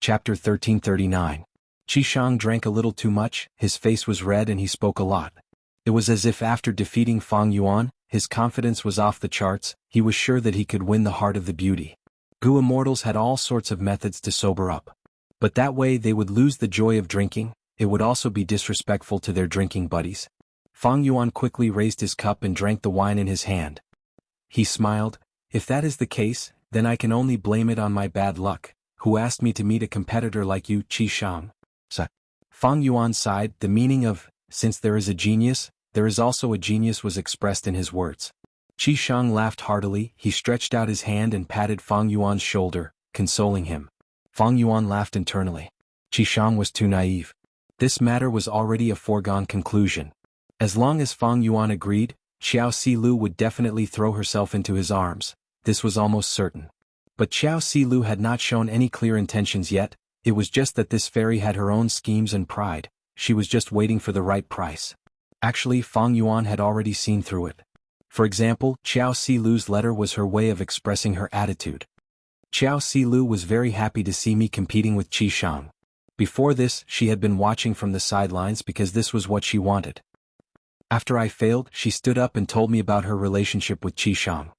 Chapter 1339. Qishang drank a little too much, his face was red and he spoke a lot. It was as if after defeating Fang Yuan, his confidence was off the charts, he was sure that he could win the heart of the beauty. Gu immortals had all sorts of methods to sober up. But that way they would lose the joy of drinking, it would also be disrespectful to their drinking buddies. Fang Yuan quickly raised his cup and drank the wine in his hand. He smiled. If that is the case, then I can only blame it on my bad luck. Who asked me to meet a competitor like you, Qishang? Fang Yuan sighed. The meaning of, since there is a genius, there is also a genius was expressed in his words. Qishang laughed heartily, he stretched out his hand and patted Fang Yuan's shoulder, consoling him. Fang Yuan laughed internally. Qishang was too naive. This matter was already a foregone conclusion. As long as Fang Yuan agreed, Xiao Silu would definitely throw herself into his arms. This was almost certain. But Xiao Silu had not shown any clear intentions yet, it was just that this fairy had her own schemes and pride, she was just waiting for the right price. Actually, Fang Yuan had already seen through it. For example, Xiao Silu's letter was her way of expressing her attitude. Xiao Silu was very happy to see me competing with Qishang. Before this, she had been watching from the sidelines because this was what she wanted. After I failed, she stood up and told me about her relationship with Qishang.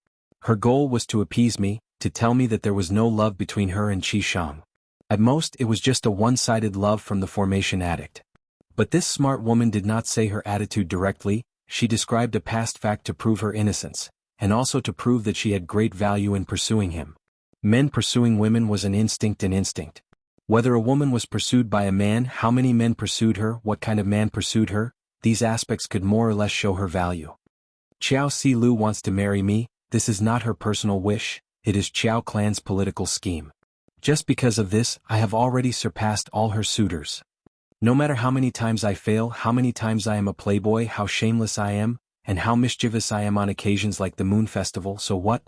Her goal was to appease me, to tell me that there was no love between her and Qishang. At most, it was just a one-sided love from the formation addict. But this smart woman did not say her attitude directly, she described a past fact to prove her innocence, and also to prove that she had great value in pursuing him. Men pursuing women was an instinct and instinct. Whether a woman was pursued by a man, how many men pursued her, what kind of man pursued her, these aspects could more or less show her value. Xiao Silu wants to marry me, this is not her personal wish, it is Qiao clan's political scheme. Just because of this, I have already surpassed all her suitors. No matter how many times I fail, how many times I am a playboy, how shameless I am, and how mischievous I am on occasions like the Moon Festival, so what?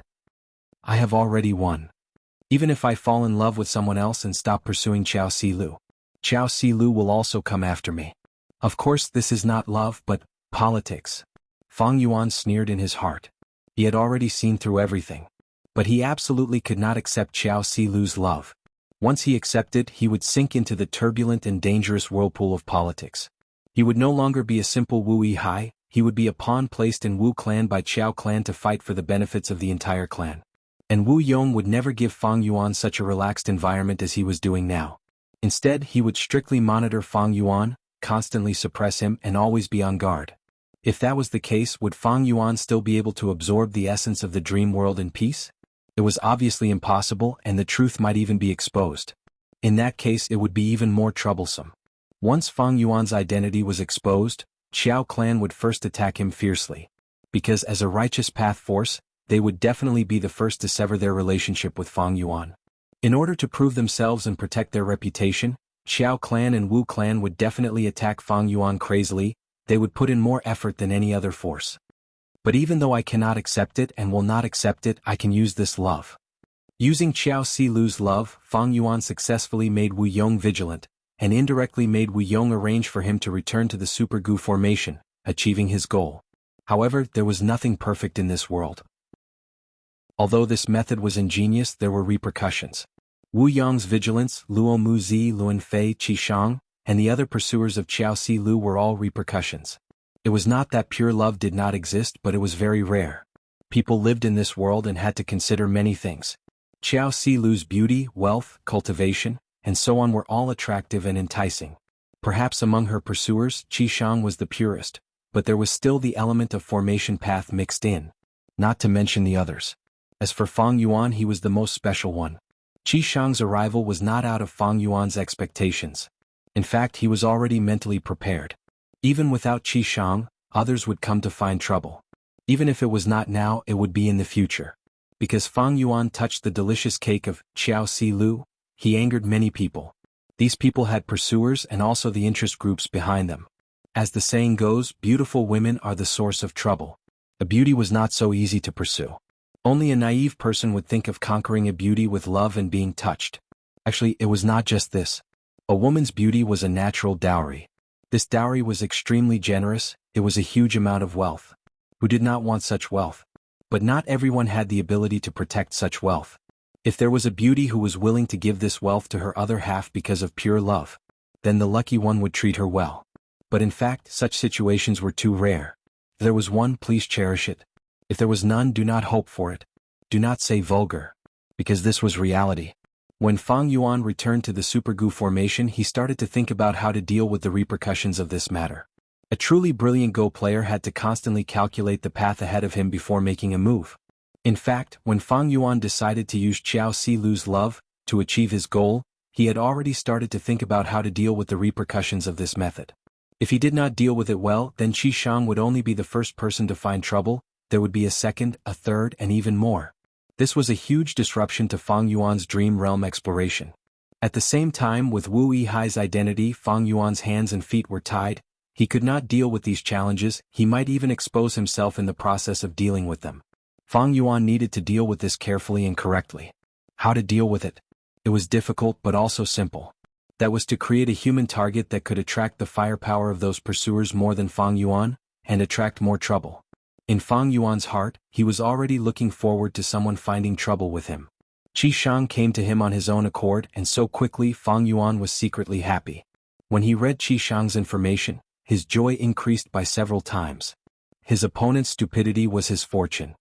I have already won. Even if I fall in love with someone else and stop pursuing Xiao Silu will also come after me. Of course this is not love but politics. Fang Yuan sneered in his heart. He had already seen through everything. But he absolutely could not accept Xiao Silu's love. Once he accepted, he would sink into the turbulent and dangerous whirlpool of politics. He would no longer be a simple Wu Yihai, he would be a pawn placed in Wu clan by Qiao clan to fight for the benefits of the entire clan. And Wu Yong would never give Fang Yuan such a relaxed environment as he was doing now. Instead, he would strictly monitor Fang Yuan, constantly suppress him and always be on guard. If that was the case, would Fang Yuan still be able to absorb the essence of the dream world in peace? It was obviously impossible and the truth might even be exposed. In that case it would be even more troublesome. Once Fang Yuan's identity was exposed, Qiao clan would first attack him fiercely. Because as a righteous path force, they would definitely be the first to sever their relationship with Fang Yuan. In order to prove themselves and protect their reputation, Qiao clan and Wu clan would definitely attack Fang Yuan crazily, they would put in more effort than any other force. But even though I cannot accept it and will not accept it, I can use this love. Using Xiao Silu's love, Fang Yuan successfully made Wu Yong vigilant, and indirectly made Wu Yong arrange for him to return to the Super Gu formation, achieving his goal. However, there was nothing perfect in this world. Although this method was ingenious, there were repercussions. Wu Yong's vigilance, Luo Muzi, Luan Fei, Qishang, and the other pursuers of Xiao Silu were all repercussions. It was not that pure love did not exist, but it was very rare. People lived in this world and had to consider many things. Xiao Silu's beauty, wealth, cultivation, and so on were all attractive and enticing. Perhaps among her pursuers, Qishang was the purest, but there was still the element of formation path mixed in. Not to mention the others. As for Fang Yuan, he was the most special one. Qishang's arrival was not out of Fang Yuan's expectations. In fact, he was already mentally prepared. Even without Qishang, others would come to find trouble. Even if it was not now, it would be in the future. Because Fang Yuan touched the delicious cake of Xiao Silu, he angered many people. These people had pursuers and also the interest groups behind them. As the saying goes, beautiful women are the source of trouble. A beauty was not so easy to pursue. Only a naive person would think of conquering a beauty with love and being touched. Actually, it was not just this. A woman's beauty was a natural dowry. This dowry was extremely generous, it was a huge amount of wealth. Who did not want such wealth? But not everyone had the ability to protect such wealth. If there was a beauty who was willing to give this wealth to her other half because of pure love, then the lucky one would treat her well. But in fact, such situations were too rare. If there was one, please cherish it. If there was none, do not hope for it. Do not say vulgar. Because this was reality. When Fang Yuan returned to the Super-Gu formation, he started to think about how to deal with the repercussions of this matter. A truly brilliant Go player had to constantly calculate the path ahead of him before making a move. In fact, when Fang Yuan decided to use Xiao Silu's love to achieve his goal, he had already started to think about how to deal with the repercussions of this method. If he did not deal with it well, then Qi Shang would only be the first person to find trouble, there would be a second, a third, and even more. This was a huge disruption to Fang Yuan's dream realm exploration. At the same time, with Wu Yihai's identity, Fang Yuan's hands and feet were tied. He could not deal with these challenges, he might even expose himself in the process of dealing with them. Fang Yuan needed to deal with this carefully and correctly. How to deal with it? It was difficult but also simple. That was to create a human target that could attract the firepower of those pursuers more than Fang Yuan, and attract more trouble. In Fang Yuan's heart, he was already looking forward to someone finding trouble with him. Qi Shang came to him on his own accord, and so quickly Fang Yuan was secretly happy. When he read Qi Shang's information, his joy increased by several times. His opponent's stupidity was his fortune.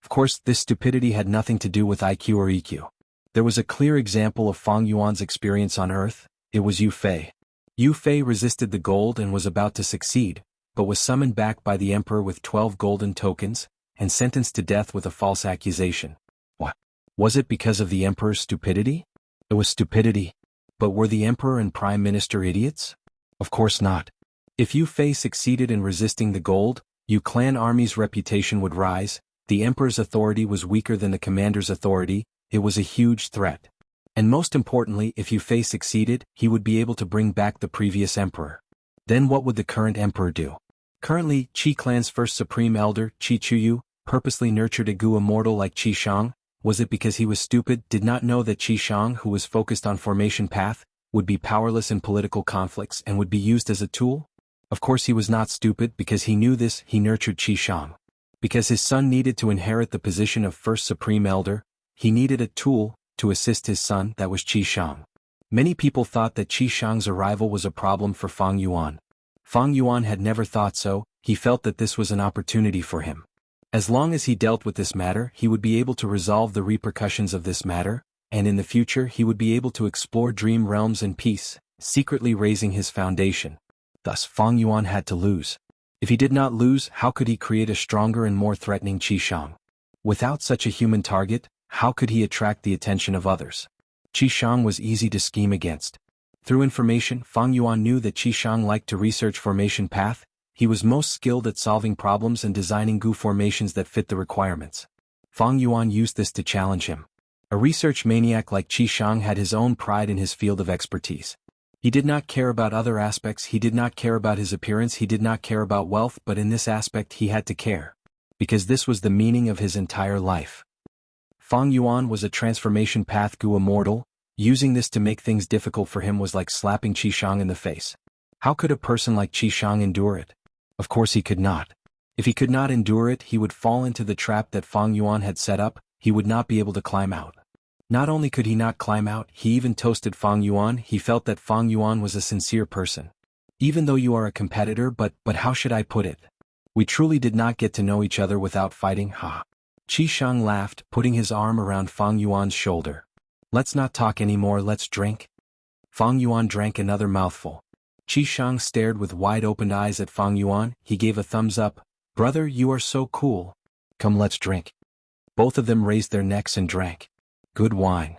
Of course, this stupidity had nothing to do with IQ or EQ. There was a clear example of Fang Yuan's experience on Earth. It was Yu Fei. Yu Fei resisted the gold and was about to succeed, but was summoned back by the emperor with 12 golden tokens, and sentenced to death with a false accusation. What? Was it because of the emperor's stupidity? It was stupidity. But were the emperor and prime minister idiots? Of course not. If Yu Fei succeeded in resisting the gold, Yu clan army's reputation would rise, the emperor's authority was weaker than the commander's authority, it was a huge threat. And most importantly, if Yu Fei succeeded, he would be able to bring back the previous emperor. Then what would the current emperor do? Currently, Qi clan's first supreme elder, Qi Chuyu, purposely nurtured a Gu immortal like Qi Shang. Was it because he was stupid, did not know that Qi Shang, who was focused on formation path, would be powerless in political conflicts and would be used as a tool? Of course he was not stupid, because he knew this, he nurtured Qi Shang. Because his son needed to inherit the position of first supreme elder, he needed a tool to assist his son, that was Qi Shang. Many people thought that Qi Shang's arrival was a problem for Fang Yuan. Fang Yuan had never thought so, he felt that this was an opportunity for him. As long as he dealt with this matter, he would be able to resolve the repercussions of this matter, and in the future he would be able to explore dream realms in peace, secretly raising his foundation. Thus Fang Yuan had to lose. If he did not lose, how could he create a stronger and more threatening Qi Shang? Without such a human target, how could he attract the attention of others? Qi Shang was easy to scheme against. Through information, Fang Yuan knew that Qi Shang liked to research formation path. He was most skilled at solving problems and designing Gu formations that fit the requirements. Fang Yuan used this to challenge him. A research maniac like Qi Shang had his own pride in his field of expertise. He did not care about other aspects, he did not care about his appearance, he did not care about wealth, but in this aspect he had to care. Because this was the meaning of his entire life. Fang Yuan was a transformation path Gu immortal. Using this to make things difficult for him was like slapping Qi Shang in the face. How could a person like Qi Shang endure it? Of course he could not. If he could not endure it, he would fall into the trap that Fang Yuan had set up, he would not be able to climb out. Not only could he not climb out, he even toasted Fang Yuan. He felt that Fang Yuan was a sincere person. Even though you are a competitor, but how should I put it? We truly did not get to know each other without fighting, ha. Qi Shang laughed, putting his arm around Fang Yuan's shoulder. Let's not talk anymore, let's drink. Fang Yuan drank another mouthful. Qi Shang stared with wide-opened eyes at Fang Yuan. He gave a thumbs up. Brother, you are so cool. Come, let's drink. Both of them raised their necks and drank. Good wine.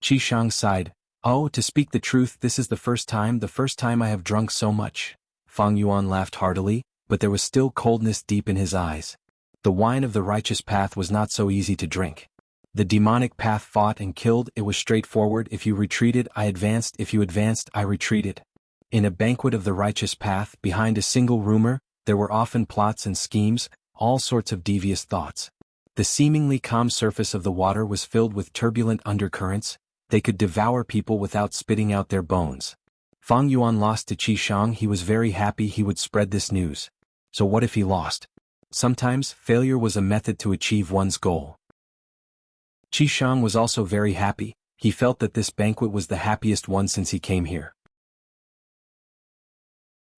Qi Shang sighed. Oh, to speak the truth, this is the first time I have drunk so much. Fang Yuan laughed heartily, but there was still coldness deep in his eyes. The wine of the righteous path was not so easy to drink. The demonic path fought and killed, it was straightforward. If you retreated, I advanced. If you advanced, I retreated. In a banquet of the righteous path, behind a single rumor, there were often plots and schemes, all sorts of devious thoughts. The seemingly calm surface of the water was filled with turbulent undercurrents. They could devour people without spitting out their bones. Fang Yuan lost to Qi Shang. He was very happy he would spread this news. So what if he lost? Sometimes, failure was a method to achieve one's goal. Qi Shang was also very happy. He felt that this banquet was the happiest one since he came here.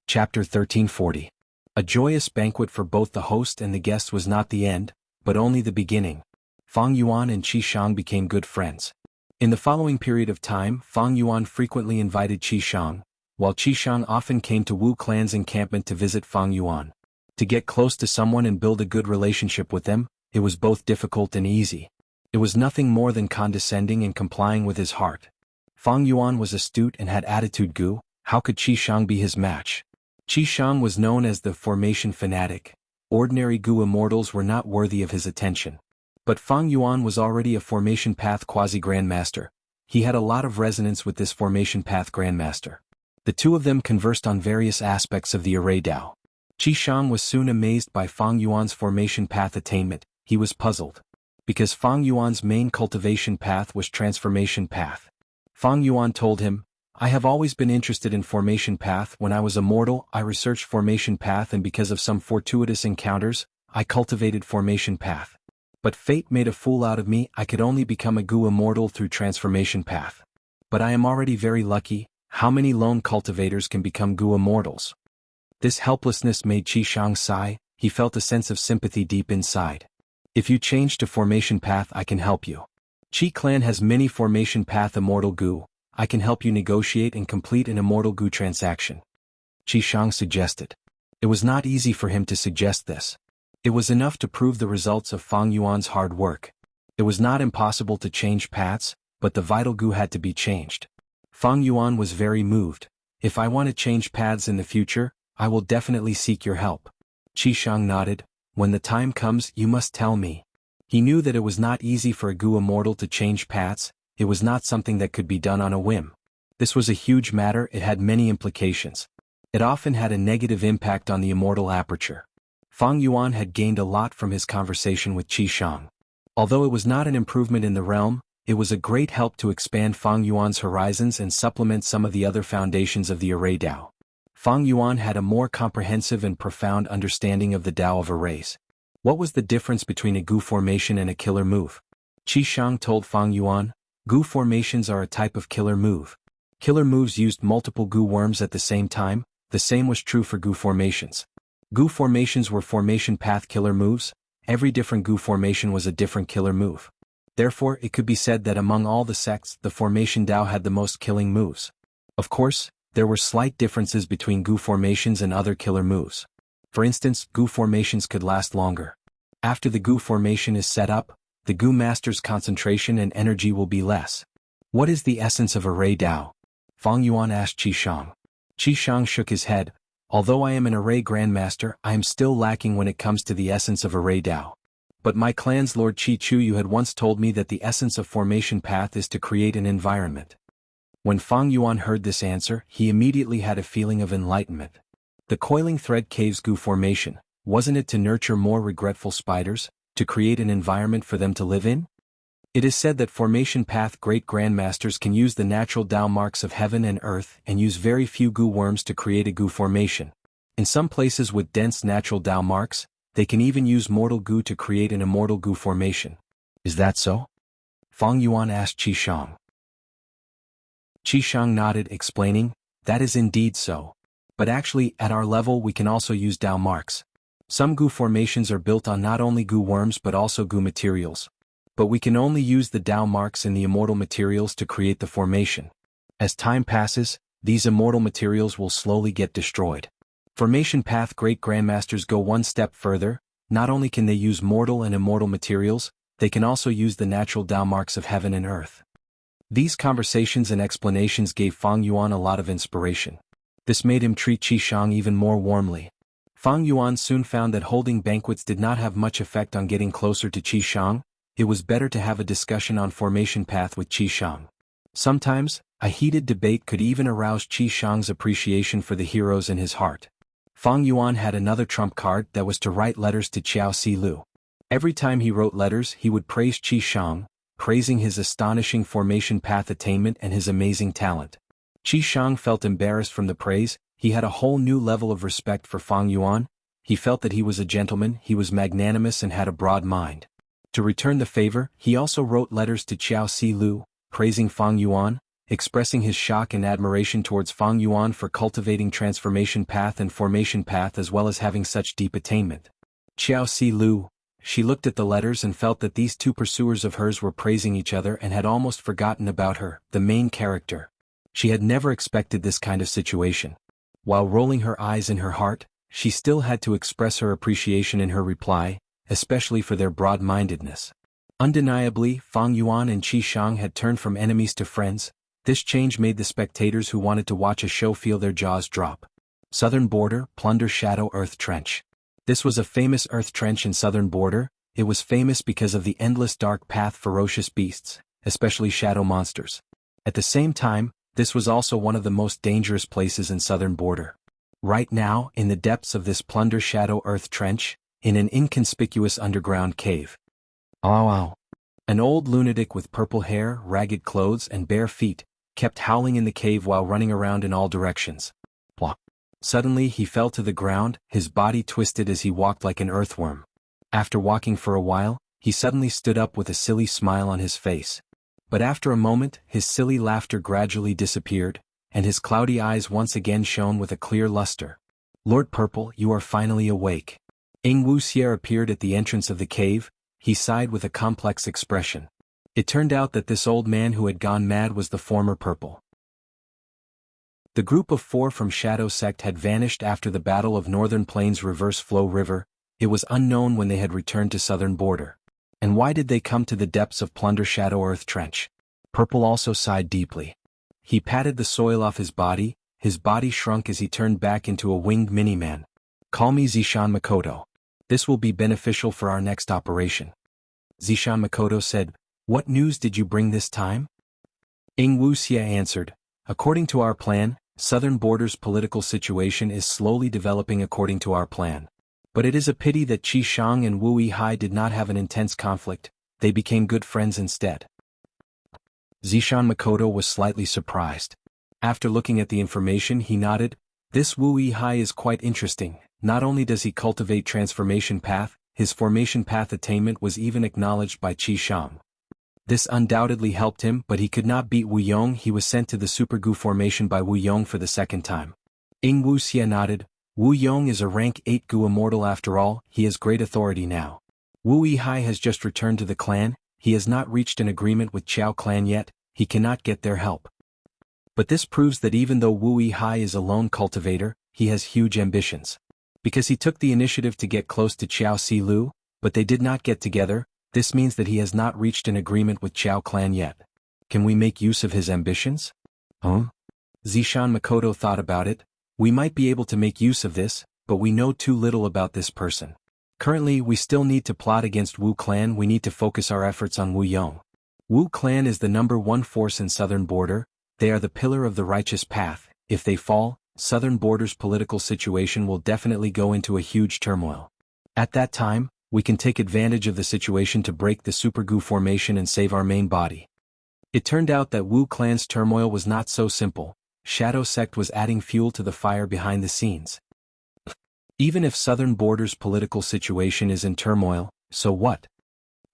Chapter 1340. A joyous banquet for both the host and the guests was not the end, but only the beginning. Fang Yuan and Qi Shang became good friends. In the following period of time, Fang Yuan frequently invited Qi Shang, while Qi Shang often came to Wu clan's encampment to visit Fang Yuan. To get close to someone and build a good relationship with them, it was both difficult and easy. It was nothing more than condescending and complying with his heart. Fang Yuan was astute and had attitude Gu. How could Qi Shang be his match? Qi Shang was known as the formation fanatic. Ordinary Gu immortals were not worthy of his attention. But Fang Yuan was already a formation path quasi-grandmaster. He had a lot of resonance with this formation path grandmaster. The two of them conversed on various aspects of the array Dao. Qi Shang was soon amazed by Fang Yuan's formation path attainment. He was puzzled. Because Fang Yuan's main cultivation path was transformation path. Fang Yuan told him, I have always been interested in formation path. When I was a mortal, I researched formation path, and because of some fortuitous encounters, I cultivated formation path. But fate made a fool out of me. I could only become a Gu immortal through transformation path. But I am already very lucky. How many lone cultivators can become Gu immortals? This helplessness made Qi Shang sigh. He felt a sense of sympathy deep inside. If you change to formation path, I can help you. Qi clan has many formation path immortal Gu. I can help you negotiate and complete an immortal Gu transaction. Qi Shang suggested. It was not easy for him to suggest this. It was enough to prove the results of Fang Yuan's hard work. It was not impossible to change paths, but the vital Gu had to be changed. Fang Yuan was very moved. If I want to change paths in the future, I will definitely seek your help. Qi Shang nodded. When the time comes, you must tell me. He knew that it was not easy for a Gu immortal to change paths. It was not something that could be done on a whim. This was a huge matter. It had many implications. It often had a negative impact on the immortal aperture. Fang Yuan had gained a lot from his conversation with Qi Shang. Although it was not an improvement in the realm, it was a great help to expand Fang Yuan's horizons and supplement some of the other foundations of the array Dao. Fang Yuan had a more comprehensive and profound understanding of the Dao of arrays. What was the difference between a Gu formation and a killer move? Qi Shang told Fang Yuan, Gu formations are a type of killer move. Killer moves used multiple Gu worms at the same time. The same was true for Gu formations. Gu formations were formation path killer moves. Every different Gu formation was a different killer move. Therefore, it could be said that among all the sects, the formation Dao had the most killing moves. Of course, there were slight differences between Gu formations and other killer moves. For instance, Gu formations could last longer. After the Gu formation is set up, the Gu master's concentration and energy will be less. What is the essence of array Dao? Fang Yuan asked Qi Shang. Qi Shang shook his head. Although I am an array grandmaster, I am still lacking when it comes to the essence of array Dao. But my clan's Lord Qi Chu Yu had once told me that the essence of formation path is to create an environment. When Fang Yuan heard this answer, he immediately had a feeling of enlightenment. The coiling thread caves Gu formation, wasn't it to nurture more regretful spiders, to create an environment for them to live in? It is said that formation path great grandmasters can use the natural Dao marks of heaven and earth and use very few Gu worms to create a Gu formation. In some places with dense natural Dao marks, they can even use mortal Gu to create an immortal Gu formation. Is that so? Fang Yuan asked Qi Shang. Qi Shang nodded, explaining, that is indeed so. But actually, at our level we can also use Dao marks. Some Gu formations are built on not only Gu worms but also Gu materials. But we can only use the Dao marks in the immortal materials to create the formation. As time passes, these immortal materials will slowly get destroyed. Formation path great grandmasters go one step further. Not only can they use mortal and immortal materials, they can also use the natural Dao marks of heaven and earth. These conversations and explanations gave Fang Yuan a lot of inspiration. This made him treat Qi Shang even more warmly. Fang Yuan soon found that holding banquets did not have much effect on getting closer to Qi Shang. It was better to have a discussion on formation path with Qi Shang. Sometimes, a heated debate could even arouse Qi Shang's appreciation for the heroes in his heart. Fang Yuan had another trump card that was to write letters to Qiao Silu. Every time he wrote letters he would praise Qi Shang, praising his astonishing formation path attainment and his amazing talent. Qi Shang felt embarrassed from the praise. He had a whole new level of respect for Fang Yuan. He felt that he was a gentleman, he was magnanimous and had a broad mind. To return the favor, he also wrote letters to Qiao Si Lu, praising Fang Yuan, expressing his shock and admiration towards Fang Yuan for cultivating transformation path and formation path as well as having such deep attainment. Qiao Si Lu, she looked at the letters and felt that these two pursuers of hers were praising each other and had almost forgotten about her, the main character. She had never expected this kind of situation. While rolling her eyes in her heart, she still had to express her appreciation in her reply, especially for their broad-mindedness. Undeniably, Fang Yuan and Qi Shang had turned from enemies to friends. This change made the spectators who wanted to watch a show feel their jaws drop. Southern Border, Plunder Shadow Earth Trench. This was a famous earth trench in Southern Border. It was famous because of the endless dark path ferocious beasts, especially shadow monsters. At the same time, this was also one of the most dangerous places in Southern Border. Right now, in the depths of this Plunder Shadow Earth Trench, in an inconspicuous underground cave. Wow. An old lunatic with purple hair, ragged clothes and bare feet, kept howling in the cave while running around in all directions. Plop. Suddenly he fell to the ground, his body twisted as he walked like an earthworm. After walking for a while, he suddenly stood up with a silly smile on his face. But after a moment, his silly laughter gradually disappeared, and his cloudy eyes once again shone with a clear luster. Lord Purple, you are finally awake. Wuxia appeared at the entrance of the cave. He sighed with a complex expression. It turned out that this old man who had gone mad was the former Purple. The group of 4 from Shadow Sect had vanished after the Battle of Northern Plains Reverse Flow River. It was unknown when they had returned to Southern Border. And why did they come to the depths of Plunder Shadow Earth Trench? Purple also sighed deeply. He patted the soil off his body shrunk as he turned back into a winged mini-man. Call me Zishan Makoto. This will be beneficial for our next operation. Zishan Makoto said, What news did you bring this time? Wuxia answered, According to our plan, Southern Border's political situation is slowly developing according to our plan. But it is a pity that Qi Shang and Wu Yihai did not have an intense conflict. They became good friends instead. Zishan Makoto was slightly surprised. After looking at the information he nodded, This Wu Yihai is quite interesting. Not only does he cultivate transformation path, his formation path attainment was even acknowledged by Qi Shang. This undoubtedly helped him, but he could not beat Wu Yong. He was sent to the Super Gu formation by Wu Yong for the second time. Wuxia nodded. Wu Yong is a rank 8 Gu immortal after all. He has great authority now. Wu Yihai has just returned to the clan. He has not reached an agreement with Qiao clan yet. He cannot get their help. But this proves that even though Wu Yihai is a lone cultivator, he has huge ambitions. Because he took the initiative to get close to Qiao Si Lu, but they did not get together, this means that he has not reached an agreement with Qiao clan yet. Can we make use of his ambitions? Zishan Makoto thought about it. We might be able to make use of this, but we know too little about this person. Currently we still need to plot against Wu clan. We need to focus our efforts on Wu Yong. Wu clan is the #1 force in Southern Border. They are the pillar of the righteous path. If they fall, Southern Border's political situation will definitely go into a huge turmoil. At that time, we can take advantage of the situation to break the Super Gu formation and save our main body. It turned out that Wu clan's turmoil was not so simple. Shadow Sect was adding fuel to the fire behind the scenes. Even if Southern Border's political situation is in turmoil, so what?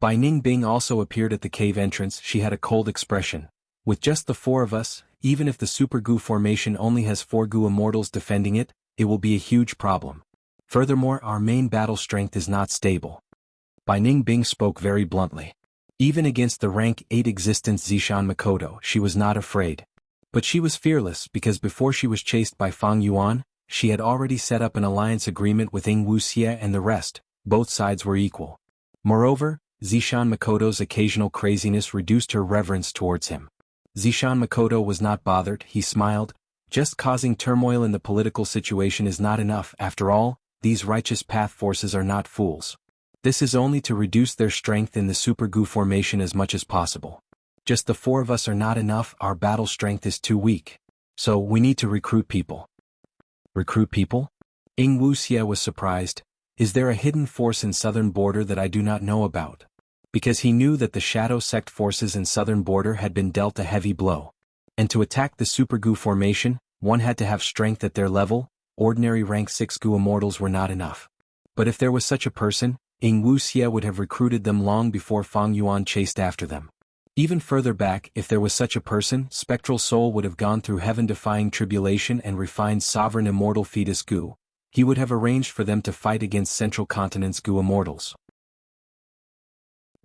Bai Ningbing also appeared at the cave entrance. She had a cold expression. With just the 4 of us, even if the Super Gu formation only has 4 Gu immortals defending it, it will be a huge problem. Furthermore, our main battle strength is not stable. Bai Ningbing spoke very bluntly. Even against the rank 8 existence Zishan Makoto, she was not afraid. But she was fearless because before she was chased by Fang Yuan, she had already set up an alliance agreement with Wuxia and the rest. Both sides were equal. Moreover, Zishan Makoto's occasional craziness reduced her reverence towards him. Zishan Makoto was not bothered. He smiled. Just causing turmoil in the political situation is not enough. After all, these righteous path forces are not fools. This is only to reduce their strength in the Super Gu formation as much as possible. Just the 4 of us are not enough. Our battle strength is too weak. So we need to recruit people. Recruit people? Wuxia was surprised. Is there a hidden force in Southern Border that I do not know about? Because he knew that the Shadow Sect forces in Southern Border had been dealt a heavy blow. And to attack the Super Gu formation, one had to have strength at their level. Ordinary rank 6 Gu immortals were not enough. But if there was such a person, Wuxia would have recruited them long before Fang Yuan chased after them. Even further back, if there was such a person, spectral soul would have gone through heaven-defying tribulation and refined sovereign immortal fetus Gu. He would have arranged for them to fight against Central Continent's Gu immortals.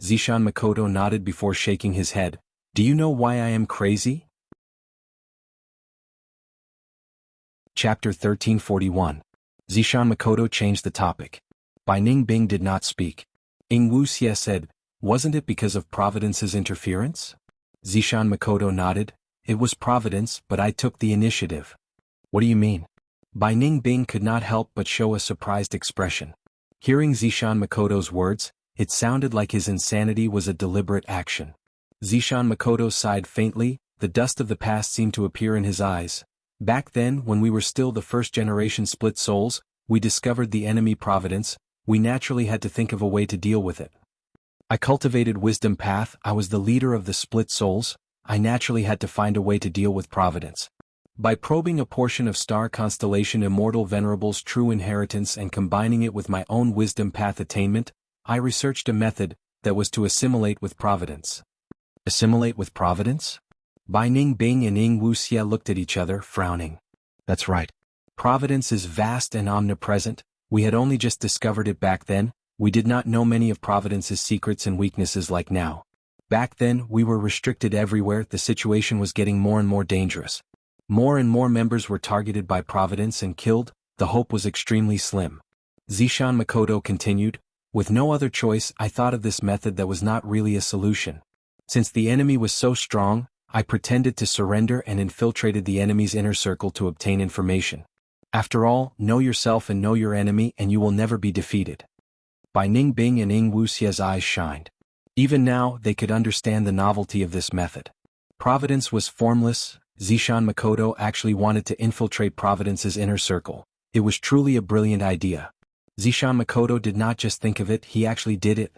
Zishan Makoto nodded before shaking his head. Do you know why I am crazy? Chapter 1341. Zishan Makoto changed the topic. Bai Ningbing did not speak. Wuxia said, wasn't it because of Providence's interference? Zishan Makoto nodded. It was Providence, but I took the initiative. What do you mean? Bai Ningbing could not help but show a surprised expression. Hearing Zishan Makoto's words, it sounded like his insanity was a deliberate action. Zishan Makoto sighed faintly, the dust of the past seemed to appear in his eyes. Back then, when we were still the first-generation split souls, we discovered the enemy Providence. We naturally had to think of a way to deal with it. I cultivated wisdom path, I was the leader of the split souls, I naturally had to find a way to deal with Providence. By probing a portion of star constellation Immortal Venerable's true inheritance and combining it with my own wisdom path attainment, I researched a method that was to assimilate with Providence. Assimilate with Providence? Bai Ningbing and Wuxia looked at each other, frowning. That's right. Providence is vast and omnipresent. We had only just discovered it back then. We did not know many of Providence's secrets and weaknesses like now. Back then, we were restricted everywhere. The situation was getting more and more dangerous. More and more members were targeted by Providence and killed. The hope was extremely slim. Zishan Makoto continued, with no other choice, I thought of this method that was not really a solution. Since the enemy was so strong, I pretended to surrender and infiltrated the enemy's inner circle to obtain information. After all, know yourself and know your enemy and you will never be defeated. Bai Ningbing and Wuxia's eyes shined. Even now, they could understand the novelty of this method. Providence was formless. Zishan Makoto actually wanted to infiltrate Providence's inner circle. It was truly a brilliant idea. Zishan Makoto did not just think of it, he actually did it.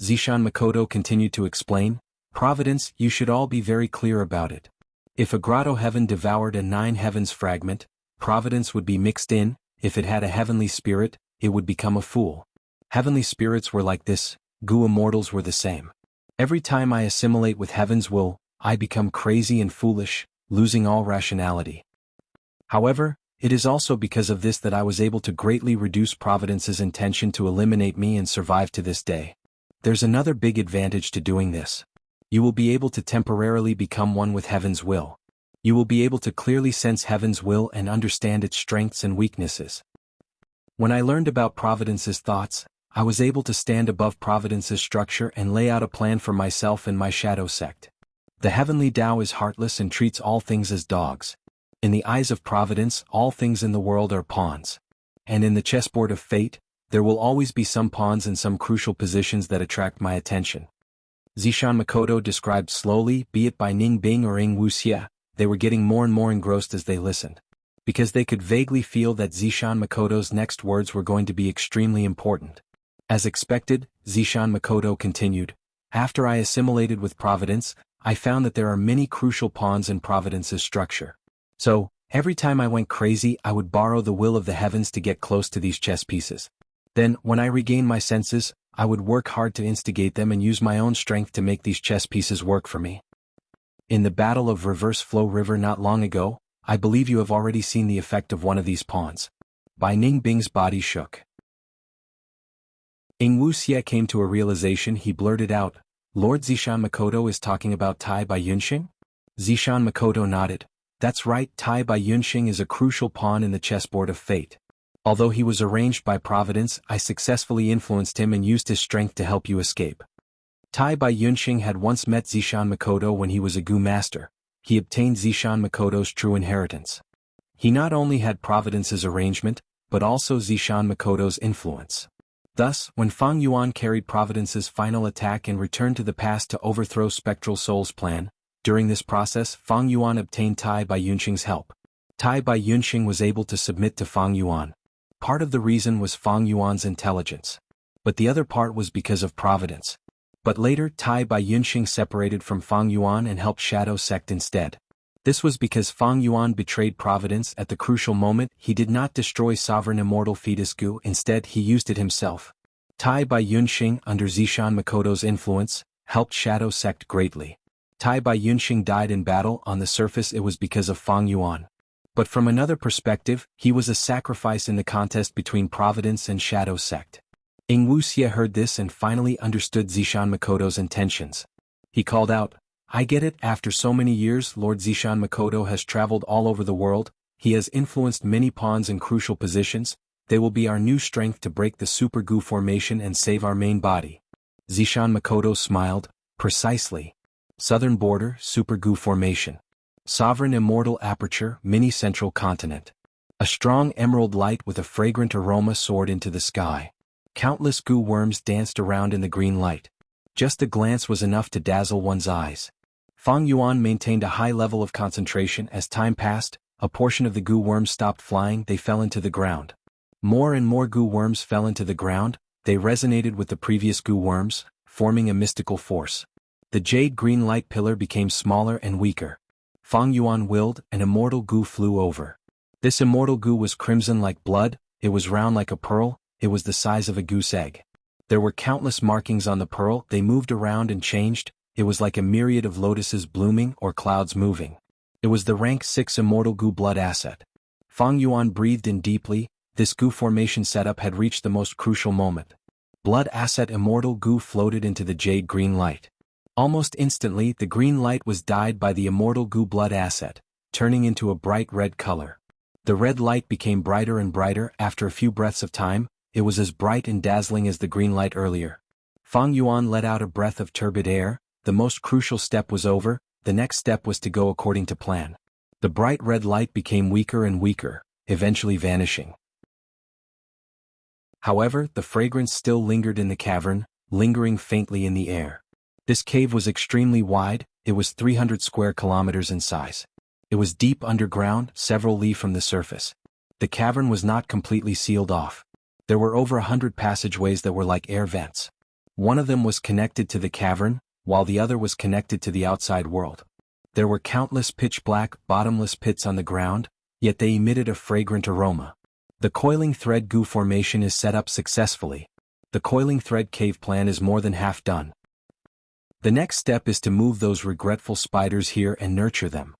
Zishan Makoto continued to explain, Providence, you should all be very clear about it. If a grotto heaven devoured a 9 heavens fragment, Providence would be mixed in. If it had a heavenly spirit, it would become a fool. Heavenly spirits were like this, Gu immortals were the same. Every time I assimilate with heaven's will, I become crazy and foolish, losing all rationality. However, it is also because of this that I was able to greatly reduce Providence's intention to eliminate me and survive to this day. There's another big advantage to doing this. You will be able to temporarily become one with heaven's will. You will be able to clearly sense heaven's will and understand its strengths and weaknesses. When I learned about Providence's thoughts, I was able to stand above Providence's structure and lay out a plan for myself and my shadow sect. The heavenly Tao is heartless and treats all things as dogs. In the eyes of Providence, all things in the world are pawns. And in the chessboard of fate, there will always be some pawns in some crucial positions that attract my attention. Zishan Makoto described slowly, be it by Ningbing or Wuxia, they were getting more and more engrossed as they listened. Because they could vaguely feel that Zishan Makoto's next words were going to be extremely important. As expected, Zishan Makoto continued, after I assimilated with Providence, I found that there are many crucial pawns in Providence's structure. So, every time I went crazy I would borrow the will of the heavens to get close to these chess pieces. Then, when I regained my senses, I would work hard to instigate them and use my own strength to make these chess pieces work for me. In the Battle of Reverse Flow River not long ago, I believe you have already seen the effect of one of these pawns. Bai Ningbing's body shook. Wuxia came to a realization. He blurted out, Lord Zishan Makoto is talking about Tai Bai Yunxing? Zishan Makoto nodded. That's right, Tai Bai Yunxing is a crucial pawn in the chessboard of fate. Although he was arranged by Providence, I successfully influenced him and used his strength to help you escape. Tai Bai Yunxing had once met Zishan Makoto when he was a Gu master. He obtained Zishan Makoto's true inheritance. He not only had Providence's arrangement, but also Zishan Makoto's influence. Thus, when Fang Yuan carried Providence's final attack and returned to the past to overthrow Spectral Soul's plan, during this process Fang Yuan obtained Tai Bai Yunxing's help. Tai Bai Yunxing was able to submit to Fang Yuan. Part of the reason was Fang Yuan's intelligence. But the other part was because of Providence. But later Tai Bai Yunxing separated from Fang Yuan and helped Shadow Sect instead. This was because Fang Yuan betrayed Providence at the crucial moment. He did not destroy sovereign immortal fetus Gu, instead he used it himself. Tai by Yunxing, under Zishan Makoto's influence, helped Shadow Sect greatly. Tai by Yunxing died in battle. On the surface it was because of Fang Yuan. But from another perspective, he was a sacrifice in the contest between Providence and Shadow Sect. Wuxia heard this and finally understood Zishan Makoto's intentions. He called out, "I get it. After so many years, Lord Zishan Makoto has traveled all over the world. He has influenced many pawns in crucial positions. They will be our new strength to break the Super Gu formation and save our main body." Zishan Makoto smiled. Precisely. Southern border, Super Gu formation. Sovereign immortal aperture, mini central continent. A strong emerald light with a fragrant aroma soared into the sky. Countless Gu worms danced around in the green light. Just a glance was enough to dazzle one's eyes. Fang Yuan maintained a high level of concentration. As time passed, a portion of the Gu worms stopped flying. They fell into the ground. More and more Gu worms fell into the ground. They resonated with the previous Gu worms, forming a mystical force. The jade green light pillar became smaller and weaker. Fang Yuan willed, an immortal Gu flew over. This immortal Gu was crimson like blood, it was round like a pearl, it was the size of a goose egg. There were countless markings on the pearl. They moved around and changed. It was like a myriad of lotuses blooming or clouds moving. It was the rank 6 immortal Gu blood asset. Fang Yuan breathed in deeply. This Gu formation setup had reached the most crucial moment. Blood asset immortal Gu floated into the jade green light. Almost instantly, the green light was dyed by the immortal Gu blood asset, turning into a bright red color. The red light became brighter and brighter. After a few breaths of time, it was as bright and dazzling as the green light earlier. Fang Yuan let out a breath of turbid air. The most crucial step was over. The next step was to go according to plan. The bright red light became weaker and weaker, eventually vanishing. However, the fragrance still lingered in the cavern, lingering faintly in the air. This cave was extremely wide. It was 300 square kilometers in size. It was deep underground, several li from the surface. The cavern was not completely sealed off. There were over 100 passageways that were like air vents. One of them was connected to the cavern, while the other was connected to the outside world. There were countless pitch-black, bottomless pits on the ground, yet they emitted a fragrant aroma. The coiling thread Gu formation is set up successfully. The coiling thread cave plan is more than half done. The next step is to move those regretful spiders here and nurture them.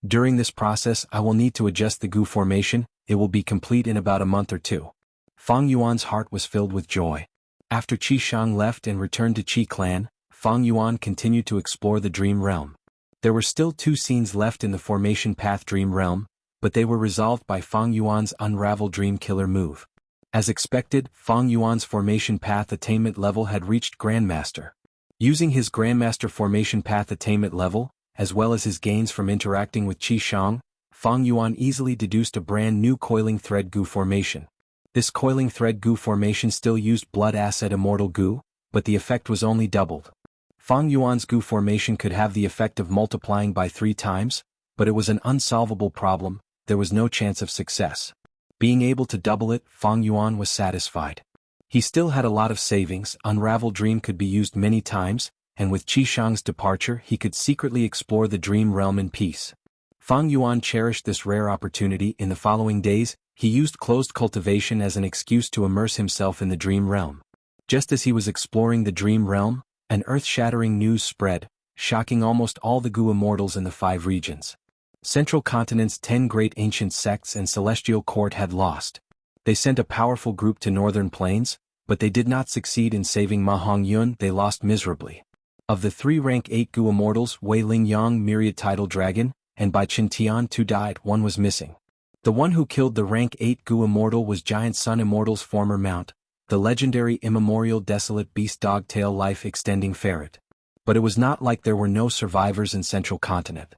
During this process I will need to adjust the Gu formation. It will be complete in about a month or two. Fang Yuan's heart was filled with joy. After Qi Shang left and returned to Qi clan, Fang Yuan continued to explore the Dream Realm. There were still 2 scenes left in the Formation Path Dream Realm, but they were resolved by Fang Yuan's Unravel Dream Killer move. As expected, Fang Yuan's Formation Path attainment level had reached Grandmaster. Using his Grandmaster Formation Path attainment level, as well as his gains from interacting with Qi Shang, Fang Yuan easily deduced a brand new coiling thread Gu formation. This coiling thread Gu formation still used blood asset immortal Gu, but the effect was only doubled. Fang Yuan's Gu formation could have the effect of multiplying by 3 times, but it was an unsolvable problem. There was no chance of success. Being able to double it, Fang Yuan was satisfied. He still had a lot of savings. Unravel Dream could be used many times, and with Qi Shang's departure he could secretly explore the Dream Realm in peace. Fang Yuan cherished this rare opportunity. In the following days, he used closed cultivation as an excuse to immerse himself in the Dream Realm. Just as he was exploring the Dream Realm, an earth-shattering news spread, shocking almost all the Gu immortals in the 5 regions. Central Continent's 10 great ancient sects and Celestial Court had lost. They sent a powerful group to Northern Plains, but they did not succeed in saving Ma Hongyun. They lost miserably. Of the 3 rank 8 Gu immortals, Wei Lingyang, Myriad Tidal Dragon, and Bai Qintian, 2 died. 1 was missing. The one who killed the rank 8 Gu immortal was Giant Sun Immortal's former mount, the legendary immemorial desolate beast Dogtail life-extending ferret. But it was not like there were no survivors in Central Continent.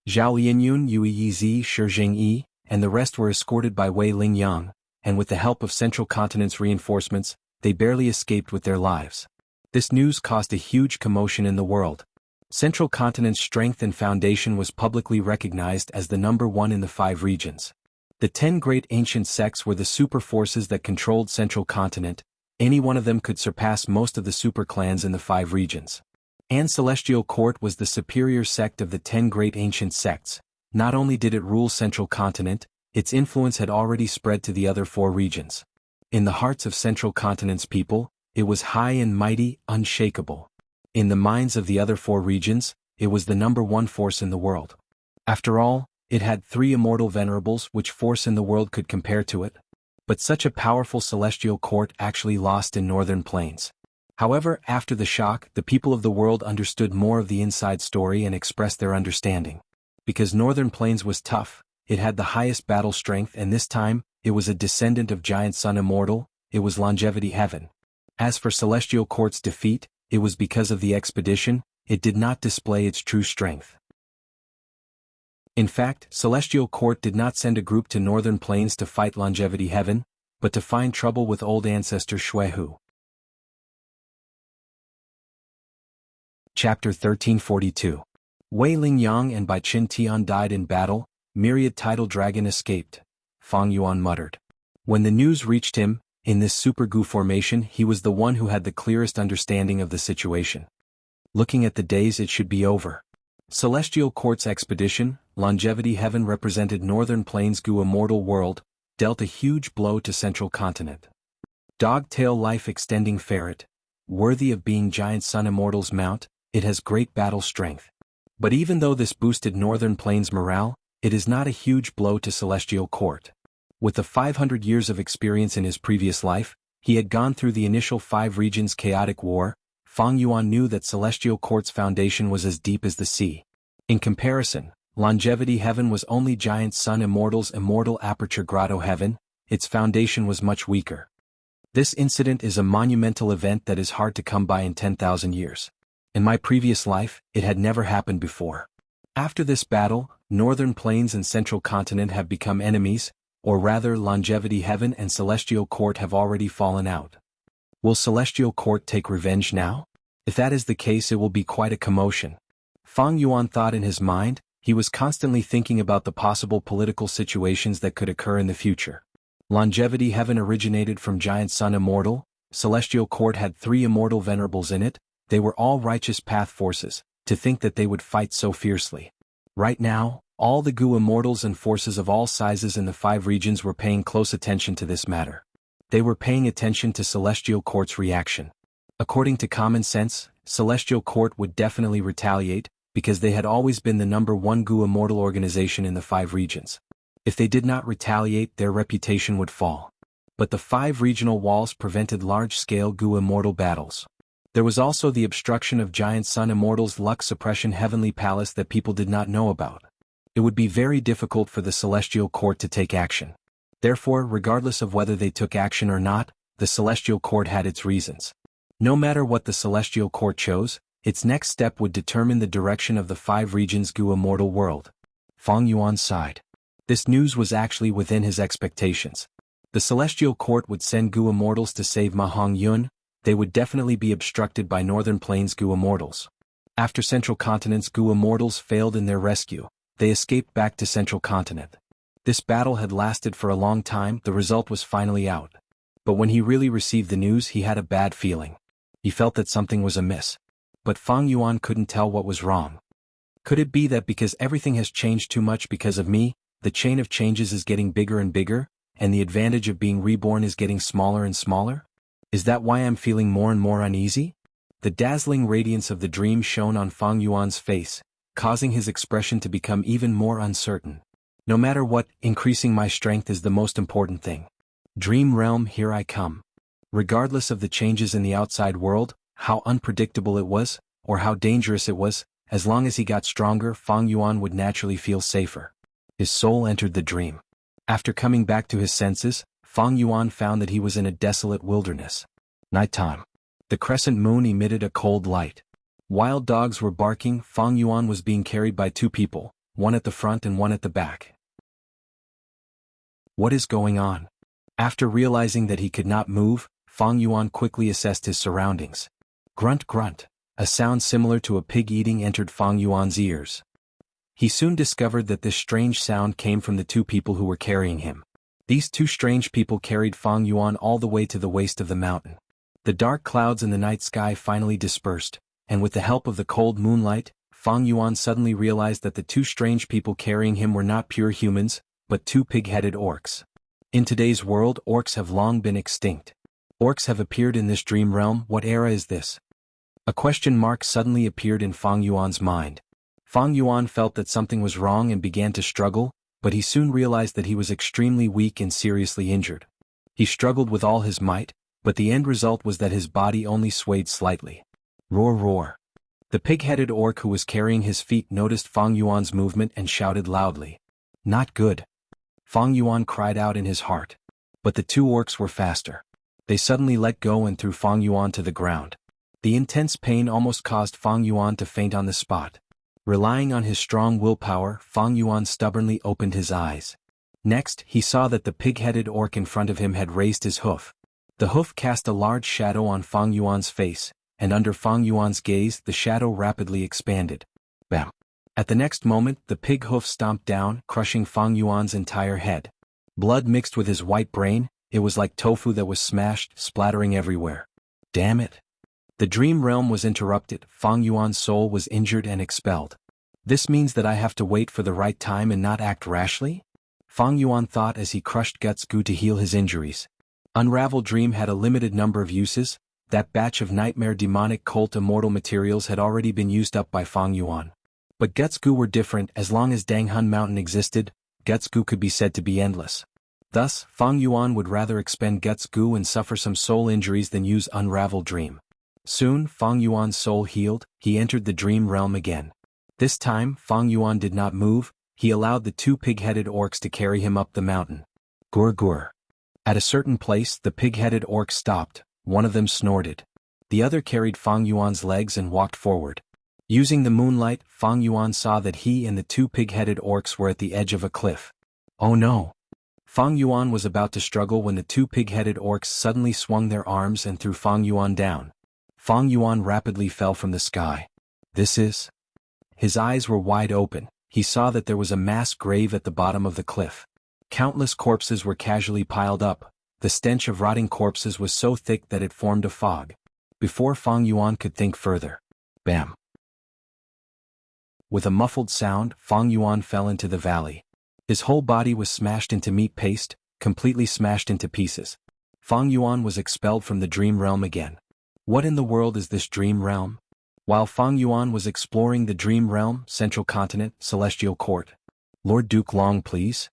Zhao Yinyun, Yue Yizi, Shi Jingyi, and the rest were escorted by Wei Lingyang, and with the help of Central Continent's reinforcements, they barely escaped with their lives. This news caused a huge commotion in the world. Central Continent's strength and foundation was publicly recognized as the #1 in the 5 regions. The 10 great ancient sects were the super forces that controlled Central Continent. Any one of them could surpass most of the super clans in the 5 regions. And Celestial Court was the superior sect of the 10 great ancient sects. Not only did it rule Central Continent, its influence had already spread to the other 4 regions. In the hearts of Central Continent's people, It was high and mighty, unshakable. In the minds of the other 4 regions, it was the number 1 force in the world. After all, it had 3 immortal venerables. Which force in the world could compare to it? But such a powerful celestial court actually lost in northern plains. However, after the shock, the people of the world understood more of the inside story and expressed their understanding. Because northern plains was tough, it had the highest battle strength, and this time, it was a descendant of giant sun immortal, it was longevity heaven. As for celestial court's defeat, it was because of the expedition, it did not display its true strength. In fact, celestial court did not send a group to northern plains to fight longevity heaven, but to find trouble with old ancestor Shuehu. Chapter 1342. Wei Lingyang and Bai Qin Tian died in battle, myriad tidal dragon escaped, Fang Yuan muttered. When the news reached him, in this super gu formation he was the one who had the clearest understanding of the situation. Looking at the days it should be over. Celestial Court's expedition, longevity heaven represented northern plains gu immortal world, dealt a huge blow to central continent. Dog-tail life extending ferret, worthy of being giant sun immortal's mount, it has great battle strength. But even though this boosted northern plains morale, it is not a huge blow to celestial court. With the 500 years of experience in his previous life, he had gone through the initial 5 regions chaotic war. Fang Yuan knew that celestial court's foundation was as deep as the sea. In comparison, longevity heaven was only giant sun immortal's immortal aperture grotto heaven, its foundation was much weaker. This incident is a monumental event that is hard to come by in 10,000 years. In my previous life, it had never happened before. After this battle, northern plains and central continent have become enemies, or rather longevity heaven and celestial court have already fallen out. Will celestial court take revenge now? If that is the case, it will be quite a commotion. Fang Yuan thought in his mind. He was constantly thinking about the possible political situations that could occur in the future. Longevity heaven originated from giant sun immortal, celestial court had 3 immortal venerables in it, they were all righteous path forces. To think that they would fight so fiercely. Right now, all the gu immortals and forces of all sizes in the 5 regions were paying close attention to this matter. They were paying attention to celestial court's reaction. According to common sense, celestial court would definitely retaliate, because they had always been the number 1 gu immortal organization in the 5 regions. If they did not retaliate, their reputation would fall. But the 5 regional walls prevented large-scale gu immortal battles. There was also the obstruction of giant sun immortal's luck suppression heavenly palace that people did not know about. It would be very difficult for the celestial court to take action. Therefore, regardless of whether they took action or not, the celestial court had its reasons. No matter what the celestial court chose, its next step would determine the direction of the 5 regions gu immortal world. Fang Yuan sighed. This news was actually within his expectations. The celestial court would send gu immortals to save Ma Hong Yun. They would definitely be obstructed by northern plains gu immortals. After central continent's gu immortals failed in their rescue, they escaped back to central continent. This battle had lasted for a long time, the result was finally out. But when he really received the news, he had a bad feeling. He felt that something was amiss. But Fang Yuan couldn't tell what was wrong. Could it be that because everything has changed too much because of me, the chain of changes is getting bigger and bigger, and the advantage of being reborn is getting smaller and smaller? Is that why I'm feeling more and more uneasy? The dazzling radiance of the dream shone on Fang Yuan's face, causing his expression to become even more uncertain. No matter what, increasing my strength is the most important thing. Dream realm, here I come. Regardless of the changes in the outside world, how unpredictable it was, or how dangerous it was, as long as he got stronger, Fang Yuan would naturally feel safer. His soul entered the dream. After coming back to his senses, Fang Yuan found that he was in a desolate wilderness. Nighttime. The crescent moon emitted a cold light. Wild dogs were barking. Fang Yuan was being carried by 2 people, one at the front and one at the back. What is going on? After realizing that he could not move, Fang Yuan quickly assessed his surroundings. Grunt grunt. A sound similar to a pig eating entered Fang Yuan's ears. He soon discovered that this strange sound came from the 2 people who were carrying him. These 2 strange people carried Fang Yuan all the way to the waist of the mountain. The dark clouds in the night sky finally dispersed, and with the help of the cold moonlight, Fang Yuan suddenly realized that the 2 strange people carrying him were not pure humans, but 2 pig-headed orcs. In today's world, orcs have long been extinct. Orcs have appeared in this dream realm. What era is this? A question mark suddenly appeared in Fang Yuan's mind. Fang Yuan felt that something was wrong and began to struggle, but he soon realized that he was extremely weak and seriously injured. He struggled with all his might, but the end result was that his body only swayed slightly. Roar roar. The pig-headed orc who was carrying his feet noticed Fang Yuan's movement and shouted loudly. Not good. Fang Yuan cried out in his heart. But the two orcs were faster. They suddenly let go and threw Fang Yuan to the ground. The intense pain almost caused Fang Yuan to faint on the spot. Relying on his strong willpower, Fang Yuan stubbornly opened his eyes. Next, he saw that the pig-headed orc in front of him had raised his hoof. The hoof cast a large shadow on Fang Yuan's face, and under Fang Yuan's gaze the shadow rapidly expanded. Bam! At the next moment, the pig hoof stomped down, crushing Fang Yuan's entire head. Blood mixed with his white brain, it was like tofu that was smashed, splattering everywhere. Damn it! The dream realm was interrupted. Fang Yuan's soul was injured and expelled. This means that I have to wait for the right time and not act rashly? Fang Yuan thought as he crushed Guts Gu to heal his injuries. Unravel Dream had a limited number of uses. That batch of nightmare demonic cult immortal materials had already been used up by Fang Yuan. But Guts Gu were different. As long as Danghun Mountain existed, Guts Gu could be said to be endless. Thus, Fang Yuan would rather expend Guts Gu and suffer some soul injuries than use Unravel Dream. Soon, Fang Yuan's soul healed. He entered the dream realm again. This time, Fang Yuan did not move. He allowed the two pig-headed orcs to carry him up the mountain. Gur gur. At a certain place, the pig-headed orcs stopped. One of them snorted. The other carried Fang Yuan's legs and walked forward. Using the moonlight, Fang Yuan saw that he and the two pig-headed orcs were at the edge of a cliff. Oh no! Fang Yuan was about to struggle when the two pig-headed orcs suddenly swung their arms and threw Fang Yuan down. Fang Yuan rapidly fell from the sky. This is... His eyes were wide open. He saw that there was a mass grave at the bottom of the cliff. Countless corpses were casually piled up. The stench of rotting corpses was so thick that it formed a fog. Before Fang Yuan could think further. Bam! With a muffled sound, Fang Yuan fell into the valley. His whole body was smashed into meat paste, completely smashed into pieces. Fang Yuan was expelled from the dream realm again. What in the world is this dream realm? While Fang Yuan was exploring the dream realm, Central Continent, Celestial Court. Lord Duke Long, please?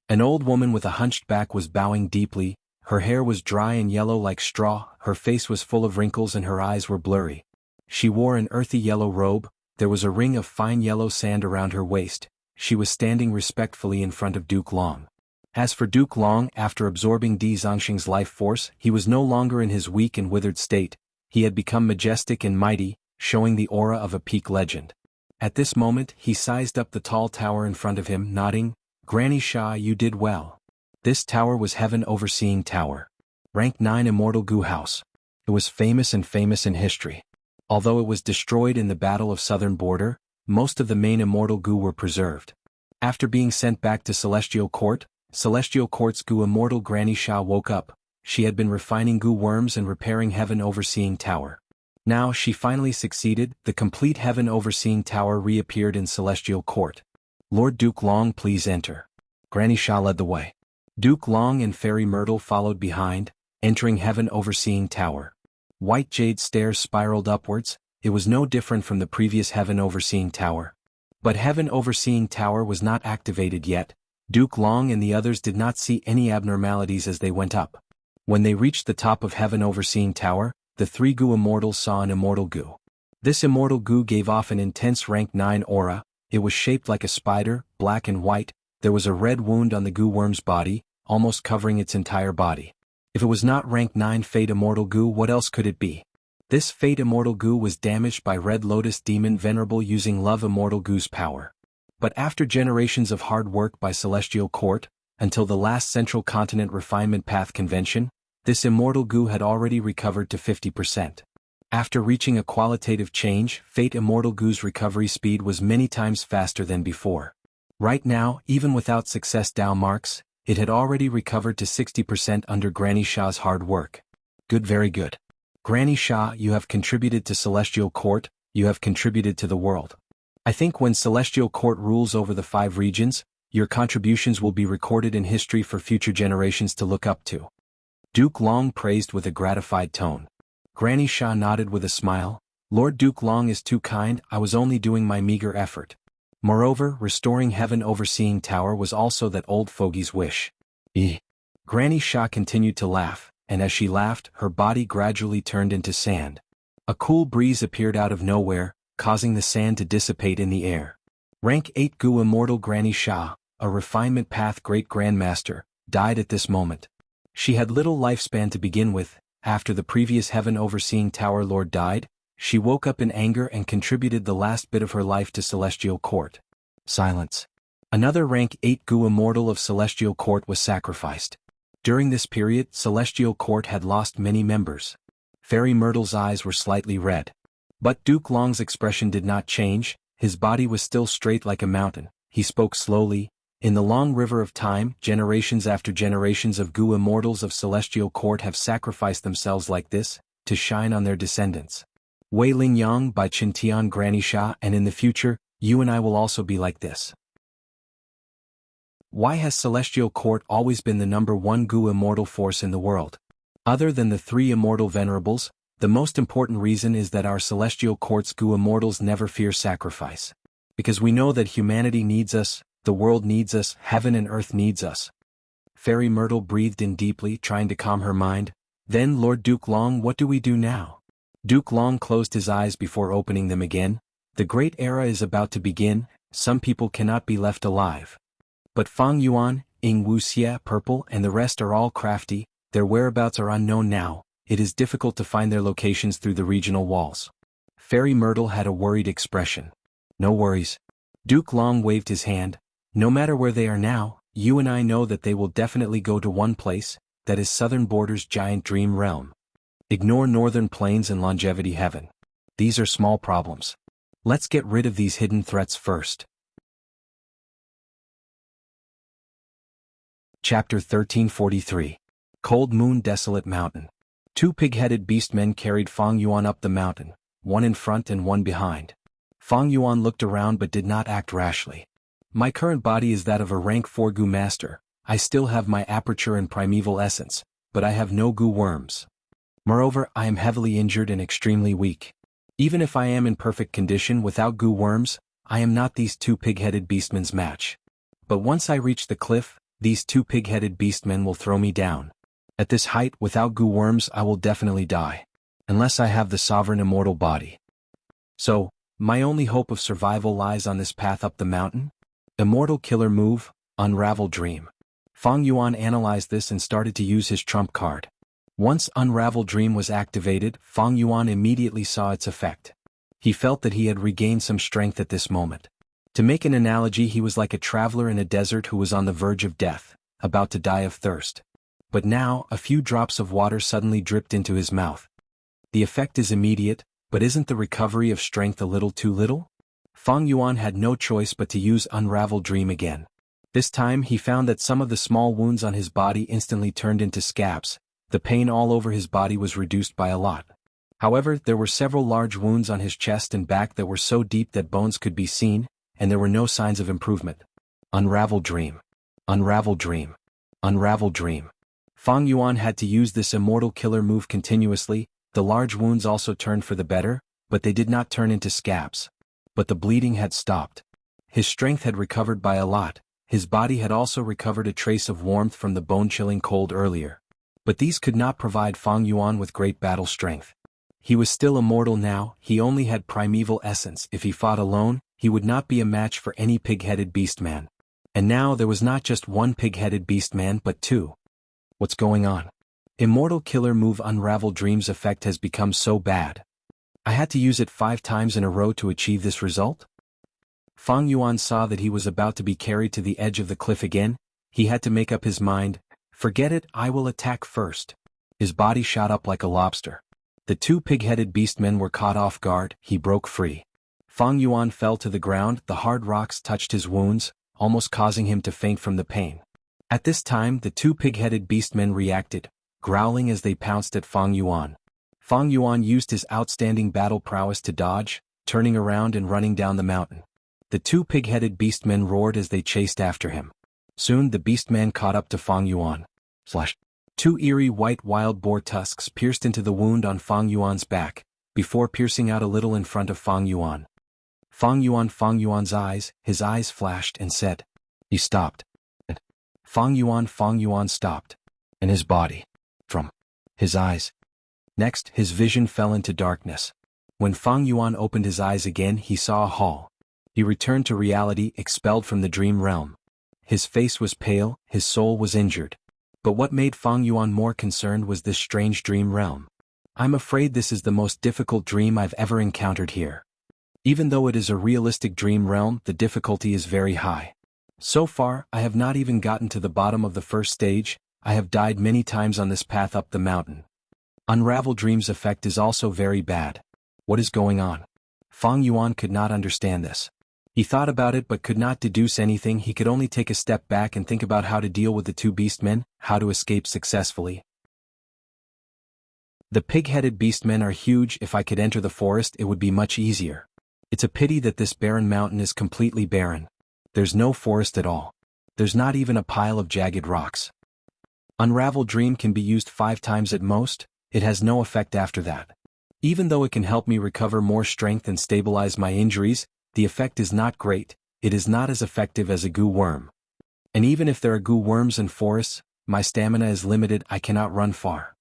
An old woman with a hunched back was bowing deeply. Her hair was dry and yellow like straw, her face was full of wrinkles and her eyes were blurry. She wore an earthy yellow robe. There was a ring of fine yellow sand around her waist. She was standing respectfully in front of Duke Long. As for Duke Long, after absorbing Di Zongxing's life force, he was no longer in his weak and withered state. He had become majestic and mighty, showing the aura of a peak legend. At this moment, he sized up the tall tower in front of him, nodding, "Granny Sha, you did well." This tower was Heaven Overseeing Tower. Rank 9 Immortal Gu House. It was famous in history. Although it was destroyed in the Battle of Southern Border, most of the main Immortal Gu were preserved. After being sent back to Celestial Court, Celestial Court's Gu Immortal Granny Sha woke up. She had been refining Gu worms and repairing Heaven Overseeing Tower. Now she finally succeeded. The complete Heaven Overseeing Tower reappeared in Celestial Court. Lord Duke Long, please enter. Granny Sha led the way. Duke Long and Fairy Myrtle followed behind, entering Heaven Overseeing Tower. White jade stairs spiraled upwards. It was no different from the previous Heaven Overseeing Tower. But Heaven Overseeing Tower was not activated yet. Duke Long and the others did not see any abnormalities as they went up. When they reached the top of Heaven Overseeing Tower, the three Gu Immortals saw an Immortal Gu. This Immortal Gu gave off an intense rank 9 aura. It was shaped like a spider, black and white. There was a red wound on the Gu worm's body, almost covering its entire body. If it was not rank 9 Fate Immortal Gu, what else could it be? This Fate Immortal Gu was damaged by Red Lotus Demon Venerable using Love Immortal Gu's power. But after generations of hard work by Celestial Court, until the last Central Continent Refinement Path Convention, this Immortal Gu had already recovered to 50%. After reaching a qualitative change, Fate Immortal Gu's recovery speed was many times faster than before. Right now, even without success Dao marks, it had already recovered to 60% under Granny Sha's hard work. Good, very good. Granny Sha, you have contributed to Celestial Court, you have contributed to the world. I think when Celestial Court rules over the 5 regions, your contributions will be recorded in history for future generations to look up to. Duke Long praised with a gratified tone. Granny Sha nodded with a smile. Lord Duke Long is too kind, I was only doing my meager effort. Moreover, restoring heaven overseeing tower was also that old fogey's wish. Granny Sha continued to laugh, and as she laughed, her body gradually turned into sand. A cool breeze appeared out of nowhere, causing the sand to dissipate in the air. Rank 8 Gu Immortal Granny Sha, a refinement path great grandmaster, died at this moment. She had little lifespan to begin with. After the previous heaven overseeing tower lord died, she woke up in anger and contributed the last bit of her life to Celestial Court. Silence. Another rank 8 Gu Immortal of Celestial Court was sacrificed. During this period, Celestial Court had lost many members. Fairy Myrtle's eyes were slightly red. But Duke Long's expression did not change, his body was still straight like a mountain. He spoke slowly. In the long river of time, generations after generations of Gu Immortals of Celestial Court have sacrificed themselves like this, to shine on their descendants. Wei Ling Yang by Qintian Granny Sha, and in the future, you and I will also be like this. Why has Celestial Court always been the #1 Gu Immortal force in the world? Other than the 3 Immortal Venerables, the most important reason is that our Celestial Court's Gu Immortals never fear sacrifice. Because we know that humanity needs us, the world needs us, heaven and earth needs us. Fairy Myrtle breathed in deeply, trying to calm her mind. Then Lord Duke Long, what do we do now? Duke Long closed his eyes before opening them again. The great era is about to begin, some people cannot be left alive. But Fang Yuan, Ying Wuxia, Purple and the rest are all crafty, their whereabouts are unknown now, it is difficult to find their locations through the regional walls. Fairy Myrtle had a worried expression. No worries. Duke Long waved his hand. No matter where they are now, you and I know that they will definitely go to one place, that is Southern Border's giant dream realm. Ignore Northern Plains and Longevity Heaven. These are small problems. Let's get rid of these hidden threats first. Chapter 1343. Cold Moon Desolate Mountain. 2 pig-headed beastmen carried Fang Yuan up the mountain, one in front and one behind. Fang Yuan looked around but did not act rashly. My current body is that of a rank 4 Gu Master, I still have my aperture and primeval essence, but I have no Gu worms. Moreover, I am heavily injured and extremely weak. Even if I am in perfect condition without Gu worms, I am not these 2 pig-headed beastmen's match. But once I reach the cliff, these 2 pig-headed beastmen will throw me down. At this height, without Gu worms, I will definitely die. Unless I have the sovereign immortal body. So, my only hope of survival lies on this path up the mountain? Immortal killer move, Unravel Dream. Fang Yuan analyzed this and started to use his trump card. Once Unravel Dream was activated, Fang Yuan immediately saw its effect. He felt that he had regained some strength at this moment. To make an analogy, he was like a traveler in a desert who was on the verge of death, about to die of thirst. But now, a few drops of water suddenly dripped into his mouth. The effect is immediate, but isn't the recovery of strength a little too little? Fang Yuan had no choice but to use Unravel Dream again. This time he found that some of the small wounds on his body instantly turned into scabs. The pain all over his body was reduced by a lot. However, there were several large wounds on his chest and back that were so deep that bones could be seen, and there were no signs of improvement. Unravel Dream. Unravel Dream. Unravel Dream. Fang Yuan had to use this immortal killer move continuously. The large wounds also turned for the better, but they did not turn into scabs. But the bleeding had stopped. His strength had recovered by a lot. His body had also recovered a trace of warmth from the bone-chilling cold earlier. But these could not provide Fang Yuan with great battle strength. He was still immortal now, he only had primeval essence. If he fought alone, he would not be a match for any pig-headed beastman. And now there was not just one pig-headed beastman but 2. What's going on? Immortal killer move Unravel Dream's effect has become so bad. I had to use it 5 times in a row to achieve this result? Fang Yuan saw that he was about to be carried to the edge of the cliff again. He had to make up his mind. Forget it, I will attack first. His body shot up like a lobster. The 2 pig-headed beastmen were caught off guard, he broke free. Fang Yuan fell to the ground, the hard rocks touched his wounds, almost causing him to faint from the pain. At this time the 2 pig-headed beastmen reacted, growling as they pounced at Fang Yuan. Fang Yuan used his outstanding battle prowess to dodge, turning around and running down the mountain. The 2 pig-headed beastmen roared as they chased after him. Soon the beastman caught up to Fang Yuan. Two eerie white wild boar tusks pierced into the wound on Fang Yuan's back, before piercing out a little in front of Fang Yuan. Fang Yuan's eyes, his eyes flashed and said. He stopped. And Fang Yuan stopped. And his body. From his eyes. Next, his vision fell into darkness. When Fang Yuan opened his eyes again, he saw a hall. He returned to reality, expelled from the dream realm. His face was pale, his soul was injured. But what made Fang Yuan more concerned was this strange dream realm. I'm afraid this is the most difficult dream I've ever encountered here. Even though it is a realistic dream realm, the difficulty is very high. So far, I have not even gotten to the bottom of the first stage. I have died many times on this path up the mountain. Unravel Dream's effect is also very bad. What is going on? Fang Yuan could not understand this. He thought about it but could not deduce anything. He could only take a step back and think about how to deal with the two beastmen, how to escape successfully. The pig-headed beastmen are huge. If I could enter the forest, it would be much easier. It's a pity that this barren mountain is completely barren. There's no forest at all. There's not even a pile of jagged rocks. Unravel Dream can be used 5 times at most. It has no effect after that. Even though it can help me recover more strength and stabilize my injuries, the effect is not great. It is not as effective as a goo worm. And even if there are goo worms in forests, my stamina is limited. I cannot run far.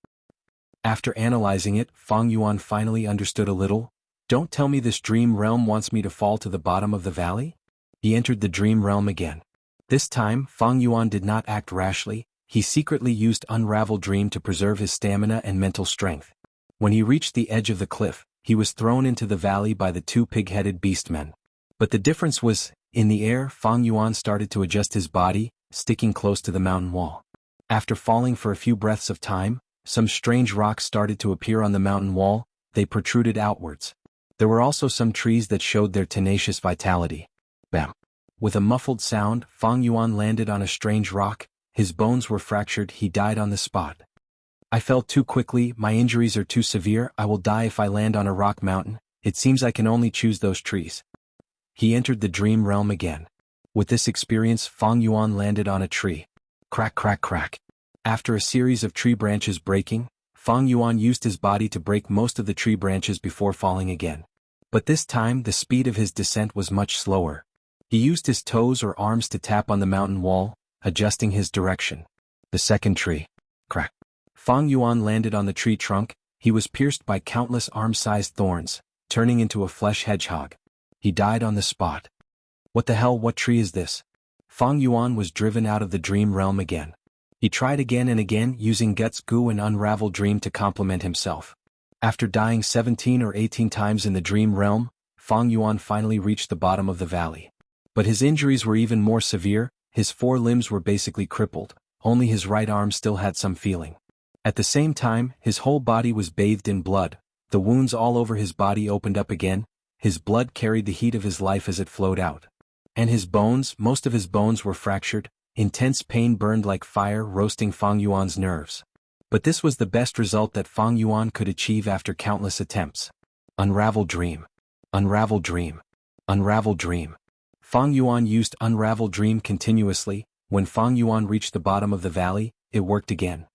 After analyzing it, Fang Yuan finally understood a little. Don't tell me this dream realm wants me to fall to the bottom of the valley? He entered the dream realm again. This time, Fang Yuan did not act rashly. He secretly used Unravel Dream to preserve his stamina and mental strength. When he reached the edge of the cliff, he was thrown into the valley by the two pig-headed beastmen. But the difference was, in the air, Fang Yuan started to adjust his body, sticking close to the mountain wall. After falling for a few breaths of time, some strange rocks started to appear on the mountain wall. They protruded outwards. There were also some trees that showed their tenacious vitality. Bam! With a muffled sound, Fang Yuan landed on a strange rock. His bones were fractured. He died on the spot. I fell too quickly. My injuries are too severe. I will die if I land on a rock mountain. It seems I can only choose those trees. He entered the dream realm again. With this experience, Fang Yuan landed on a tree. Crack, crack, crack. After a series of tree branches breaking, Fang Yuan used his body to break most of the tree branches before falling again. But this time, the speed of his descent was much slower. He used his toes or arms to tap on the mountain wall, adjusting his direction. The second tree. Crack. Fang Yuan landed on the tree trunk. He was pierced by countless arm-sized thorns, turning into a flesh hedgehog. He died on the spot. What the hell? What tree is this? Fang Yuan was driven out of the dream realm again. He tried again and again, using Guts Goo and Unravel Dream to complement himself. After dying 17 or 18 times in the dream realm, Fang Yuan finally reached the bottom of the valley. But his injuries were even more severe. His 4 limbs were basically crippled. Only his right arm still had some feeling. At the same time, his whole body was bathed in blood. The wounds all over his body opened up again. His blood carried the heat of his life as it flowed out. And his bones, most of his bones were fractured. Intense pain burned like fire, roasting Fang Yuan's nerves. But this was the best result that Fang Yuan could achieve after countless attempts. Unravel Dream. Unravel Dream. Unravel Dream. Fang Yuan used Unravel Dream continuously. When Fang Yuan reached the bottom of the valley, it worked again.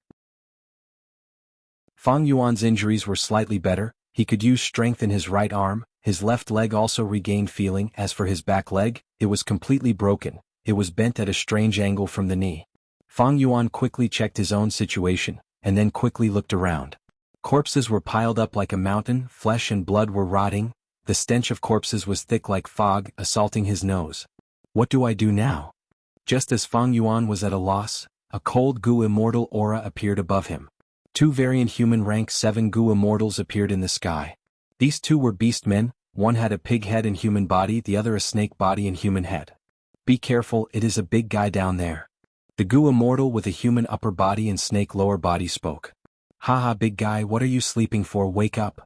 Fang Yuan's injuries were slightly better. He could use strength in his right arm. His left leg also regained feeling. As for his back leg, it was completely broken. It was bent at a strange angle from the knee. Fang Yuan quickly checked his own situation, and then quickly looked around. Corpses were piled up like a mountain. Flesh and blood were rotting. The stench of corpses was thick like fog, assaulting his nose. What do I do now? Just as Fang Yuan was at a loss, a cold goo immortal aura appeared above him. 2 variant human rank 7 goo immortals appeared in the sky. These 2 were beastmen. One had a pig head and human body, the other a snake body and human head. Be careful, it is a big guy down there. The goo immortal with a human upper body and snake lower body spoke. Haha, big guy, what are you sleeping for? Wake up.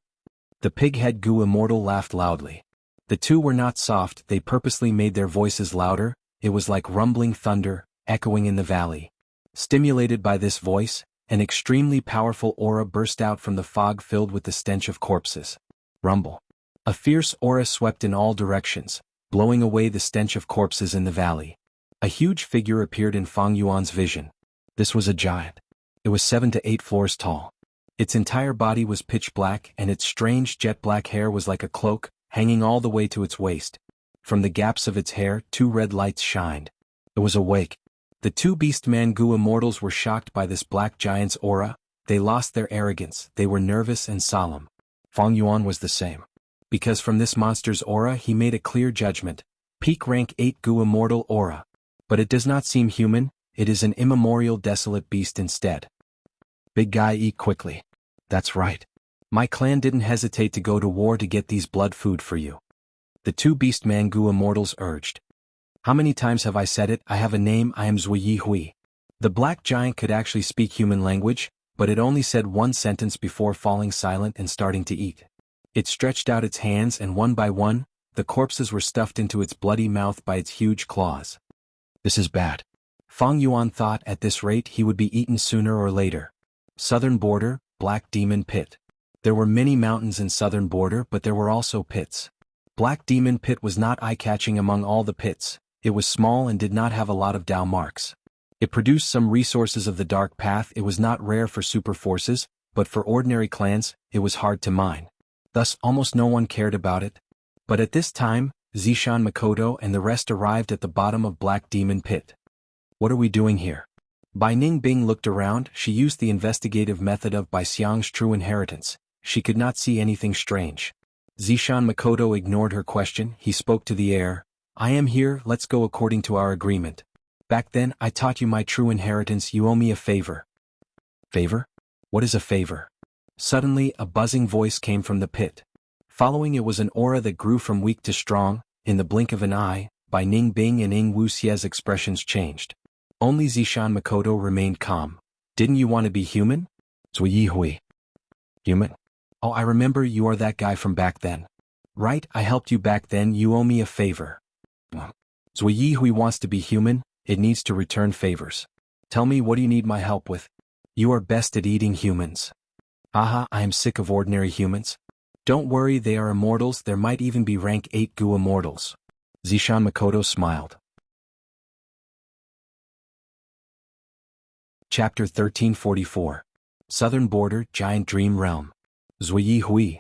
The pig-head goo immortal laughed loudly. The 2 were not soft, they purposely made their voices louder. It was like rumbling thunder, echoing in the valley. Stimulated by this voice, an extremely powerful aura burst out from the fog filled with the stench of corpses. Rumble. A fierce aura swept in all directions, blowing away the stench of corpses in the valley. A huge figure appeared in Fang Yuan's vision. This was a giant. It was 7 to 8 floors tall. Its entire body was pitch black and its strange jet-black hair was like a cloak, hanging all the way to its waist. From the gaps of its hair, 2 red lights shined. It was awake. The 2 Beastman Gu immortals were shocked by this black giant's aura. They lost their arrogance, they were nervous and solemn. Fang Yuan was the same. Because from this monster's aura he made a clear judgment. Peak rank 8 Gu immortal aura. But it does not seem human, it is an immemorial desolate beast instead. Big guy, eat quickly. That's right. My clan didn't hesitate to go to war to get these blood food for you. The 2 Beastman Gu immortals urged. How many times have I said it? I have a name, I am Zuyi Hui. The black giant could actually speak human language, but it only said one sentence before falling silent and starting to eat. It stretched out its hands and one by one, the corpses were stuffed into its bloody mouth by its huge claws. This is bad. Fang Yuan thought at this rate he would be eaten sooner or later. Southern border, Black Demon Pit. There were many mountains in southern border but there were also pits. Black Demon Pit was not eye-catching among all the pits, it was small and did not have a lot of Dao marks. It produced some resources of the dark path. It was not rare for super forces, but for ordinary clans, it was hard to mine. Thus almost no one cared about it. But at this time, Zishan Makoto and the rest arrived at the bottom of Black Demon Pit. What are we doing here? Bai Ningbing looked around. She used the investigative method of Bai Xiang's true inheritance. She could not see anything strange. Zishan Makoto ignored her question. He spoke to the air. I am here, let's go according to our agreement. Back then, I taught you my true inheritance. You owe me a favor. Favor? What is a favor? Suddenly, a buzzing voice came from the pit. Following it was an aura that grew from weak to strong. In the blink of an eye, Bai Ningbing and Ing Wuxia's expressions changed. Only Zishan Makoto remained calm. Didn't you want to be human? Zuyi Hui. Human? Oh, I remember, you are that guy from back then. Right, I helped you back then, you owe me a favor. Zuyi Hui wants to be human, it needs to return favors. Tell me, what do you need my help with? You are best at eating humans. Haha, I am sick of ordinary humans. Don't worry, they are immortals, there might even be rank 8 Gu immortals. Zishan Makoto smiled. Chapter 1344. Southern Border, Giant Dream Realm. Zuyi Hui.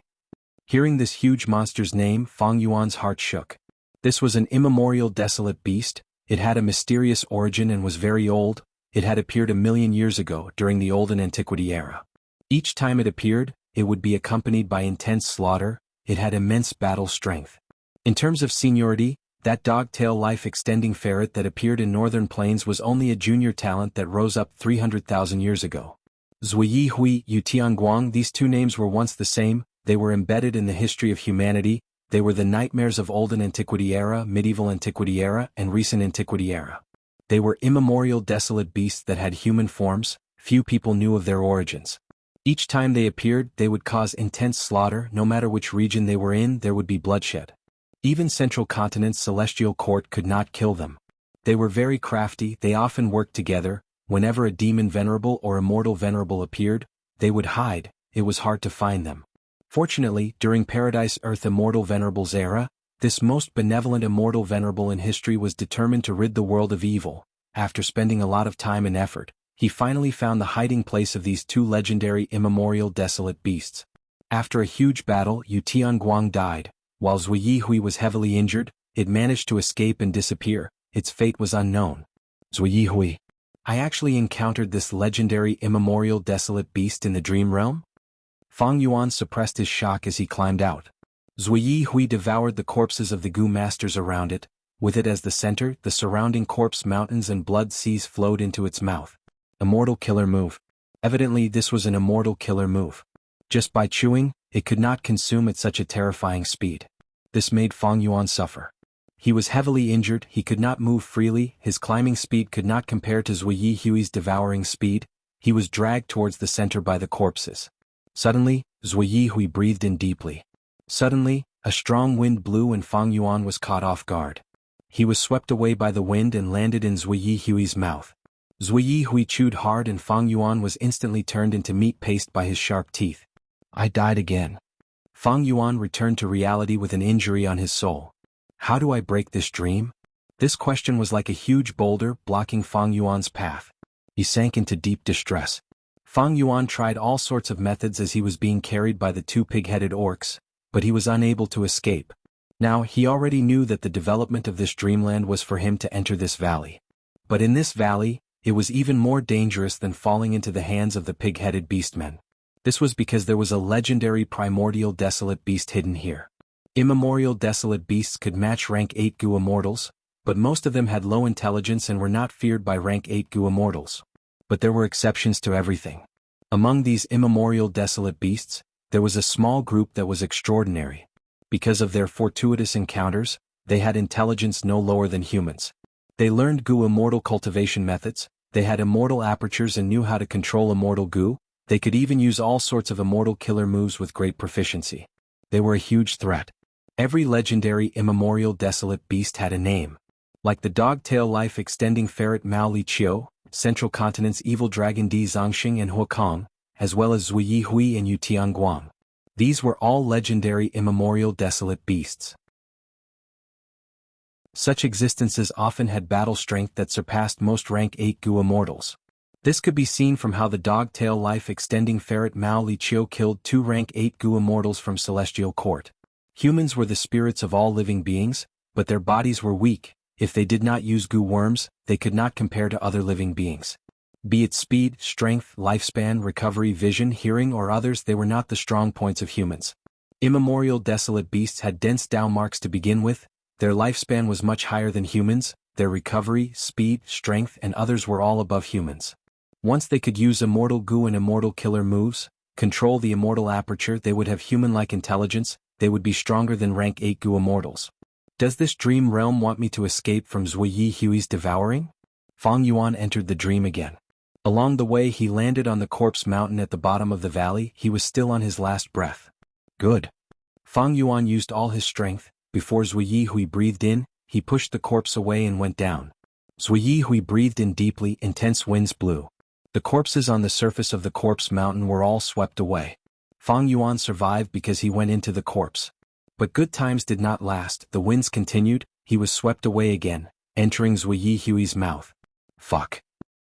Hearing this huge monster's name, Fang Yuan's heart shook. This was an immemorial desolate beast, it had a mysterious origin and was very old, it had appeared 1,000,000 years ago during the Olden Antiquity era. Each time it appeared, it would be accompanied by intense slaughter, it had immense battle strength. In terms of seniority, that dog-tail life-extending ferret that appeared in northern plains was only a junior talent that rose up 300,000 years ago. Zuyi Hui, Yu Tianguang, these 2 names were once the same, they were embedded in the history of humanity, they were the nightmares of Olden Antiquity era, Medieval Antiquity era, and Recent Antiquity era. They were immemorial desolate beasts that had human forms, few people knew of their origins. Each time they appeared, they would cause intense slaughter, no matter which region they were in, there would be bloodshed. Even Central Continent's celestial court could not kill them. They were very crafty, they often worked together, whenever a demon venerable or immortal venerable appeared, they would hide, it was hard to find them. Fortunately, during Paradise Earth Immortal Venerable's era, this most benevolent immortal venerable in history was determined to rid the world of evil. After spending a lot of time and effort, he finally found the hiding place of these 2 legendary immemorial desolate beasts. After a huge battle, Yu Tianguang died. While Zuyi Hui was heavily injured, it managed to escape and disappear, its fate was unknown. Zuyi Hui. I actually encountered this legendary immemorial desolate beast in the dream realm? Fang Yuan suppressed his shock as he climbed out. Zuyi Hui devoured the corpses of the Gu masters around it, with it as the center, the surrounding corpse mountains and blood seas flowed into its mouth. Immortal killer move. Evidently this was an immortal killer move. Just by chewing, it could not consume at such a terrifying speed. This made Fang Yuan suffer. He was heavily injured, he could not move freely, his climbing speed could not compare to Zuyi Hui's devouring speed, he was dragged towards the center by the corpses. Suddenly, Zuyi Hui breathed in deeply. Suddenly, a strong wind blew and Fang Yuan was caught off guard. He was swept away by the wind and landed in Zuyi Hui's mouth. Zuyi Hui chewed hard and Fang Yuan was instantly turned into meat paste by his sharp teeth. I died again. Fang Yuan returned to reality with an injury on his soul. How do I break this dream? This question was like a huge boulder blocking Fang Yuan's path. He sank into deep distress. Fang Yuan tried all sorts of methods as he was being carried by the two pig-headed orcs, but he was unable to escape. Now, he already knew that the development of this dreamland was for him to enter this valley. But in this valley, it was even more dangerous than falling into the hands of the pig-headed beastmen. This was because there was a legendary primordial desolate beast hidden here. Immemorial desolate beasts could match rank 8 Gu immortals, but most of them had low intelligence and were not feared by rank 8 Gu immortals. But there were exceptions to everything. Among these immemorial desolate beasts, there was a small group that was extraordinary. Because of their fortuitous encounters, they had intelligence no lower than humans. They learned Gu immortal cultivation methods, they had immortal apertures and knew how to control immortal Gu, they could even use all sorts of immortal killer moves with great proficiency. They were a huge threat. Every legendary immemorial desolate beast had a name. Like the dog-tail life-extending ferret Mao Li Qiu, Central Continent's evil dragon Di Zongxing and Huakong, as well as Zui Yi Hui and Yu Tianguang. These were all legendary immemorial desolate beasts. Such existences often had battle strength that surpassed most rank 8 Gu immortals. This could be seen from how the dog-tail life-extending ferret Mao Li Qiu killed 2 rank 8 Gu immortals from Celestial Court. Humans were the spirits of all living beings, but their bodies were weak. If they did not use Gu worms, they could not compare to other living beings. Be it speed, strength, lifespan, recovery, vision, hearing or others, they were not the strong points of humans. Immemorial desolate beasts had dense Dao marks to begin with, their lifespan was much higher than humans, their recovery, speed, strength and others were all above humans. Once they could use immortal Gu and immortal killer moves, control the immortal aperture, they would have human-like intelligence, they would be stronger than rank 8 Gu immortals. Does this dream realm want me to escape from Zui Yi Hui's devouring? Fang Yuan entered the dream again. Along the way he landed on the corpse mountain at the bottom of the valley, he was still on his last breath. Good. Fang Yuan used all his strength, before Zui Yi Hui breathed in, he pushed the corpse away and went down. Zui Yi Hui breathed in deeply, intense winds blew. The corpses on the surface of the corpse mountain were all swept away. Fang Yuan survived because he went into the corpse. But good times did not last, the winds continued, he was swept away again, entering Zui Yi Hui's mouth. Fuck.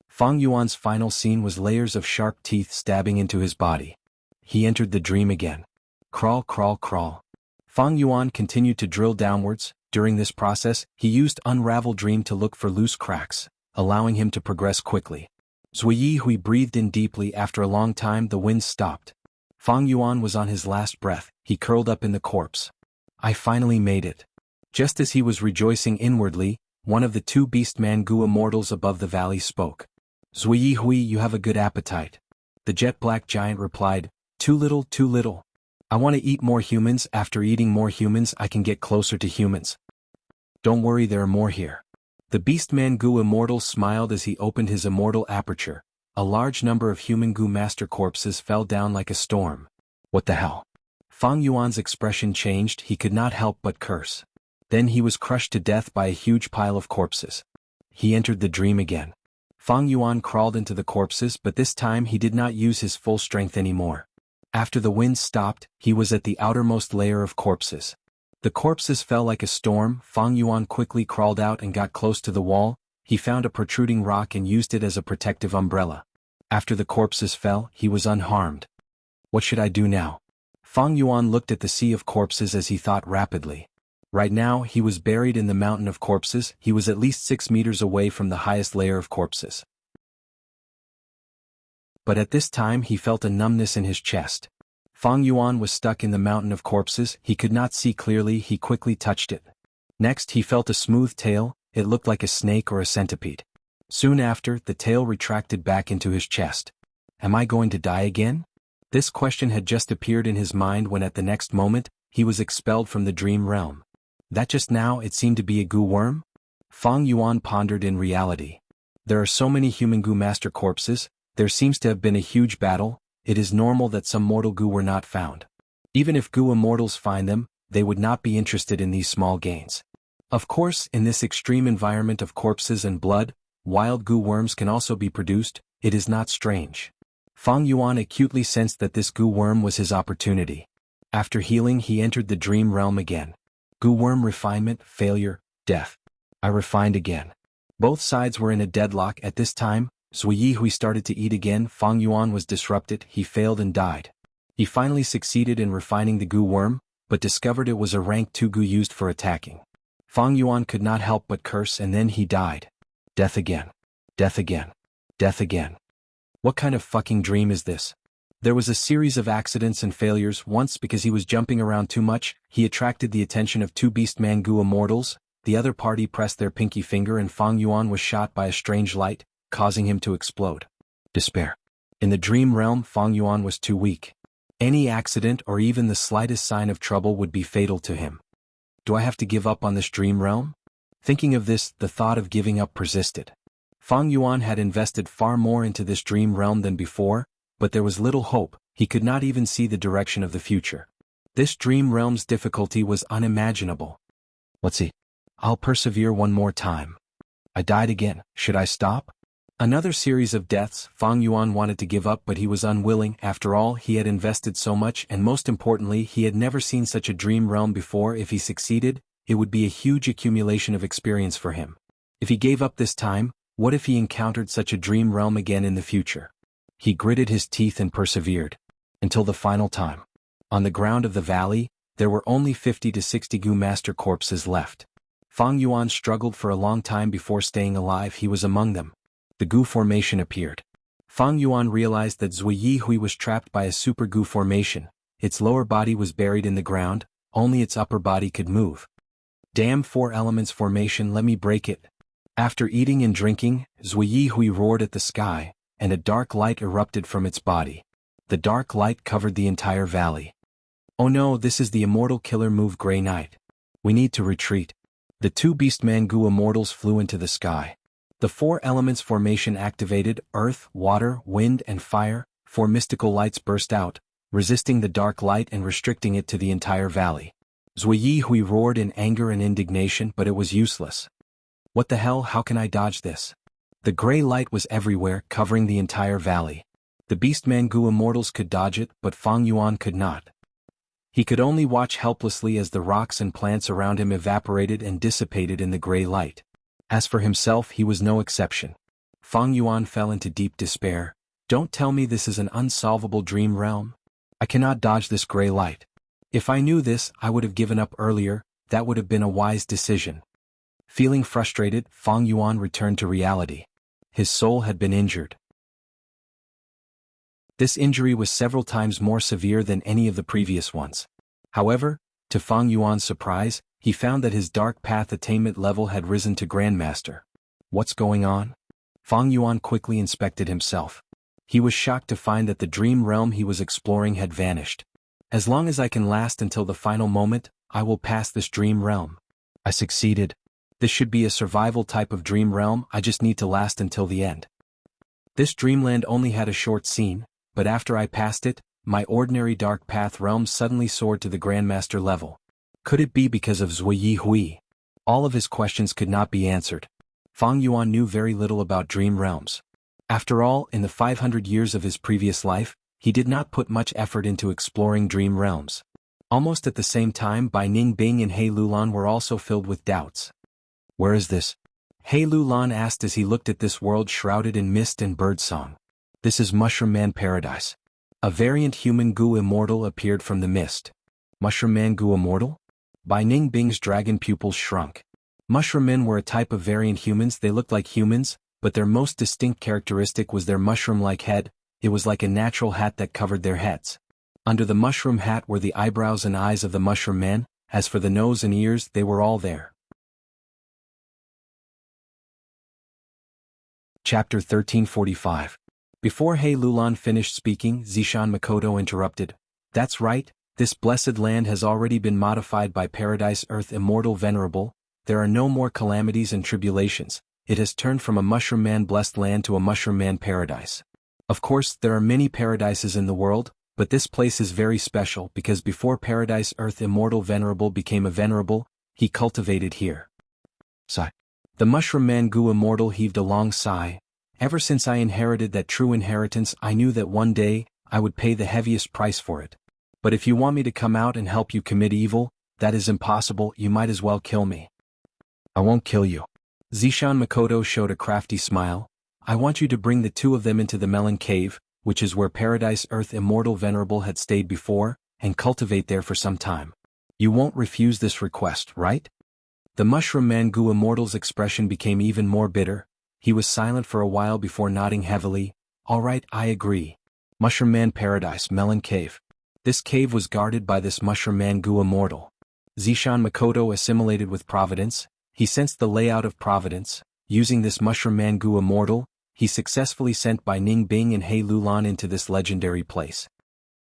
Fang Yuan's final scene was layers of sharp teeth stabbing into his body. He entered the dream again. Crawl, crawl, crawl. Fang Yuan continued to drill downwards. During this process, he used Unravel Dream to look for loose cracks, allowing him to progress quickly. Zui Yi Hui breathed in deeply. After a long time the winds stopped. Fang Yuan was on his last breath, he curled up in the corpse. I finally made it. Just as he was rejoicing inwardly, one of the 2 Beastman Gu immortals above the valley spoke. Zui Yi Hui, you have a good appetite. The jet-black giant replied, too little, too little. I want to eat more humans. After eating more humans I can get closer to humans. Don't worry, there are more here. The Beastman Gu immortal smiled as he opened his immortal aperture. A large number of human Gu master corpses fell down like a storm. What the hell? Fang Yuan's expression changed, he could not help but curse. Then he was crushed to death by a huge pile of corpses. He entered the dream again. Fang Yuan crawled into the corpses, but this time he did not use his full strength anymore. After the winds stopped, he was at the outermost layer of corpses. The corpses fell like a storm. Fang Yuan quickly crawled out and got close to the wall. He found a protruding rock and used it as a protective umbrella. After the corpses fell, he was unharmed. What should I do now? Fang Yuan looked at the sea of corpses as he thought rapidly. Right now, he was buried in the mountain of corpses, he was at least 6 meters away from the highest layer of corpses. But at this time he felt a numbness in his chest. Fang Yuan was stuck in the mountain of corpses, he could not see clearly, he quickly touched it. Next he felt a smooth tail, it looked like a snake or a centipede. Soon after, the tail retracted back into his chest. Am I going to die again? This question had just appeared in his mind when at the next moment, he was expelled from the dream realm. That just now it seemed to be a Gu worm? Fang Yuan pondered in reality. There are so many human Gu master corpses, there seems to have been a huge battle, it is normal that some mortal Gu were not found. Even if Gu immortals find them, they would not be interested in these small gains. Of course, in this extreme environment of corpses and blood, wild Gu worms can also be produced, it is not strange. Fang Yuan acutely sensed that this Gu worm was his opportunity. After healing he entered the dream realm again. Gu worm refinement, failure, death. I refined again. Both sides were in a deadlock at this time, Zui Hui started to eat again. Fang Yuan was disrupted, he failed and died. He finally succeeded in refining the goo worm, but discovered it was a rank 2 goo used for attacking. Fang Yuan could not help but curse, and then he died. Death again. Death again. Death again. What kind of fucking dream is this? There was a series of accidents and failures. Once, because he was jumping around too much, he attracted the attention of 2 Beastman goo immortals. The other party pressed their pinky finger and Fang Yuan was shot by a strange light, causing him to explode. Despair. In the dream realm, Fang Yuan was too weak. Any accident or even the slightest sign of trouble would be fatal to him. Do I have to give up on this dream realm? Thinking of this, the thought of giving up persisted. Fang Yuan had invested far more into this dream realm than before, but there was little hope. He could not even see the direction of the future. This dream realm's difficulty was unimaginable. Let's see. I'll persevere one more time. I died again. Should I stop? Another series of deaths. Fang Yuan wanted to give up, but he was unwilling. After all, he had invested so much, and most importantly, he had never seen such a dream realm before. If he succeeded, it would be a huge accumulation of experience for him. If he gave up this time, what if he encountered such a dream realm again in the future? He gritted his teeth and persevered. Until the final time. On the ground of the valley, there were only 50 to 60 goo master corpses left. Fang Yuan struggled for a long time before staying alive. He was among them. The goo formation appeared. Fang Yuan realized that Zui Hui was trapped by a super goo formation. Its lower body was buried in the ground, only its upper body could move. Damn 4 elements formation, let me break it. After eating and drinking, Zui Hui roared at the sky, and a dark light erupted from its body. The dark light covered the entire valley. Oh no, this is the immortal killer move, Grey Knight. We need to retreat. The 2 Beastman goo immortals flew into the sky. The 4 elements formation activated, earth, water, wind and fire. 4 mystical lights burst out, resisting the dark light and restricting it to the entire valley. Zui Hui roared in anger and indignation, but it was useless. What the hell, how can I dodge this? The gray light was everywhere, covering the entire valley. The Beastman goo immortals could dodge it, but Fang Yuan could not. He could only watch helplessly as the rocks and plants around him evaporated and dissipated in the gray light. As for himself, he was no exception. Fang Yuan fell into deep despair. Don't tell me this is an unsolvable dream realm. I cannot dodge this gray light. If I knew this, I would have given up earlier. That would have been a wise decision. Feeling frustrated, Fang Yuan returned to reality. His soul had been injured. This injury was several times more severe than any of the previous ones. However, to Fang Yuan's surprise, he found that his dark path attainment level had risen to Grandmaster. What's going on? Fang Yuan quickly inspected himself. He was shocked to find that the dream realm he was exploring had vanished. As long as I can last until the final moment, I will pass this dream realm. I succeeded. This should be a survival type of dream realm, I just need to last until the end. This dreamland only had a short scene, but after I passed it, my ordinary dark path realm suddenly soared to the Grandmaster level. Could it be because of Zui Hui? All of his questions could not be answered. Fang Yuan knew very little about dream realms. After all, in the 500 years of his previous life, he did not put much effort into exploring dream realms. Almost at the same time, Bai Ning Bing and He Lulan were also filled with doubts. Where is this? He Lulan asked as he looked at this world shrouded in mist and birdsong. This is Mushroom Man Paradise. A variant human goo immortal appeared from the mist. Mushroom Man goo immortal? Bai Ning Bing's dragon pupils shrunk. Mushroom men were a type of variant humans. They looked like humans, but their most distinct characteristic was their mushroom-like head. It was like a natural hat that covered their heads. Under the mushroom hat were the eyebrows and eyes of the mushroom man. As for the nose and ears, they were all there. Chapter 1345. Before He Lulan finished speaking, Zishan Makoto interrupted. That's right, this blessed land has already been modified by Paradise Earth Immortal Venerable. There are no more calamities and tribulations. It has turned from a mushroom man blessed land to a mushroom man paradise. Of course, there are many paradises in the world, but this place is very special because before Paradise Earth Immortal Venerable became a venerable, he cultivated here. Sigh. The mushroom man goo immortal heaved a long sigh. Ever since I inherited that true inheritance, I knew that one day, I would pay the heaviest price for it. But if you want me to come out and help you commit evil, that is impossible. You might as well kill me. I won't kill you. Zishan Makoto showed a crafty smile. I want you to bring the two of them into the melon cave, which is where Paradise Earth Immortal Venerable had stayed before, and cultivate there for some time. You won't refuse this request, right? The Mushroom Man Gu Immortal's expression became even more bitter. He was silent for a while before nodding heavily. All right, I agree. Mushroom Man Paradise Melon Cave. This cave was guarded by this Mushroom Man Gu Immortal. Zishan Makoto assimilated with Providence. He sensed the layout of Providence. Using this Mushroom Man Gu Immortal, he successfully sent Bai Ning Bing and He Lulan into this legendary place.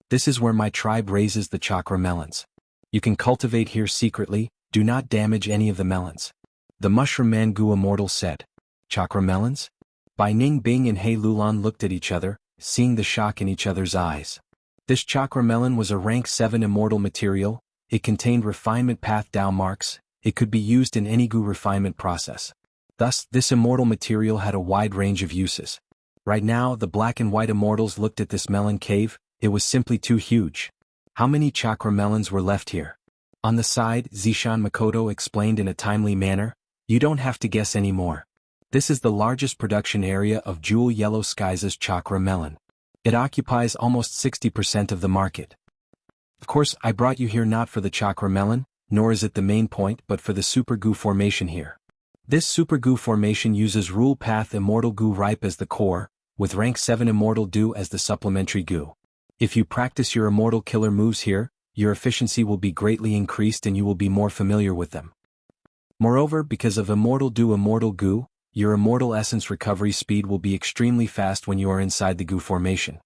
This is where my tribe raises the chakra melons. You can cultivate here secretly, do not damage any of the melons. The Mushroom Man Gu Immortal said. Chakra melons? Bai Ning Bing and He Lulan looked at each other, seeing the shock in each other's eyes. This chakra melon was a rank 7 immortal material. It contained refinement path Dao marks. It could be used in any Gu refinement process. Thus, this immortal material had a wide range of uses. Right now, the black and white immortals looked at this melon cave. It was simply too huge. How many chakra melons were left here? On the side, Zishan Makoto explained in a timely manner, you don't have to guess anymore. This is the largest production area of Jewel Yellow Skies' chakra melon. It occupies almost 60% of the market. Of course, I brought you here not for the chakra melon, nor is it the main point, but for the Super Gu formation here. This Super Gu formation uses Rule Path Immortal Gu Ripe as the core, with rank 7 Immortal Du as the supplementary Gu. If you practice your Immortal Killer moves here, your efficiency will be greatly increased and you will be more familiar with them. Moreover, because of Immortal Du Immortal Gu, your Immortal Essence recovery speed will be extremely fast when you are inside the Gu formation.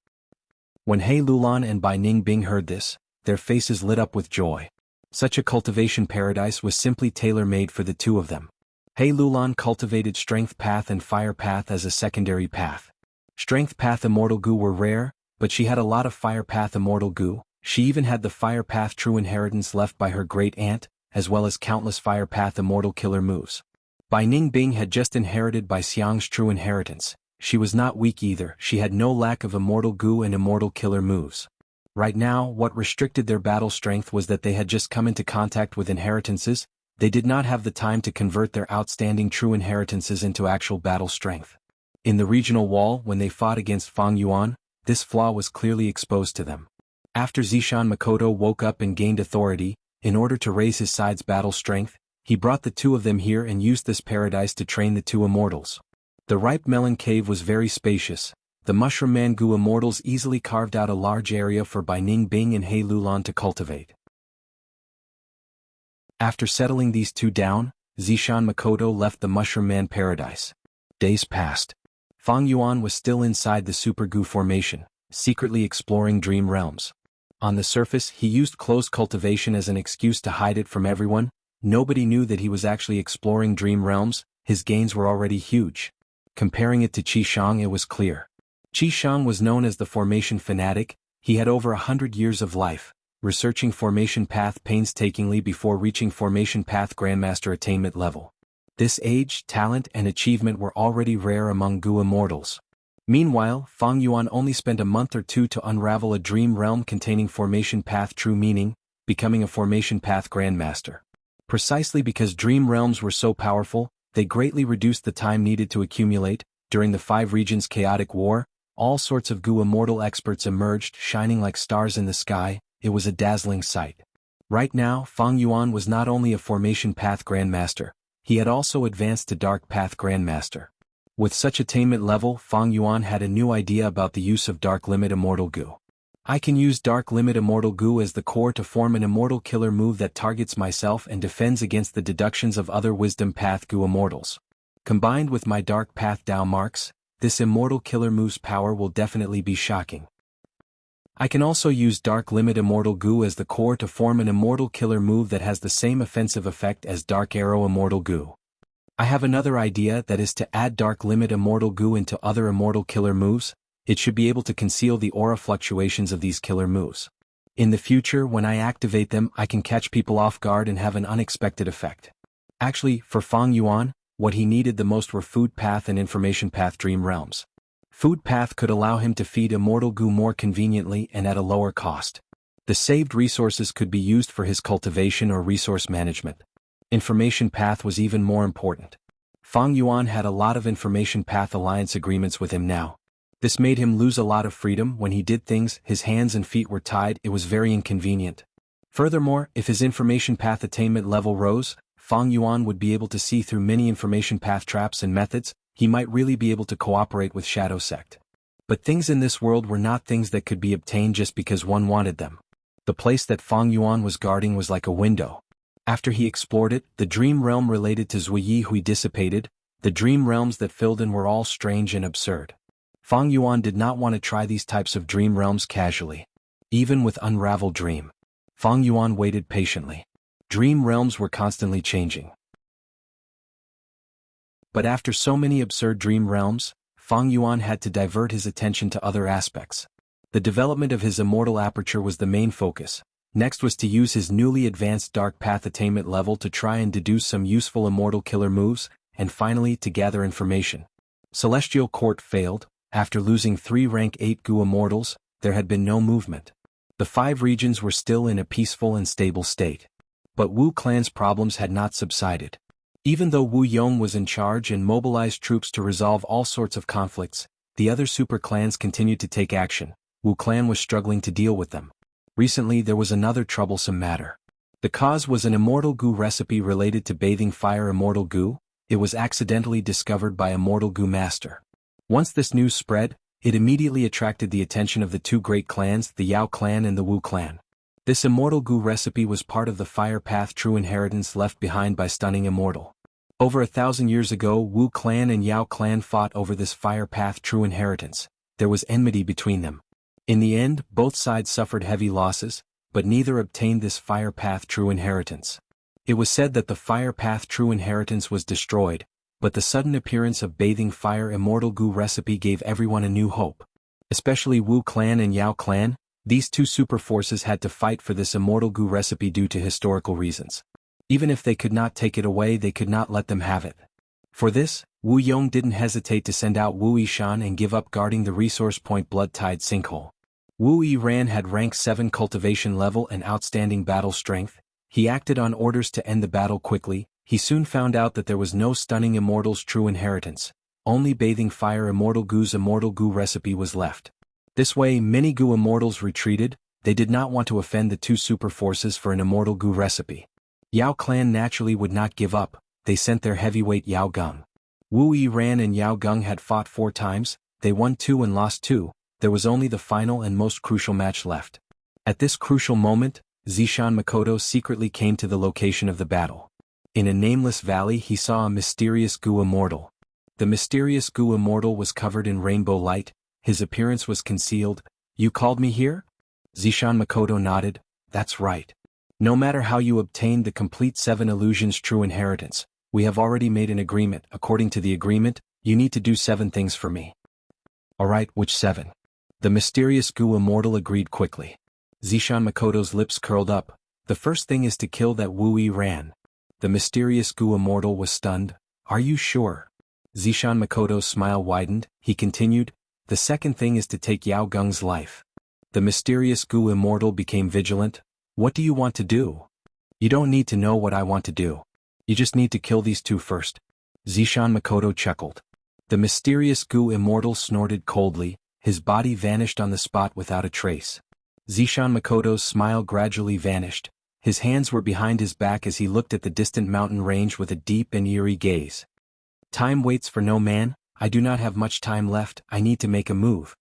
When He Lulan and Bai Ning Bing heard this, their faces lit up with joy. Such a cultivation paradise was simply tailor-made for the two of them. He Lulan cultivated Strength Path and Fire Path as a secondary path. Strength Path Immortal Gu were rare, but she had a lot of Fire Path Immortal Gu. She even had the Fire Path True Inheritance left by her great aunt, as well as countless Fire Path Immortal Killer moves. Bai Ning Bing had just inherited Bai Xiang's True Inheritance. She was not weak either. She had no lack of Immortal Gu and Immortal Killer moves. Right now, what restricted their battle strength was that they had just come into contact with inheritances. They did not have the time to convert their outstanding True Inheritances into actual battle strength. In the regional wall, when they fought against Fang Yuan, this flaw was clearly exposed to them. After Zishan Makoto woke up and gained authority, in order to raise his side's battle strength, he brought the two of them here and used this paradise to train the two immortals. The ripe melon cave was very spacious. The Mushroom Man Gu immortals easily carved out a large area for Bai Ning Bing and He Lulan to cultivate. After settling these two down, Zishan Makoto left the Mushroom Man paradise. Days passed. Fang Yuan was still inside the Super Gu formation, secretly exploring dream realms. On the surface, he used closed cultivation as an excuse to hide it from everyone. Nobody knew that he was actually exploring dream realms. His gains were already huge. Comparing it to Qi Shang, it was clear. Qi Shang was known as the formation fanatic. He had over 100 years of life, researching formation path painstakingly before reaching formation path grandmaster attainment level. This age, talent, and achievement were already rare among Gu immortals. Meanwhile, Fang Yuan only spent a month or two to unravel a dream realm containing formation path true meaning, becoming a formation path grandmaster. Precisely because dream realms were so powerful, they greatly reduced the time needed to accumulate. During the 5 regions' chaotic war, all sorts of Gu immortal experts emerged, shining like stars in the sky. It was a dazzling sight. Right now, Fang Yuan was not only a formation path grandmaster, he had also advanced to dark path grandmaster. With such attainment level, Fang Yuan had a new idea about the use of Dark Limit Immortal Gu. I can use Dark Limit Immortal Gu as the core to form an immortal killer move that targets myself and defends against the deductions of other Wisdom Path Gu immortals. Combined with my Dark Path Dao marks, this immortal killer move's power will definitely be shocking. I can also use Dark Limit Immortal Gu as the core to form an immortal killer move that has the same offensive effect as Dark Arrow Immortal Gu. I have another idea, that is to add Dark Limit Immortal Gu into other immortal killer moves. It should be able to conceal the aura fluctuations of these killer moves. In the future, when I activate them, I can catch people off guard and have an unexpected effect. Actually, for Fang Yuan, what he needed the most were Food Path and Information Path Dream Realms. Food Path could allow him to feed Immortal Gu more conveniently and at a lower cost. The saved resources could be used for his cultivation or resource management. Information Path was even more important. Fang Yuan had a lot of information path alliance agreements with him now. This made him lose a lot of freedom. When he did things, his hands and feet were tied. It was very inconvenient. Furthermore, if his information path attainment level rose, Fang Yuan would be able to see through many information path traps and methods. He might really be able to cooperate with Shadow Sect. But things in this world were not things that could be obtained just because one wanted them. The place that Fang Yuan was guarding was like a window. After he explored it, the dream realm related to Zui Hui dissipated. The dream realms that filled in were all strange and absurd. Fang Yuan did not want to try these types of dream realms casually. Even with Unravel Dream, Fang Yuan waited patiently. Dream realms were constantly changing. But after so many absurd dream realms, Fang Yuan had to divert his attention to other aspects. The development of his immortal aperture was the main focus. Next was to use his newly advanced dark path attainment level to try and deduce some useful immortal killer moves, and finally to gather information. Celestial Court failed. After losing 3 rank 8 Gu immortals, there had been no movement. The 5 regions were still in a peaceful and stable state. But Wu clan's problems had not subsided. Even though Wu Yong was in charge and mobilized troops to resolve all sorts of conflicts, the other super clans continued to take action. Wu clan was struggling to deal with them. Recently there was another troublesome matter. The cause was an immortal Gu recipe related to bathing fire immortal Gu. It was accidentally discovered by Immortal Gu Master. Once this news spread, it immediately attracted the attention of the 2 great clans, the Yao clan and the Wu clan. This immortal Gu recipe was part of the fire path true inheritance left behind by Stunning Immortal. Over 1,000 years ago, Wu clan and Yao clan fought over this fire path true inheritance. There was enmity between them. In the end, both sides suffered heavy losses, but neither obtained this fire path true inheritance. It was said that the fire path true inheritance was destroyed, but the sudden appearance of bathing fire immortal Gu recipe gave everyone a new hope. Especially Wu clan and Yao clan, these 2 super forces had to fight for this immortal Gu recipe due to historical reasons. Even if they could not take it away, they could not let them have it. For this, Wu Yong didn't hesitate to send out Wu Yishan and give up guarding the resource point Blood Tide Sinkhole. Wu Yiran had rank 7 cultivation level and outstanding battle strength. He acted on orders to end the battle quickly. He soon found out that there was no Stunning Immortal's true inheritance. Only bathing fire immortal Gu's immortal Gu recipe was left. This way many Gu immortals retreated. They did not want to offend the 2 super forces for an immortal Gu recipe. Yao clan naturally would not give up. They sent their heavyweight Yao Gung. Wu Yiran and Yao Gung had fought 4 times. They won 2 and lost 2. There was only the final and most crucial match left. At this crucial moment, Zishan Makoto secretly came to the location of the battle. In a nameless valley he saw a mysterious Gu immortal. The mysterious Gu immortal was covered in rainbow light. His appearance was concealed. "You called me here?" Zishan Makoto nodded. "That's right. No matter how you obtained the complete 7 illusions true inheritance, we have already made an agreement. According to the agreement, you need to do 7 things for me." "Alright, which 7? The mysterious Gu immortal agreed quickly. Zishan Makoto's lips curled up. "The first thing is to kill that Wu Yiran." The mysterious Gu immortal was stunned. "Are you sure?" Zishan Makoto's smile widened. He continued, "The second thing is to take Yao Gung's life." The mysterious Gu immortal became vigilant. "What do you want to do?" "You don't need to know what I want to do. You just need to kill these 2 first." Zishan Makoto chuckled. The mysterious Gu immortal snorted coldly. His body vanished on the spot without a trace. Zishan Makoto's smile gradually vanished. His hands were behind his back as he looked at the distant mountain range with a deep and eerie gaze. "Time waits for no man. I do not have much time left. I need to make a move,"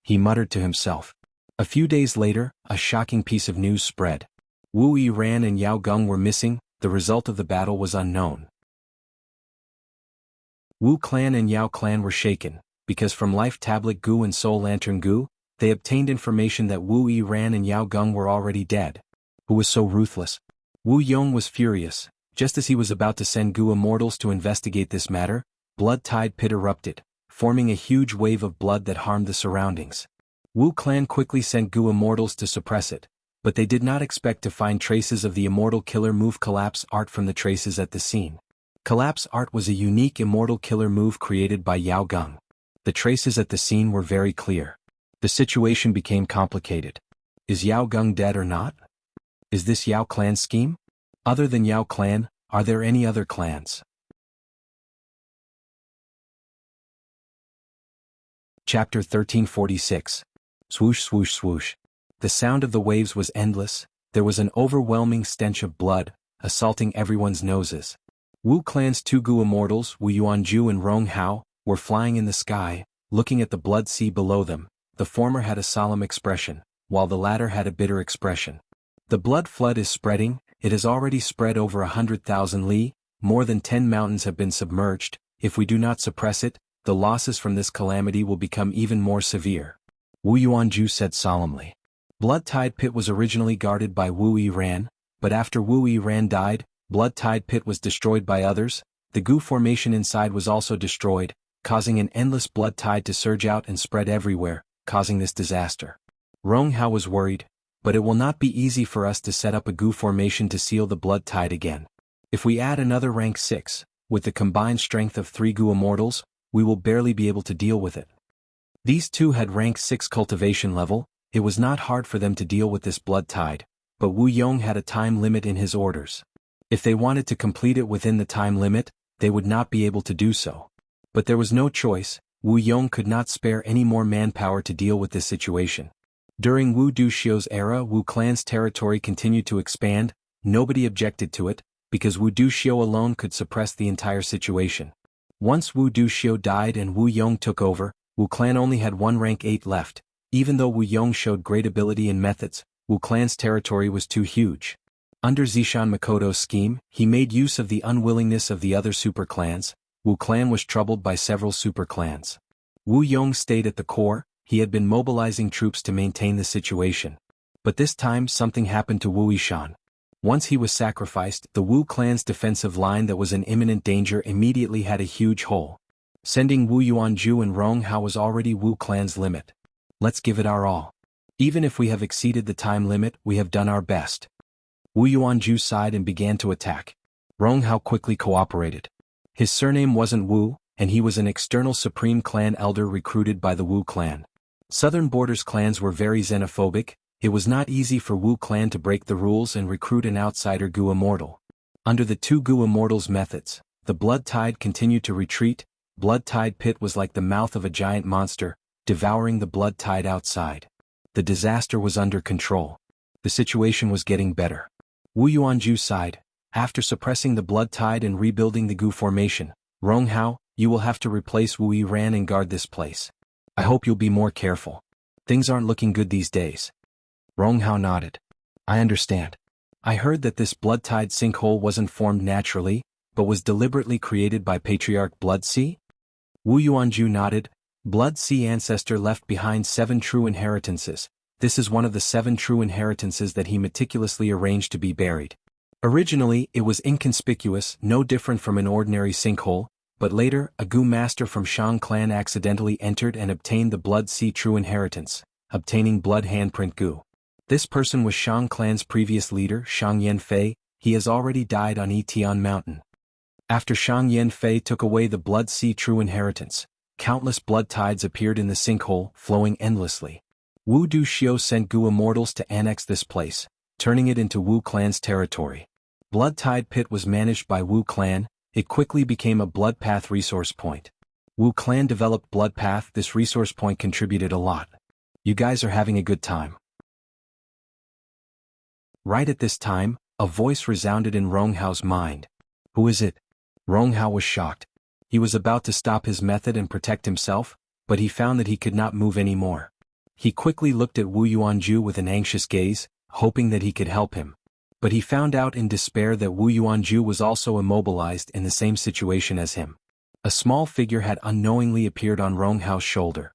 he muttered to himself. A few days later, a shocking piece of news spread. Wu Yiran and Yao Gung were missing. The result of the battle was unknown. Wu clan and Yao clan were shaken, because from Life Tablet Gu and Soul Lantern Gu, they obtained information that Wu Yiran and Yao Gung were already dead. Who was so ruthless? Wu Yong was furious. Just as he was about to send Gu immortals to investigate this matter, Blood Tide Pit erupted, forming a huge wave of blood that harmed the surroundings. Wu clan quickly sent Gu immortals to suppress it, but they did not expect to find traces of the immortal killer move Collapse Art from the traces at the scene. Collapse Art was a unique immortal killer move created by Yao Gung. The traces at the scene were very clear. The situation became complicated. Is Yao Gung dead or not? Is this Yao clan's scheme? Other than Yao clan, are there any other clans? Chapter 1346. Swoosh swoosh swoosh. The sound of the waves was endless. There was an overwhelming stench of blood, assaulting everyone's noses. Wu Clan's two Gu immortals, Wu Yuanju and Rong Hao, were flying in the sky, looking at the blood sea below them. The former had a solemn expression, while the latter had a bitter expression. The blood flood is spreading. It has already spread over 100,000 li. More than 10 mountains have been submerged. If we do not suppress it, the losses from this calamity will become even more severe. Wu Yuanju said solemnly. Blood Tide Pit was originally guarded by Wu Yiran, but after Wu Yiran died, Blood Tide Pit was destroyed by others. The Gu formation inside was also destroyed, causing an endless blood tide to surge out and spread everywhere, causing this disaster. Rong Hao was worried, but it will not be easy for us to set up a Gu formation to seal the blood tide again. If we add another rank 6, with the combined strength of 3 Gu immortals, we will barely be able to deal with it. These two had rank 6 cultivation level. It was not hard for them to deal with this blood tide, but Wu Yong had a time limit in his orders. If they wanted to complete it within the time limit, they would not be able to do so. But there was no choice. Wu Yong could not spare any more manpower to deal with this situation. During Wu Duxiu's era, Wu Clan's territory continued to expand. Nobody objected to it, because Wu Duxiu alone could suppress the entire situation. Once Wu Duxiu died and Wu Yong took over, Wu Clan only had one rank 8 left. Even though Wu Yong showed great ability in methods, Wu Clan's territory was too huge. Under Zishan Makoto's scheme, he made use of the unwillingness of the other super clans. Wu Clan was troubled by several super clans. Wu Yong stayed at the core. He had been mobilizing troops to maintain the situation. But this time something happened to Wu Yishan. Once he was sacrificed, the Wu Clan's defensive line that was in imminent danger immediately had a huge hole. Sending Wu Yuanju and Rong Hao was already Wu Clan's limit. Let's give it our all. Even if we have exceeded the time limit, we have done our best. Wu Yuanju sighed and began to attack. Rong Hao quickly cooperated. His surname wasn't Wu, and he was an external Supreme Clan elder recruited by the Wu Clan. Southern Borders clans were very xenophobic. It was not easy for Wu Clan to break the rules and recruit an outsider Gu immortal. Under the two Gu immortals' methods, the blood tide continued to retreat. Blood Tide Pit was like the mouth of a giant monster, devouring the blood tide outside. The disaster was under control. The situation was getting better. Wu Yuanju sighed. After suppressing the blood tide and rebuilding the Gu formation, Rong Hao, you will have to replace Wu Yiran and guard this place. I hope you'll be more careful. Things aren't looking good these days. Rong Hao nodded. I understand. I heard that this blood tide sinkhole wasn't formed naturally, but was deliberately created by Patriarch Blood Sea? Wu Yuanju nodded. Blood Sea ancestor left behind 7 true inheritances. This is one of the 7 true inheritances that he meticulously arranged to be buried. Originally, it was inconspicuous, no different from an ordinary sinkhole, but later, a Gu master from Shang clan accidentally entered and obtained the Blood Sea true inheritance, obtaining blood handprint Gu. This person was Shang clan's previous leader, Shang Yanfei. He has already died on Etian Mountain. After Shang Yanfei took away the Blood Sea true inheritance, countless blood tides appeared in the sinkhole, flowing endlessly. Wu Duxiu sent Gu immortals to annex this place, turning it into Wu Clan's territory. Blood Tide Pit was managed by Wu Clan. It quickly became a blood path resource point. Wu Clan developed blood path. This resource point contributed a lot. You guys are having a good time. Right at this time, a voice resounded in Rong Hao's mind. Who is it? Rong Hao was shocked. He was about to stop his method and protect himself, but he found that he could not move anymore. He quickly looked at Wu Yuanju with an anxious gaze, hoping that he could help him. But he found out in despair that Wu Yuanju was also immobilized in the same situation as him. A small figure had unknowingly appeared on Rong Hao's shoulder.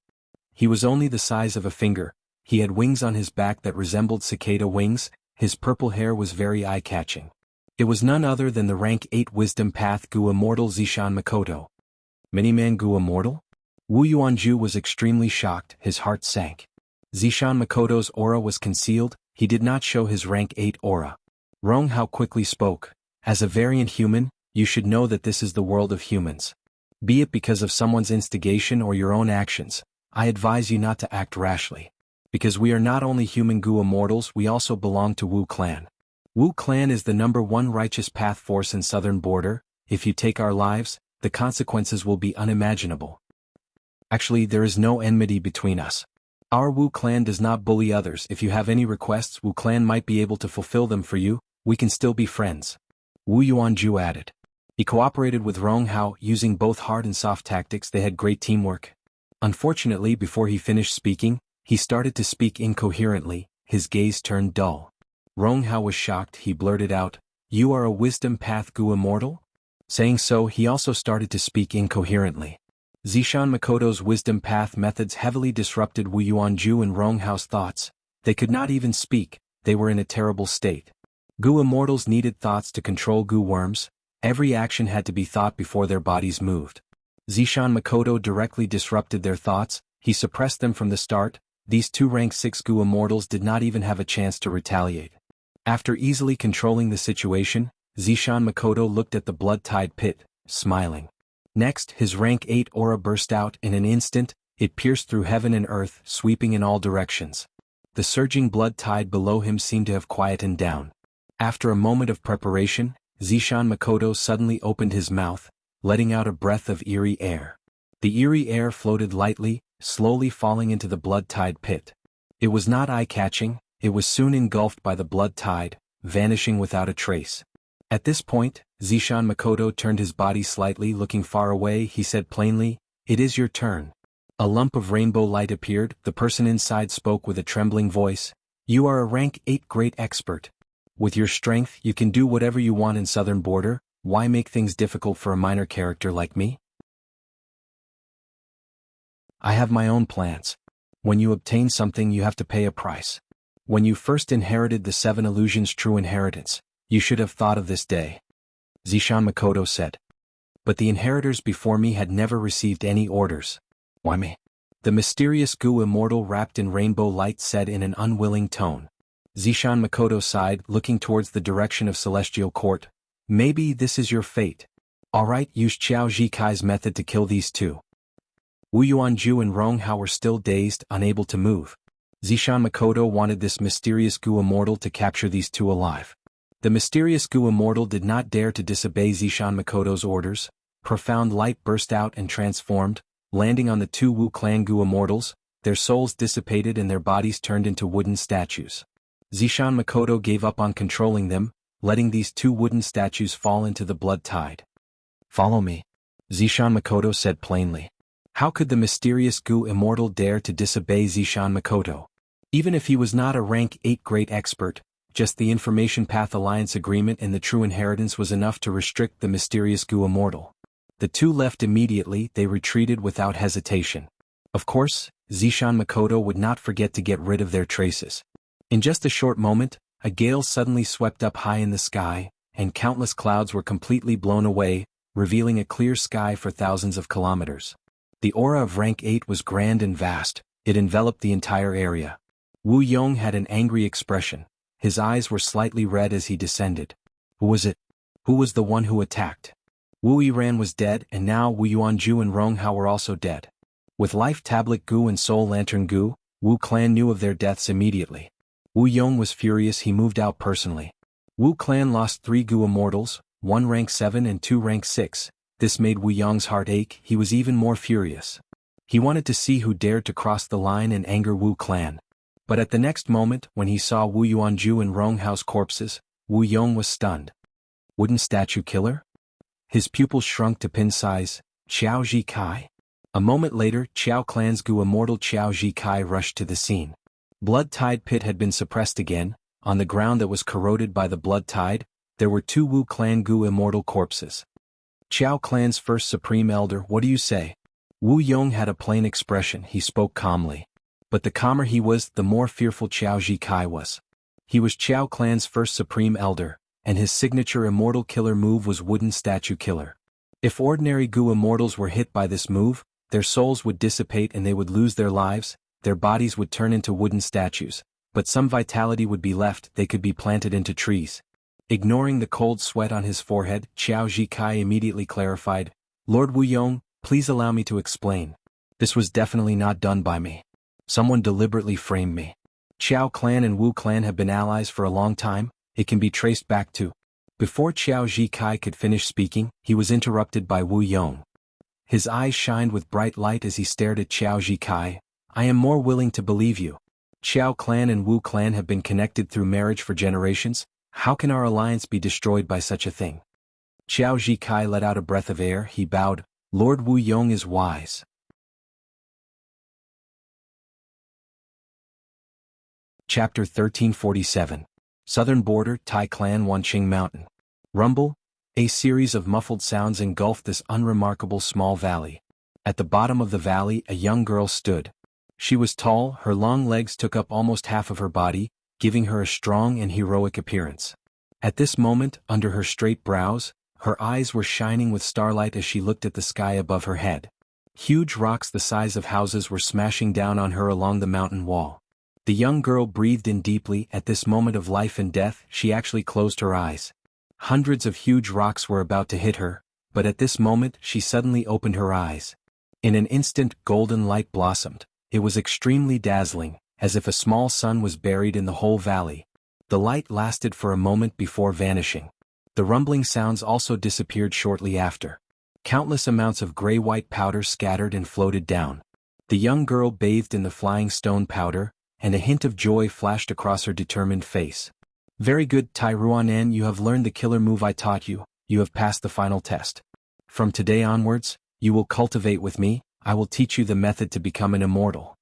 He was only the size of a finger. He had wings on his back that resembled cicada wings. His purple hair was very eye-catching. It was none other than the rank 8 Wisdom Path Gu Immortal Zishan Makoto. Miniman Gu Immortal? Wu Yuanju was extremely shocked. His heart sank. Zishan Makoto's aura was concealed. He did not show his rank 8 aura. Rong Hao quickly spoke. As a variant human, you should know that this is the world of humans. Be it because of someone's instigation or your own actions, I advise you not to act rashly. Because we are not only human Gu immortals, we also belong to Wu Clan. Wu Clan is the #1 righteous path force in southern border. If you take our lives, the consequences will be unimaginable. Actually, there is no enmity between us. Our Wu clan does not bully others. If you have any requests, Wu clan might be able to fulfill them for you. We can still be friends. Wu Yuanju added. He cooperated with Rong Hao, using both hard and soft tactics. They had great teamwork. Unfortunately, before he finished speaking, he started to speak incoherently. His gaze turned dull. Rong Hao was shocked. He blurted out, "You are a wisdom path Gu immortal?" Saying so, he also started to speak incoherently. Zishan Makoto's wisdom path methods heavily disrupted Wu Yuanju and Rong Hao's thoughts. They could not even speak. They were in a terrible state. Gu immortals needed thoughts to control Gu worms. Every action had to be thought before their bodies moved. Zishan Makoto directly disrupted their thoughts. He suppressed them from the start. These two rank 6 Gu immortals did not even have a chance to retaliate. After easily controlling the situation, Zishan Makoto looked at the blood-tide pit, smiling. Next, his rank 8 aura burst out. In an instant, it pierced through heaven and earth, sweeping in all directions. The surging blood tide below him seemed to have quietened down. After a moment of preparation, Zishan Makoto suddenly opened his mouth, letting out a breath of eerie air. The eerie air floated lightly, slowly falling into the blood tide pit. It was not eye-catching. It was soon engulfed by the blood tide, vanishing without a trace. At this point, Zishan Makoto turned his body slightly, looking far away. He said plainly, "It is your turn." A lump of rainbow light appeared. The person inside spoke with a trembling voice. "You are a rank 8 great expert. With your strength, you can do whatever you want in Southern Border. Why make things difficult for a minor character like me? I have my own plans. When you obtain something, you have to pay a price. When you first inherited the 7 illusions true inheritance, you should have thought of this day," Zishan Makoto said. "But the inheritors before me had never received any orders. Why me?" The mysterious Gu immortal wrapped in rainbow light said in an unwilling tone. Zishan Makoto sighed, looking towards the direction of Celestial Court. "Maybe this is your fate. Alright, use Qiao Zhikai's method to kill these two." Wu Yuanju and Rong Hao were still dazed, unable to move. Zishan Makoto wanted this mysterious Gu immortal to capture these two alive. The mysterious Gu immortal did not dare to disobey Zishan Makoto's orders. Profound light burst out and transformed, landing on the 2 Wu clan Gu immortals. Their souls dissipated and their bodies turned into wooden statues. Zishan Makoto gave up on controlling them, letting these 2 wooden statues fall into the blood tide. "Follow me," Zishan Makoto said plainly. How could the mysterious Gu immortal dare to disobey Zishan Makoto? Even if he was not a rank 8 great expert, just the Information Path Alliance agreement and the true inheritance was enough to restrict the mysterious Gu immortal. The two left immediately. They retreated without hesitation. Of course, Zishan Makoto would not forget to get rid of their traces. In just a short moment, a gale suddenly swept up high in the sky, and countless clouds were completely blown away, revealing a clear sky for thousands of kilometers. The aura of rank 8 was grand and vast. It enveloped the entire area. Wu Yong had an angry expression. His eyes were slightly red as he descended. Who was it? Who was the one who attacked? Wu Yiran was dead, and now Wu Yuanju and Rong Hao were also dead. With Life Tablet Gu and Soul Lantern Gu, Wu clan knew of their deaths immediately. Wu Yong was furious. He moved out personally. Wu clan lost 3 Gu immortals, 1 rank 7 and 2 rank 6. This made Wu Yong's heart ache. He was even more furious. He wanted to see who dared to cross the line and anger Wu clan. But at the next moment, when he saw Wu Yuanju and Rong Hao's corpses, Wu Yong was stunned. Wooden statue killer? His pupils shrunk to pin size. Qiao Zhikai? A moment later, Qiao clan's Gu immortal Qiao Zhikai rushed to the scene. Blood tide pit had been suppressed again. On the ground that was corroded by the blood tide, there were 2 Wu clan Gu immortal corpses. Qiao clan's first supreme elder, what do you say? Wu Yong had a plain expression. He spoke calmly. But the calmer he was, the more fearful Qiao Zhikai was. He was Qiao clan's first supreme elder, and his signature immortal killer move was Wooden Statue Killer. If ordinary Gu immortals were hit by this move, their souls would dissipate and they would lose their lives, their bodies would turn into wooden statues, but some vitality would be left. They could be planted into trees. Ignoring the cold sweat on his forehead, Qiao Zhikai immediately clarified, "Lord Wu Yong, please allow me to explain. This was definitely not done by me. Someone deliberately framed me. Qiao clan and Wu clan have been allies for a long time. It can be traced back to..." Before Qiao Zhikai could finish speaking, he was interrupted by Wu Yong. His eyes shined with bright light as he stared at Qiao Zhikai. I am more willing to believe you. Qiao clan and Wu clan have been connected through marriage for generations. How can our alliance be destroyed by such a thing? Qiao Zhikai let out a breath of air. He bowed. Lord Wu Yong is wise. Chapter 1347. Southern Border, Tai Clan, Wanqing Mountain. Rumble. A series of muffled sounds engulfed this unremarkable small valley. At the bottom of the valley, a young girl stood. She was tall, her long legs took up almost half of her body, giving her a strong and heroic appearance. At this moment, under her straight brows, her eyes were shining with starlight as she looked at the sky above her head. Huge rocks the size of houses were smashing down on her along the mountain wall. The young girl breathed in deeply. At this moment of life and death, she actually closed her eyes. Hundreds of huge rocks were about to hit her, but at this moment she suddenly opened her eyes. In an instant, golden light blossomed. It was extremely dazzling, as if a small sun was buried in the whole valley. The light lasted for a moment before vanishing. The rumbling sounds also disappeared shortly after. Countless amounts of gray-white powder scattered and floated down. The young girl bathed in the flying stone powder, and a hint of joy flashed across her determined face. Very good, Tai Ruanan, you have learned the killer move I taught you. You have passed the final test. From today onwards, you will cultivate with me. I will teach you the method to become an immortal.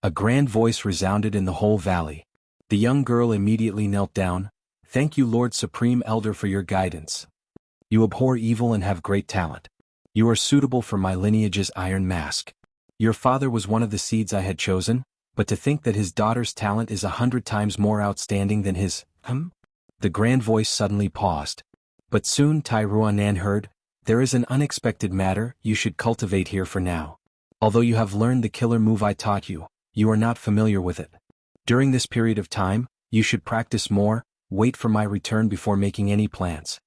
A grand voice resounded in the whole valley. The young girl immediately knelt down. Thank you, Lord Supreme Elder, for your guidance. You abhor evil and have great talent. You are suitable for my lineage's iron mask. Your father was one of the seeds I had chosen, but to think that his daughter's talent is 100 times more outstanding than his, The grand voice suddenly paused. But soon Tai Ruanan heard, there is an unexpected matter you should cultivate here for now. Although you have learned the killer move I taught you, you are not familiar with it. During this period of time, you should practice more, wait for my return before making any plans.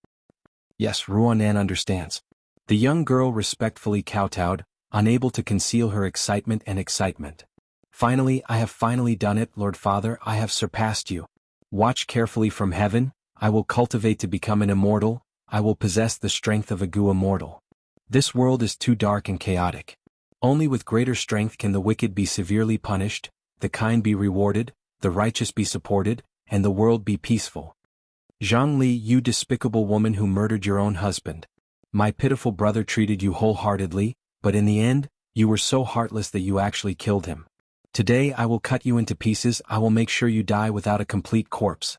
Yes, Ruanan understands. The young girl respectfully kowtowed, unable to conceal her excitement and excitement. Finally, I have finally done it, Lord Father, I have surpassed you. Watch carefully from heaven, I will cultivate to become an immortal, I will possess the strength of a Gu immortal. This world is too dark and chaotic. Only with greater strength can the wicked be severely punished, the kind be rewarded, the righteous be supported, and the world be peaceful. Zhang Li, you despicable woman who murdered your own husband. My pitiful brother treated you wholeheartedly, but in the end, you were so heartless that you actually killed him. Today I will cut you into pieces, I will make sure you die without a complete corpse.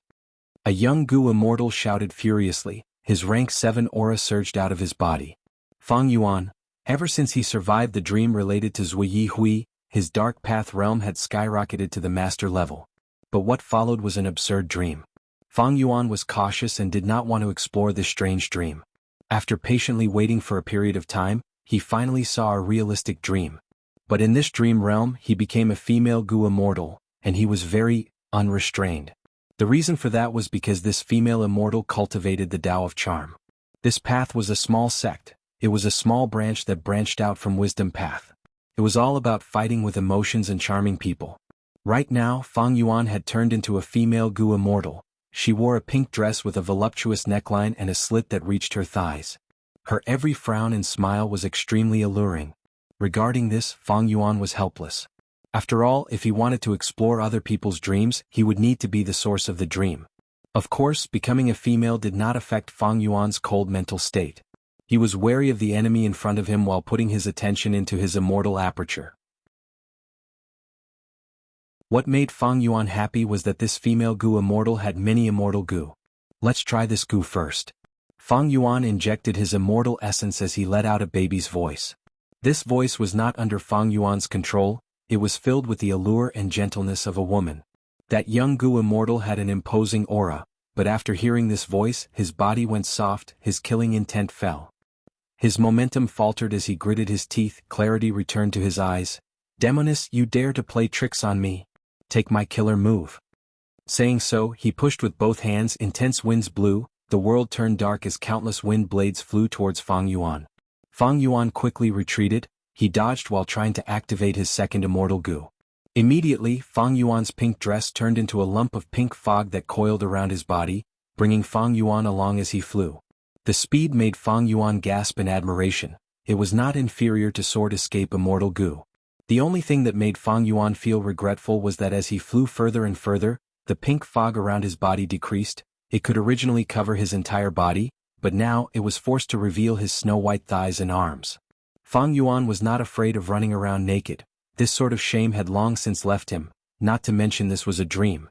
A young Gu immortal shouted furiously, his rank 7 aura surged out of his body. Fang Yuan, ever since he survived the dream related to Zui Yi Hui, his dark path realm had skyrocketed to the master level. But what followed was an absurd dream. Fang Yuan was cautious and did not want to explore this strange dream. After patiently waiting for a period of time, he finally saw a realistic dream. But in this dream realm he became a female Gu immortal, and he was very unrestrained. The reason for that was because this female immortal cultivated the Tao of Charm. This path was a small sect, it was a small branch that branched out from Wisdom Path. It was all about fighting with emotions and charming people. Right now Fang Yuan had turned into a female Gu immortal. She wore a pink dress with a voluptuous neckline and a slit that reached her thighs. Her every frown and smile was extremely alluring. Regarding this, Fang Yuan was helpless. After all, if he wanted to explore other people's dreams, he would need to be the source of the dream. Of course, becoming a female did not affect Fang Yuan's cold mental state. He was wary of the enemy in front of him while putting his attention into his immortal aperture. What made Fang Yuan happy was that this female Gu immortal had many immortal Gu. Let's try this Gu first. Fang Yuan injected his immortal essence as he let out a baby's voice. This voice was not under Fang Yuan's control, it was filled with the allure and gentleness of a woman. That young Gu immortal had an imposing aura, but after hearing this voice, his body went soft, his killing intent fell. His momentum faltered as he gritted his teeth, clarity returned to his eyes. Demoness, you dare to play tricks on me? Take my killer move. Saying so, he pushed with both hands, intense winds blew, the world turned dark as countless wind blades flew towards Fang Yuan. Fang Yuan quickly retreated, he dodged while trying to activate his second immortal Gu. Immediately, Fang Yuan's pink dress turned into a lump of pink fog that coiled around his body, bringing Fang Yuan along as he flew. The speed made Fang Yuan gasp in admiration. it was not inferior to Sword Escape Immortal Goo. The only thing that made Fang Yuan feel regretful was that as he flew further and further, the pink fog around his body decreased. It could originally cover his entire body, but now it was forced to reveal his snow-white thighs and arms. Fang Yuan was not afraid of running around naked. This sort of shame had long since left him, not to mention this was a dream.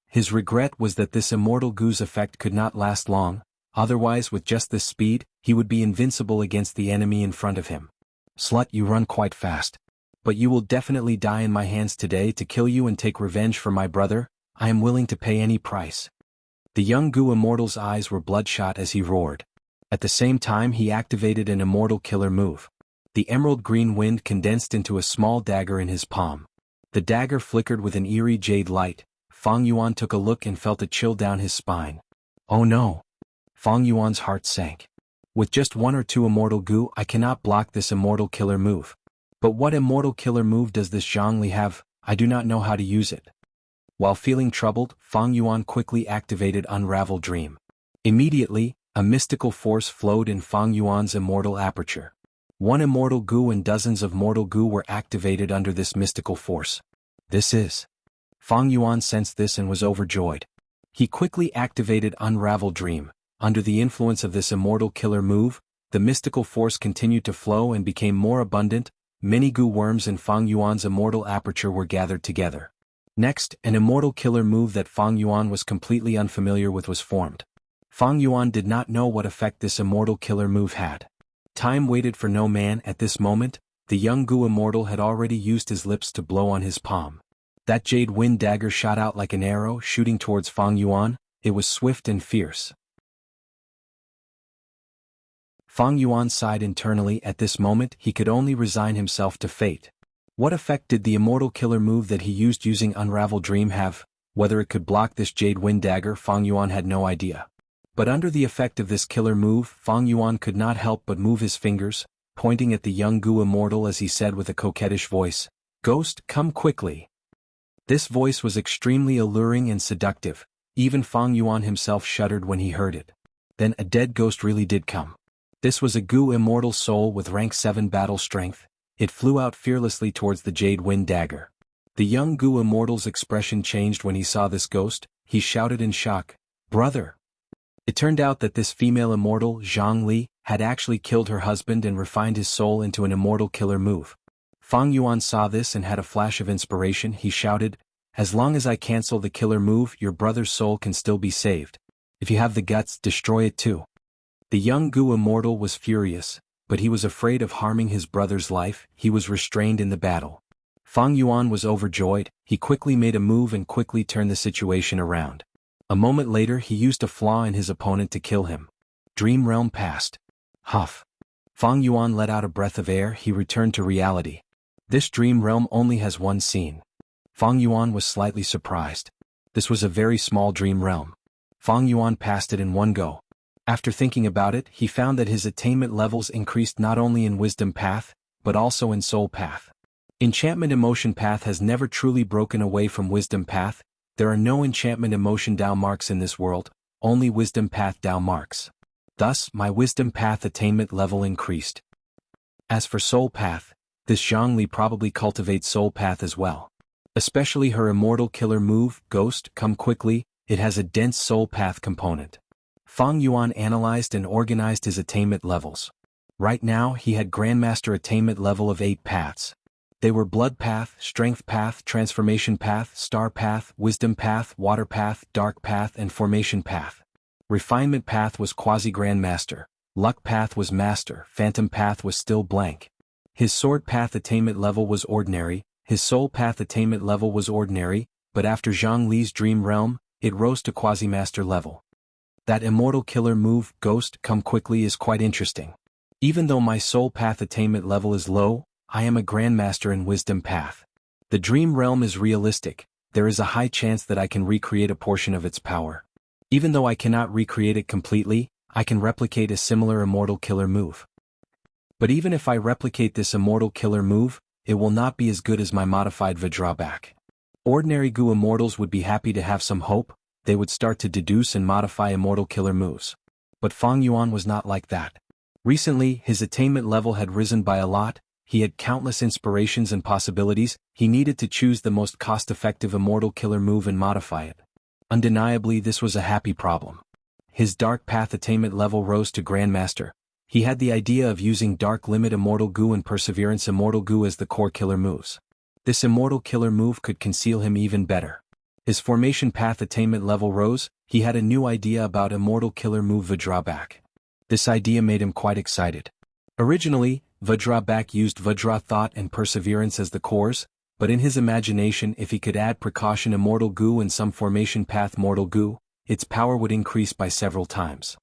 His regret was that this immortal goo's effect could not last long, otherwise with just this speed, he would be invincible against the enemy in front of him. Slut, you run quite fast. But you will definitely die in my hands today. To kill you and take revenge for my brother, I am willing to pay any price. The young Goo Immortal's eyes were bloodshot as he roared. At the same time he activated an immortal killer move. The emerald green wind condensed into a small dagger in his palm. The dagger flickered with an eerie jade light. Fang Yuan took a look and felt a chill down his spine. Oh no! Fang Yuan's heart sank. With just one or two immortal Goo, I cannot block this immortal killer move. But what immortal killer move does this Zhongli have? I do not know how to use it. While feeling troubled, Fang Yuan quickly activated Unravel Dream. Immediately, a mystical force flowed in Fang Yuan's immortal aperture. One immortal Goo and dozens of mortal Goo were activated under this mystical force. This is. Fang Yuan sensed this and was overjoyed. He quickly activated Unravel Dream. Under the influence of this immortal killer move, the mystical force continued to flow and became more abundant. Many Goo worms in Fang Yuan's immortal aperture were gathered together. Next, an immortal killer move that Fang Yuan was completely unfamiliar with was formed. Fang Yuan did not know what effect this immortal killer move had. Time waited for no man. At this moment, the young Goo Immortal had already used his lips to blow on his palm. That jade wind dagger shot out like an arrow shooting towards Fang Yuan. It was swift and fierce. Fang Yuan sighed internally. At this moment he could only resign himself to fate. What effect did the immortal killer move that he used using Unravel Dream have? Whether it could block this jade wind dagger, Fang Yuan had no idea. But under the effect of this killer move, Fang Yuan could not help but move his fingers, pointing at the young Goo Immortal as he said with a coquettish voice, "Ghost, come quickly." This voice was extremely alluring and seductive. Even Fang Yuan himself shuddered when he heard it. Then a dead ghost really did come. This was a Goo Immortal soul with rank 7 battle strength. It flew out fearlessly towards the jade wind dagger. The young Goo Immortal's expression changed when he saw this ghost. He shouted in shock, "Brother!" It turned out that this female immortal, Zhang Li, had actually killed her husband and refined his soul into an immortal killer move. Fang Yuan saw this and had a flash of inspiration. He shouted, "As long as I cancel the killer move, your brother's soul can still be saved. If you have the guts, destroy it too." The young Goo Immortal was furious, but he was afraid of harming his brother's life. He was restrained in the battle. Fang Yuan was overjoyed. He quickly made a move and quickly turned the situation around. A moment later he used a flaw in his opponent to kill him. Dream Realm passed. Huff. Fang Yuan let out a breath of air. He returned to reality. This Dream Realm only has one scene. Fang Yuan was slightly surprised. This was a very small Dream Realm. Fang Yuan passed it in one go. After thinking about it, he found that his attainment levels increased not only in Wisdom Path, but also in Soul Path. Enchantment Emotion Path has never truly broken away from Wisdom Path. There are no Enchantment Emotion Dao marks in this world, only Wisdom Path Dao marks. Thus, my Wisdom Path attainment level increased. As for Soul Path, this Zhongli probably cultivates Soul Path as well. Especially her immortal killer move, Ghost, come quickly, it has a dense Soul Path component. Fang Yuan analyzed and organized his attainment levels. Right now he had Grandmaster attainment level of 8 paths. They were Blood Path, Strength Path, Transformation Path, Star Path, Wisdom Path, Water Path, Dark Path and Formation Path. Refinement Path was Quasi-Grandmaster. Luck Path was Master. Phantom Path was still blank. His Sword Path attainment level was Ordinary. His Soul Path attainment level was Ordinary, but after Zhang Li's Dream Realm, it rose to Quasi-Master level. That immortal killer move, Ghost, come quickly, is quite interesting. Even though my Soul Path attainment level is low, I am a Grandmaster in Wisdom Path. The Dream Realm is realistic. There is a high chance that I can recreate a portion of its power. Even though I cannot recreate it completely, I can replicate a similar immortal killer move. But even if I replicate this immortal killer move, it will not be as good as my modified Vajraback. Ordinary Goo Immortals would be happy to have some hope. They would start to deduce and modify immortal killer moves. But Fang Yuan was not like that. Recently, his attainment level had risen by a lot, he had countless inspirations and possibilities, he needed to choose the most cost-effective immortal killer move and modify it. Undeniably, this was a happy problem. His Dark Path attainment level rose to Grandmaster. He had the idea of using Dark Limit Immortal Goo and Perseverance Immortal Goo as the core killer moves. This immortal killer move could conceal him even better. His Formation Path attainment level rose, he had a new idea about immortal killer move Vajra. This idea made him quite excited. Originally, Vajra used Vajra Thought and Perseverance as the cores, but in his imagination if he could add Precaution Immortal Goo and some Formation Path Mortal Goo, its power would increase by several times.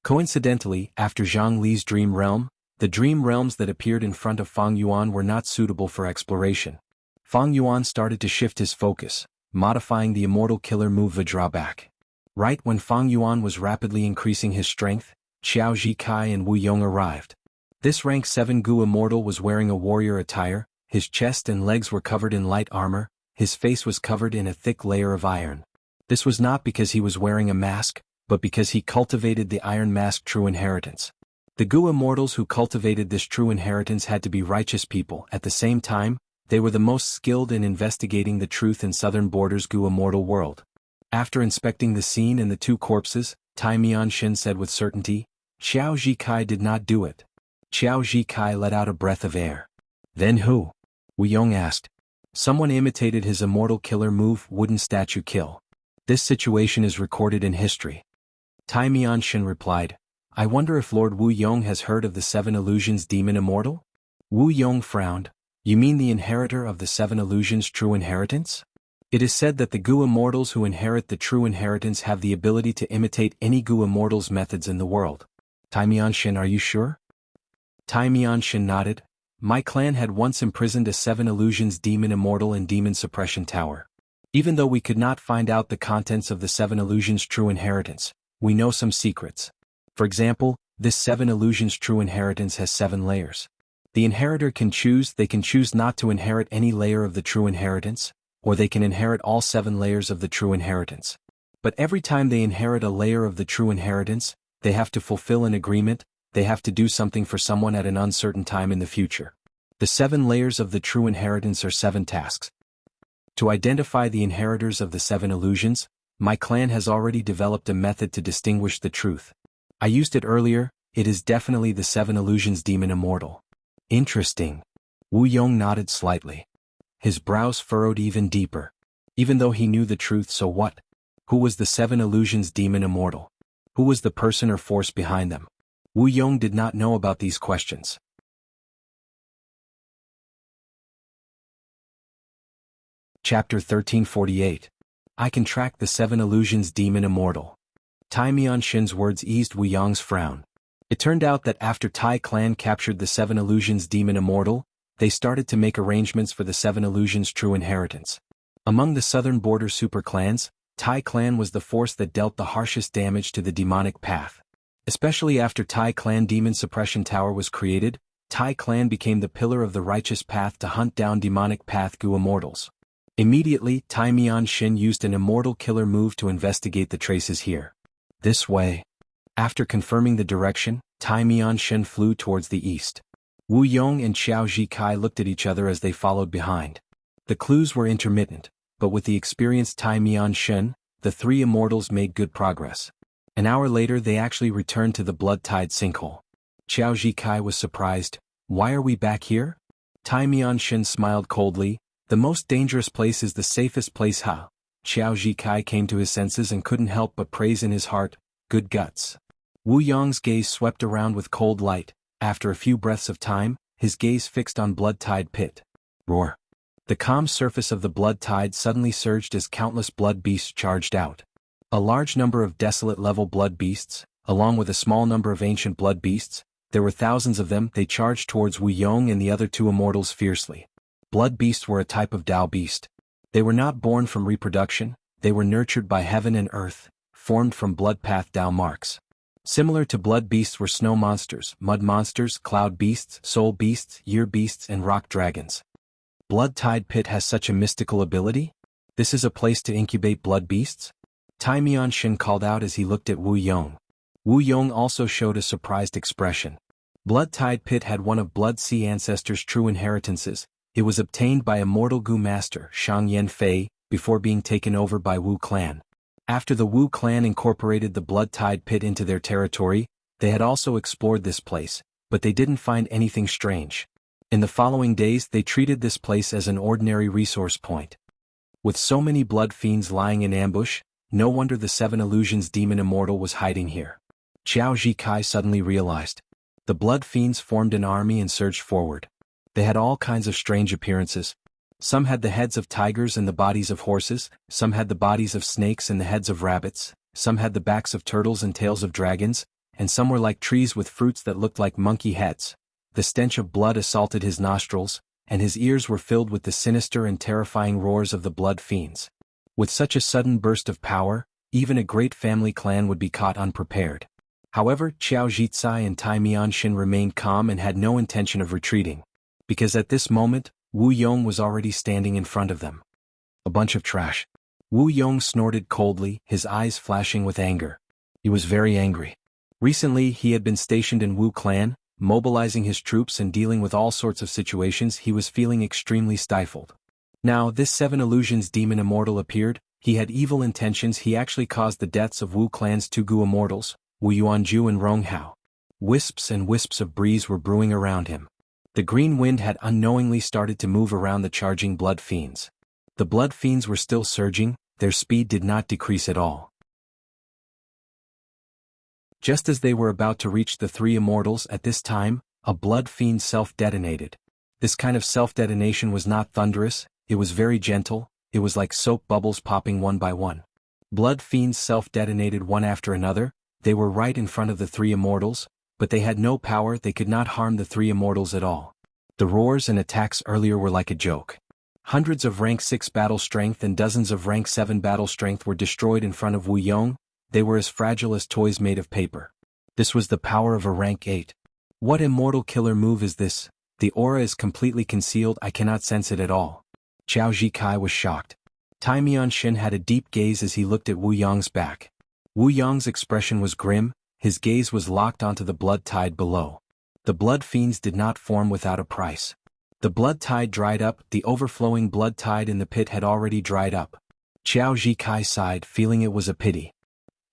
Coincidentally, after Zhang Li's Dream Realm, the dream realms that appeared in front of Fang Yuan were not suitable for exploration. Fang Yuan started to shift his focus, modifying the immortal killer move Vajra. Right when Fang Yuan was rapidly increasing his strength, Xiao Zhikai and Wu Yong arrived. This rank 7 Gu immortal was wearing a warrior attire, his chest and legs were covered in light armor, his face was covered in a thick layer of iron. This was not because he was wearing a mask, but because he cultivated the Iron Mask True Inheritance. The Gu immortals who cultivated this true inheritance had to be righteous people. At the same time, they were the most skilled in investigating the truth in Southern Border's Gu immortal world. After inspecting the scene and the two corpses, Tai Mianshin said with certainty, Xiao Zhikai did not do it. Xiao Zhikai let out a breath of air. Then who? Wu Yong asked. Someone imitated his immortal killer move, Wooden Statue Kill. This situation is recorded in history. Tai Mianshin replied, I wonder if Lord Wu Yong has heard of the 7 Illusions Demon Immortal? Wu Yong frowned. You mean the inheritor of the 7 Illusions True Inheritance? It is said that the Gu immortals who inherit the True Inheritance have the ability to imitate any Gu immortal's methods in the world. Tai Mianshin, are you sure? Tai Mianshin nodded. My clan had once imprisoned a 7 Illusions Demon Immortal in Demon Suppression Tower. Even though we could not find out the contents of the 7 Illusions True Inheritance, we know some secrets. For example, this 7 Illusions True Inheritance has 7 layers. The inheritor can choose not to inherit any layer of the True Inheritance, or they can inherit all 7 layers of the True Inheritance. But every time they inherit a layer of the True Inheritance, they have to fulfill an agreement, they have to do something for someone at an uncertain time in the future. The 7 layers of the True Inheritance are 7 tasks. To identify the inheritors of the 7 illusions, my clan has already developed a method to distinguish the truth. I used it earlier, it is definitely the 7 Illusions Demon Immortal. Interesting. Wu Yong nodded slightly. His brows furrowed even deeper. Even though he knew the truth, so what? Who was the 7 Illusions Demon Immortal? Who was the person or force behind them? Wu Yong did not know about these questions. Chapter 1348. I can track the 7 Illusions Demon Immortal. Tai Mianshin's words eased Wu Yong's frown. It turned out that after Tai clan captured the 7 Illusions Demon Immortal, they started to make arrangements for the 7 Illusions True Inheritance. Among the southern border super clans, Tai clan was the force that dealt the harshest damage to the demonic path. Especially after Tai clan Demon Suppression Tower was created, Tai clan became the pillar of the righteous path to hunt down demonic path Gu immortals. Immediately, Tai Mianshin used an immortal killer move to investigate the traces here. This way. After confirming the direction, Tai Mianshin flew towards the east. Wu Yong and Xiao Zhikai looked at each other as they followed behind. The clues were intermittent, but with the experienced Tai Mianshin, the 3 immortals made good progress. An hour later they actually returned to the blood-tide sinkhole. Xiao Zhikai was surprised. Why are we back here? Tai Mianshin smiled coldly. The most dangerous place is the safest place, huh? Xiao Zhikai came to his senses and couldn't help but praise in his heart, good guts. Wu Yong's gaze swept around with cold light. After a few breaths of time, his gaze fixed on blood-tide pit. Roar. The calm surface of the blood tide suddenly surged as countless blood beasts charged out. A large number of desolate-level blood beasts, along with a small number of ancient blood beasts, there were thousands of them. They charged towards Wu Yong and the other 2 immortals fiercely. Blood beasts were a type of Dao beast. They were not born from reproduction, they were nurtured by heaven and earth, formed from blood path Dao marks. Similar to blood beasts were snow monsters, mud monsters, cloud beasts, soul beasts, year beasts and rock dragons. Blood Tide Pit has such a mystical ability? This is a place to incubate blood beasts? Tai Mianshin called out as he looked at Wu Yong. Wu Yong also showed a surprised expression. Blood-Tide Pit had one of Blood Sea ancestors' true inheritances. It was obtained by immortal Gu master Shang Yanfei before being taken over by Wu clan. After the Wu clan incorporated the Blood-Tide Pit into their territory, they had also explored this place, but they didn't find anything strange. In the following days they treated this place as an ordinary resource point. With so many blood fiends lying in ambush, no wonder the 7 Illusions demon immortal was hiding here. Qiao Zhikai suddenly realized. The blood fiends formed an army and surged forward. They had all kinds of strange appearances. Some had the heads of tigers and the bodies of horses, some had the bodies of snakes and the heads of rabbits, some had the backs of turtles and tails of dragons, and some were like trees with fruits that looked like monkey heads. The stench of blood assaulted his nostrils, and his ears were filled with the sinister and terrifying roars of the blood fiends. With such a sudden burst of power, even a great family clan would be caught unprepared. However, Qiao Zhizai and Tai Mianshin remained calm and had no intention of retreating. Because at this moment, Wu Yong was already standing in front of them. A bunch of trash. Wu Yong snorted coldly, his eyes flashing with anger. He was very angry. Recently he had been stationed in Wu clan, mobilizing his troops and dealing with all sorts of situations. He was feeling extremely stifled. Now this 7 Illusions demon immortal appeared. He had evil intentions. He actually caused the deaths of Wu clan's 2 Gu immortals, Wu Yuanju and Ronghao. Wisps and wisps of breeze were brewing around him. The green wind had unknowingly started to move around the charging blood fiends. The blood fiends were still surging, their speed did not decrease at all. Just as they were about to reach the 3 immortals at this time, a blood fiend self-detonated. This kind of self-detonation was not thunderous, it was very gentle, it was like soap bubbles popping one by one. Blood fiends self-detonated one after another. They were right in front of the 3 immortals, but they had no power. They could not harm the 3 immortals at all. The roars and attacks earlier were like a joke. Hundreds of rank 6 battle strength and dozens of rank 7 battle strength were destroyed in front of Wu Yong. They were as fragile as toys made of paper. This was the power of a rank 8. What immortal killer move is this? The aura is completely concealed. I cannot sense it at all. Qiao Zhikai was shocked. Tai Mianshin had a deep gaze as he looked at Wu Yong's back. Wu Yong's expression was grim, his gaze was locked onto the blood tide below. The blood fiends did not form without a price. The blood tide dried up. The overflowing blood tide in the pit had already dried up. Qiao Zhikai sighed, feeling it was a pity.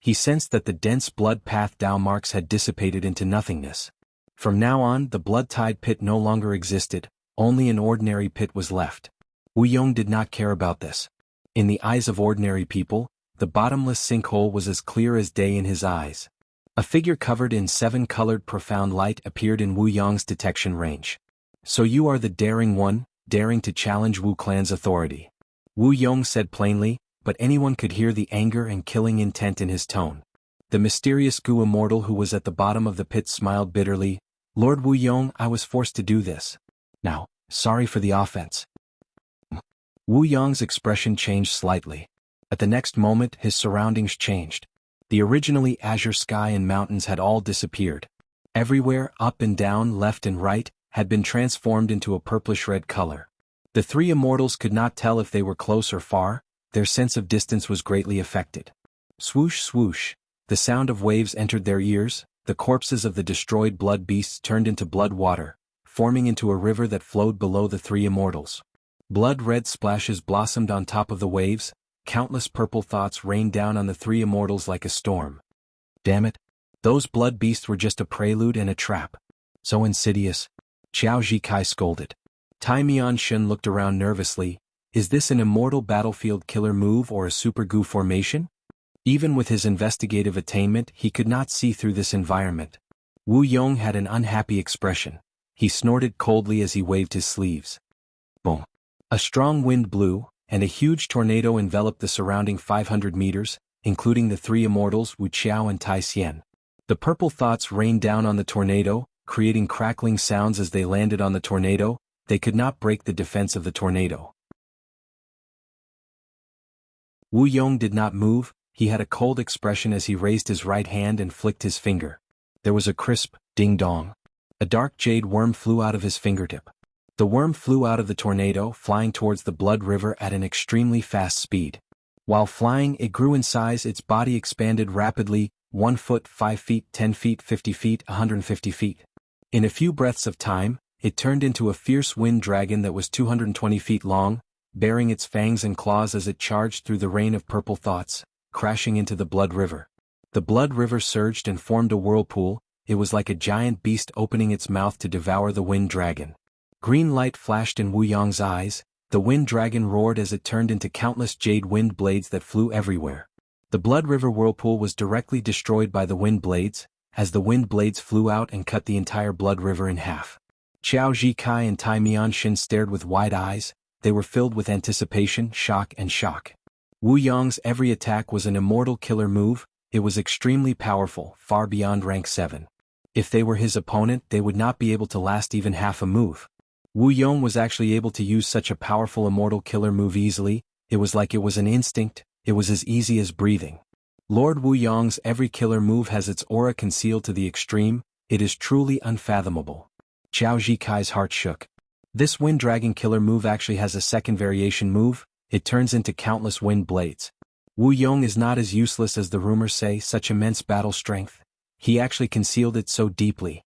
He sensed that the dense blood path Dao marks had dissipated into nothingness. From now on, the blood tide pit no longer existed, only an ordinary pit was left. Wu Yong did not care about this. In the eyes of ordinary people, the bottomless sinkhole was as clear as day in his eyes. A figure covered in 7-colored profound light appeared in Wu Yong's detection range. So you are the daring one, daring to challenge Wu clan's authority. Wu Yong said plainly, but anyone could hear the anger and killing intent in his tone. The mysterious Gu immortal who was at the bottom of the pit smiled bitterly. Lord Wu Yong, I was forced to do this. Now, sorry for the offense. Wu Yong's expression changed slightly. At the next moment his surroundings changed. The originally azure sky and mountains had all disappeared. Everywhere, up and down, left and right, had been transformed into a purplish-red color. The 3 immortals could not tell if they were close or far. Their sense of distance was greatly affected. Swoosh swoosh, the sound of waves entered their ears. The corpses of the destroyed blood beasts turned into blood water, forming into a river that flowed below the 3 immortals. Blood-red splashes blossomed on top of the waves. Countless purple thoughts rained down on the 3 immortals like a storm. Damn it! Those blood beasts were just a prelude and a trap. So insidious. Qiao Zhikai scolded. Tai Mianshin looked around nervously. Is this an immortal battlefield killer move or a super Gu formation? Even with his investigative attainment, he could not see through this environment. Wu Yong had an unhappy expression. He snorted coldly as he waved his sleeves. Boom! A strong wind blew, and a huge tornado enveloped the surrounding 500 meters, including the 3 immortals Wu Qiao and Tai Xian. The purple thoughts rained down on the tornado, creating crackling sounds as they landed on the tornado. They could not break the defense of the tornado. Wu Yong did not move. He had a cold expression as he raised his right hand and flicked his finger. There was a crisp ding-dong. A dark jade worm flew out of his fingertip. The worm flew out of the tornado, flying towards the blood river at an extremely fast speed. While flying, it grew in size. Its body expanded rapidly. 1 foot, 5 feet, 10 feet, 50 feet, 150 feet. In a few breaths of time, it turned into a fierce wind dragon that was 220 feet long, baring its fangs and claws as it charged through the rain of purple thoughts, crashing into the blood river. The blood river surged and formed a whirlpool. It was like a giant beast opening its mouth to devour the wind dragon. Green light flashed in Wu Yong's eyes. The wind dragon roared as it turned into countless jade wind blades that flew everywhere. The blood river whirlpool was directly destroyed by the wind blades, as the wind blades flew out and cut the entire blood river in half. Qiao Zhikai and Tai Mianshin stared with wide eyes. They were filled with anticipation, shock and shock. Wu Yong's every attack was an immortal killer move. It was extremely powerful, far beyond rank 7. If they were his opponent, they would not be able to last even half a move. Wu Yong was actually able to use such a powerful immortal killer move easily. It was like it was an instinct. It was as easy as breathing. Lord Wu Yong's every killer move has its aura concealed to the extreme. It is truly unfathomable. Qiao Zhikai's heart shook. This wind dragon killer move actually has a second variation move. It turns into countless wind blades. Wu Yong is not as useless as the rumors say, such immense battle strength. He actually concealed it so deeply.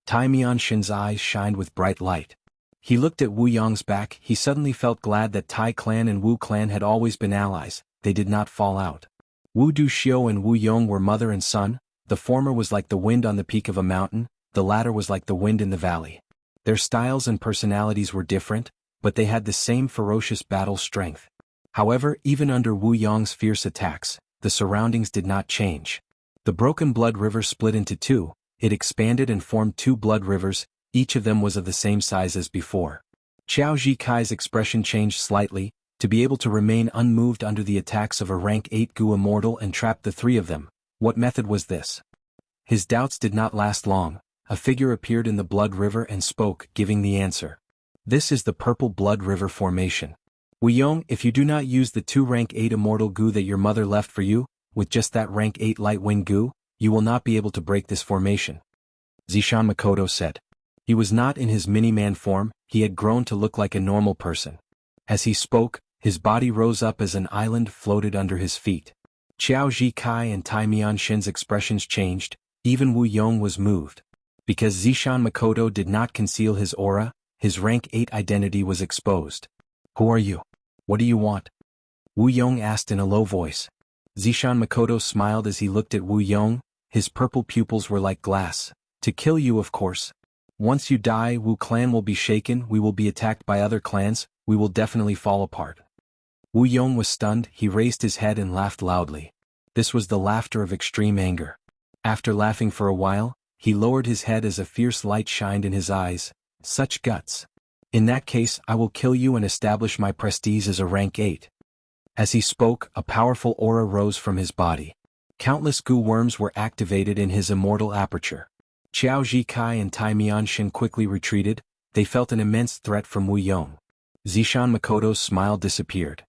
Tai Mianshin's eyes shined with bright light. He looked at Wu Yong's back. He suddenly felt glad that Tai clan and Wu clan had always been allies. They did not fall out. Wu Duxiu and Wu Yong were mother and son. The former was like the wind on the peak of a mountain, the latter was like the wind in the valley. Their styles and personalities were different, but they had the same ferocious battle strength. However, even under Wu Yong's fierce attacks, the surroundings did not change. The broken blood river split into two. It expanded and formed two blood rivers. Each of them was of the same size as before. Qiao Zhikai's expression changed slightly. To be able to remain unmoved under the attacks of a rank 8 Gu immortal and trap the three of them, what method was this? His doubts did not last long. A figure appeared in the blood river and spoke, giving the answer. This is the purple blood river formation. Wu Yong, if you do not use the 2 rank 8 immortal Gu that your mother left for you, with just that rank 8 light wind Gu, you will not be able to break this formation. Zishan Makoto said. He was not in his mini-man form. He had grown to look like a normal person. As he spoke, his body rose up as an island floated under his feet. Qiao Zhikai and Tai Mianshin's expressions changed. Even Wu Yong was moved. Because Zishan Makoto did not conceal his aura, his rank 8 identity was exposed. Who are you? What do you want? Wu Yong asked in a low voice. Zishan Makoto smiled as he looked at Wu Yong. His purple pupils were like glass. To kill you, of course. Once you die, Wu clan will be shaken. We will be attacked by other clans. We will definitely fall apart. Wu Yong was stunned. He raised his head and laughed loudly. This was the laughter of extreme anger. After laughing for a while, he lowered his head as a fierce light shined in his eyes. Such guts. In that case, I will kill you and establish my prestige as a rank 8. As he spoke, a powerful aura rose from his body. Countless Gu worms were activated in his immortal aperture. Qiao Zhikai and Tai Mianshin quickly retreated. They felt an immense threat from Wu Yong. Zishan Makoto's smile disappeared.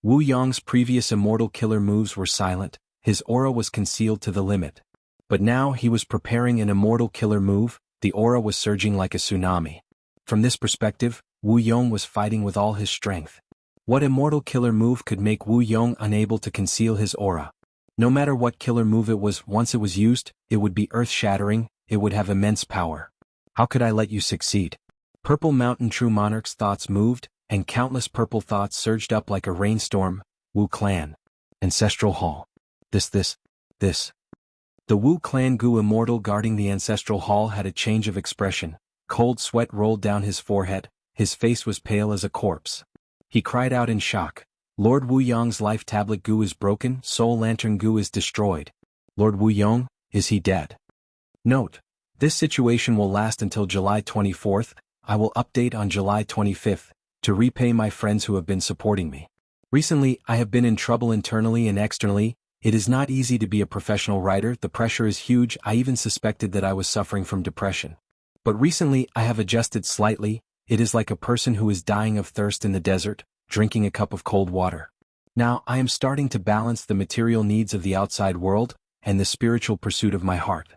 Wu Yong's previous immortal killer moves were silent. His aura was concealed to the limit. But now he was preparing an immortal killer move. The aura was surging like a tsunami. From this perspective, Wu Yong was fighting with all his strength. What immortal killer move could make Wu Yong unable to conceal his aura? No matter what killer move it was, once it was used, it would be earth-shattering. It would have immense power. How could I let you succeed? Purple Mountain True Monarch's thoughts moved, and countless purple thoughts surged up like a rainstorm. Wu Clan. Ancestral Hall. This. The Wu Clan Gu immortal guarding the Ancestral Hall had a change of expression. Cold sweat rolled down his forehead. His face was pale as a corpse. He cried out in shock. Lord Wu Yong's life tablet Gu is broken. Soul Lantern Gu is destroyed. Lord Wu Yong, is he dead? Note. This situation will last until July 24th. I will update on July 25th, to repay my friends who have been supporting me. Recently, I have been in trouble internally and externally. It is not easy to be a professional writer. The pressure is huge. I even suspected that I was suffering from depression. But recently, I have adjusted slightly. It is like a person who is dying of thirst in the desert, drinking a cup of cold water. Now, I am starting to balance the material needs of the outside world and the spiritual pursuit of my heart.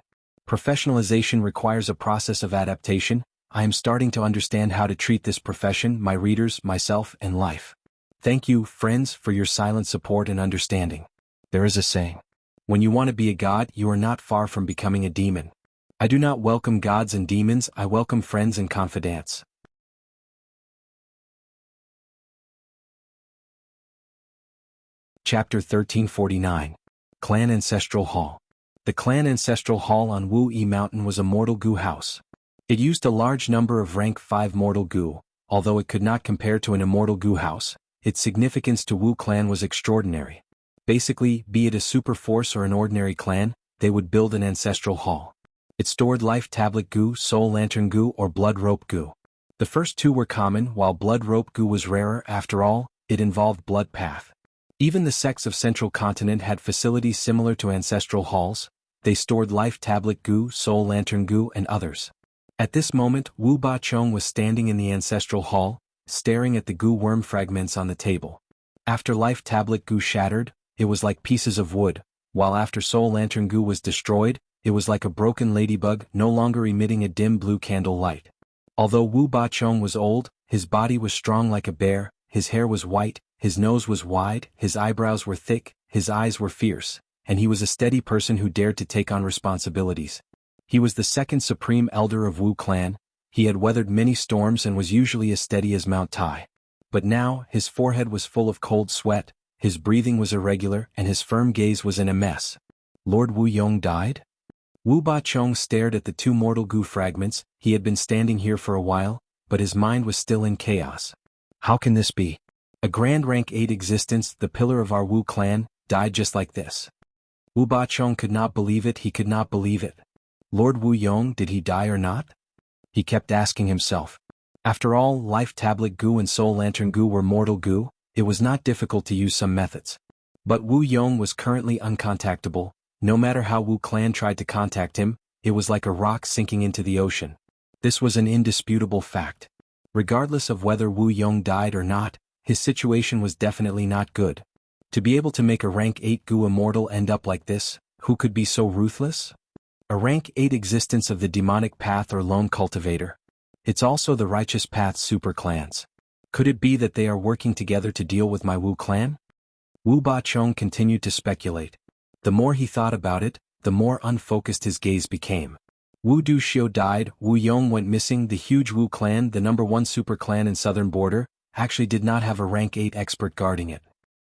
Professionalization requires a process of adaptation. I am starting to understand how to treat this profession, my readers, myself, and life. Thank you, friends, for your silent support and understanding. There is a saying. When you want to be a god, you are not far from becoming a demon. I do not welcome gods and demons, I welcome friends and confidants. Chapter 1349. Clan Ancestral Hall. The Clan Ancestral Hall on Wu Yi Mountain was a mortal goo house. It used a large number of rank 5 mortal goo, although it could not compare to an immortal goo house. Its significance to Wu clan was extraordinary. Basically, be it a super force or an ordinary clan, they would build an ancestral hall. It stored life tablet goo, soul lantern goo, or blood rope goo. The first two were common, while blood rope goo was rarer. After all, it involved blood path. Even the sects of Central Continent had facilities similar to ancestral halls. They stored life tablet goo, soul lantern goo, and others. At this moment, Wu Bachong was standing in the ancestral hall, staring at the goo worm fragments on the table. After life tablet goo shattered, it was like pieces of wood, while after soul lantern goo was destroyed, it was like a broken ladybug, no longer emitting a dim blue candle light. Although Wu Bachong was old, his body was strong like a bear, his hair was white, his nose was wide, his eyebrows were thick, his eyes were fierce, and he was a steady person who dared to take on responsibilities. He was the second supreme elder of Wu clan. He had weathered many storms and was usually as steady as Mount Tai. But now, his forehead was full of cold sweat, his breathing was irregular, and his firm gaze was in a mess. Lord Wu Yong died? Wu Bachong stared at the two mortal goo fragments. He had been standing here for a while, but his mind was still in chaos. How can this be? A grand rank 8 existence, the pillar of our Wu clan, died just like this. Wu Bachong could not believe it, he could not believe it. Lord Wu Yong, did he die or not? He kept asking himself. After all, life tablet goo and soul lantern goo were mortal goo. It was not difficult to use some methods. But Wu Yong was currently uncontactable. No matter how Wu clan tried to contact him, it was like a rock sinking into the ocean. This was an indisputable fact. Regardless of whether Wu Yong died or not, his situation was definitely not good. To be able to make a rank 8 goo immortal end up like this, who could be so ruthless? A rank 8 existence of the demonic path or lone cultivator. It's also the righteous path super clans. Could it be that they are working together to deal with my Wu clan? Wu Bachong continued to speculate. The more he thought about it, the more unfocused his gaze became. Wu Duxiu died, Wu Yong went missing. The huge Wu clan, the number 1 super clan in southern border, actually did not have a rank 8 expert guarding it.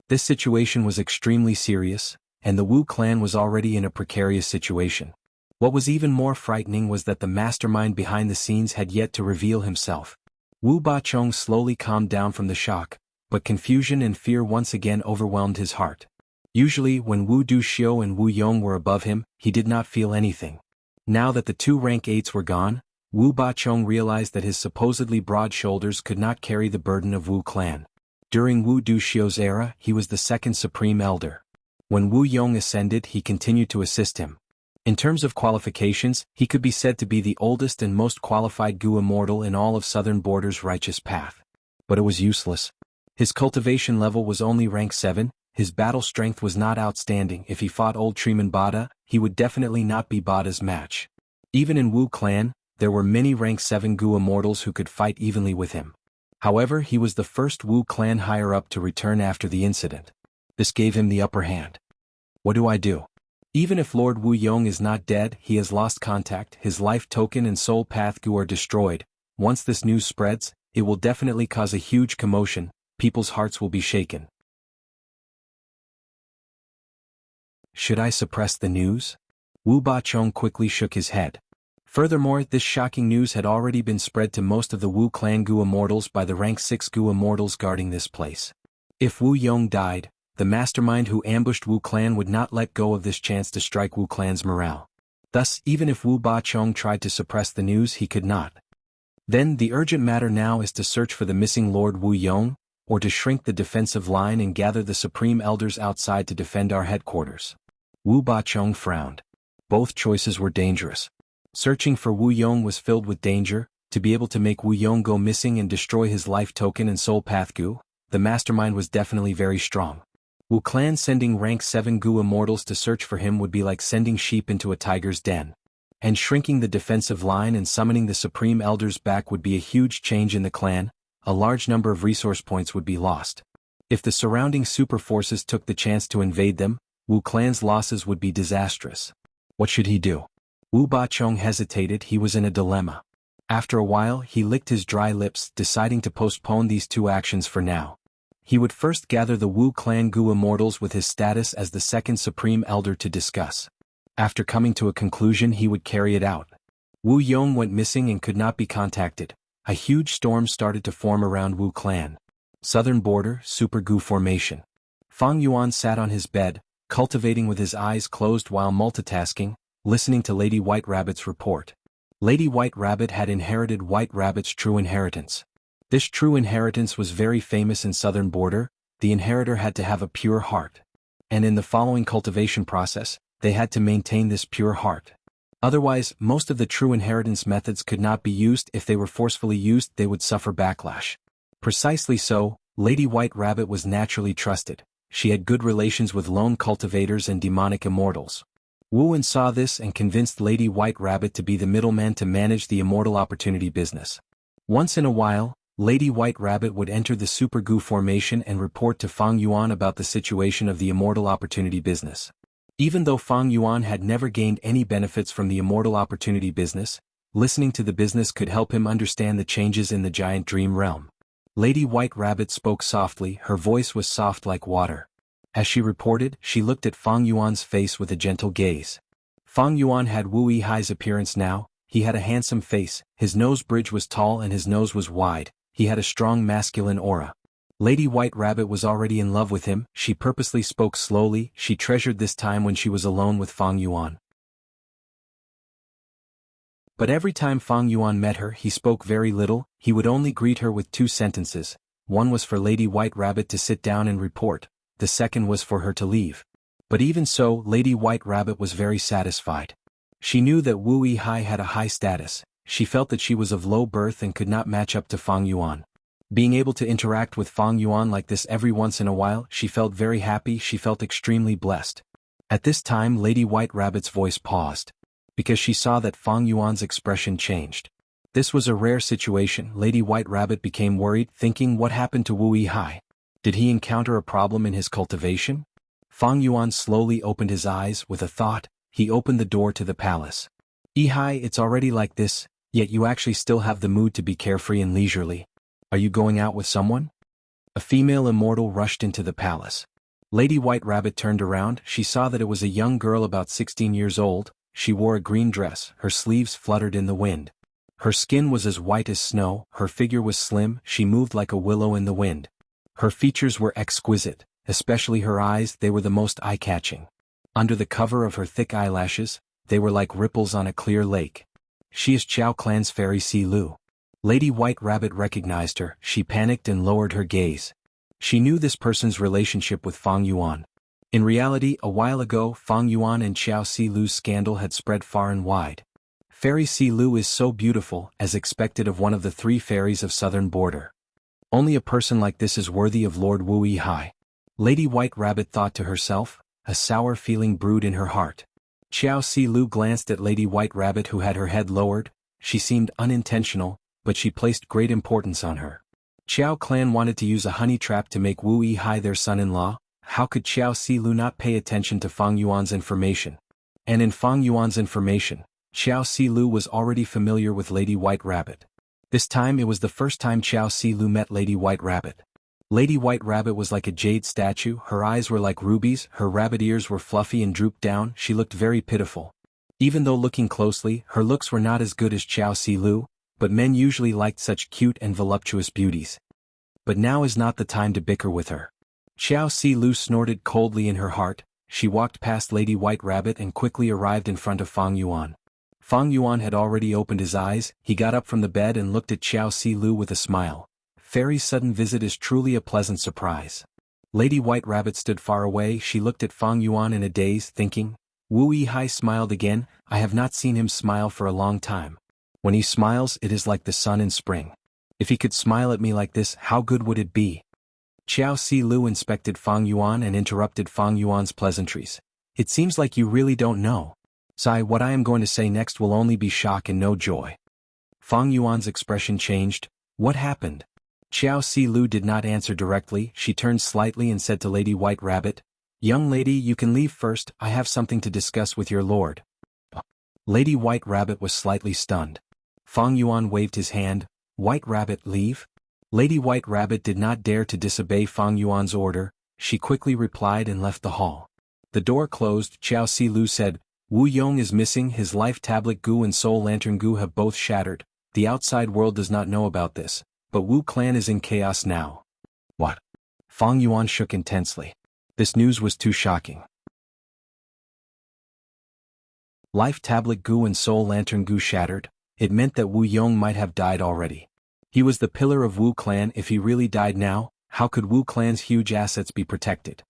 This situation was extremely serious, and the Wu clan was already in a precarious situation. What was even more frightening was that the mastermind behind the scenes had yet to reveal himself. Wu Bachong slowly calmed down from the shock, but confusion and fear once again overwhelmed his heart. Usually, when Wu Duxiu and Wu Yong were above him, he did not feel anything. Now that the two rank 8s were gone, Wu Bachong realized that his supposedly broad shoulders could not carry the burden of Wu clan. During Wu Duxiu's era, he was the second supreme elder. When Wu Yong ascended, he continued to assist him. In terms of qualifications, he could be said to be the oldest and most qualified goo immortal in all of Southern Border's righteous path. But it was useless. His cultivation level was only rank 7, his battle strength was not outstanding. If he fought old Treeman Bada, he would definitely not be Bada's match. Even in Wu clan, there were many rank 7 goo immortals who could fight evenly with him. However, he was the first Wu clan higher-up to return after the incident. This gave him the upper hand. What do I do? Even if Lord Wu Yong is not dead, he has lost contact, his life token and soul path goo are destroyed. Once this news spreads, it will definitely cause a huge commotion, people's hearts will be shaken. Should I suppress the news? Wu Bachong quickly shook his head. Furthermore, this shocking news had already been spread to most of the Wu clan goo immortals by the rank 6 goo immortals guarding this place. If Wu Yong died, the mastermind who ambushed Wu clan would not let go of this chance to strike Wu clan's morale. Thus, even if Wu Bachong tried to suppress the news, he could not. Then, the urgent matter now is to search for the missing Lord Wu Yong, or to shrink the defensive line and gather the supreme elders outside to defend our headquarters. Wu Bachong frowned. Both choices were dangerous. Searching for Wu Yong was filled with danger. To be able to make Wu Yong go missing and destroy his life token and soul path goo, the mastermind was definitely very strong. Wu clan sending rank 7 goo immortals to search for him would be like sending sheep into a tiger's den. And shrinking the defensive line and summoning the supreme elders back would be a huge change in the clan. A large number of resource points would be lost. If the surrounding super forces took the chance to invade them, Wu clan's losses would be disastrous. What should he do? Wu Bachong hesitated. He was in a dilemma. After a while he licked his dry lips, deciding to postpone these two actions for now. He would first gather the Wu clan Gu immortals with his status as the second supreme elder to discuss. After coming to a conclusion he would carry it out. Wu Yong went missing and could not be contacted. A huge storm started to form around Wu clan. Southern border, Super Gu formation. Fang Yuan sat on his bed, cultivating with his eyes closed while multitasking, listening to Lady White Rabbit's report. Lady White Rabbit had inherited White Rabbit's true inheritance. This true inheritance was very famous in southern border. The inheritor had to have a pure heart. And in the following cultivation process, they had to maintain this pure heart. Otherwise, most of the true inheritance methods could not be used. If they were forcefully used, they would suffer backlash. Precisely so, Lady White Rabbit was naturally trusted. She had good relations with lone cultivators and demonic immortals. Wuan saw this and convinced Lady White Rabbit to be the middleman to manage the immortal opportunity business. Once in a while, Lady White Rabbit would enter the Super Gu formation and report to Fang Yuan about the situation of the immortal opportunity business. Even though Fang Yuan had never gained any benefits from the immortal opportunity business, listening to the business could help him understand the changes in the giant dream realm. Lady White Rabbit spoke softly. Her voice was soft like water. As she reported, she looked at Fang Yuan's face with a gentle gaze. Fang Yuan had Wu Yihai's appearance now. He had a handsome face, his nose bridge was tall and his nose was wide, he had a strong masculine aura. Lady White Rabbit was already in love with him. She purposely spoke slowly. She treasured this time when she was alone with Fang Yuan. But every time Fang Yuan met her, he spoke very little. He would only greet her with two sentences. One was for Lady White Rabbit to sit down and report. The second was for her to leave. But even so, Lady White Rabbit was very satisfied. She knew that Wu Yihai had a high status. She felt that she was of low birth and could not match up to Fang Yuan. Being able to interact with Fang Yuan like this every once in a while, she felt very happy. She felt extremely blessed. At this time Lady White Rabbit's voice paused. Because she saw that Fang Yuan's expression changed. This was a rare situation. Lady White Rabbit became worried, thinking, what happened to Wu Yihai? Did he encounter a problem in his cultivation? Fang Yuan slowly opened his eyes. With a thought, he opened the door to the palace. Yihai, it's already like this, yet you actually still have the mood to be carefree and leisurely. Are you going out with someone? A female immortal rushed into the palace. Lady White Rabbit turned around. She saw that it was a young girl about 16 years old. She wore a green dress. Her sleeves fluttered in the wind. Her skin was as white as snow. Her figure was slim. She moved like a willow in the wind. Her features were exquisite, especially her eyes. They were the most eye-catching. Under the cover of her thick eyelashes, they were like ripples on a clear lake. She is Chao Clan's fairy Si Lu. Lady White Rabbit recognized her. She panicked and lowered her gaze. She knew this person's relationship with Fang Yuan. In reality, a while ago, Fang Yuan and Chao Si Lu's scandal had spread far and wide. Fairy Si Lu is so beautiful, as expected of one of the three fairies of southern border. Only a person like this is worthy of Lord Wu Yihai. Lady White Rabbit thought to herself. A sour feeling brewed in her heart. Chao Si Lu glanced at Lady White Rabbit, who had her head lowered. She seemed unintentional, but she placed great importance on her. Chao Clan wanted to use a honey trap to make Wu Yihai their son-in-law. How could Chao Si Lu not pay attention to Fang Yuan's information? And in Fang Yuan's information, Chao Si Lu was already familiar with Lady White Rabbit. This time it was the first time Chao Si Lu met Lady White Rabbit. Lady White Rabbit was like a jade statue. Her eyes were like rubies. Her rabbit ears were fluffy and drooped down. She looked very pitiful. Even though looking closely, her looks were not as good as Chao Si Lu, but men usually liked such cute and voluptuous beauties. But now is not the time to bicker with her. Chao Si Lu snorted coldly in her heart. She walked past Lady White Rabbit and quickly arrived in front of Fang Yuan. Fang Yuan had already opened his eyes. He got up from the bed and looked at Chao Si Lu with a smile. Fairy's sudden visit is truly a pleasant surprise. Lady White Rabbit stood far away. She looked at Fang Yuan in a daze, thinking. Wu Yihai smiled again. I have not seen him smile for a long time. When he smiles, it is like the sun in spring. If he could smile at me like this, how good would it be? Chao Si Lu inspected Fang Yuan and interrupted Fang Yuan's pleasantries. It seems like you really don't know. Sai, what I am going to say next will only be shock and no joy. Fang Yuan's expression changed. What happened? Chao Si Lu did not answer directly. She turned slightly and said to Lady White Rabbit, Young lady, you can leave first, I have something to discuss with your lord. Lady White Rabbit was slightly stunned. Fang Yuan waved his hand. White Rabbit, leave? Lady White Rabbit did not dare to disobey Fang Yuan's order. She quickly replied and left the hall. The door closed. Xiao Si Lu said, Wu Yong is missing, his life tablet Gu and soul lantern Gu have both shattered. The outside world does not know about this, but Wu clan is in chaos now. What? Fang Yuan shook intensely. This news was too shocking. Life tablet Gu and soul lantern Gu shattered. It meant that Wu Yong might have died already. He was the pillar of Wu clan. If he really died now, how could Wu clan's huge assets be protected?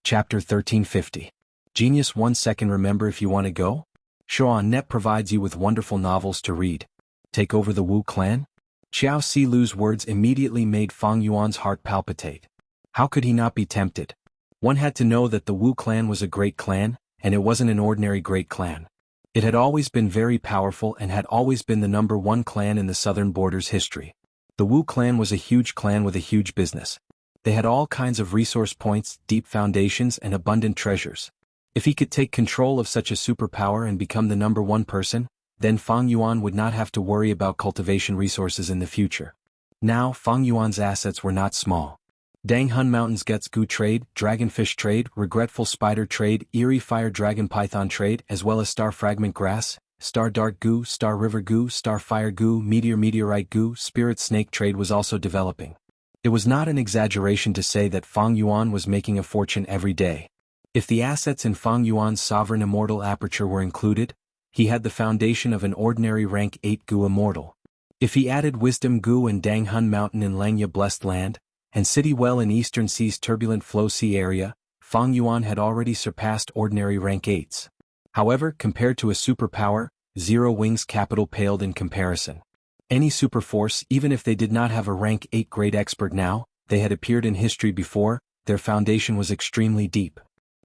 Chapter 1350. Genius 1 second. Remember, if you want to go? Shoan.net provides you with wonderful novels to read. Take over the Wu clan? Xiao Si Lu's words immediately made Fang Yuan's heart palpitate. How could he not be tempted? One had to know that the Wu clan was a great clan, and it wasn't an ordinary great clan. It had always been very powerful and had always been the #1 clan in the southern borders history. The Wu clan was a huge clan with a huge business. They had all kinds of resource points, deep foundations and abundant treasures. If he could take control of such a superpower and become the #1 person, then Fang Yuan would not have to worry about cultivation resources in the future. Now Fang Yuan's assets were not small. Dang Hun Mountains Gets Gu trade, Dragonfish trade, Regretful Spider trade, Eerie Fire Dragon Python trade, as well as Star Fragment Grass, Star Dart Gu, Star River Gu, Star Fire Gu, Meteorite Gu, Spirit Snake trade was also developing. It was not an exaggeration to say that Fang Yuan was making a fortune every day. If the assets in Fang Yuan's sovereign immortal aperture were included, he had the foundation of an ordinary rank 8 Gu immortal. If he added Wisdom Gu and Dang Hun Mountain in Langya Blessed Land, and City Well in Eastern Sea's turbulent flow sea area, Fang Yuan had already surpassed ordinary rank 8s. However, compared to a superpower, Zero Wings Capital paled in comparison. Any superforce, even if they did not have a rank 8 great expert now, they had appeared in history before, their foundation was extremely deep.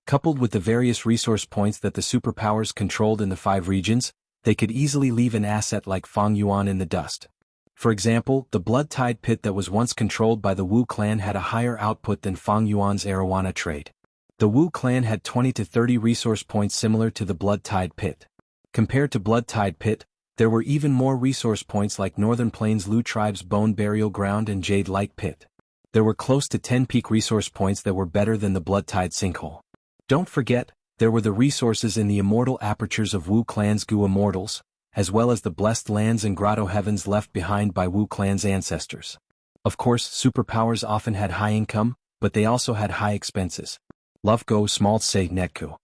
Coupled with the various resource points that the superpowers controlled in the 5 regions, they could easily leave an asset like Fang Yuan in the dust. For example, the Blood Tide Pit that was once controlled by the Wu clan had a higher output than Fang Yuan's Arowana trade. The Wu clan had 20 to 30 resource points similar to the Blood Tide Pit. Compared to Blood Tide Pit, there were even more resource points like Northern Plains Lu Tribe's Bone Burial Ground and Jade Light Pit. There were close to 10 peak resource points that were better than the Blood Tide Sinkhole. Don't forget, there were the resources in the immortal apertures of Wu clan's Gu immortals, as well as the blessed lands and grotto heavens left behind by Wu clan's ancestors. Of course, superpowers often had high income, but they also had high expenses. Love go small say netku.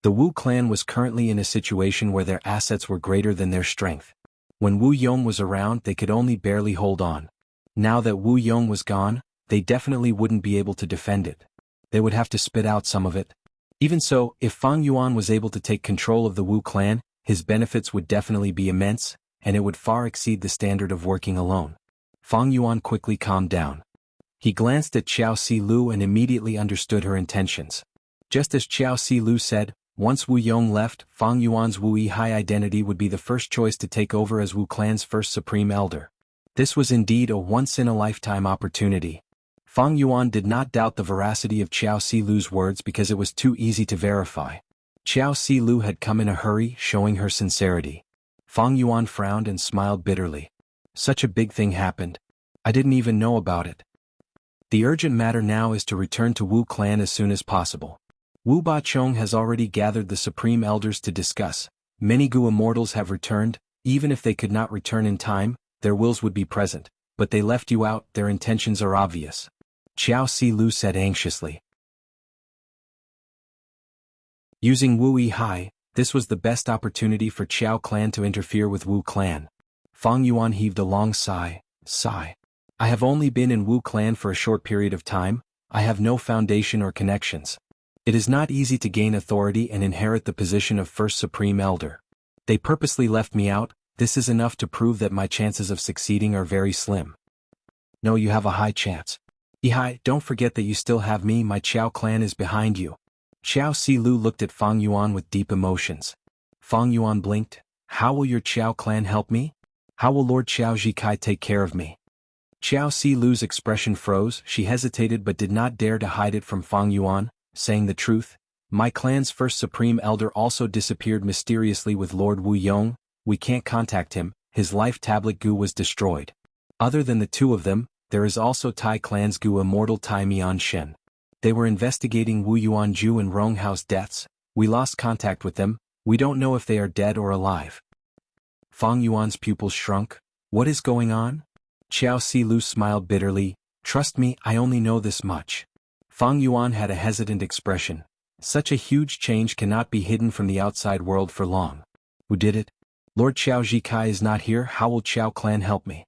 The Wu clan was currently in a situation where their assets were greater than their strength. When Wu Yong was around, they could only barely hold on. Now that Wu Yong was gone, they definitely wouldn't be able to defend it. They would have to spit out some of it. Even so, if Fang Yuan was able to take control of the Wu clan, his benefits would definitely be immense, and it would far exceed the standard of working alone. Fang Yuan quickly calmed down. He glanced at Xiao Si Lu and immediately understood her intentions. Just as Xiao Si Lu said, once Wu Yong left, Fang Yuan's Wu Yihai identity would be the first choice to take over as Wu clan's first supreme elder. This was indeed a once-in-a-lifetime opportunity. Fang Yuan did not doubt the veracity of Xiao Si Lu's words because it was too easy to verify. Xiao Si Lu had come in a hurry, showing her sincerity. Fang Yuan frowned and smiled bitterly. Such a big thing happened. I didn't even know about it. The urgent matter now is to return to Wu clan as soon as possible. Wu Bachong has already gathered the supreme elders to discuss. Many Gu immortals have returned. Even if they could not return in time, their wills would be present, but they left you out, their intentions are obvious. Xiao Si Lu said anxiously. Using Wu Yihai, this was the best opportunity for Qiao clan to interfere with Wu clan. Fang Yuan heaved a long sigh. I have only been in Wu clan for a short period of time, I have no foundation or connections. It is not easy to gain authority and inherit the position of first supreme elder. They purposely left me out, this is enough to prove that my chances of succeeding are very slim. No, you have a high chance. Yihai, don't forget that you still have me, my Qiao clan is behind you. Xiao Si Lu looked at Fang Yuan with deep emotions. Fang Yuan blinked. How will your Qiao clan help me? How will Lord Xiao Zikai take care of me? Xiao Silu's expression froze. She hesitated but did not dare to hide it from Fang Yuan, saying the truth. My clan's first supreme elder also disappeared mysteriously with Lord Wu Yong. We can't contact him. His life tablet Gu was destroyed. Other than the two of them, there is also Tai clan's Gu immortal Tai Mian Shen. They were investigating Wu Yuanju and Ronghao's deaths. We lost contact with them. We don't know if they are dead or alive. Fang Yuan's pupils shrunk. What is going on? Xiao Silu smiled bitterly. Trust me, I only know this much. Fang Yuan had a hesitant expression. Such a huge change cannot be hidden from the outside world for long. Who did it? Lord Xiao Jikai is not here. How will Xiao clan help me?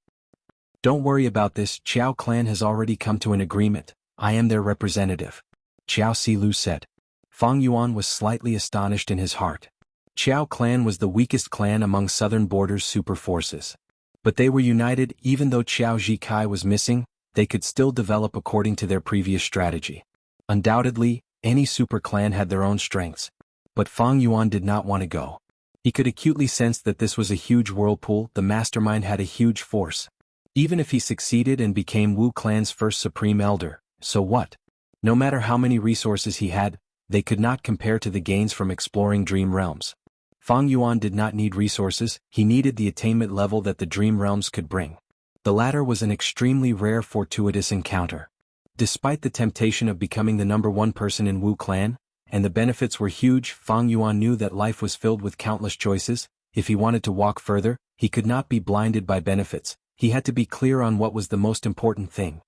Don't worry about this. Xiao clan has already come to an agreement. I am their representative. Xiao Silu said. Fang Yuan was slightly astonished in his heart. Xiao clan was the weakest clan among southern borders super forces. But they were united. Even though Xiao Jikai was missing, they could still develop according to their previous strategy. Undoubtedly, any super clan had their own strengths. But Fang Yuan did not want to go. He could acutely sense that this was a huge whirlpool. The mastermind had a huge force. Even if he succeeded and became Wu clan's first supreme elder, so what? No matter how many resources he had, they could not compare to the gains from exploring dream realms. Fang Yuan did not need resources, he needed the attainment level that the dream realms could bring. The latter was an extremely rare fortuitous encounter. Despite the temptation of becoming the #1 person in Wu clan, and the benefits were huge, Fang Yuan knew that life was filled with countless choices. If he wanted to walk further, he could not be blinded by benefits. He had to be clear on what was the most important thing.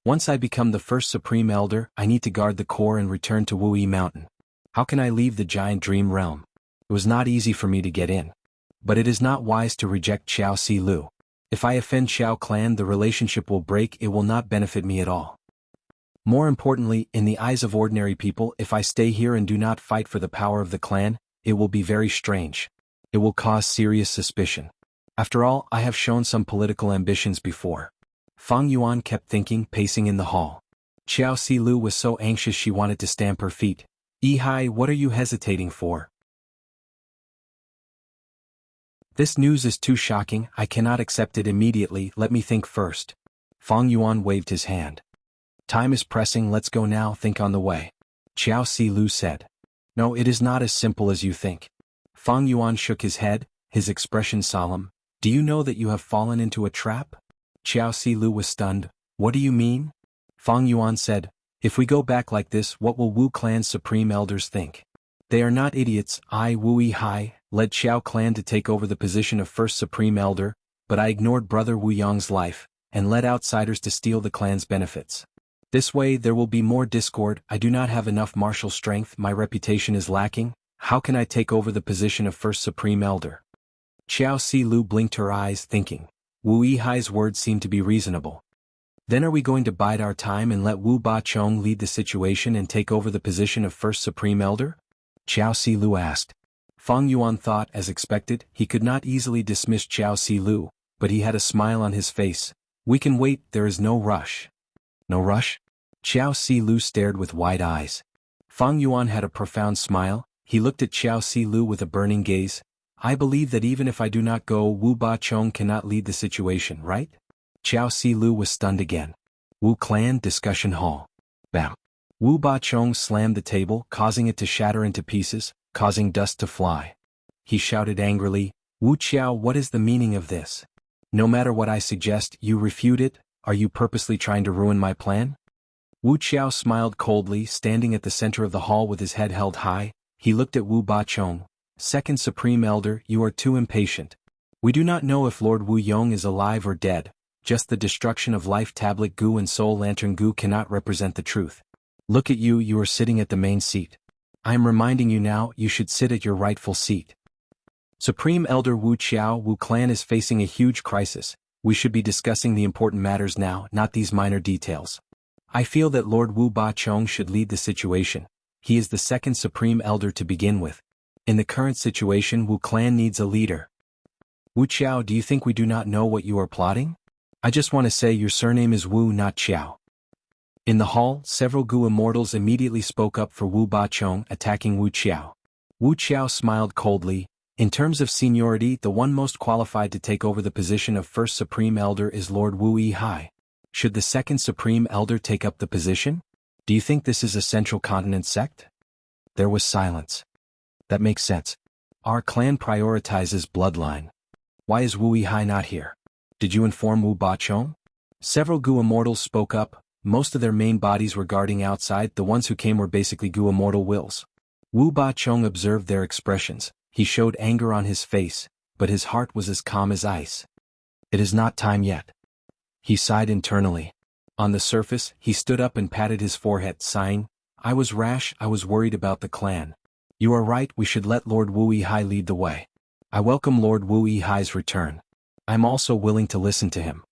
Once I become the first supreme elder, I need to guard the core and return to Wuyi Mountain. How can I leave the giant dream realm? It was not easy for me to get in. But it is not wise to reject Xiao Silu. If I offend Xiao clan, the relationship will break. It will not benefit me at all. More importantly, in the eyes of ordinary people, if I stay here and do not fight for the power of the clan, it will be very strange. It will cause serious suspicion. After all, I have shown some political ambitions before. Fang Yuan kept thinking, pacing in the hall. Xiao Silu was so anxious she wanted to stamp her feet. Ihai, what are you hesitating for? This news is too shocking. I cannot accept it immediately. Let me think first. Fang Yuan waved his hand. Time is pressing. Let's go now. Think on the way. Xiao Silu said. No, it is not as simple as you think. Fang Yuan shook his head, his expression solemn. Do you know that you have fallen into a trap? Xiao Silu was stunned. What do you mean? Fang Yuan said. If we go back like this, what will Wu clan's supreme elders think? They are not idiots. I, Wu Yihai, led Xiao clan to take over the position of first supreme elder, but I ignored brother Wu Yong's life, and led outsiders to steal the clan's benefits. This way there will be more discord. I do not have enough martial strength. My reputation is lacking. How can I take over the position of first supreme elder? Xiao Silu blinked her eyes, thinking. Wu Yihai's words seemed to be reasonable. Then are we going to bide our time and let Wu Bachong lead the situation and take over the position of first supreme elder? Xiao Silu asked. Fang Yuan thought, as expected, he could not easily dismiss Xiao Silu, but he had a smile on his face. We can wait, there is no rush. No rush? Xiao Silu stared with wide eyes. Fang Yuan had a profound smile. He looked at Xiao Silu with a burning gaze. I believe that even if I do not go, Wu Bachong cannot lead the situation, right? Xiao Silu was stunned again. Wu clan discussion hall. Bam. Wu Bachong slammed the table, causing it to shatter into pieces, causing dust to fly. He shouted angrily, Wu Qiao, what is the meaning of this? No matter what I suggest, you refute it? Are you purposely trying to ruin my plan? Wu Qiao smiled coldly, standing at the center of the hall with his head held high. He looked at Wu Bachong. Second Supreme Elder, you are too impatient. We do not know if Lord Wu Yong is alive or dead. Just the destruction of Life Tablet Gu and Soul Lantern Gu cannot represent the truth. Look at you, you are sitting at the main seat. I am reminding you now, you should sit at your rightful seat. Supreme Elder Wu Qiao, Wu clan is facing a huge crisis. We should be discussing the important matters now, not these minor details. I feel that Lord Wu Bachong should lead the situation. He is the second Supreme Elder to begin with. In the current situation, Wu clan needs a leader. Wu Qiao, do you think we do not know what you are plotting? I just want to say your surname is Wu, not Qiao. In the hall, several Gu immortals immediately spoke up for Wu Bachong, attacking Wu Qiao. Wu Qiao smiled coldly. In terms of seniority, the one most qualified to take over the position of first Supreme Elder is Lord Wu Yihai. Should the second Supreme Elder take up the position? Do you think this is a Central Continent sect? There was silence. That makes sense. Our clan prioritizes bloodline. Why is Wu Yihai not here? Did you inform Wu Bachong? Several Gu Immortals spoke up. Most of their main bodies were guarding outside. The ones who came were basically Gu Immortal wills. Wu Bachong observed their expressions. He showed anger on his face, but his heart was as calm as ice. It is not time yet. He sighed internally. On the surface, he stood up and patted his forehead, sighing, I was rash, I was worried about the clan. You are right, we should let Lord Wu Yihai lead the way. I welcome Lord Wu Yihai's return. I am also willing to listen to him.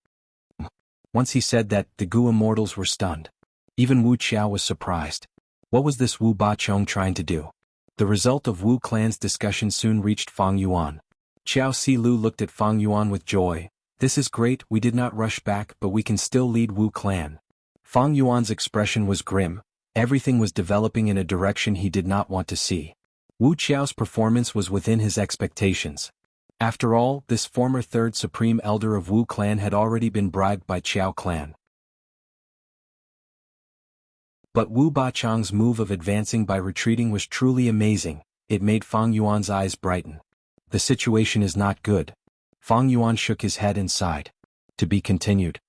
Once he said that, the Gu Immortals were stunned. Even Wu Qiao was surprised. What was this Wu Bachong trying to do? The result of Wu clan's discussion soon reached Fang Yuan. Qiao Silu looked at Fang Yuan with joy. This is great, we did not rush back, but we can still lead Wu clan. Fang Yuan's expression was grim. Everything was developing in a direction he did not want to see. Wu Qiao's performance was within his expectations. After all, this former third supreme elder of Wu clan had already been bribed by Qiao clan. But Wu Bachong's move of advancing by retreating was truly amazing. It made Fang Yuan's eyes brighten. The situation is not good. Fang Yuan shook his head and sighed. To be continued.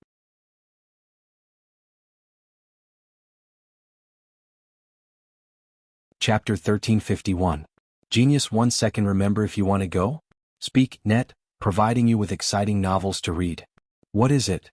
Chapter 1351. Genius 1 second. Remember, if you want to go? Speak, net, providing you with exciting novels to read. What is it?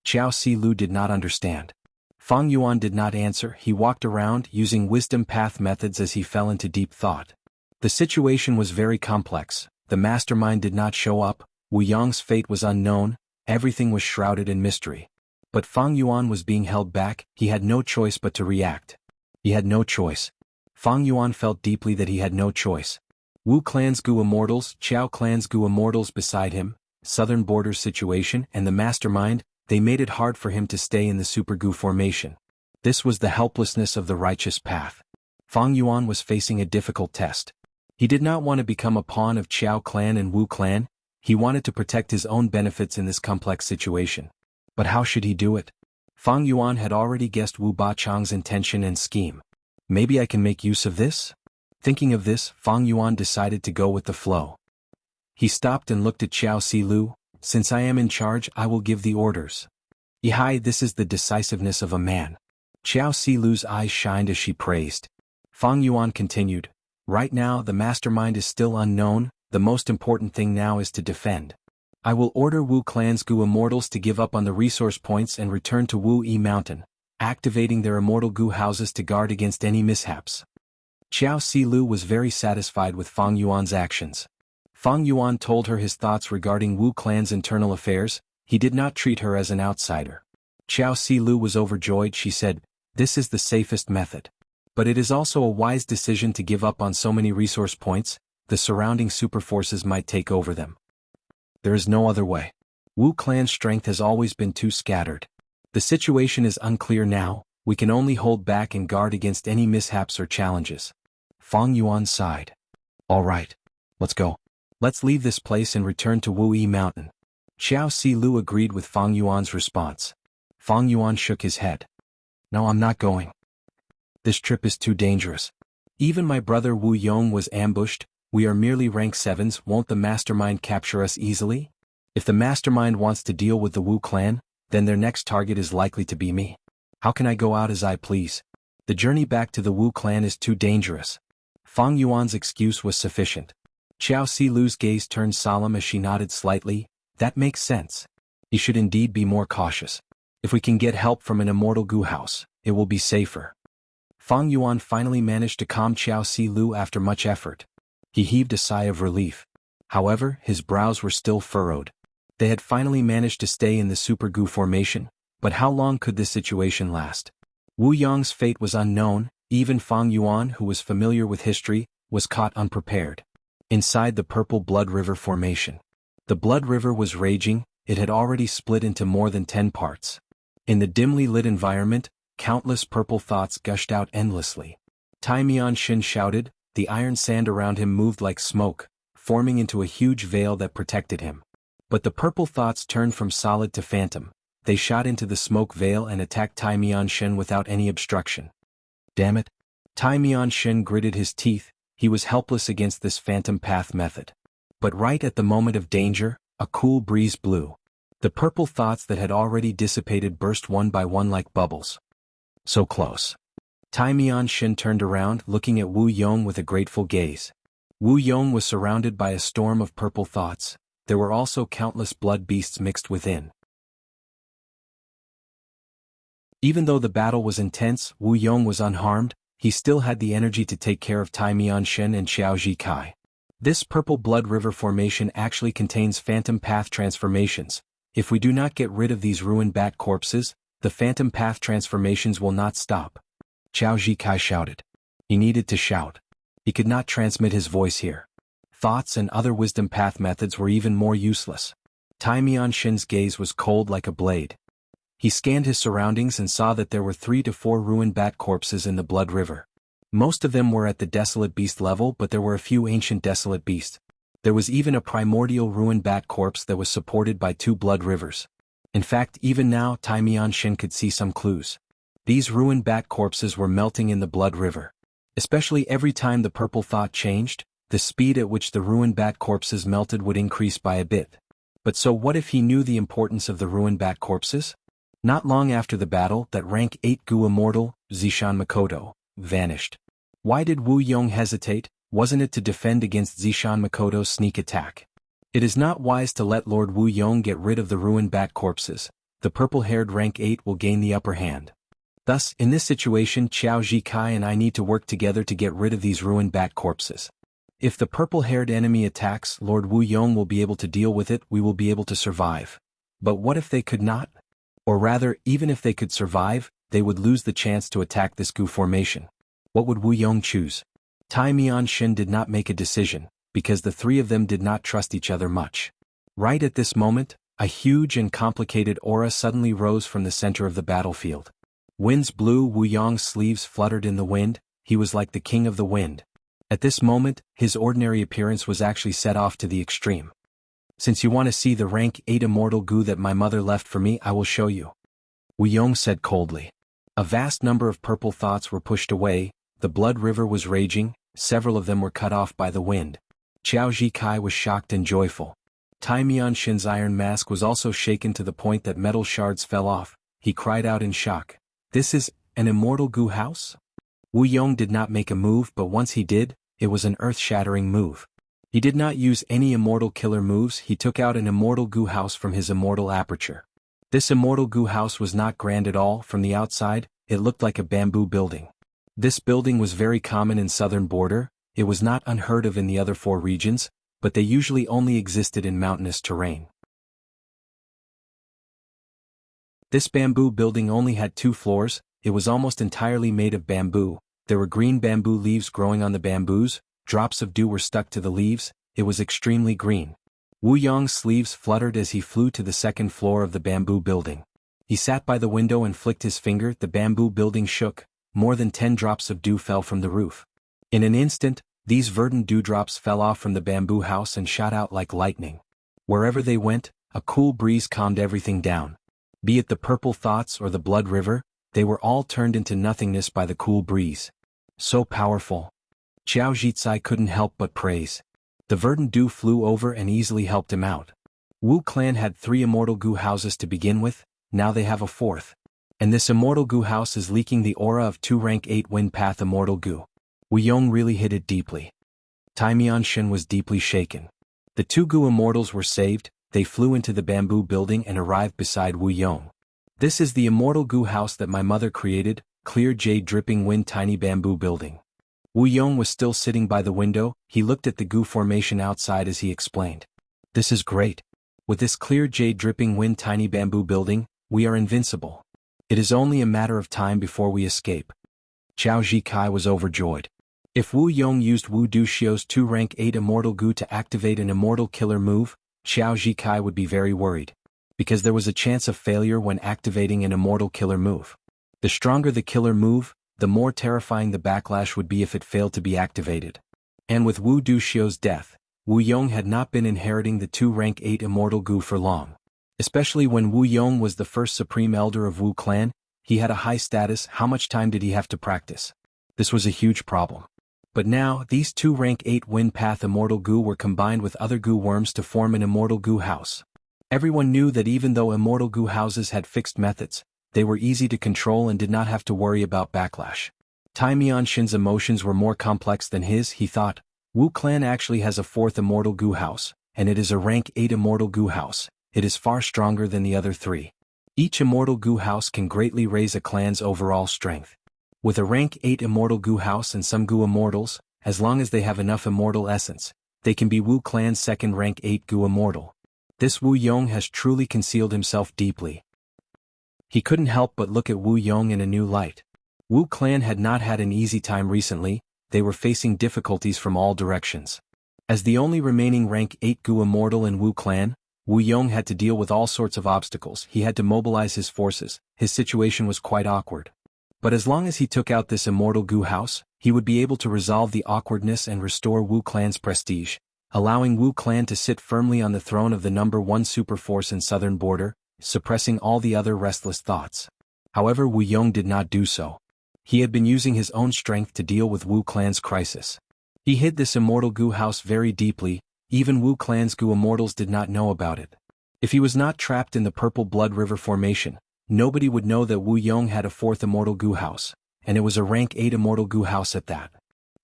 Qiao Silu did not understand. Fang Yuan did not answer. He walked around, using wisdom path methods as he fell into deep thought. The situation was very complex. The mastermind did not show up, Wu Yang's fate was unknown, everything was shrouded in mystery. But Fang Yuan was being held back. He had no choice but to react. He had no choice. Fang Yuan felt deeply that he had no choice. Wu clan's Gu Immortals, Qiao clan's Gu Immortals beside him, southern borders situation, and the mastermind, they made it hard for him to stay in the Super Gu formation. This was the helplessness of the righteous path. Fang Yuan was facing a difficult test. He did not want to become a pawn of Qiao clan and Wu clan. He wanted to protect his own benefits in this complex situation. But how should he do it? Fang Yuan had already guessed Wu Bachong's intention and scheme. Maybe I can make use of this? Thinking of this, Fang Yuan decided to go with the flow. He stopped and looked at Qiao Silu. Since I am in charge, I will give the orders. Yihai, this is the decisiveness of a man. Qiao Silu's eyes shined as she praised. Fang Yuan continued. Right now the mastermind is still unknown. The most important thing now is to defend. I will order Wu clan's Gu Immortals to give up on the resource points and return to Wu Yi Mountain, activating their immortal Gu houses to guard against any mishaps. Qiao Silu was very satisfied with Fang Yuan's actions. Fang Yuan told her his thoughts regarding Wu clan's internal affairs. He did not treat her as an outsider. Qiao Silu was overjoyed. She said, this is the safest method. But it is also a wise decision to give up on so many resource points. The surrounding super forces might take over them. There is no other way. Wu clan's strength has always been too scattered. The situation is unclear now. We can only hold back and guard against any mishaps or challenges. Fang Yuan sighed. All right. Let's go. Let's leave this place and return to Wu Yi Mountain. Qiao Silu agreed with Fang Yuan's response. Fang Yuan shook his head. No, I'm not going. This trip is too dangerous. Even my brother Wu Yong was ambushed. We are merely rank 7s. Won't the mastermind capture us easily? If the mastermind wants to deal with the Wu clan, then their next target is likely to be me. How can I go out as I please? The journey back to the Wu clan is too dangerous. Fang Yuan's excuse was sufficient. Qiao Silu's gaze turned solemn as she nodded slightly. That makes sense. He should indeed be more cautious. If we can get help from an immortal Gu house, it will be safer. Fang Yuan finally managed to calm Qiao Silu after much effort. He heaved a sigh of relief. However, his brows were still furrowed. They had finally managed to stay in the Super Gu formation, but how long could this situation last? Wu Yang's fate was unknown. Even Fang Yuan, who was familiar with history, was caught unprepared. Inside the Purple Blood River formation. The Blood River was raging. It had already split into more than 10 parts. In the dimly lit environment, countless purple thoughts gushed out endlessly. Tai Mianshin shouted. The iron sand around him moved like smoke, forming into a huge veil that protected him. But the purple thoughts turned from solid to phantom. they shot into the smoke veil and attacked Tai Mianshen without any obstruction. Damn it. Tai Mianshen gritted his teeth, he was helpless against this phantom path method. But right at the moment of danger, a cool breeze blew. The purple thoughts that had already dissipated burst one by one like bubbles. So close. Tai Mianshen turned around, looking at Wu Yong with a grateful gaze. Wu Yong was surrounded by a storm of purple thoughts. There were also countless blood beasts mixed within. Even though the battle was intense, Wu Yong was unharmed. He still had the energy to take care of Tai Mianshen and Xiao Zhikai. This purple blood river formation actually contains phantom path transformations. If we do not get rid of these ruined bat corpses, the phantom path transformations will not stop. Xiao Zhikai shouted. He needed to shout. He could not transmit his voice here. Thoughts and other wisdom path methods were even more useless. Tai Mianshen's gaze was cold like a blade. He scanned his surroundings and saw that there were 3 to 4 ruined bat corpses in the blood river. Most of them were at the desolate beast level, but there were a few ancient desolate beasts. There was even a primordial ruined bat corpse that was supported by 2 blood rivers. In fact, even now Tai Mianshen could see some clues. These ruined bat corpses were melting in the blood river. Especially every time the purple thought changed, the speed at which the ruined bat corpses melted would increase by a bit. But so what if he knew the importance of the ruined bat corpses? Not long after the battle, that rank 8 Gu immortal, Zishan Makoto, vanished. Why did Wu Yong hesitate? Wasn't it to defend against Zishan Makoto's sneak attack? It is not wise to let Lord Wu Yong get rid of the ruined bat corpses. The purple-haired rank 8 will gain the upper hand. Thus, in this situation, Xiao Zhikai and I need to work together to get rid of these ruined bat corpses. If the purple-haired enemy attacks, Lord Wu Yong will be able to deal with it, we will be able to survive. But what if they could not? Or rather, even if they could survive, they would lose the chance to attack this Gu formation. What would Wu Yong choose? Tai Mianshen did not make a decision, because the 3 of them did not trust each other much. Right at this moment, a huge and complicated aura suddenly rose from the center of the battlefield. Winds blew, Wu Yong's sleeves fluttered in the wind, he was like the king of the wind. At this moment, his ordinary appearance was actually set off to the extreme. Since you want to see the rank 8 immortal Gu that my mother left for me, I will show you. Wu Yong said coldly. A vast number of purple thoughts were pushed away, the blood river was raging, several of them were cut off by the wind. Xiao Zhikai was shocked and joyful. Tai Mianshen's iron mask was also shaken to the point that metal shards fell off. He cried out in shock. This is an immortal Gu house? Wu Yong did not make a move, but once he did, it was an earth-shattering move. He did not use any immortal killer moves, he took out an immortal Gu house from his immortal aperture. This immortal Gu house was not grand at all. From the outside, it looked like a bamboo building. This building was very common in southern border, it was not unheard of in the other 4 regions, but they usually only existed in mountainous terrain. This bamboo building only had 2 floors, it was almost entirely made of bamboo, there were green bamboo leaves growing on the bamboos, drops of dew were stuck to the leaves, it was extremely green. Wu Yong's sleeves fluttered as he flew to the 2nd floor of the bamboo building. He sat by the window and flicked his finger, the bamboo building shook, more than 10 drops of dew fell from the roof. In an instant, these verdant dewdrops fell off from the bamboo house and shot out like lightning. Wherever they went, a cool breeze calmed everything down. Be it the purple thoughts or the blood river, they were all turned into nothingness by the cool breeze. So powerful. Xiao Zhikai couldn't help but praise. The verdant dew flew over and easily helped him out. Wu clan had 3 immortal Gu houses to begin with, now they have a 4th. And this immortal Gu house is leaking the aura of 2 rank 8 wind path immortal Gu. Wu Yong really hit it deeply. Tai Mianshen was deeply shaken. The 2 Gu immortals were saved, they flew into the bamboo building and arrived beside Wu Yong. This is the immortal Gu house that my mother created, clear jade dripping wind tiny bamboo building. Wu Yong was still sitting by the window, he looked at the Gu formation outside as he explained. This is great. With this clear jade dripping wind tiny bamboo building, we are invincible. It is only a matter of time before we escape. Xiao Zhikai was overjoyed. If Wu Yong used Wu Duxiu's 2 rank 8 immortal Gu to activate an immortal killer move, Xiao Zhikai would be very worried. Because there was a chance of failure when activating an immortal killer move. The stronger the killer move, the more terrifying the backlash would be if it failed to be activated. And with Wu Duxiu's death, Wu Yong had not been inheriting the 2 rank 8 immortal Gu for long. Especially when Wu Yong was the first supreme elder of Wu clan, he had a high status. How much time did he have to practice? This was a huge problem. But now, these two rank 8 Wind Path Immortal Goo were combined with other Goo worms to form an Immortal Goo house. Everyone knew that even though Immortal Goo houses had fixed methods, they were easy to control and did not have to worry about backlash. Tai Mianshin's emotions were more complex than his. He thought, Wu clan actually has a fourth Immortal Goo house, and it is a rank 8 Immortal Goo house. It is far stronger than the other three. Each Immortal Goo house can greatly raise a clan's overall strength. With a rank 8 Immortal Goo house and some Goo Immortals, as long as they have enough Immortal Essence, they can be Wu clan's second rank 8 Goo Immortal. This Wu Yong has truly concealed himself deeply. He couldn't help but look at Wu Yong in a new light. Wu clan had not had an easy time recently. They were facing difficulties from all directions. As the only remaining rank 8 Goo Immortal in Wu clan, Wu Yong had to deal with all sorts of obstacles. He had to mobilize his forces. His situation was quite awkward. But as long as he took out this Immortal Goo house, he would be able to resolve the awkwardness and restore Wu clan's prestige, allowing Wu clan to sit firmly on the throne of the number 1 super force in southern border, suppressing all the other restless thoughts. However, Wu Yong did not do so. He had been using his own strength to deal with Wu clan's crisis. He hid this Immortal Goo house very deeply. Even Wu clan's Goo Immortals did not know about it. If he was not trapped in the Purple Blood River formation, nobody would know that Wu Yong had a fourth Immortal Goo house, and it was a rank 8 Immortal Goo house at that.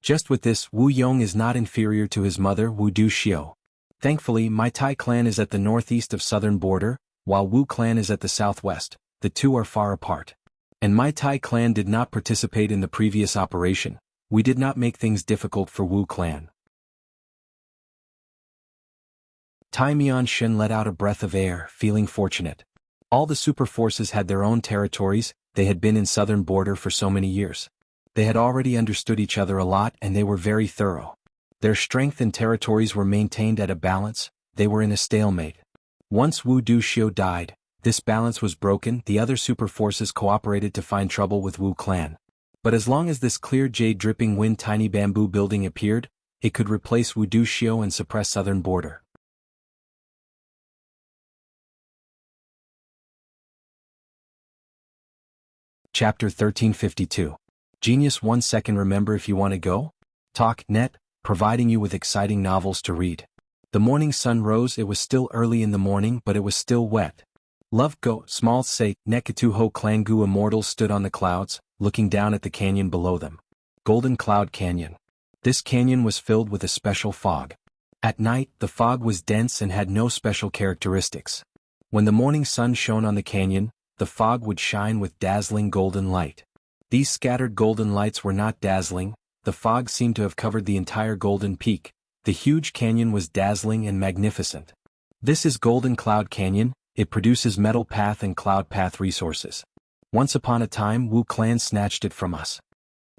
Just with this, Wu Yong is not inferior to his mother Wu Du Xiu. Thankfully, my Tai clan is at the northeast of southern border, while Wu clan is at the southwest. The two are far apart. And my Tai clan did not participate in the previous operation. We did not make things difficult for Wu clan. Tai Mianshin let out a breath of air, feeling fortunate. All the super forces had their own territories. They had been in southern border for so many years. They had already understood each other a lot and they were very thorough. Their strength and territories were maintained at a balance. They were in a stalemate. Once Wu Du Xiu died, this balance was broken. The other super forces cooperated to find trouble with Wu clan. But as long as this clear jade dripping wind tiny bamboo building appeared, it could replace Wu Du Xiu and suppress southern border. Chapter 1352. Genius 1 second. Remember, if you want to go? Talk net, providing you with exciting novels to read. The morning sun rose. It was still early in the morning, but it was still wet. Love go, small say, Nekatu Ho Clan Gu Immortals stood on the clouds, looking down at the canyon below them. Golden Cloud Canyon. This canyon was filled with a special fog. At night, the fog was dense and had no special characteristics. When the morning sun shone on the canyon, the fog would shine with dazzling golden light. These scattered golden lights were not dazzling. The fog seemed to have covered the entire golden peak. The huge canyon was dazzling and magnificent. This is Golden Cloud Canyon. It produces metal path and cloud path resources. Once upon a time, Wu clan snatched it from us.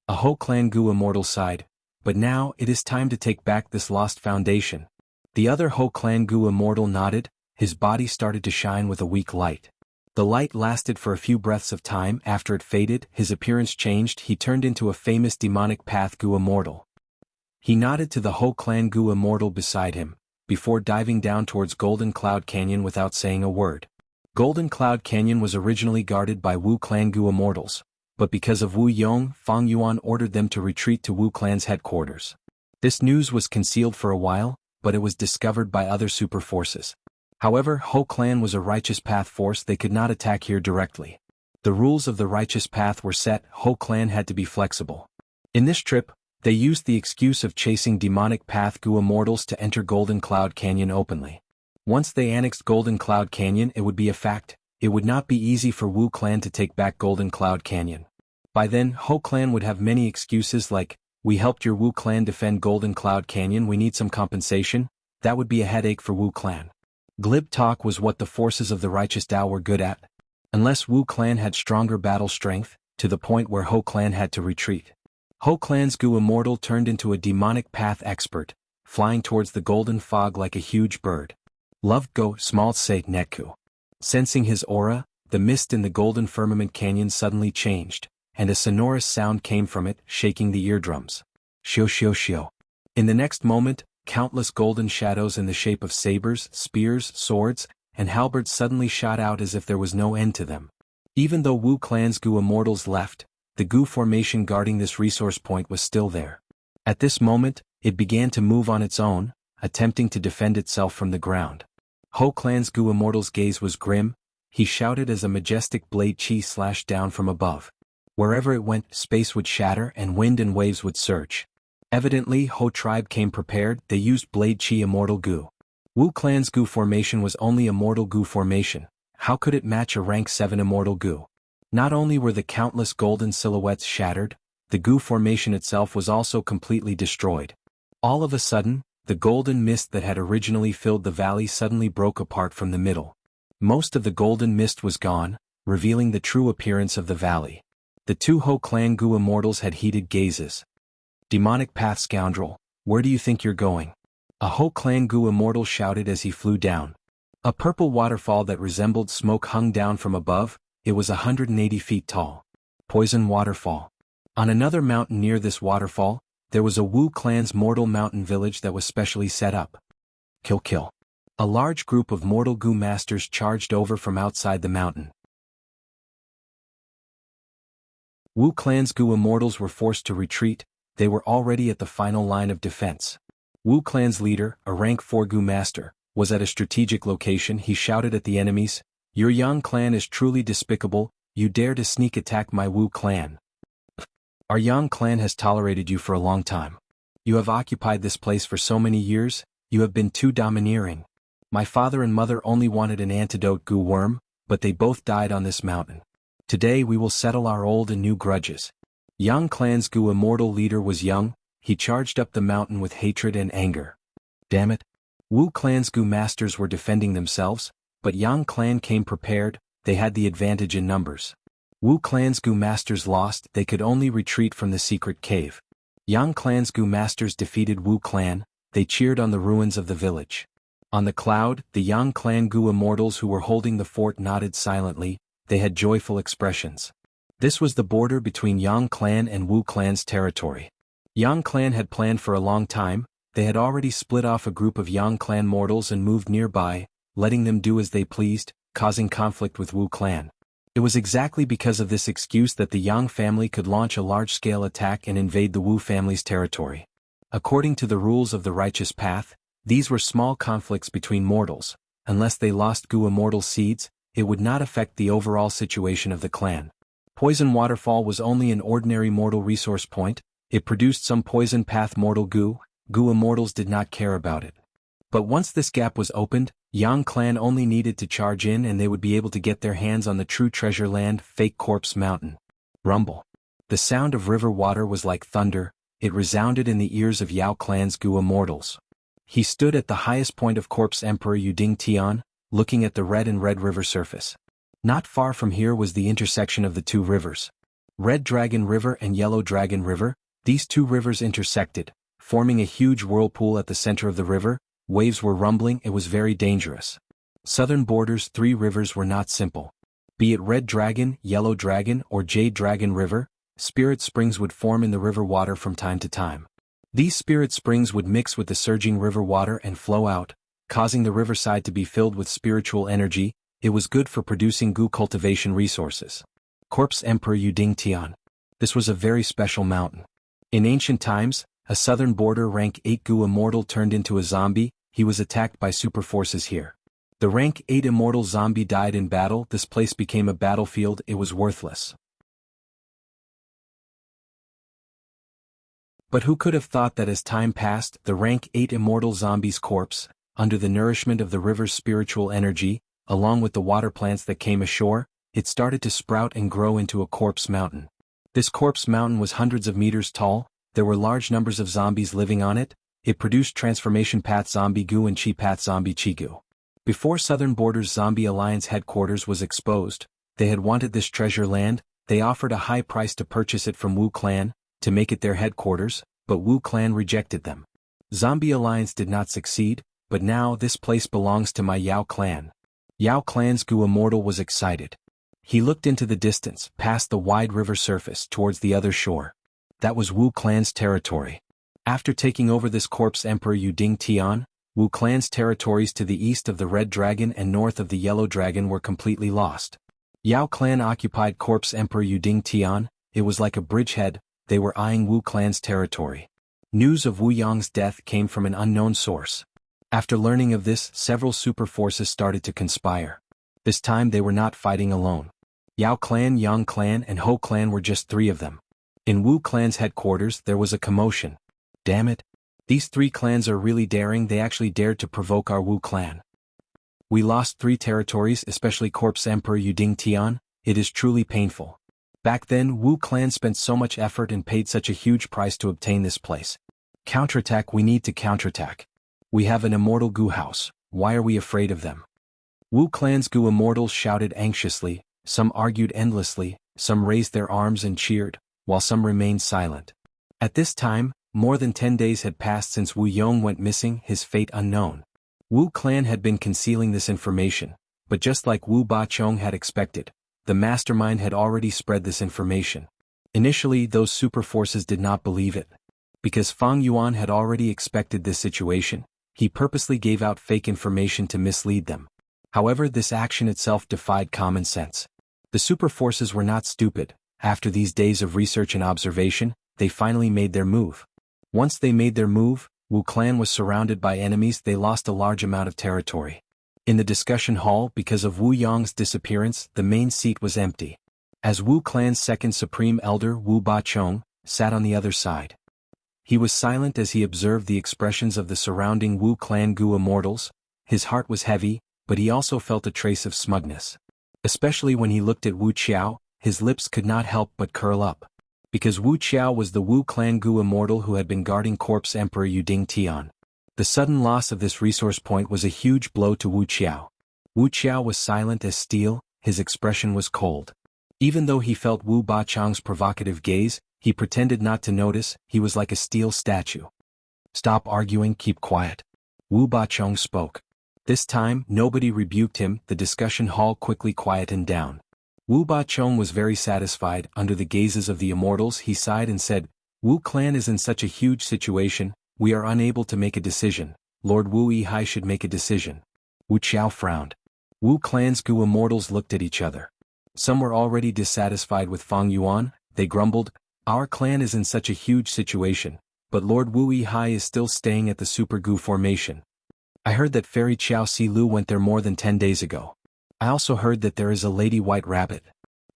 A Ho clan Gu Immortal sighed, but now it is time to take back this lost foundation. The other Ho clan Gu Immortal nodded. His body started to shine with a weak light. The light lasted for a few breaths of time. After it faded, his appearance changed. He turned into a famous demonic path Gu Immortal. He nodded to the Ho clan Gu Immortal beside him, before diving down towards Golden Cloud Canyon without saying a word. Golden Cloud Canyon was originally guarded by Wu clan Gu Immortals, but because of Wu Yong, Fang Yuan ordered them to retreat to Wu clan's headquarters. This news was concealed for a while, but it was discovered by other super forces. However, Ho clan was a righteous path force. They could not attack here directly. The rules of the righteous path were set. Ho clan had to be flexible. In this trip, they used the excuse of chasing demonic path Gu Immortals to enter Golden Cloud Canyon openly. Once they annexed Golden Cloud Canyon, it would be a fact. It would not be easy for Wu clan to take back Golden Cloud Canyon. By then, Ho clan would have many excuses like, "We helped your Wu clan defend Golden Cloud Canyon, we need some compensation." That would be a headache for Wu clan. Glib talk was what the forces of the righteous Tao were good at. Unless Wu clan had stronger battle strength, to the point where Ho clan had to retreat. Ho clan's Gu Immortal turned into a demonic path expert, flying towards the golden fog like a huge bird. Love go, small say, Neku. Sensing his aura, the mist in the golden firmament canyon suddenly changed, and a sonorous sound came from it, shaking the eardrums. Shio shio shio. In the next moment, countless golden shadows in the shape of sabers, spears, swords, and halberds suddenly shot out as if there was no end to them. Even though Wu Clan's Gu immortals left, the Gu formation guarding this resource point was still there. At this moment, it began to move on its own, attempting to defend itself from the ground. Ho Clan's Gu immortal's gaze was grim. He shouted as a majestic blade chi slashed down from above. Wherever it went, space would shatter and wind and waves would surge. Evidently, Ho tribe came prepared. They used blade chi immortal Gu. Wu Clan's Gu formation was only a mortal Gu formation. How could it match a rank 7 immortal Gu? Not only were the countless golden silhouettes shattered, the Gu formation itself was also completely destroyed. All of a sudden, the golden mist that had originally filled the valley suddenly broke apart from the middle. Most of the golden mist was gone, revealing the true appearance of the valley. The two Ho Clan Gu immortals had heated gazes. Demonic path scoundrel, where do you think you're going? A Ho Clan Gu immortal shouted as he flew down. A purple waterfall that resembled smoke hung down from above. It was 180 feet tall. Poison waterfall. On another mountain near this waterfall, there was a Wu Clan's mortal mountain village that was specially set up. Kill. A large group of mortal Gu masters charged over from outside the mountain. Wu Clan's Gu immortals were forced to retreat. They were already at the final line of defense. Wu Clan's leader, a rank 4 Gu master, was at a strategic location. He shouted at the enemies, "Your Yang clan is truly despicable. You dare to sneak attack my Wu clan. Our Yang clan has tolerated you for a long time. You have occupied this place for so many years. You have been too domineering. My father and mother only wanted an antidote Gu worm, but they both died on this mountain. Today we will settle our old and new grudges." Yang clan's Gu immortal leader was young. He charged up the mountain with hatred and anger. Damn it. Wu Clan's Gu masters were defending themselves, but Yang Clan came prepared. They had the advantage in numbers. Wu Clan's Gu masters lost. They could only retreat from the secret cave. Yang Clan's Gu masters defeated Wu Clan. They cheered on the ruins of the village. On the cloud, the Yang Clan Gu immortals who were holding the fort nodded silently. They had joyful expressions. This was the border between Yang Clan and Wu Clan's territory. Yang Clan had planned for a long time. They had already split off a group of Yang Clan mortals and moved nearby, letting them do as they pleased, causing conflict with Wu Clan. It was exactly because of this excuse that the Yang family could launch a large-scale attack and invade the Wu family's territory. According to the rules of the righteous path, these were small conflicts between mortals. Unless they lost Gu immortal seeds, it would not affect the overall situation of the clan. Poison Waterfall was only an ordinary mortal resource point. It produced some poison path mortal Gu. Gu immortals did not care about it. But once this gap was opened, Yang Clan only needed to charge in and they would be able to get their hands on the true treasure land, Fake Corpse Mountain. Rumble. The sound of river water was like thunder. It resounded in the ears of Yao Clan's Gu immortals. He stood at the highest point of Corpse Emperor Yuding Tian, looking at the red river surface. Not far from here was the intersection of the two rivers. Red Dragon River and Yellow Dragon River. These two rivers intersected, forming a huge whirlpool at the center of the river. Waves were rumbling. It was very dangerous. Southern Border's 3 rivers were not simple. Be it Red Dragon, Yellow Dragon, or Jade Dragon River, spirit springs would form in the river water from time to time. These spirit springs would mix with the surging river water and flow out, causing the riverside to be filled with spiritual energy. It was good for producing Gu cultivation resources. Corpse Emperor Yuding Tian. This was a very special mountain. In ancient times, a Southern Border rank 8 Gu immortal turned into a zombie. He was attacked by super forces here. The rank 8 immortal zombie died in battle. This place became a battlefield. It was worthless. But who could have thought that as time passed, the rank 8 immortal zombie's corpse, under the nourishment of the river's spiritual energy, along with the water plants that came ashore, it started to sprout and grow into a corpse mountain. This corpse mountain was hundreds of meters tall. There were large numbers of zombies living on it. It produced Transformation Path Zombie Gu and Chi Path Zombie Chi Gu. Before Southern Border's Zombie Alliance headquarters was exposed, they had wanted this treasure land. They offered a high price to purchase it from Wu Clan, to make it their headquarters, but Wu Clan rejected them. Zombie Alliance did not succeed, but now this place belongs to my Yao Clan. Yao Clan's Gu immortal was excited. He looked into the distance, past the wide river surface, towards the other shore. That was Wu Clan's territory. After taking over this Corpse Emperor Yuding Tian, Wu clan's territories to the east of the Red Dragon and north of the Yellow Dragon were completely lost. Yao clan occupied Corpse Emperor Yuding Tian. It was like a bridgehead, they were eyeing Wu clan's territory. News of Wu Yong's death came from an unknown source. After learning of this, several super forces started to conspire. This time they were not fighting alone. Yao clan, Yang clan and Ho clan were just 3 of them. In Wu clan's headquarters there was a commotion. Damn it. These 3 clans are really daring, they actually dared to provoke our Wu clan. We lost 3 territories, especially Corpse Emperor Yuding Tian. It is truly painful. Back then Wu clan spent so much effort and paid such a huge price to obtain this place. Counterattack, we need to counterattack. We have an immortal Gu house, why are we afraid of them? Wu clan's Gu immortals shouted anxiously, some argued endlessly, some raised their arms and cheered, while some remained silent. At this time, more than 10 days had passed since Wu Yong went missing, his fate unknown. Wu clan had been concealing this information, but just like Wu Bachong had expected, the mastermind had already spread this information. Initially those super forces did not believe it. Because Fang Yuan had already expected this situation, he purposely gave out fake information to mislead them. However, this action itself defied common sense. The super forces were not stupid. After these days of research and observation, they finally made their move. Once they made their move, Wu clan was surrounded by enemies, they lost a large amount of territory. In the discussion hall, because of Wu Yong's disappearance, the main seat was empty. As Wu clan's second supreme elder, Wu Bachong, sat on the other side. He was silent as he observed the expressions of the surrounding Wu clan Gu immortals. His heart was heavy, but he also felt a trace of smugness. Especially when he looked at Wu Qiao, his lips could not help but curl up. Because Wu Qiao was the Wu clan Gu immortal who had been guarding Corpse Emperor Yuding Tian. The sudden loss of this resource point was a huge blow to Wu Qiao. Wu Qiao was silent as steel, his expression was cold. Even though he felt Wu Bachong's provocative gaze, he pretended not to notice, he was like a steel statue. Stop arguing, keep quiet. Wu Bachong spoke. This time, nobody rebuked him, the discussion hall quickly quietened down. Wu Bachong was very satisfied. Under the gazes of the immortals he sighed and said, Wu clan is in such a huge situation, we are unable to make a decision. Lord Wu Yihai should make a decision. Wu Qiao frowned. Wu clan's Gu immortals looked at each other. Some were already dissatisfied with Fang Yuan, they grumbled, our clan is in such a huge situation, but Lord Wu Yihai is still staying at the Super Gu formation. I heard that Fairy Qiao Si Lu went there more than 10 days ago. I also heard that there is a Lady White Rabbit.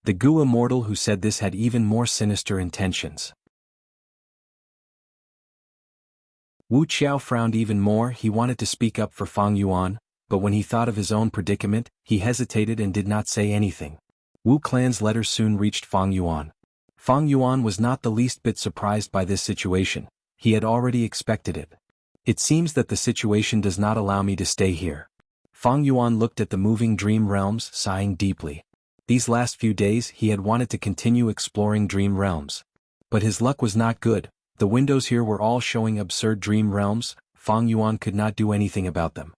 The Gu immortal who said this had even more sinister intentions. Wu Qiao frowned even more, he wanted to speak up for Fang Yuan, but when he thought of his own predicament, he hesitated and did not say anything. Wu clan's letter soon reached Fang Yuan. Fang Yuan was not the least bit surprised by this situation, he had already expected it. It seems that the situation does not allow me to stay here. Fang Yuan looked at the moving dream realms, sighing deeply. These last few days he had wanted to continue exploring dream realms. But his luck was not good, the windows here were all showing absurd dream realms, Fang Yuan could not do anything about them.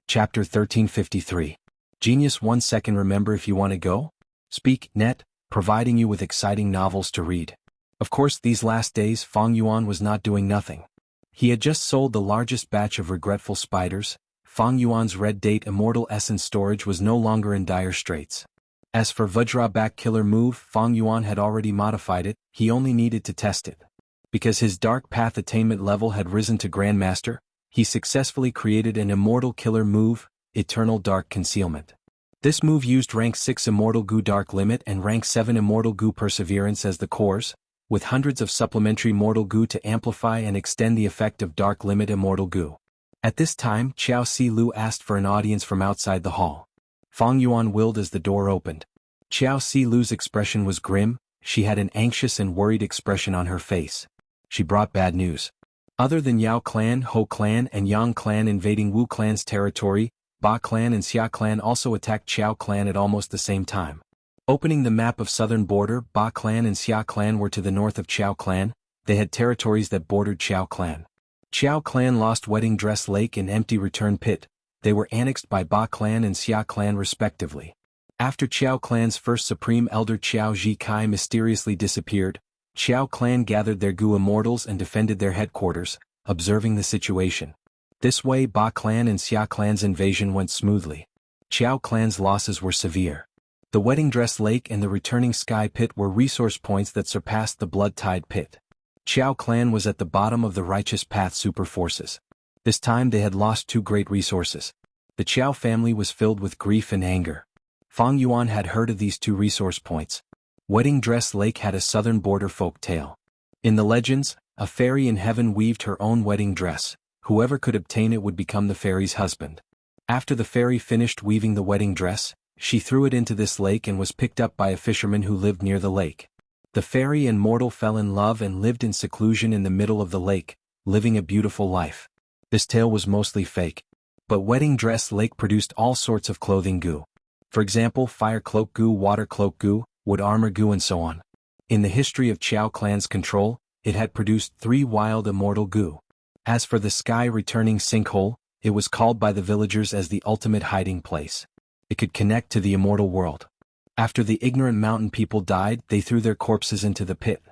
Chapter 1353. Genius 1 second. Remember, if you want to go? Speak, net, providing you with exciting novels to read. Of course, these last days Fang Yuan was not doing nothing. He had just sold the largest batch of regretful spiders. Fang Yuan's red date immortal essence storage was no longer in dire straits. As for Vajra back killer move, Fang Yuan had already modified it, he only needed to test it. Because his dark path attainment level had risen to Grandmaster, he successfully created an immortal killer move, Eternal Dark Concealment. This move used rank 6 Immortal Gu Dark Limit and rank 7 Immortal Gu Perseverance as the cores, with hundreds of supplementary Mortal Gu to amplify and extend the effect of Dark Limit Immortal Gu. At this time, Qiao Si Lu asked for an audience from outside the hall. Fang Yuan willed as the door opened. Qiao Si Lu's expression was grim, she had an anxious and worried expression on her face. She brought bad news. Other than Yao clan, Ho clan and Yang clan invading Wu clan's territory, Ba clan and Xia clan also attacked Qiao clan at almost the same time. Opening the map of southern border, Ba clan and Xia clan were to the north of Qiao clan, they had territories that bordered Qiao clan. Qiao clan lost Wedding Dress Lake and Empty Return Pit, they were annexed by Ba clan and Xia clan respectively. After Qiao Clan's first supreme elder Qiao Ji Kai mysteriously disappeared, Qiao Clan gathered their Gu immortals and defended their headquarters, observing the situation. This way Ba Clan and Xia Clan's invasion went smoothly. Qiao Clan's losses were severe. The Wedding Dress Lake and the returning Sky Pit were resource points that surpassed the Blood Tide Pit. Qiao Clan was at the bottom of the Righteous Path super forces. This time they had lost two great resources. The Qiao family was filled with grief and anger. Fang Yuan had heard of these two resource points. Wedding Dress Lake had a southern border folk tale. In the legends, a fairy in heaven weaved her own wedding dress. Whoever could obtain it would become the fairy's husband. After the fairy finished weaving the wedding dress, she threw it into this lake and was picked up by a fisherman who lived near the lake. The fairy and mortal fell in love and lived in seclusion in the middle of the lake, living a beautiful life. This tale was mostly fake. But Wedding Dress Lake produced all sorts of clothing goo. For example, fire cloak goo, water cloak goo, wood armor goo and so on. In the history of Qiao Clan's control, it had produced 3 wild immortal goo. As for the sky returning sinkhole, it was called by the villagers as the ultimate hiding place. It could connect to the immortal world. After the ignorant mountain people died, they threw their corpses into the pit.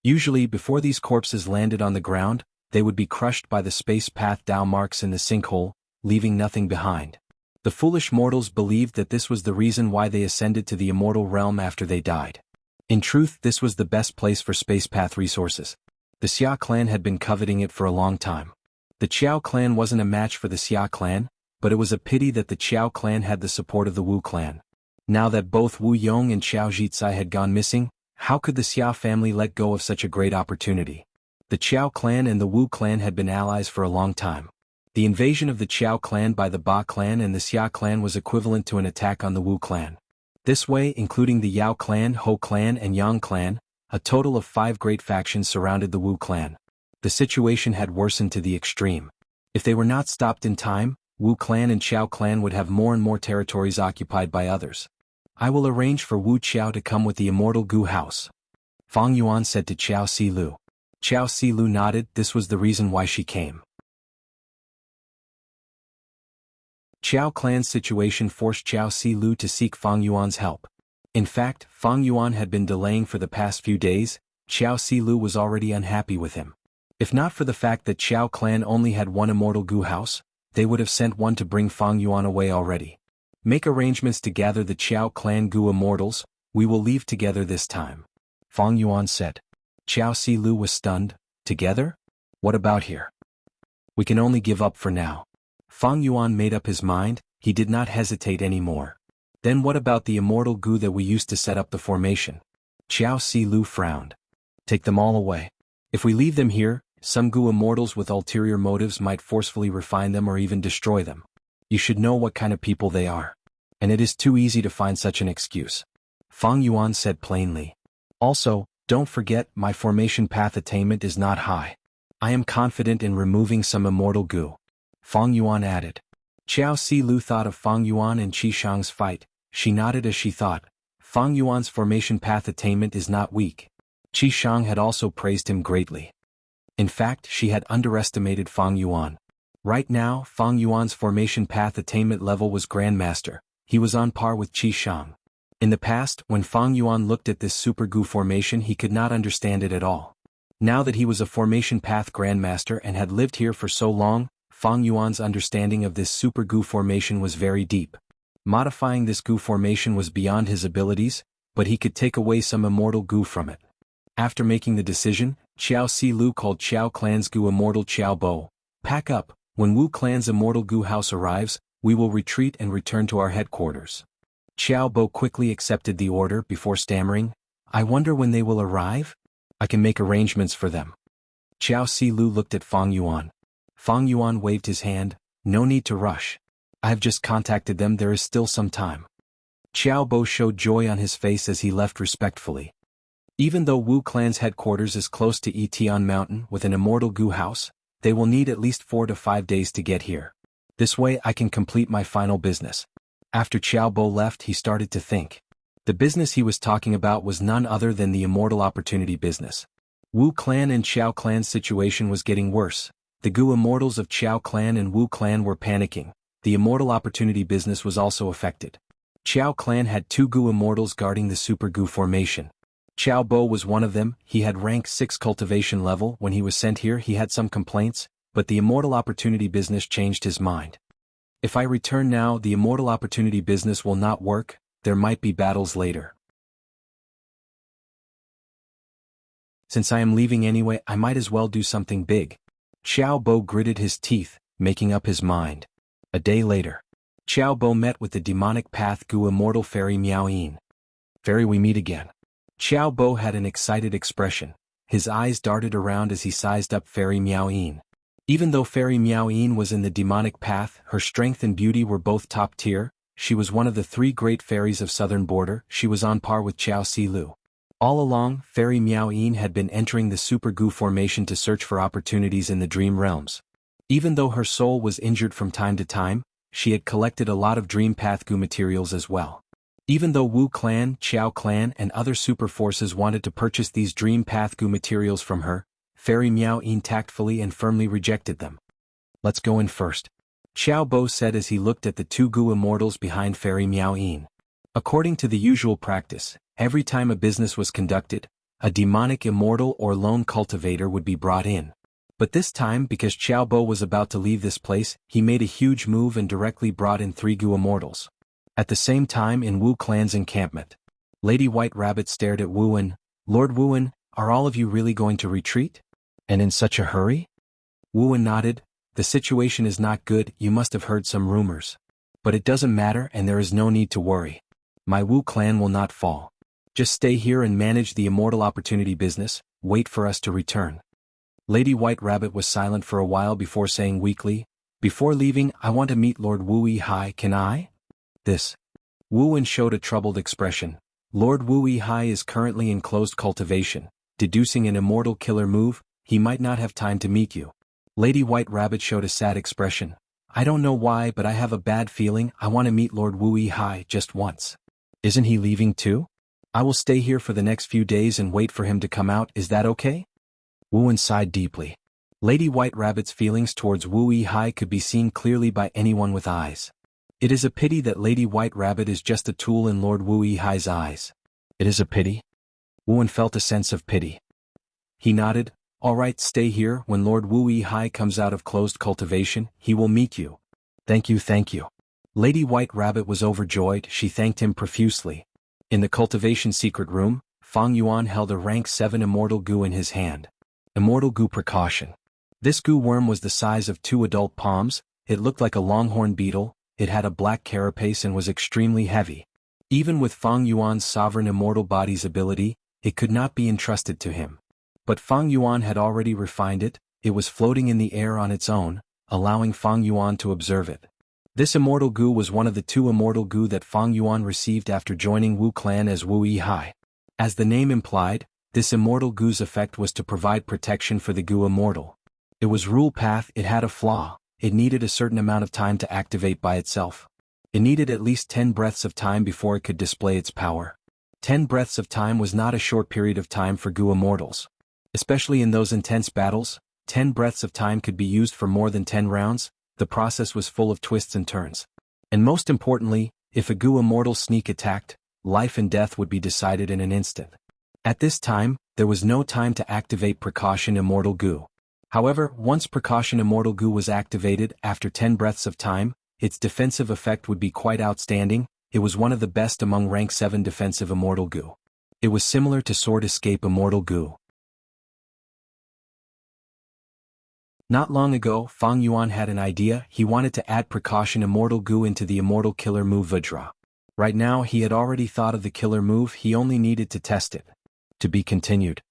Usually, before these corpses landed on the ground, they would be crushed by the space path Dao marks in the sinkhole, leaving nothing behind. The foolish mortals believed that this was the reason why they ascended to the immortal realm after they died. In truth, this was the best place for space path resources. The Xia clan had been coveting it for a long time. The Qiao clan wasn't a match for the Xia clan, but it was a pity that the Qiao clan had the support of the Wu clan. Now that both Wu Yong and Qiao Zhizai had gone missing, how could the Xia family let go of such a great opportunity? The Qiao clan and the Wu clan had been allies for a long time. The invasion of the Qiao clan by the Ba clan and the Xia clan was equivalent to an attack on the Wu clan. This way, including the Yao clan, Ho clan and Yang clan, a total of 5 great factions surrounded the Wu clan. The situation had worsened to the extreme. If they were not stopped in time, Wu clan and Qiao clan would have more and more territories occupied by others. I will arrange for Wu Qiao to come with the immortal Gu house. Fang Yuan said to Qiao Silu. Qiao Silu nodded. This was the reason why she came. Qiao clan's situation forced Qiao Silu to seek Fang Yuan's help. In fact, Fang Yuan had been delaying for the past few days. Qiao Silu was already unhappy with him. If not for the fact that Qiao clan only had one immortal Gu house, they would have sent one to bring Fang Yuan away already. Make arrangements to gather the Qiao clan Gu immortals. We will leave together this time. Fang Yuan said. Qiao Silu was stunned. Together? What about here? We can only give up for now. Fang Yuan made up his mind. He did not hesitate anymore. Then what about the immortal Gu that we used to set up the formation? Qiao Silu frowned. Take them all away. If we leave them here, some Gu immortals with ulterior motives might forcefully refine them or even destroy them. You should know what kind of people they are. And it is too easy to find such an excuse. Fang Yuan said plainly. Also, don't forget, my formation path attainment is not high. I am confident in removing some immortal Gu. Fang Yuan added. Qiao Silu thought of Fang Yuan and Qi Shang's fight. She nodded as she thought. Fang Yuan's formation path attainment is not weak. Qi Shang had also praised him greatly. In fact, she had underestimated Fang Yuan. Right now, Fang Yuan's formation path attainment level was Grandmaster. He was on par with Qi Shang. In the past, when Fang Yuan looked at this Super Gu formation, he could not understand it at all. Now that he was a formation path Grandmaster and had lived here for so long, Fang Yuan's understanding of this Super Gu formation was very deep. Modifying this Gu formation was beyond his abilities, but he could take away some immortal Gu from it. After making the decision, Qiao Silu called Qiao clan's Gu immortal Qiao Bo. Pack up. When Wu clan's immortal Gu house arrives, we will retreat and return to our headquarters. Qiao Bo quickly accepted the order before stammering. I wonder when they will arrive? I can make arrangements for them. Qiao Silu looked at Fang Yuan. Fang Yuan waved his hand. No need to rush. I have just contacted them. There is still some time. Qiao Bo showed joy on his face as he left respectfully. Even though Wu clan's headquarters is close to Etian Mountain with an immortal Gu house, they will need at least 4 to 5 days to get here. This way I can complete my final business. After Qiao Bo left, he started to think. The business he was talking about was none other than the immortal opportunity business. Wu clan and Qiao clan's situation was getting worse. The Gu immortals of Qiao clan and Wu clan were panicking. The immortal opportunity business was also affected. Qiao clan had 2 Gu immortals guarding the Super Gu formation. Qiao Bo was one of them. He had rank 6 cultivation level. When he was sent here he had some complaints, but the immortal opportunity business changed his mind. If I return now, the immortal opportunity business will not work, there might be battles later. Since I am leaving anyway, I might as well do something big. Qiao Bo gritted his teeth, making up his mind. A day later, Qiao Bo met with the demonic path Gu immortal fairy Miao Yin. Fairy, we meet again. Qiao Bo had an excited expression. His eyes darted around as he sized up fairy Miao Yin. Even though fairy Miao Yin was in the demonic path, her strength and beauty were both top tier. She was one of the 3 great fairies of southern border. She was on par with Qiao Silu. All along, fairy Miao Yin had been entering the Super Gu formation to search for opportunities in the dream realms. Even though her soul was injured from time to time, she had collected a lot of dream path Gu materials as well. Even though Wu clan, Qiao clan and other super forces wanted to purchase these dream path Gu materials from her, fairy Miao Yin tactfully and firmly rejected them. Let's go in first, Qiao Bo said as he looked at the 2 Gu immortals behind fairy Miao Yin. According to the usual practice, every time a business was conducted, a demonic immortal or lone cultivator would be brought in. But this time, because Qiao Bo was about to leave this place, he made a huge move and directly brought in 3 Gu immortals. At the same time in Wu clan's encampment, Lady White Rabbit stared at Wuan. Lord Wuan, are all of you really going to retreat? And in such a hurry? Wuan nodded. The situation is not good, you must have heard some rumors. But it doesn't matter and there is no need to worry. My Wu clan will not fall. Just stay here and manage the immortal opportunity business, wait for us to return. Lady White Rabbit was silent for a while before saying weakly, before leaving, I want to meet Lord Wu Yi. Can I? This. Wuan showed a troubled expression. Lord Wu Yi is currently in closed cultivation. Deducing an immortal killer move, he might not have time to meet you. Lady White Rabbit showed a sad expression. I don't know why, but I have a bad feeling. I want to meet Lord Wu Yi just once. Isn't he leaving too? I will stay here for the next few days and wait for him to come out, is that okay? Wuan sighed deeply. Lady White Rabbit's feelings towards Wu Yi could be seen clearly by anyone with eyes. It is a pity that Lady White Rabbit is just a tool in Lord Wu Yi's eyes. It is a pity? Wuan felt a sense of pity. He nodded. All right, stay here. When Lord Wu Yi comes out of closed cultivation, he will meet you. Thank you, thank you. Lady White Rabbit was overjoyed. She thanked him profusely. In the cultivation secret room, Fang Yuan held a rank 7 immortal Gu in his hand. Immortal Gu precaution. This Gu worm was the size of 2 adult palms. It looked like a longhorn beetle. It had a black carapace and was extremely heavy. Even with Fang Yuan's sovereign immortal body's ability, it could not be entrusted to him. But Fang Yuan had already refined it. It was floating in the air on its own, allowing Fang Yuan to observe it. This immortal Gu was one of the 2 immortal Gu that Fang Yuan received after joining Wu clan as Wu Yi. As the name implied, this immortal Gu's effect was to provide protection for the Gu immortal. It was rule path. It had a flaw. It needed a certain amount of time to activate by itself. It needed at least 10 breaths of time before it could display its power. 10 breaths of time was not a short period of time for Gu immortals. Especially in those intense battles, 10 breaths of time could be used for more than 10 rounds. The process was full of twists and turns. And most importantly, if a Gu immortal sneak attacked, life and death would be decided in an instant. At this time, there was no time to activate Precaution Immortal Gu. However, once Precaution Immortal Gu was activated after 10 breaths of time, its defensive effect would be quite outstanding. It was one of the best among rank 7 defensive Immortal Gu. It was similar to Sword Escape Immortal Gu. Not long ago, Fang Yuan had an idea. He wanted to add Precaution Immortal Gu into the Immortal Killer move Vajra. Right now he had already thought of the killer move, he only needed to test it. To be continued.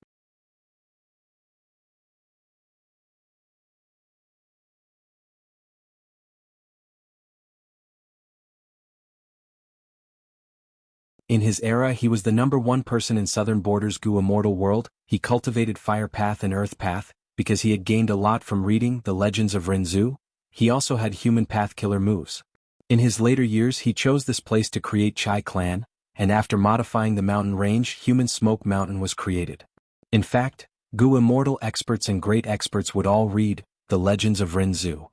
In his era he was the #1 person in Southern Border's Gu Immortal world. He cultivated Fire Path and Earth Path, because he had gained a lot from reading The Legends of Renzu. He also had Human Path killer moves. In his later years he chose this place to create Chai Clan, and after modifying the mountain range, Human Smoke Mountain was created. In fact, Gu Immortal experts and great experts would all read The Legends of Renzu.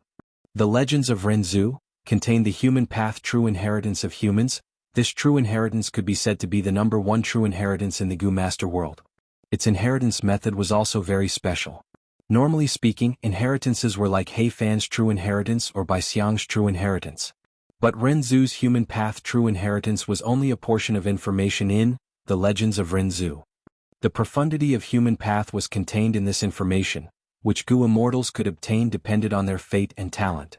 The Legends of Renzu contained the Human Path true inheritance of humans. This true inheritance could be said to be the number one true inheritance in the Gu Master world. Its inheritance method was also very special. Normally speaking, inheritances were like He Fan's true inheritance or Bai Xiang's true inheritance. But Renzu's human path true inheritance was only a portion of information in the legends of Renzu. The profundity of human path was contained in this information, which Gu immortals could obtain depended on their fate and talent.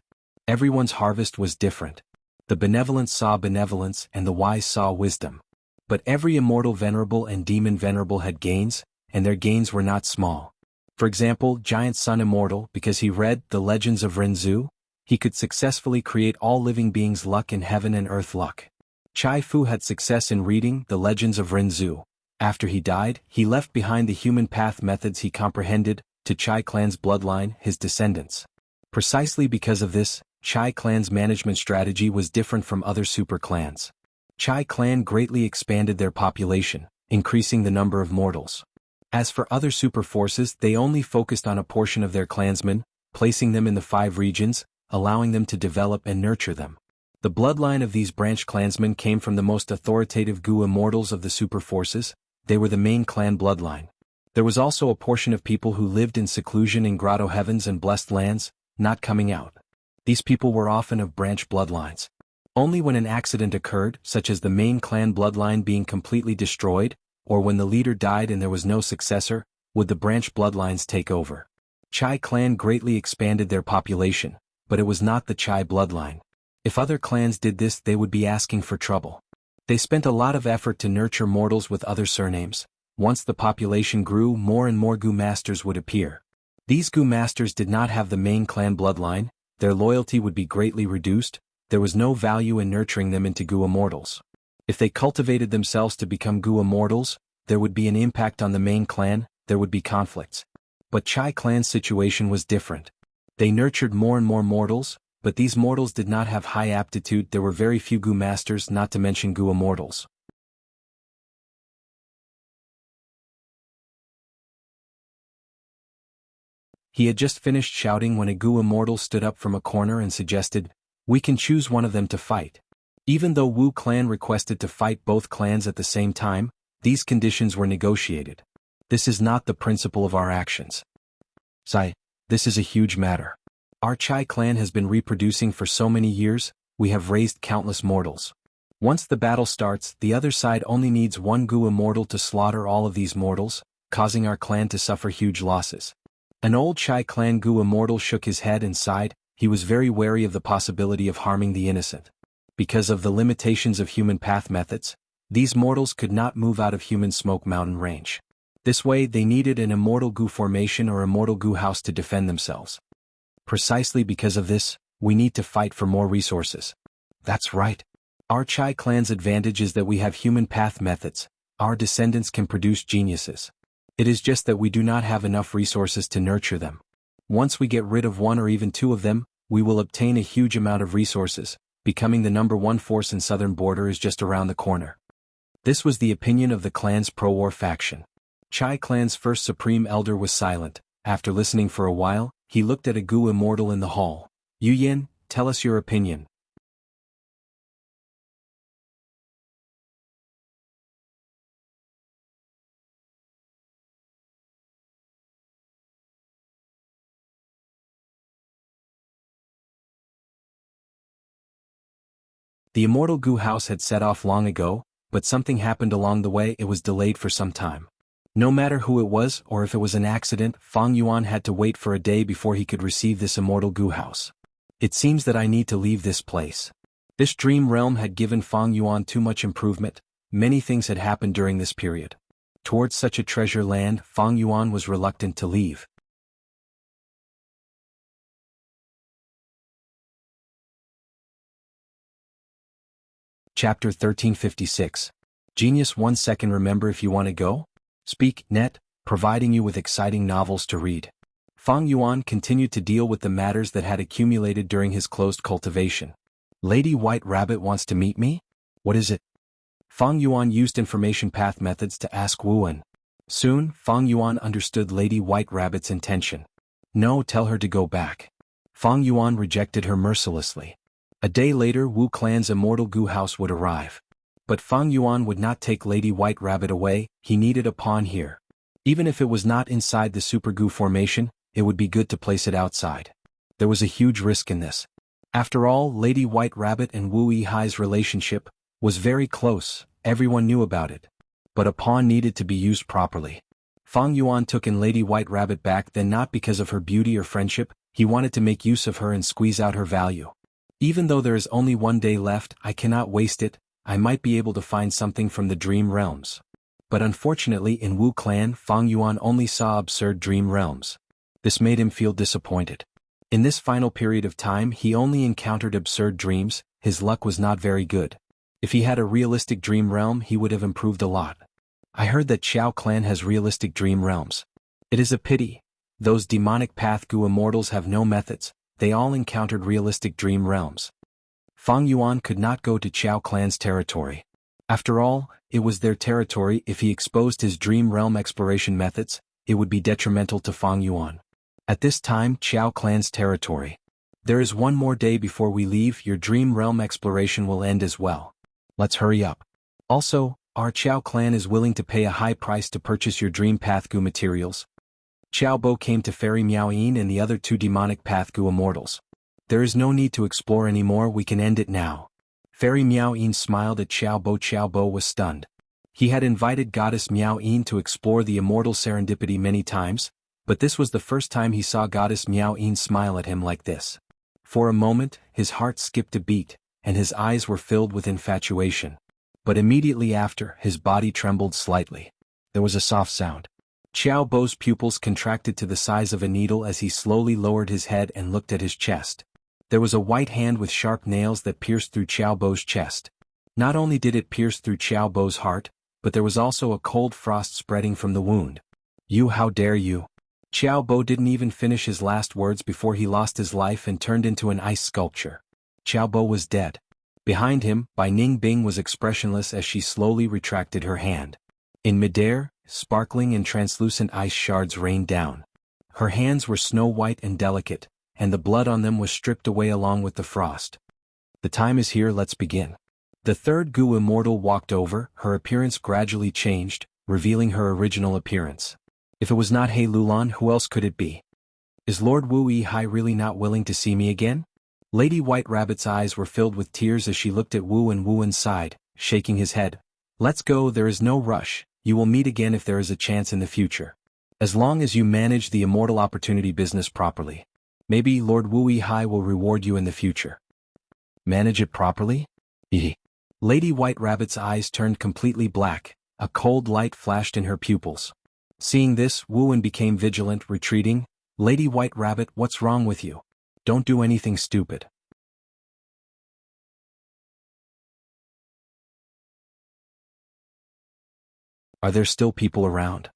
Everyone's harvest was different. The benevolent saw benevolence and the wise saw wisdom. But every immortal venerable and demon venerable had gains, and their gains were not small. For example, Giant Sun Immortal, because he read the legends of Renzu, he could successfully create all living beings' luck in heaven and earth luck. Chai Fu had success in reading the legends of Renzu. After he died, he left behind the human path methods he comprehended to Chai clan's bloodline, his descendants. Precisely because of this, Chai clan's management strategy was different from other super clans. Chai clan greatly expanded their population, increasing the number of mortals. As for other super forces, they only focused on a portion of their clansmen, placing them in the 5 regions, allowing them to develop and nurture them. The bloodline of these branch clansmen came from the most authoritative Gu immortals of the super forces. They were the main clan bloodline. There was also a portion of people who lived in seclusion in grotto heavens and blessed lands, not coming out. These people were often of branch bloodlines. Only when an accident occurred, such as the main clan bloodline being completely destroyed, or when the leader died and there was no successor, would the branch bloodlines take over. Chai clan greatly expanded their population, but it was not the Chai bloodline. If other clans did this, they would be asking for trouble. They spent a lot of effort to nurture mortals with other surnames. Once the population grew, more and more Gu masters would appear. These Gu masters did not have the main clan bloodline, their loyalty would be greatly reduced, there was no value in nurturing them into Gu immortals. If they cultivated themselves to become Gu immortals, there would be an impact on the main clan, there would be conflicts. But Chai clan's situation was different. They nurtured more and more mortals, but these mortals did not have high aptitude. There were very few Gu masters, not to mention Gu immortals. He had just finished shouting when a Gu immortal stood up from a corner and suggested, "We can choose one of them to fight." Even though Wu clan requested to fight both clans at the same time, these conditions were negotiated. This is not the principle of our actions. Sai, this is a huge matter. Our Chai clan has been reproducing for so many years, we have raised countless mortals. Once the battle starts, the other side only needs one Gu immortal to slaughter all of these mortals, causing our clan to suffer huge losses. An old Chai clan Gu immortal shook his head and sighed. He was very wary of the possibility of harming the innocent. Because of the limitations of human path methods, these mortals could not move out of human smoke mountain range. This way they needed an immortal Gu formation or immortal Gu house to defend themselves. Precisely because of this, we need to fight for more resources. That's right. Our Chai clan's advantage is that we have human path methods. Our descendants can produce geniuses. It is just that we do not have enough resources to nurture them. Once we get rid of one or even two of them, we will obtain a huge amount of resources. Becoming the number one force in southern border is just around the corner. This was the opinion of the clan's pro-war faction. Chai clan's first supreme elder was silent. After listening for a while, he looked at a Gu immortal in the hall. Yuan, tell us your opinion. The immortal Gu house had set off long ago, but something happened along the way. It was delayed for some time. No matter who it was or if it was an accident, Fang Yuan had to wait for a day before he could receive this immortal Gu house. It seems that I need to leave this place. This dream realm had given Fang Yuan too much improvement. Many things had happened during this period. Towards such a treasure land, Fang Yuan was reluctant to leave. Chapter 1356. Genius 1 second. Remember, if you want to go? Speak, net, providing you with exciting novels to read. Fang Yuan continued to deal with the matters that had accumulated during his closed cultivation. Lady White Rabbit wants to meet me? What is it? Fang Yuan used information path methods to ask Wuan. Soon, Fang Yuan understood Lady White Rabbit's intention. No, tell her to go back. Fang Yuan rejected her mercilessly. A day later, Wu clan's immortal Gu house would arrive. But Fang Yuan would not take Lady White Rabbit away, he needed a pawn here. Even if it was not inside the super goo formation, it would be good to place it outside. There was a huge risk in this. After all, Lady White Rabbit and Wu Yihai's relationship was very close, everyone knew about it. But a pawn needed to be used properly. Fang Yuan took in Lady White Rabbit back then not because of her beauty or friendship, he wanted to make use of her and squeeze out her value. Even though there is only one day left, I cannot waste it, I might be able to find something from the dream realms. But unfortunately in Wu Clan, Fang Yuan only saw absurd dream realms. This made him feel disappointed. In this final period of time he only encountered absurd dreams, his luck was not very good. If he had a realistic dream realm he would have improved a lot. I heard that Chao Clan has realistic dream realms. It is a pity. Those demonic Path Gu immortals have no methods, they all encountered realistic dream realms. Fang Yuan could not go to Chao Clan's territory. After all, it was their territory. If he exposed his dream realm exploration methods, it would be detrimental to Fang Yuan. At this time, Chao Clan's territory. There is one more day before we leave, your dream realm exploration will end as well. Let's hurry up. Also, our Chao Clan is willing to pay a high price to purchase your dream Path Gu materials. Chao Bo came to Fairy Miao Yin and the other two demonic Path Gu immortals. There is no need to explore anymore, we can end it now. Fairy Miao Yin smiled at Chao Bo. Chao Bo was stunned. He had invited Goddess Miao Yin to explore the immortal serendipity many times, but this was the first time he saw Goddess Miao Yin smile at him like this. For a moment, his heart skipped a beat, and his eyes were filled with infatuation. But immediately after, his body trembled slightly. There was a soft sound. Chao Bo's pupils contracted to the size of a needle as he slowly lowered his head and looked at his chest. There was a white hand with sharp nails that pierced through Chao Bo's chest. Not only did it pierce through Chao Bo's heart, but there was also a cold frost spreading from the wound. You, how dare you? Chao Bo didn't even finish his last words before he lost his life and turned into an ice sculpture. Chao Bo was dead. Behind him, Bai Ning Bing was expressionless as she slowly retracted her hand. In midair, sparkling and translucent ice shards rained down. Her hands were snow-white and delicate, and the blood on them was stripped away along with the frost. The time is here, let's begin. The third Gu immortal walked over, her appearance gradually changed, revealing her original appearance. If it was not He Lulan, who else could it be? Is Lord Wu Yihai really not willing to see me again? Lady White Rabbit's eyes were filled with tears as she looked at Wu, and Wu sighed, shaking his head. Let's go, there is no rush, you will meet again if there is a chance in the future. As long as you manage the immortal opportunity business properly. Maybe Lord Wu Yihai will reward you in the future. Manage it properly? Lady White Rabbit's eyes turned completely black, a cold light flashed in her pupils. Seeing this, Wu became vigilant, retreating. Lady White Rabbit, what's wrong with you? Don't do anything stupid. Are there still people around?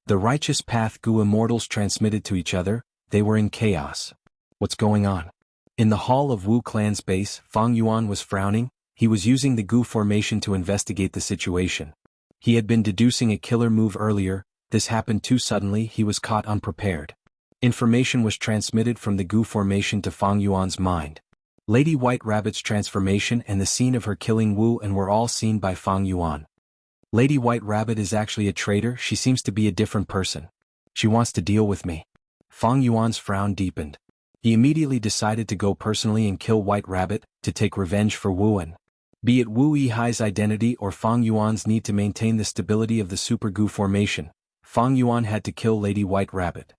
The righteous Path Gu immortals transmitted to each other, they were in chaos. What's going on? In the hall of Wu Clan's base, Fang Yuan was frowning. He was using the Gu formation to investigate the situation. He had been deducing a killer move earlier, this happened too suddenly, he was caught unprepared. Information was transmitted from the Gu formation to Fang Yuan's mind. Lady White Rabbit's transformation and the scene of her killing Wu were all seen by Fang Yuan. Lady White Rabbit is actually a traitor, she seems to be a different person. She wants to deal with me. Fang Yuan's frown deepened. He immediately decided to go personally and kill White Rabbit, to take revenge for Wu. Be it Wu Yihai's identity or Fang Yuan's need to maintain the stability of the Super Gu formation, Fang Yuan had to kill Lady White Rabbit.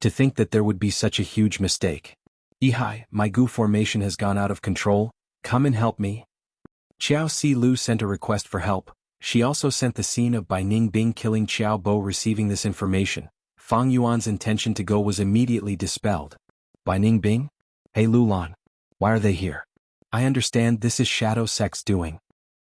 To think that there would be such a huge mistake. Yihai, my Gu formation has gone out of control, come and help me. Xiao Si Lu sent a request for help. She also sent the scene of Bai Ning Bing killing Chao Bo. Receiving this information, Fang Yuan's intention to go was immediately dispelled. Bai Ning Bing? Hey Lulan. Why are they here? I understand this is Shadow Sect's doing.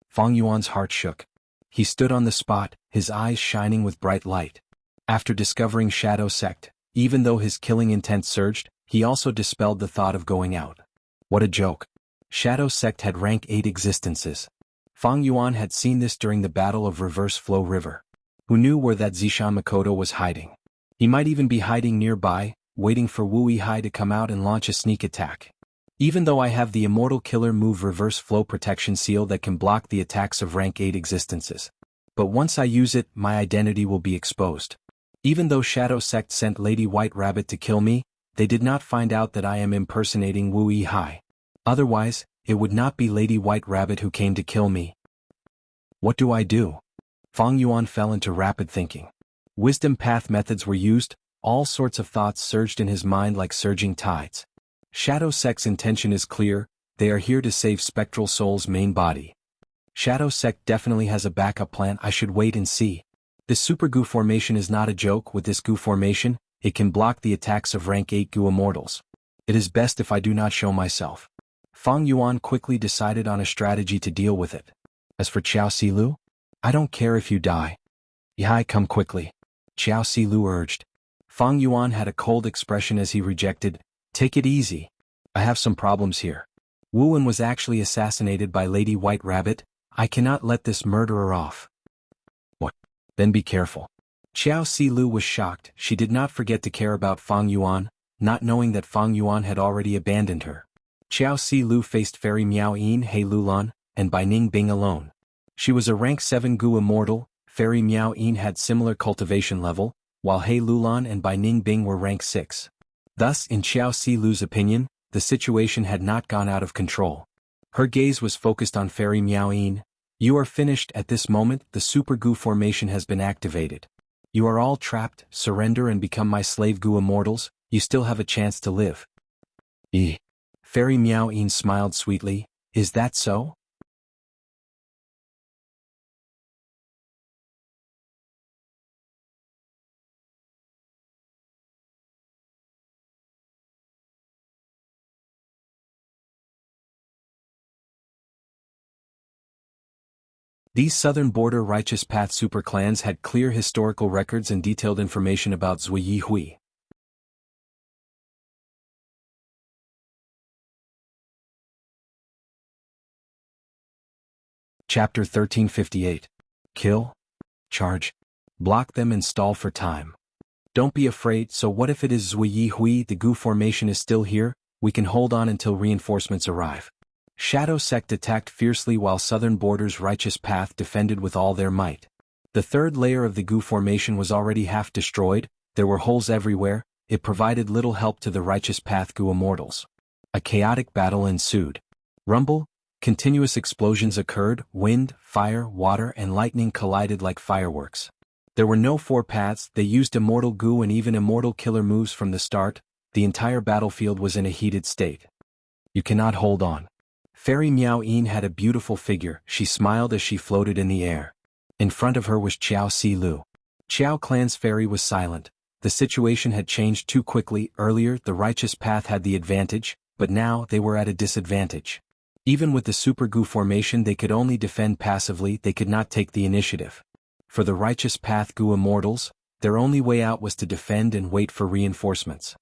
Fang Yuan's heart shook. He stood on the spot, his eyes shining with bright light. After discovering Shadow Sect, even though his killing intent surged, he also dispelled the thought of going out. What a joke. Shadow Sect had rank 8 existences. Fang Yuan had seen this during the Battle of Reverse Flow River. Who knew where that Zishan Makoto was hiding? He might even be hiding nearby, waiting for Wu Yihai to come out and launch a sneak attack. Even though I have the Immortal Killer move Reverse Flow Protection Seal that can block the attacks of rank 8 existences. But once I use it, my identity will be exposed. Even though Shadow Sect sent Lady White Rabbit to kill me, they did not find out that I am impersonating Wu Yihai. Otherwise, it would not be Lady White Rabbit who came to kill me. What do I do? Fang Yuan fell into rapid thinking. Wisdom path methods were used, all sorts of thoughts surged in his mind like surging tides. Shadow Sect's intention is clear, they are here to save Spectral Soul's main body. Shadow Sect definitely has a backup plan. I should wait and see. This Super Goo formation is not a joke. With this Goo formation, it can block the attacks of rank 8 Goo Immortals. It is best if I do not show myself. Fang Yuan quickly decided on a strategy to deal with it. As for Qiao Silu, I don't care if you die. Yihai, come quickly. Qiao Silu urged. Fang Yuan had a cold expression as he rejected, take it easy. I have some problems here. Wuan was actually assassinated by Lady White Rabbit. I cannot let this murderer off. What? Then be careful. Qiao Silu was shocked. She did not forget to care about Fang Yuan, not knowing that Fang Yuan had already abandoned her. Qiao Silu faced Fairy Miao Yin He Lulan, and Bai Ning Bing alone. She was a rank 7 Goo Immortal. Fairy Miao Yin had similar cultivation level, while He Lulan and Bai Ning Bing were rank 6. Thus, in Qiao Silu's opinion, the situation had not gone out of control. Her gaze was focused on Fairy Miao Yin. You are finished at this moment. The Super Goo formation has been activated. You are all trapped. Surrender and become my slave Goo Immortals. You still have a chance to live. Fairy Miao Yin smiled sweetly. Is that so? These southern border Righteous Path superclans had clear historical records and detailed information about Zui Yihui. Chapter 1358. Kill? Charge? Block them and stall for time. Don't be afraid. So what if it is Zui Yihui? The Goo formation is still here, we can hold on until reinforcements arrive. Shadow Sect attacked fiercely while Southern Border's Righteous Path defended with all their might. The third layer of the Goo formation was already half destroyed, there were holes everywhere, it provided little help to the Righteous Path Goo Immortals. A chaotic battle ensued. Rumble, continuous explosions occurred, wind, fire, water and lightning collided like fireworks. There were no 4 paths, they used Immortal Goo and even Immortal Killer moves from the start, the entire battlefield was in a heated state. You cannot hold on. Fairy Miao Yin had a beautiful figure, she smiled as she floated in the air. In front of her was Qiao Silu. Qiao Clan's fairy was silent. The situation had changed too quickly. Earlier, the Righteous Path had the advantage, but now they were at a disadvantage. Even with the Super Goo formation they could only defend passively, they could not take the initiative. For the Righteous Path Goo Immortals, their only way out was to defend and wait for reinforcements.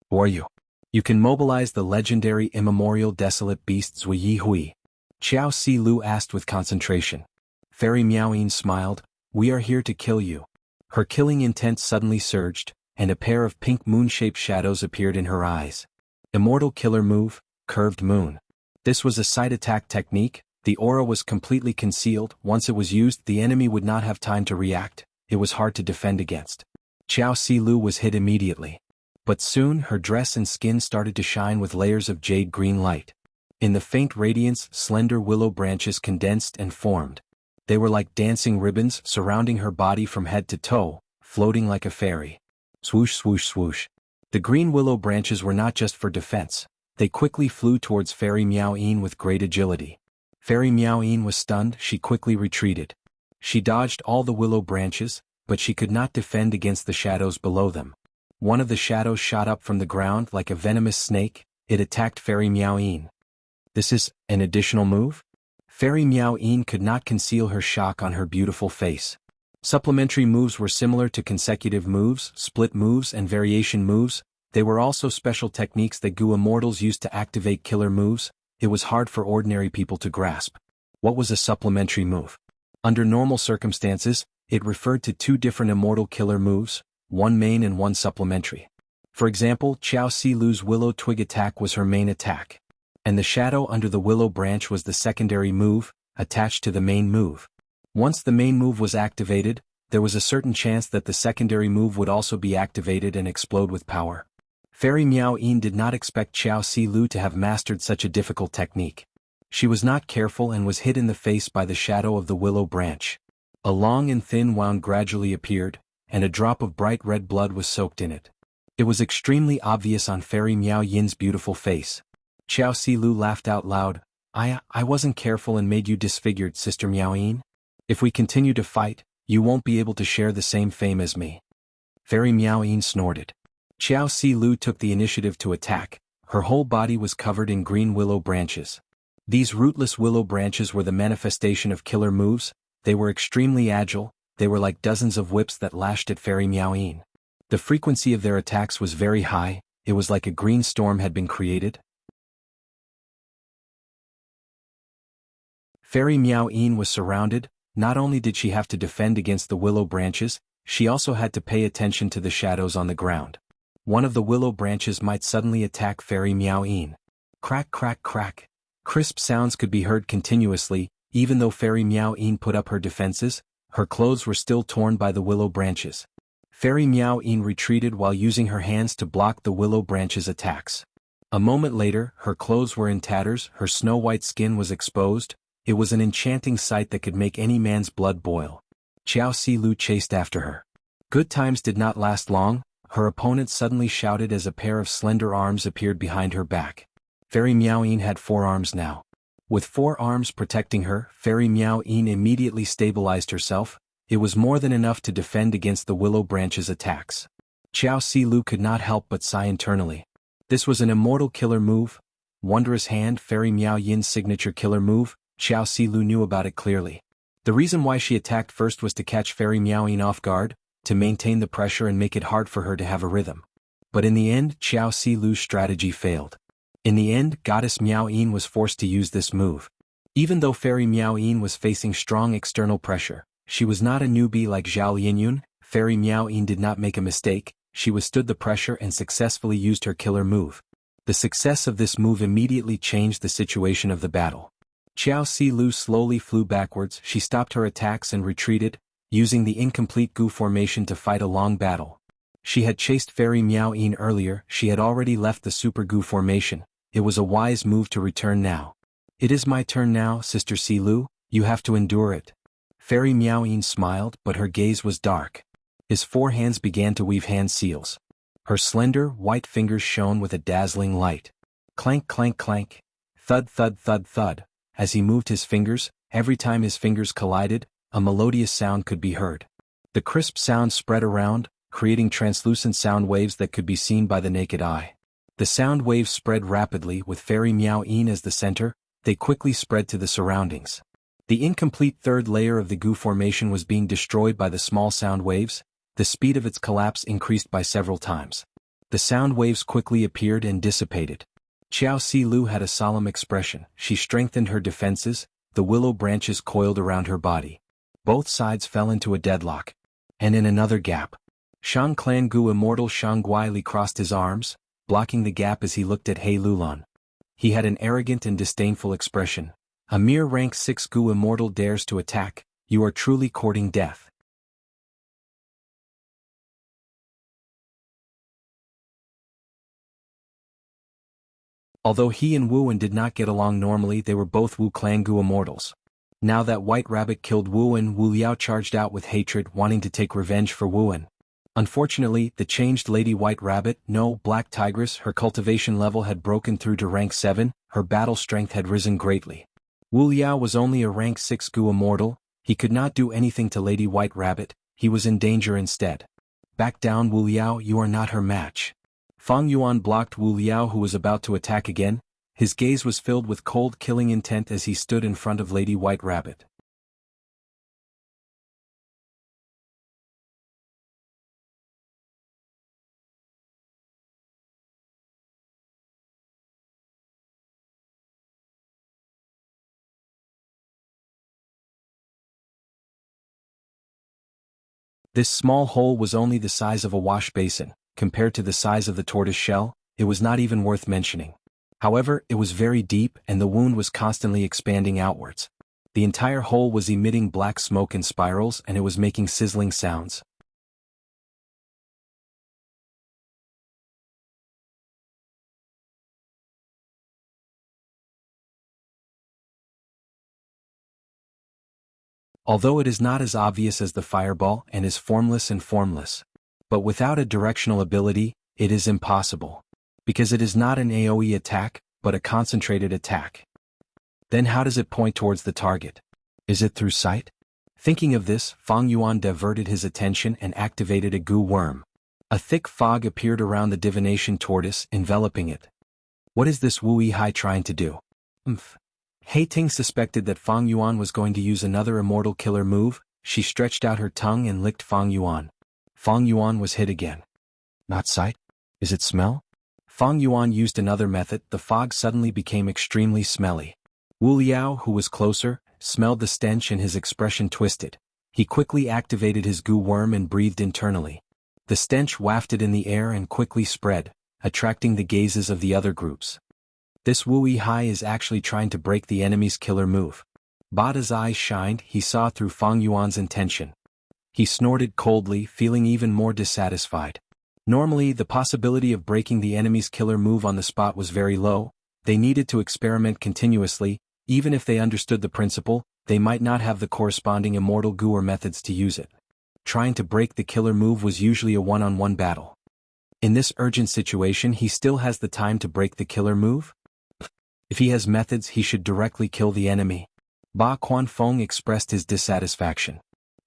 Who are you? You can mobilize the legendary immemorial desolate beast Zui Yihui. Qiao Silu asked with concentration. Fairy Miao Yin smiled, we are here to kill you. Her killing intent suddenly surged, and a pair of pink moon-shaped shadows appeared in her eyes. Immortal Killer move, Curved Moon. This was a side attack technique, the aura was completely concealed, once it was used the enemy would not have time to react, it was hard to defend against. Qiao Silu was hit immediately. But soon her dress and skin started to shine with layers of jade green light. In the faint radiance, slender willow branches condensed and formed. They were like dancing ribbons surrounding her body from head to toe, floating like a fairy. Swoosh swoosh swoosh. The green willow branches were not just for defense. They quickly flew towards Fairy Miao Yin with great agility. Fairy Miao Yin was stunned, she quickly retreated. She dodged all the willow branches, but she could not defend against the shadows below them. One of the shadows shot up from the ground like a venomous snake, it attacked Fairy Miao Yin. This is an additional move? Fairy Miao Yin could not conceal her shock on her beautiful face. Supplementary moves were similar to consecutive moves, split moves and variation moves. They were also special techniques that Goo Immortals used to activate killer moves. It was hard for ordinary people to grasp. What was a supplementary move? Under normal circumstances, it referred to 2 different Immortal Killer moves, one main and one supplementary. For example, Qiao Silu's Willow Twig attack was her main attack. And the shadow under the willow branch was the secondary move, attached to the main move. Once the main move was activated, there was a certain chance that the secondary move would also be activated and explode with power. Fairy Miao Yin did not expect Xiao Silu to have mastered such a difficult technique. She was not careful and was hit in the face by the shadow of the willow branch. A long and thin wound gradually appeared, and a drop of bright red blood was soaked in it. It was extremely obvious on Fairy Miao Yin's beautiful face. Xiao Silu laughed out loud. I wasn't careful and made you disfigured, Sister Miao Yin. If we continue to fight, you won't be able to share the same fame as me. Fairy Miao Yin snorted. Xiao Silu took the initiative to attack. Her whole body was covered in green willow branches. These rootless willow branches were the manifestation of killer moves. They were extremely agile. They were like dozens of whips that lashed at Fairy Miao Yin. The frequency of their attacks was very high. It was like a green storm had been created. Fairy Miao Yin was surrounded. Not only did she have to defend against the willow branches, she also had to pay attention to the shadows on the ground. One of the willow branches might suddenly attack Fairy Miao Yin. Crack, crack, crack. Crisp sounds could be heard continuously. Even though Fairy Miao Yin put up her defenses, her clothes were still torn by the willow branches. Fairy Miao Yin retreated while using her hands to block the willow branches' attacks. A moment later, her clothes were in tatters, her snow-white skin was exposed. It was an enchanting sight that could make any man's blood boil. Xiao Silu chased after her. Good times did not last long. Her opponent suddenly shouted as a pair of slender arms appeared behind her back. Fairy Miao Yin had 4 arms now. With 4 arms protecting her, Fairy Miao Yin immediately stabilized herself. It was more than enough to defend against the willow branch's attacks. Xiao Silu could not help but sigh internally. This was an immortal killer move. Wondrous Hand, Fairy Miao Yin's signature killer move. Xiao Silu knew about it clearly. The reason why she attacked first was to catch Fairy Miao Yin off guard, to maintain the pressure and make it hard for her to have a rhythm. But in the end, Xiao Silu's strategy failed. In the end, Goddess Miao Yin was forced to use this move. Even though Fairy Miao Yin was facing strong external pressure, she was not a newbie like Zhao Linyun. Fairy Miao Yin did not make a mistake. She withstood the pressure and successfully used her killer move. The success of this move immediately changed the situation of the battle. Xiao Silu slowly flew backwards. She stopped her attacks and retreated, using the incomplete Gu formation to fight a long battle. She had chased Fairy Miao Yin earlier. She had already left the Super Gu formation. It was a wise move to return now. It is my turn now, Sister Silu. You have to endure it. Fairy Miao Yin smiled, but her gaze was dark. His 4 hands began to weave hand seals. Her slender, white fingers shone with a dazzling light. Clank, clank, clank. Thud, thud, thud, thud. As he moved his fingers, every time his fingers collided, a melodious sound could be heard. The crisp sound spread around, creating translucent sound waves that could be seen by the naked eye. The sound waves spread rapidly with Fairy Miao Yin as the center. They quickly spread to the surroundings. The incomplete third layer of the Gu formation was being destroyed by the small sound waves. The speed of its collapse increased by several times. The sound waves quickly appeared and dissipated. Xiao Silu had a solemn expression. She strengthened her defenses. The willow branches coiled around her body. Both sides fell into a deadlock. And in another gap. Shang Clan Gu Immortal Shang Guili crossed his arms, blocking the gap as he looked at He Lulan. He had an arrogant and disdainful expression. A mere rank 6 Gu Immortal dares to attack. You are truly courting death. Although he and Wuan did not get along normally, they were both Wu Clan Gu Immortals. Now that White Rabbit killed Wuan, Wu Liao charged out with hatred, wanting to take revenge for Wuan. Unfortunately, the changed Lady White Rabbit, no, Black Tigress, her cultivation level had broken through to rank 7, her battle strength had risen greatly. Wu Liao was only a rank 6 Gu Immortal. He could not do anything to Lady White Rabbit. He was in danger instead. Back down, Wu Liao, you are not her match. Fang Yuan blocked Wu Liao, who was about to attack again. His gaze was filled with cold, killing intent as he stood in front of Lady White Rabbit. This small hole was only the size of a wash basin. Compared to the size of the tortoise shell, it was not even worth mentioning. However, it was very deep and the wound was constantly expanding outwards. The entire hole was emitting black smoke in spirals and it was making sizzling sounds. Although it is not as obvious as the fireball and is formless and formless. But without a directional ability, it is impossible. Because it is not an AoE attack, but a concentrated attack. Then how does it point towards the target? Is it through sight? Thinking of this, Fang Yuan diverted his attention and activated a goo worm. A thick fog appeared around the divination tortoise, enveloping it. What is this Wu Yi trying to do? He Ting suspected that Fang Yuan was going to use another immortal killer move. She stretched out her tongue and licked Fang Yuan. Fang Yuan was hit again. Not sight? Is it smell? Fang Yuan used another method. The fog suddenly became extremely smelly. Wu Liao, who was closer, smelled the stench and his expression twisted. He quickly activated his goo worm and breathed internally. The stench wafted in the air and quickly spread, attracting the gazes of the other groups. This Wu Yi is actually trying to break the enemy's killer move. Bada's eyes shined. He saw through Fang Yuan's intention. He snorted coldly, feeling even more dissatisfied. Normally, the possibility of breaking the enemy's killer move on the spot was very low. They needed to experiment continuously. Even if they understood the principle, they might not have the corresponding immortal goo or methods to use it. Trying to break the killer move was usually a one-on-one battle. In this urgent situation, he still has the time to break the killer move? If he has methods, he should directly kill the enemy. Ba Quanfeng expressed his dissatisfaction.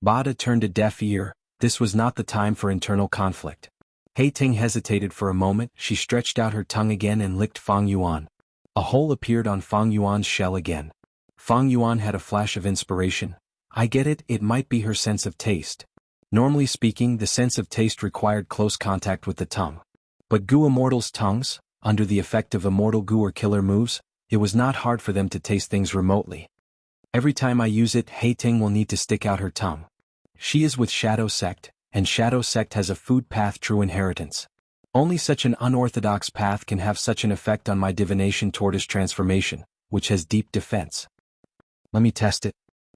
Bada turned a deaf ear. This was not the time for internal conflict. He Ting hesitated for a moment. She stretched out her tongue again and licked Fang Yuan. A hole appeared on Fang Yuan's shell again. Fang Yuan had a flash of inspiration. I get it, it might be her sense of taste. Normally speaking, the sense of taste required close contact with the tongue. But goo immortals' tongues, under the effect of immortal goo or killer moves, it was not hard for them to taste things remotely. Every time I use it, He Ting will need to stick out her tongue. She is with Shadow Sect, and Shadow Sect has a food path true inheritance. Only such an unorthodox path can have such an effect on my divination tortoise transformation, which has deep defense. Let me test it.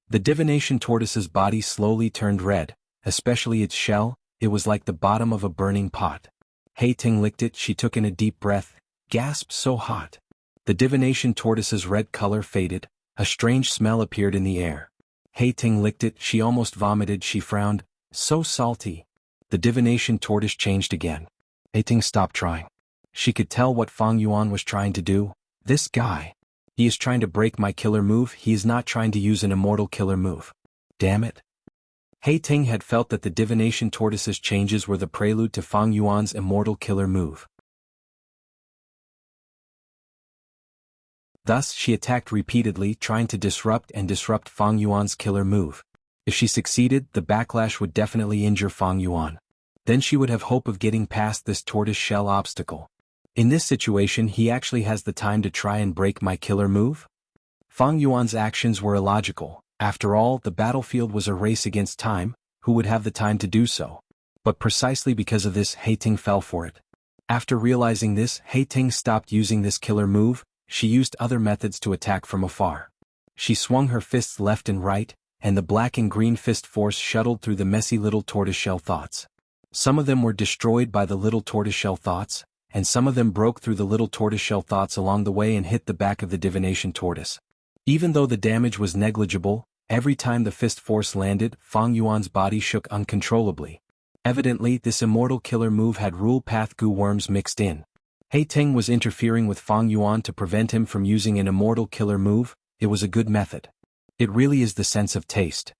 The divination tortoise's body slowly turned red, especially its shell. It was like the bottom of a burning pot. He Ting licked it. She took in a deep breath. Gasped, so hot. The divination tortoise's red color faded. A strange smell appeared in the air. He Ting licked it. She almost vomited. She frowned. So salty. The divination tortoise changed again. He Ting stopped trying. She could tell what Fang Yuan was trying to do. This guy. He is trying to break my killer move. He is not trying to use an immortal killer move. Damn it. He Ting had felt that the divination tortoise's changes were the prelude to Fang Yuan's immortal killer move. Thus, she attacked repeatedly, trying to disrupt Fang Yuan's killer move. If she succeeded, the backlash would definitely injure Fang Yuan. Then she would have hope of getting past this tortoise shell obstacle. In this situation, he actually has the time to try and break my killer move? Fang Yuan's actions were illogical. After all, the battlefield was a race against time. Who would have the time to do so? But precisely because of this, He Ting fell for it. After realizing this, He Ting stopped using this killer move. She used other methods to attack from afar. She swung her fists left and right, and the black and green fist force shuttled through the messy little tortoiseshell thoughts. Some of them were destroyed by the little tortoiseshell thoughts, and some of them broke through the little tortoiseshell thoughts along the way and hit the back of the divination tortoise. Even though the damage was negligible, every time the fist force landed, Fang Yuan's body shook uncontrollably. Evidently, this immortal killer move had rule path goo worms mixed in. He Ting was interfering with Fang Yuan to prevent him from using an immortal killer move. It was a good method. It really is the sense of taste.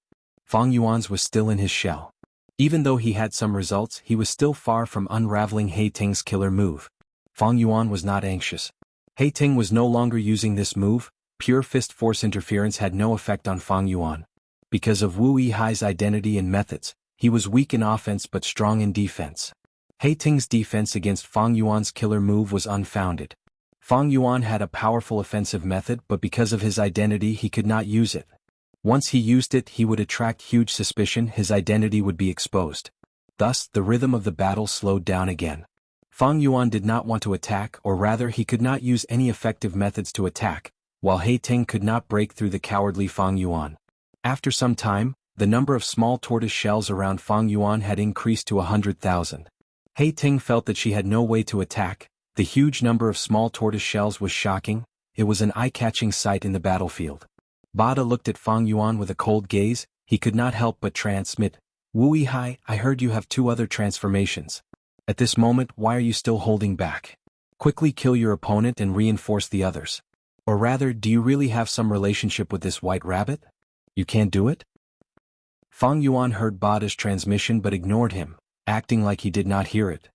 Fang Yuan's was still in his shell. Even though he had some results, he was still far from unraveling He Ting's killer move. Fang Yuan was not anxious. He Ting was no longer using this move. Pure fist force interference had no effect on Fang Yuan. Because of Wu Yi's identity and methods, he was weak in offense but strong in defense. He Ting's defense against Fang Yuan's killer move was unfounded. Fang Yuan had a powerful offensive method, but because of his identity he could not use it. Once he used it, he would attract huge suspicion. His identity would be exposed. Thus, the rhythm of the battle slowed down again. Fang Yuan did not want to attack, or rather he could not use any effective methods to attack, while He Ting could not break through the cowardly Fang Yuan. After some time, the number of small tortoise shells around Fang Yuan had increased to 100,000. He Ting felt that she had no way to attack. The huge number of small tortoise shells was shocking. It was an eye-catching sight in the battlefield. Bada looked at Fang Yuan with a cold gaze. He could not help but transmit, "Wu Yihai, I heard you have 2 other transformations. At this moment, why are you still holding back? Quickly kill your opponent and reinforce the others. Or rather, do you really have some relationship with this white rabbit? You can't do it?" Fang Yuan heard Bada's transmission but ignored him, acting like he did not hear it.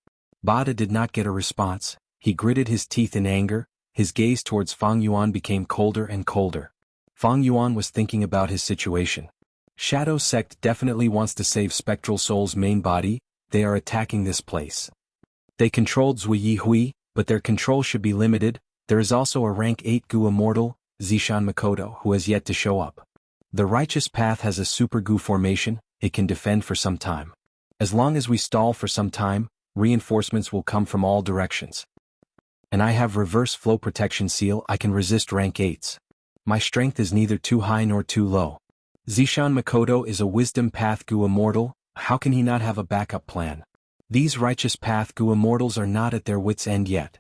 Bada did not get a response. He gritted his teeth in anger. His gaze towards Fang Yuan became colder and colder. Fang Yuan was thinking about his situation. Shadow Sect definitely wants to save Spectral Soul's main body. They are attacking this place. They controlled Zui Yihui, but their control should be limited. There is also a rank 8 Gu Immortal, Zishan Makoto, who has yet to show up. The Righteous Path has a Super Gu formation. It can defend for some time. As long as we stall for some time, reinforcements will come from all directions. And I have Reverse Flow Protection Seal. I can resist rank 8s. My strength is neither too high nor too low. Zishan Makoto is a Wisdom Path Gu Immortal. How can he not have a backup plan? These Righteous Path Gu Immortals are not at their wits' end yet.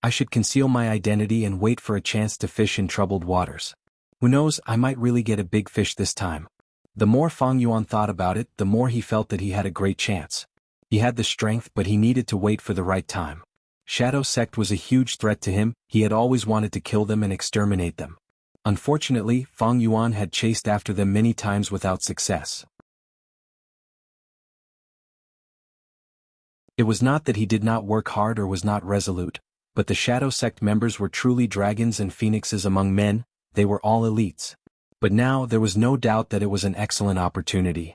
I should conceal my identity and wait for a chance to fish in troubled waters. Who knows, I might really get a big fish this time. The more Fang Yuan thought about it, the more he felt that he had a great chance. He had the strength, but he needed to wait for the right time. Shadow Sect was a huge threat to him. He had always wanted to kill them and exterminate them. Unfortunately, Fang Yuan had chased after them many times without success. It was not that he did not work hard or was not resolute, but the Shadow Sect members were truly dragons and phoenixes among men. They were all elites. But now there was no doubt that it was an excellent opportunity.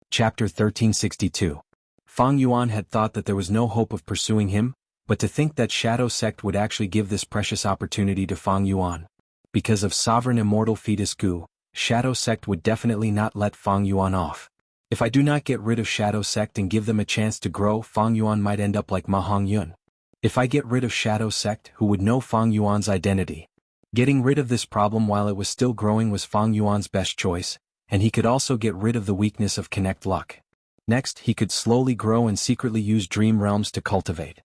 Chapter 1362. Fang Yuan had thought that there was no hope of pursuing him, but to think that Shadow Sect would actually give this precious opportunity to Fang Yuan. Because of Sovereign Immortal Fetus Gu, Shadow Sect would definitely not let Fang Yuan off. If I do not get rid of Shadow Sect and give them a chance to grow, Fang Yuan might end up like Ma Hongyun. If I get rid of Shadow Sect, who would know Fang Yuan's identity? Getting rid of this problem while it was still growing was Fang Yuan's best choice, and he could also get rid of the weakness of Connect Luck. Next, he could slowly grow and secretly use Dream Realms to cultivate.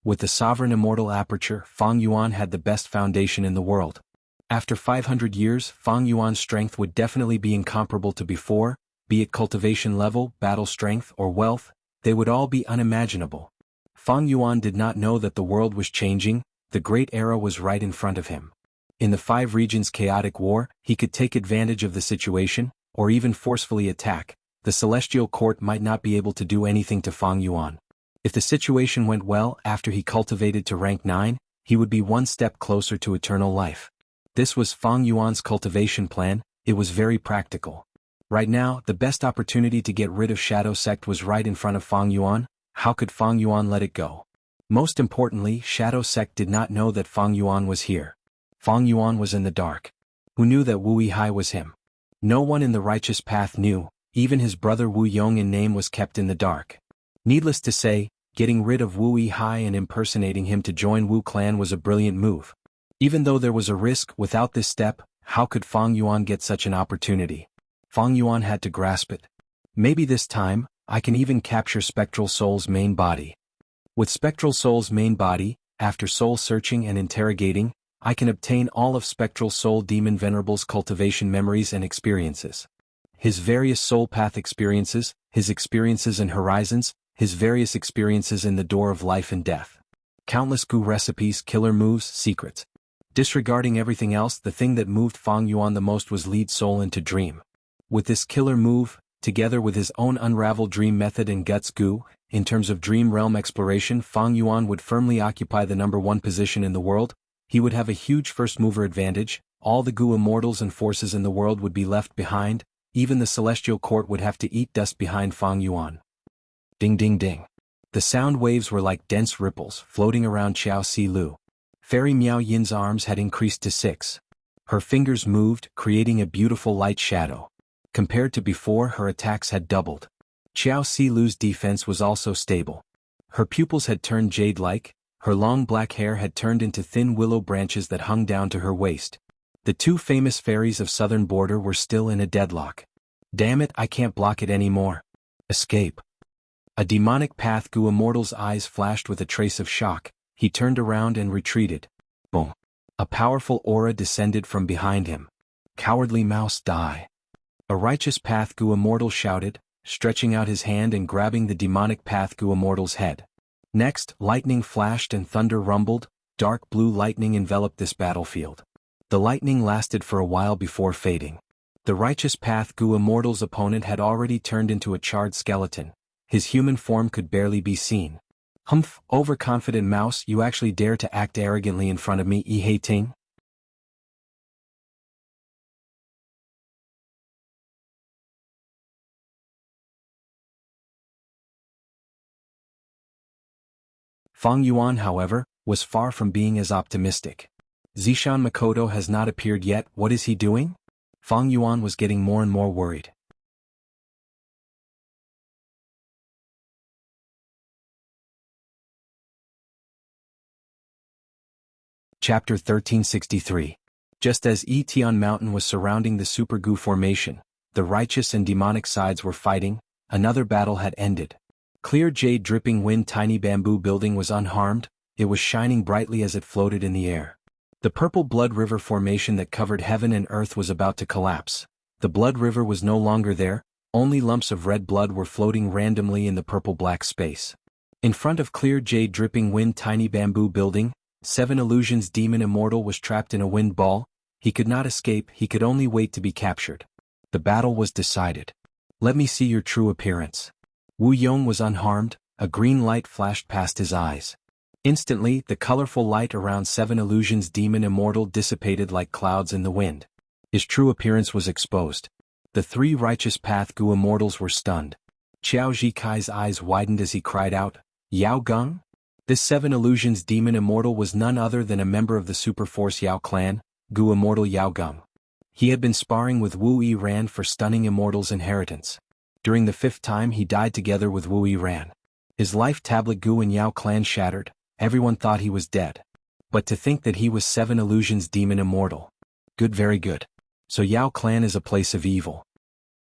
With the Sovereign Immortal Aperture, Fang Yuan had the best foundation in the world. After 500 years, Fang Yuan's strength would definitely be incomparable to before, be it cultivation level, battle strength, or wealth, they would all be unimaginable. Fang Yuan did not know that the world was changing. The Great Era was right in front of him. In the 5 regions chaotic war, he could take advantage of the situation, or even forcefully attack. The Celestial Court might not be able to do anything to Fang Yuan. If the situation went well after he cultivated to rank 9, he would be one step closer to eternal life. This was Fang Yuan's cultivation plan. It was very practical. Right now, the best opportunity to get rid of Shadow Sect was right in front of Fang Yuan. How could Fang Yuan let it go? Most importantly, Shadow Sect did not know that Fang Yuan was here. Fang Yuan was in the dark. Who knew that Wu Yihai was him? No one in the Righteous Path knew. Even his brother Wu Yong in name was kept in the dark. Needless to say, getting rid of Wu Yihai and impersonating him to join Wu Clan was a brilliant move. Even though there was a risk, without this step, how could Fang Yuan get such an opportunity? Fang Yuan had to grasp it. Maybe this time, I can even capture Spectral Soul's main body. With Spectral Soul's main body, after soul searching and interrogating, I can obtain all of Spectral Soul Demon Venerable's cultivation memories and experiences. His various soul path experiences, his experiences and horizons, his various experiences in the door of life and death. Countless Gu recipes, killer moves, secrets. Disregarding everything else, the thing that moved Fang Yuan the most was lead soul into dream. With this killer move, together with his own unravel dream method and guts Gu, in terms of dream realm exploration, Fang Yuan would firmly occupy the #1 position in the world. He would have a huge first mover advantage. All the Gu immortals and forces in the world would be left behind. Even the Celestial Court would have to eat dust behind Fang Yuan. Ding ding ding. The sound waves were like dense ripples floating around Xiao Si Lu. Fairy Miao Yin's arms had increased to 6. Her fingers moved, creating a beautiful light shadow. Compared to before, her attacks had doubled. Xiao Si Lu's defense was also stable. Her pupils had turned jade-like, her long black hair had turned into thin willow branches that hung down to her waist. The two famous fairies of southern border were still in a deadlock. Damn it, I can't block it anymore. Escape. A demonic path. Gu Immortal's eyes flashed with a trace of shock. He turned around and retreated. Boom. A powerful aura descended from behind him. Cowardly mouse, die. A righteous path. Gu Immortal shouted, stretching out his hand and grabbing the demonic path. Gu Immortal's head. Next, lightning flashed and thunder rumbled. Dark blue lightning enveloped this battlefield. The lightning lasted for a while before fading. The righteous path. Gu Immortal's opponent had already turned into a charred skeleton. His human form could barely be seen. Humph, overconfident mouse, you actually dare to act arrogantly in front of me, Yi Ting? Fang Yuan, however, was far from being as optimistic. Zishan Makoto has not appeared yet, what is he doing? Fang Yuan was getting more and more worried. Chapter 1363. Just as Tian Mountain was surrounding the Super Gu formation, the righteous and demonic sides were fighting, another battle had ended. Clear jade dripping wind tiny bamboo building was unharmed, it was shining brightly as it floated in the air. The purple blood river formation that covered heaven and earth was about to collapse. The blood river was no longer there, only lumps of red blood were floating randomly in the purple-black space. In front of clear jade dripping wind tiny bamboo building, Seven Illusions Demon Immortal was trapped in a wind ball. He could not escape, he could only wait to be captured. The battle was decided. Let me see your true appearance. Wu Yong was unharmed, a green light flashed past his eyes. Instantly, the colorful light around Seven Illusions Demon Immortal dissipated like clouds in the wind. His true appearance was exposed. The three righteous path Gu Immortals were stunned. Qiao Zhikai's eyes widened as he cried out, Yao Geng? This Seven Illusions Demon Immortal was none other than a member of the Super Force Yao clan, Gu Immortal Yao Geng. He had been sparring with Wu Yiran for stunning Immortal's inheritance. During the 5th time he died together with Wu Yiran. His life tablet Gu and Yao clan shattered, everyone thought he was dead. But to think that he was Seven Illusions Demon Immortal. Good, very good. So Yao clan is a place of evil.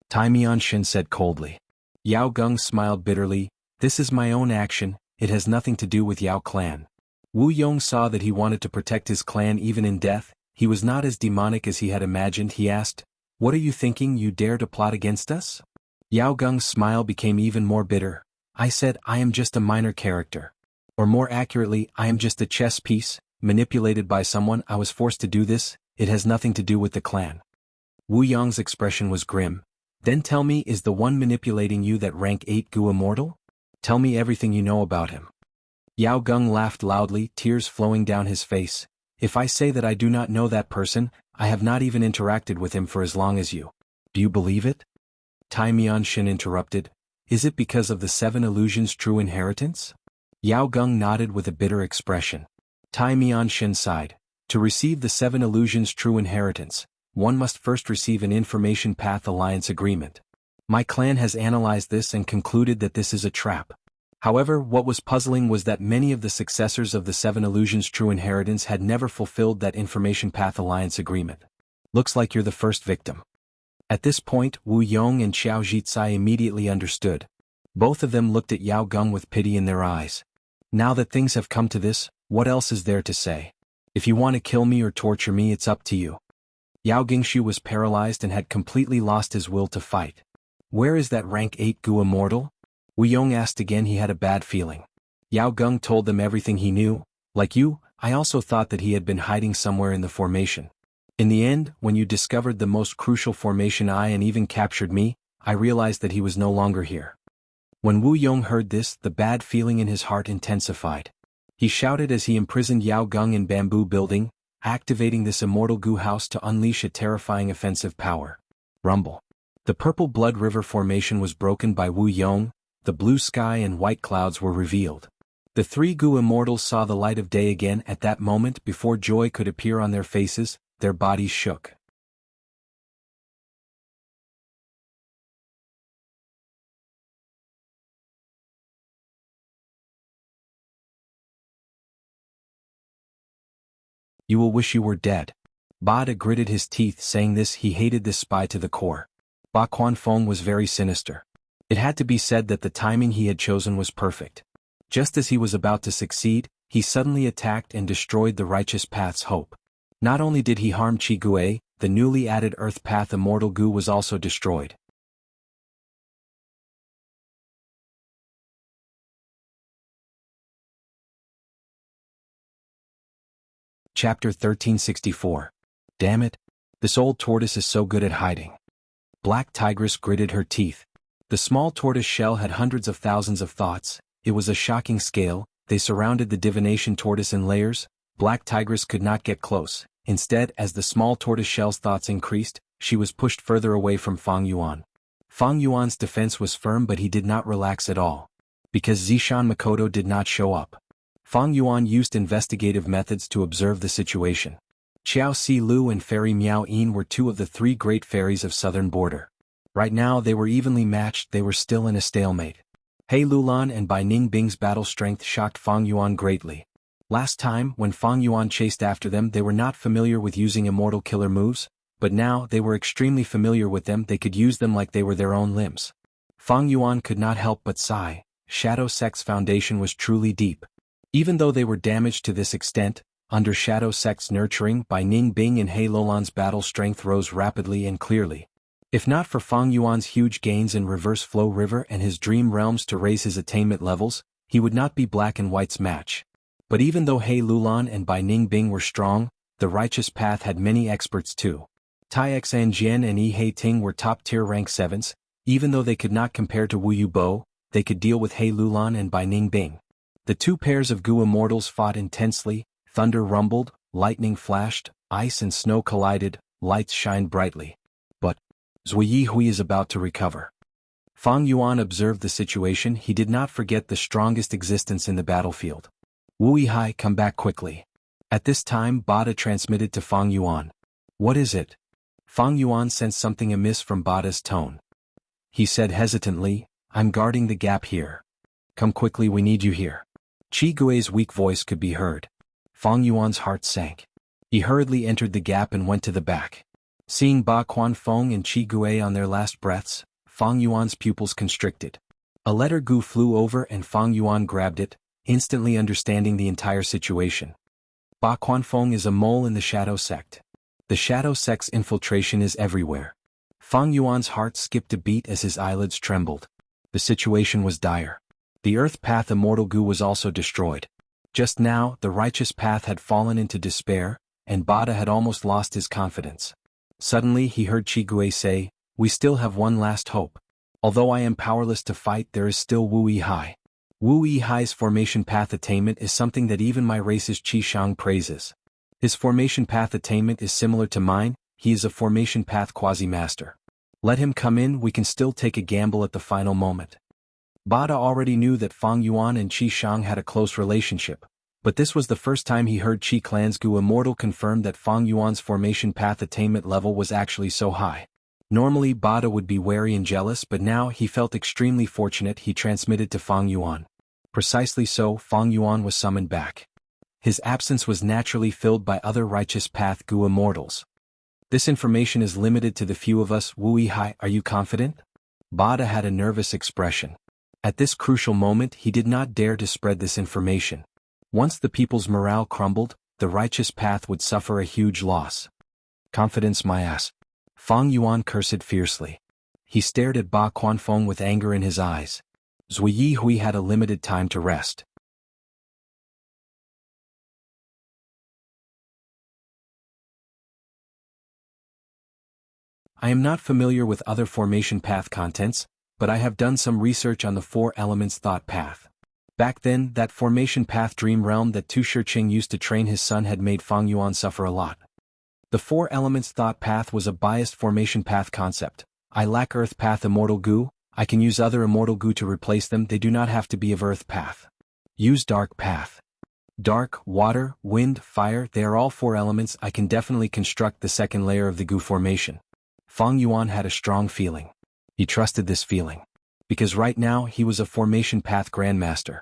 Tai Mianshin said coldly. Yao Geng smiled bitterly, this is my own action, it has nothing to do with Yao clan. Wu Yong saw that he wanted to protect his clan even in death, he was not as demonic as he had imagined. He asked, what are you thinking, you dare to plot against us? Yao Geng's smile became even more bitter. I said I am just a minor character. Or more accurately, I am just a chess piece, manipulated by someone. I was forced to do this, it has nothing to do with the clan. Wu Yong's expression was grim. Then tell me, is the one manipulating you that rank 8 Gu Immortal? Tell me everything you know about him. Yao Geng laughed loudly, tears flowing down his face. If I say that I do not know that person, I have not even interacted with him for as long as you. Do you believe it? Tai Mianshin interrupted. Is it because of the Seven Illusions' true inheritance? Yao Geng nodded with a bitter expression. Tai Mianshin sighed. To receive the Seven Illusions' true inheritance, one must first receive an Information Path Alliance agreement. My clan has analyzed this and concluded that this is a trap. However, what was puzzling was that many of the successors of the Seven Illusions' true inheritance had never fulfilled that Information Path Alliance agreement. Looks like you're the first victim. At this point, Wu Yong and Qiao Zhicai immediately understood. Both of them looked at Yao Geng with pity in their eyes. Now that things have come to this, what else is there to say? If you want to kill me or torture me, it's up to you. Yao Gengshu was paralyzed and had completely lost his will to fight. Where is that rank 8 Gu Immortal? Wu Yong asked again. He had a bad feeling. Yao Geng told them everything he knew. Like you, I also thought that he had been hiding somewhere in the formation. In the end, when you discovered the most crucial formation and even captured me, I realized that he was no longer here. When Wu Yong heard this, the bad feeling in his heart intensified. He shouted as he imprisoned Yao Geng in bamboo building, activating this immortal Gu house to unleash a terrifying offensive power. Rumble. The purple blood river formation was broken by Wu Yong, the blue sky and white clouds were revealed. The three Gu immortals saw the light of day again. At that moment, before joy could appear on their faces, their bodies shook. You will wish you were dead. Bada gritted his teeth, saying this. He hated this spy to the core. Ba Quanfeng was very sinister. It had to be said that the timing he had chosen was perfect. Just as he was about to succeed, he suddenly attacked and destroyed the righteous path's hope. Not only did he harm Qi Gue, the newly added Earth Path Immortal Gu was also destroyed. Chapter 1364. Damn it! This old tortoise is so good at hiding. Black Tigress gritted her teeth. The small tortoise shell had hundreds of thousands of thoughts. It was a shocking scale. They surrounded the divination tortoise in layers. Black Tigress could not get close. Instead, as the small tortoise shell's thoughts increased, she was pushed further away from Fang Yuan. Fang Yuan's defense was firm, but he did not relax at all. Because Zishan Makoto did not show up, Fang Yuan used investigative methods to observe the situation. Qiao Si Lu and Fairy Miao Yin were two of the three great fairies of southern border. Right now they were evenly matched. They were still in a stalemate. He Lulan and Bai Ning Bing's battle strength shocked Fang Yuan greatly. Last time, when Fang Yuan chased after them, they were not familiar with using immortal killer moves, but now they were extremely familiar with them. They could use them like they were their own limbs. Fang Yuan could not help but sigh. Shadow Sect's foundation was truly deep. Even though they were damaged to this extent, under Shadow Sect's nurturing, Bai Ning Bing and He Lulan's battle strength rose rapidly and clearly. If not for Fang Yuan's huge gains in Reverse Flow River and his dream realms to raise his attainment levels, he would not be Black and White's match. But even though He Lulan and Bai Ning Bing were strong, the Righteous Path had many experts too. Tai Xan Jian and Yi He Ting were top-tier rank 7s. Even though they could not compare to Wu Yu Bo, they could deal with He Lulan and Bai Ning Bing. The two pairs of Gu immortals fought intensely. Thunder rumbled, lightning flashed, ice and snow collided, lights shined brightly. But Zui Yihui is about to recover. Fang Yuan observed the situation. He did not forget the strongest existence in the battlefield. Wu Yihai, come back quickly. At this time, Bada transmitted to Fang Yuan. What is it? Fang Yuan sensed something amiss from Bada's tone. He said hesitantly, I'm guarding the gap here. Come quickly, we need you here. Qi Gui's weak voice could be heard. Fang Yuan's heart sank. He hurriedly entered the gap and went to the back. Seeing Ba Quanfeng and Qi Gui on their last breaths, Fang Yuan's pupils constricted. A letter Gu flew over and Fang Yuan grabbed it, instantly understanding the entire situation. Ba Quanfeng is a mole in the Shadow Sect. The Shadow Sect's infiltration is everywhere. Fang Yuan's heart skipped a beat as his eyelids trembled. The situation was dire. The Earth Path Immortal Gu was also destroyed. Just now, the Righteous Path had fallen into despair, and Bada had almost lost his confidence. Suddenly he heard Qi Gui say, we still have one last hope. Although I am powerless to fight, there is still Wu Yihai. Wu Yihai's formation path attainment is something that even my race's Qi Shang praises. His formation path attainment is similar to mine. He is a formation path quasi-master. Let him come in, we can still take a gamble at the final moment. Bada already knew that Fang Yuan and Qi Shang had a close relationship, but this was the first time he heard Qi Clan's Gu Immortal confirm that Fang Yuan's formation path attainment level was actually so high. Normally Bada would be wary and jealous, but now he felt extremely fortunate. He transmitted to Fang Yuan. Precisely so, Fang Yuan was summoned back. His absence was naturally filled by other Righteous Path Gu Immortals. This information is limited to the few of us. Wu Yihai, are you confident? Bada had a nervous expression. At this crucial moment he did not dare to spread this information. Once the people's morale crumbled, the Righteous Path would suffer a huge loss. Confidence my ass. Fang Yuan cursed fiercely. He stared at Ba Quanfeng with anger in his eyes. Zui Yihui had a limited time to rest. I am not familiar with other formation path contents, but I have done some research on the Four Elements Thought Path. Back then, that formation path dream realm that Tu Shiqing used to train his son had made Fang Yuan suffer a lot. The Four Elements Thought Path was a biased formation path concept. I lack Earth Path Immortal Gu, I can use other immortal goo to replace them. They do not have to be of earth path. Use dark path. Dark, water, wind, fire, they are all 4 elements. I can definitely construct the second layer of the goo formation. Fang Yuan had a strong feeling. He trusted this feeling. Because right now he was a formation path grandmaster.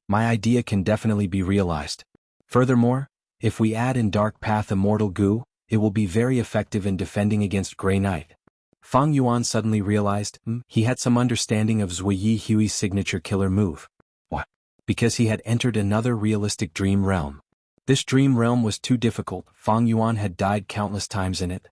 My idea can definitely be realized. Furthermore, if we add in dark path immortal goo, it will be very effective in defending against Grey Knight. Fang Yuan suddenly realized, he had some understanding of Zui Yi Hui's signature killer move. What? Because he had entered another realistic dream realm. This dream realm was too difficult. Fang Yuan had died countless times in it.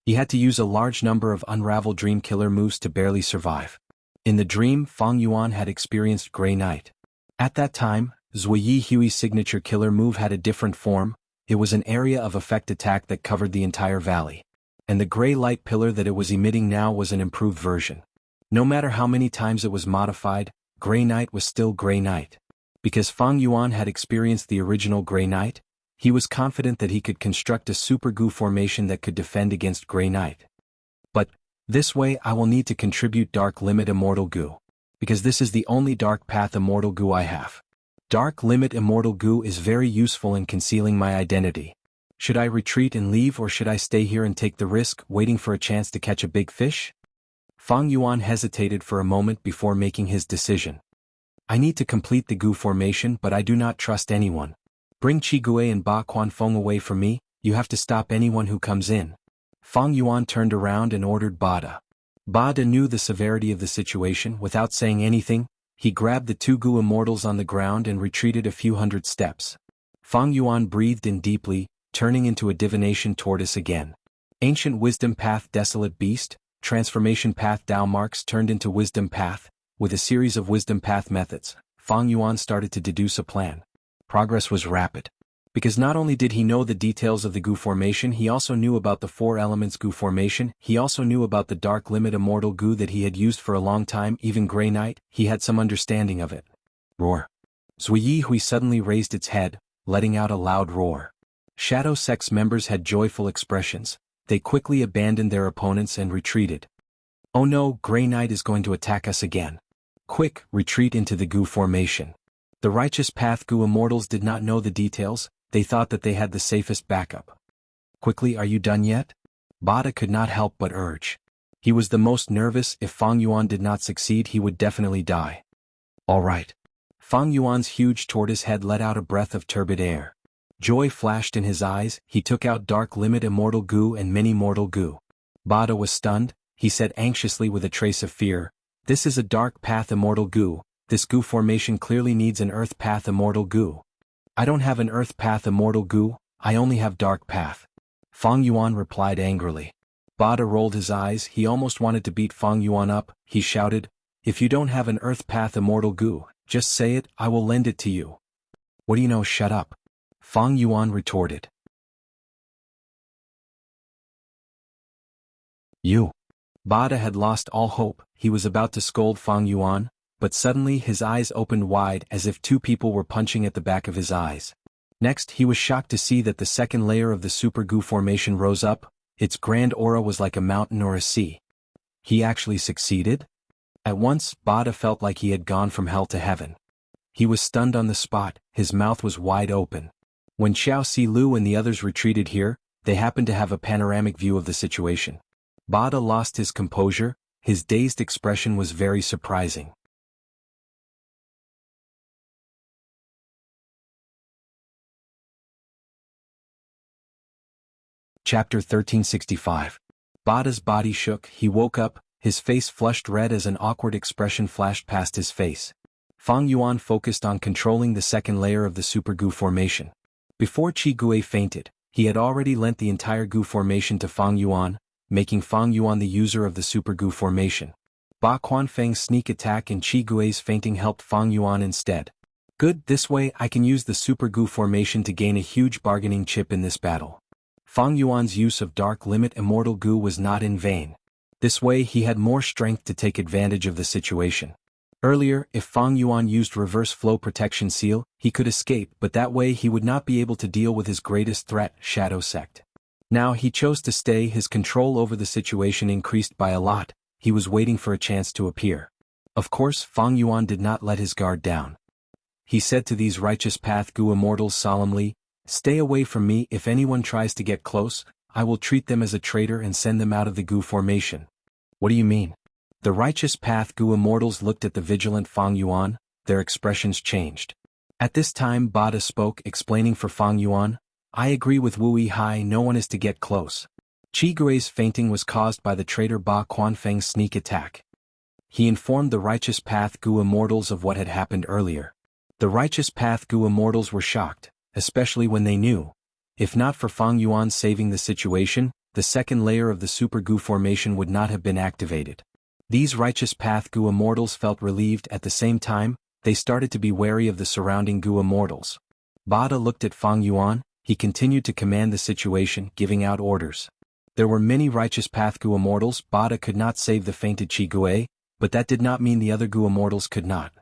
He had to use a large number of unraveled dream killer moves to barely survive. In the dream, Fang Yuan had experienced Grey Knight. At that time, Zui Yi Hui's signature killer move had a different form. It was an area of effect attack that covered the entire valley. And the gray light pillar that it was emitting now was an improved version. No matter how many times it was modified, Grey Knight was still Grey Knight. Because Fang Yuan had experienced the original Grey Knight, he was confident that he could construct a super goo formation that could defend against Grey Knight. But, this way I will need to contribute Dark Limit Immortal Goo. Because this is the only Dark Path Immortal Goo I have. Dark Limit Immortal Goo is very useful in concealing my identity. Should I retreat and leave, or should I stay here and take the risk, waiting for a chance to catch a big fish? Fang Yuan hesitated for a moment before making his decision. I need to complete the goo formation, but I do not trust anyone. Bring Qigui and Ba Quanfeng away from me. You have to stop anyone who comes in. Fang Yuan turned around and ordered Bada. Bada knew the severity of the situation. Without saying anything, he grabbed the 2 goo immortals on the ground and retreated a few hundred steps. Fang Yuan breathed in deeply, turning into a divination tortoise again. Ancient Wisdom Path Desolate Beast, Transformation Path Dao Marks turned into Wisdom Path. With a series of Wisdom Path methods, Fang Yuan started to deduce a plan. Progress was rapid. Because not only did he know the details of the goo formation, he also knew about the 4 elements goo formation, he also knew about the Dark Limit Immortal Goo that he had used for a long time. Even Grey Knight, he had some understanding of it. Roar. Zui Yi Hui suddenly raised its head, letting out a loud roar. Shadow Sect's members had joyful expressions. They quickly abandoned their opponents and retreated. Oh no, Grey Knight is going to attack us again. Quick, retreat into the goo formation. The Righteous Path Goo Immortals did not know the details. They thought that they had the safest backup. Quickly, are you done yet? Bada could not help but urge. He was the most nervous. If Fang Yuan did not succeed, he would definitely die. All right. Fang Yuan's huge tortoise head let out a breath of turbid air. Joy flashed in his eyes. He took out Dark Limit Immortal Goo and Mini Mortal Goo. Bada was stunned. He said anxiously with a trace of fear, "This is a Dark Path Immortal Goo. This goo formation clearly needs an Earth Path Immortal Goo." "I don't have an Earth Path Immortal Goo, I only have Dark Path." Fang Yuan replied angrily. Bada rolled his eyes. He almost wanted to beat Fang Yuan up. He shouted, "If you don't have an Earth Path Immortal Goo, just say it, I will lend it to you." "What do you know? Shut up." Fang Yuan retorted. "You." Bada had lost all hope. He was about to scold Fang Yuan, but suddenly his eyes opened wide as if 2 people were punching at the back of his eyes. Next, he was shocked to see that the second layer of the super goo formation rose up. Its grand aura was like a mountain or a sea. He actually succeeded? At once, Bada felt like he had gone from hell to heaven. He was stunned on the spot. His mouth was wide open. When Xiao Si Lu and the others retreated here, they happened to have a panoramic view of the situation. Bada lost his composure. His dazed expression was very surprising. Chapter 1365. Bada's body shook. He woke up, his face flushed red as an awkward expression flashed past his face. Fang Yuan focused on controlling the second layer of the super goo formation. Before Qigui fainted, he had already lent the entire goo formation to Fang Yuan, making Fang Yuan the user of the super goo formation. Ba Quanfeng's sneak attack and Qigui's fainting helped Fang Yuan instead. Good, this way I can use the super goo formation to gain a huge bargaining chip in this battle. Fang Yuan's use of Dark Limit Immortal Goo was not in vain. This way he had more strength to take advantage of the situation. Earlier, if Fang Yuan used Reverse Flow Protection Seal, he could escape, but that way he would not be able to deal with his greatest threat, Shadow Sect. Now he chose to stay. His control over the situation increased by a lot. he was waiting for a chance to appear. Of course, Fang Yuan did not let his guard down. He said to these righteous path Gu immortals solemnly, "Stay away from me. If anyone tries to get close, I will treat them as a traitor and send them out of the Gu formation." "What do you mean?" The righteous path Gu immortals looked at the vigilant Fang Yuan, their expressions changed. At this time Bada spoke, explaining for Fang Yuan, "I agree with Wu Yihai, no one is to get close. Qi Gui's fainting was caused by the traitor Ba Quanfeng's sneak attack." He informed the righteous path Gu immortals of what had happened earlier. The righteous path Gu immortals were shocked, especially when they knew. If not for Fang Yuan saving the situation, the second layer of the Super Gu formation would not have been activated. These righteous path Gu immortals felt relieved. At the same time, they started to be wary of the surrounding Gu immortals. Bada looked at Fang Yuan, he continued to command the situation, giving out orders. There were many righteous path Gu immortals. Bada could not save the fainted Qi Gui, but that did not mean the other Gu immortals could not.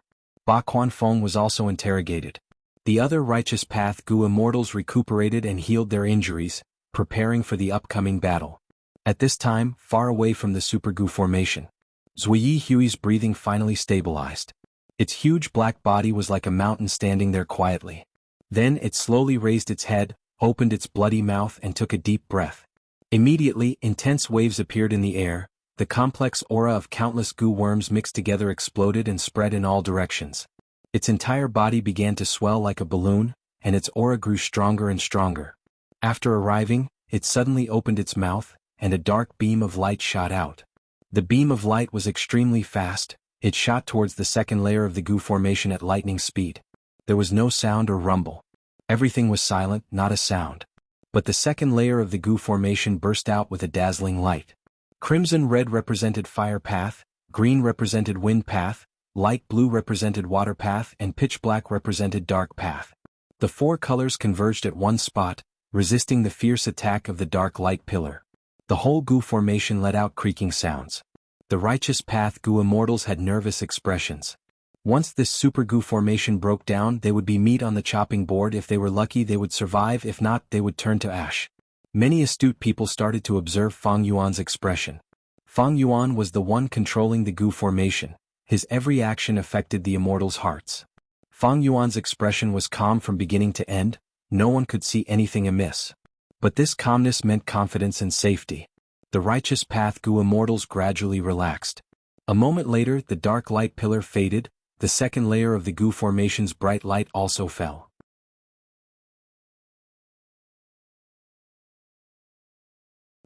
Ba Quanfeng was also interrogated. The other righteous path Gu immortals recuperated and healed their injuries, preparing for the upcoming battle. At this time, far away from the Super Gu formation, Zui Hui's breathing finally stabilized. Its huge black body was like a mountain standing there quietly. Then it slowly raised its head, opened its bloody mouth and took a deep breath. Immediately, intense waves appeared in the air. The complex aura of countless Gu worms mixed together exploded and spread in all directions. Its entire body began to swell like a balloon, and its aura grew stronger and stronger. After arriving, it suddenly opened its mouth, and a dark beam of light shot out. The beam of light was extremely fast. It shot towards the second layer of the Gu formation at lightning speed. There was no sound or rumble. Everything was silent, not a sound. But the second layer of the Gu formation burst out with a dazzling light. Crimson red represented fire path, green represented wind path, light blue represented water path and pitch black represented dark path. The four colors converged at one spot, resisting the fierce attack of the dark light pillar. The whole Gu formation let out creaking sounds. The righteous path Gu immortals had nervous expressions. Once this Super Gu formation broke down, they would be meat on the chopping board. If they were lucky, they would survive. If not, they would turn to ash. Many astute people started to observe Fang Yuan's expression. Fang Yuan was the one controlling the Gu formation. His every action affected the immortals' hearts. Fang Yuan's expression was calm from beginning to end. No one could see anything amiss. But this calmness meant confidence and safety. The righteous path Gu immortals gradually relaxed. A moment later, the dark light pillar faded. The second layer of the Gu formation's bright light also fell.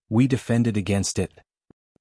We defended against it.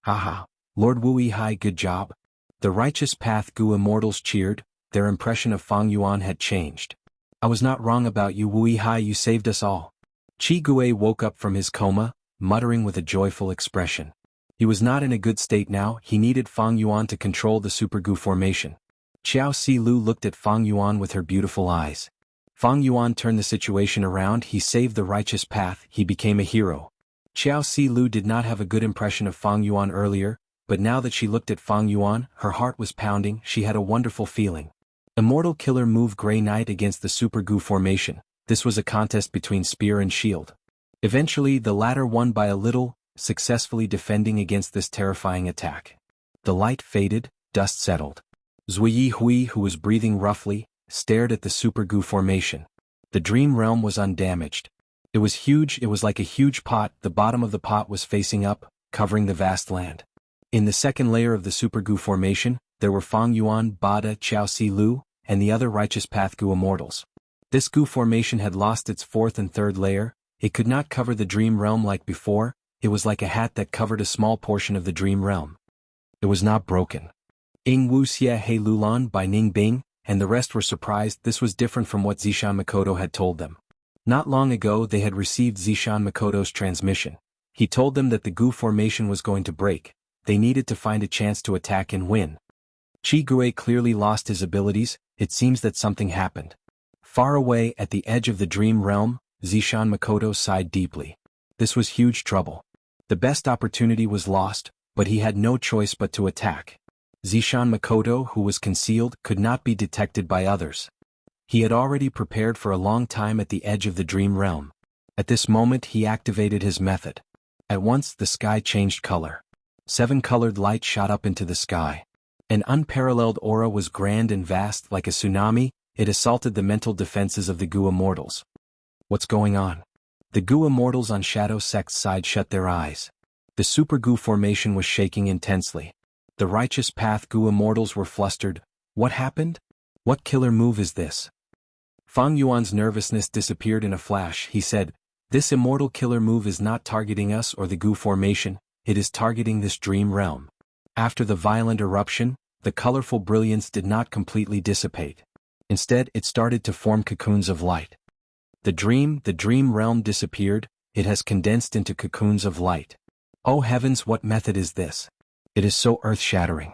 Haha, Lord Wu Yihai, good job. The righteous path Gu immortals cheered. Their impression of Fang Yuan had changed. I was not wrong about you, Wu Yihai, you saved us all. Qi Gui woke up from his coma, muttering with a joyful expression. He was not in a good state now. He needed Fang Yuan to control the Super Gu formation. Xiao Si Lu looked at Fang Yuan with her beautiful eyes. Fang Yuan turned the situation around. He saved the righteous path. He became a hero. Xiao Si Lu did not have a good impression of Fang Yuan earlier, but now that she looked at Fang Yuan, her heart was pounding. She had a wonderful feeling. Immortal Killer moved Grey Knight against the Super Gu formation. This was a contest between spear and shield. Eventually, the latter won by a little, successfully defending against this terrifying attack. The light faded, dust settled. Zui Hui, who was breathing roughly, stared at the Super Gu formation. The dream realm was undamaged. It was huge. It was like a huge pot. The bottom of the pot was facing up, covering the vast land. In the second layer of the Super Gu formation, there were Fang Yuan, Bada, Xiao Si Lu, and the other righteous path Gu immortals. This Gu formation had lost its fourth and third layer. It could not cover the dream realm like before. It was like a hat that covered a small portion of the dream realm. It was not broken. Ing Wuxia He Lulan by Ning Bing, and the rest were surprised. This was different from what Zishan Makoto had told them. Not long ago they had received Zishan Makoto's transmission. He told them that the Gu formation was going to break. They needed to find a chance to attack and win. Qi Gui clearly lost his abilities. It seems that something happened. Far away at the edge of the dream realm, Zishan Makoto sighed deeply. This was huge trouble. The best opportunity was lost, but he had no choice but to attack. Zishan Makoto, who was concealed, could not be detected by others. He had already prepared for a long time at the edge of the dream realm. At this moment he activated his method. At once the sky changed color. 7-colored light shot up into the sky. An unparalleled aura was grand and vast like a tsunami, it assaulted the mental defenses of the Gu immortals. What's going on? The Gu immortals on Shadow Sect's side shut their eyes. The Super Gu formation was shaking intensely. The Righteous Path Gu immortals were flustered. What happened? What killer move is this? Fang Yuan's nervousness disappeared in a flash. He said, "This immortal killer move is not targeting us or the Gu formation, it is targeting this dream realm." After the violent eruption, the colorful brilliance did not completely dissipate. Instead, it started to form cocoons of light. The dream realm disappeared, it has condensed into cocoons of light. Oh heavens, what method is this? It is so earth-shattering.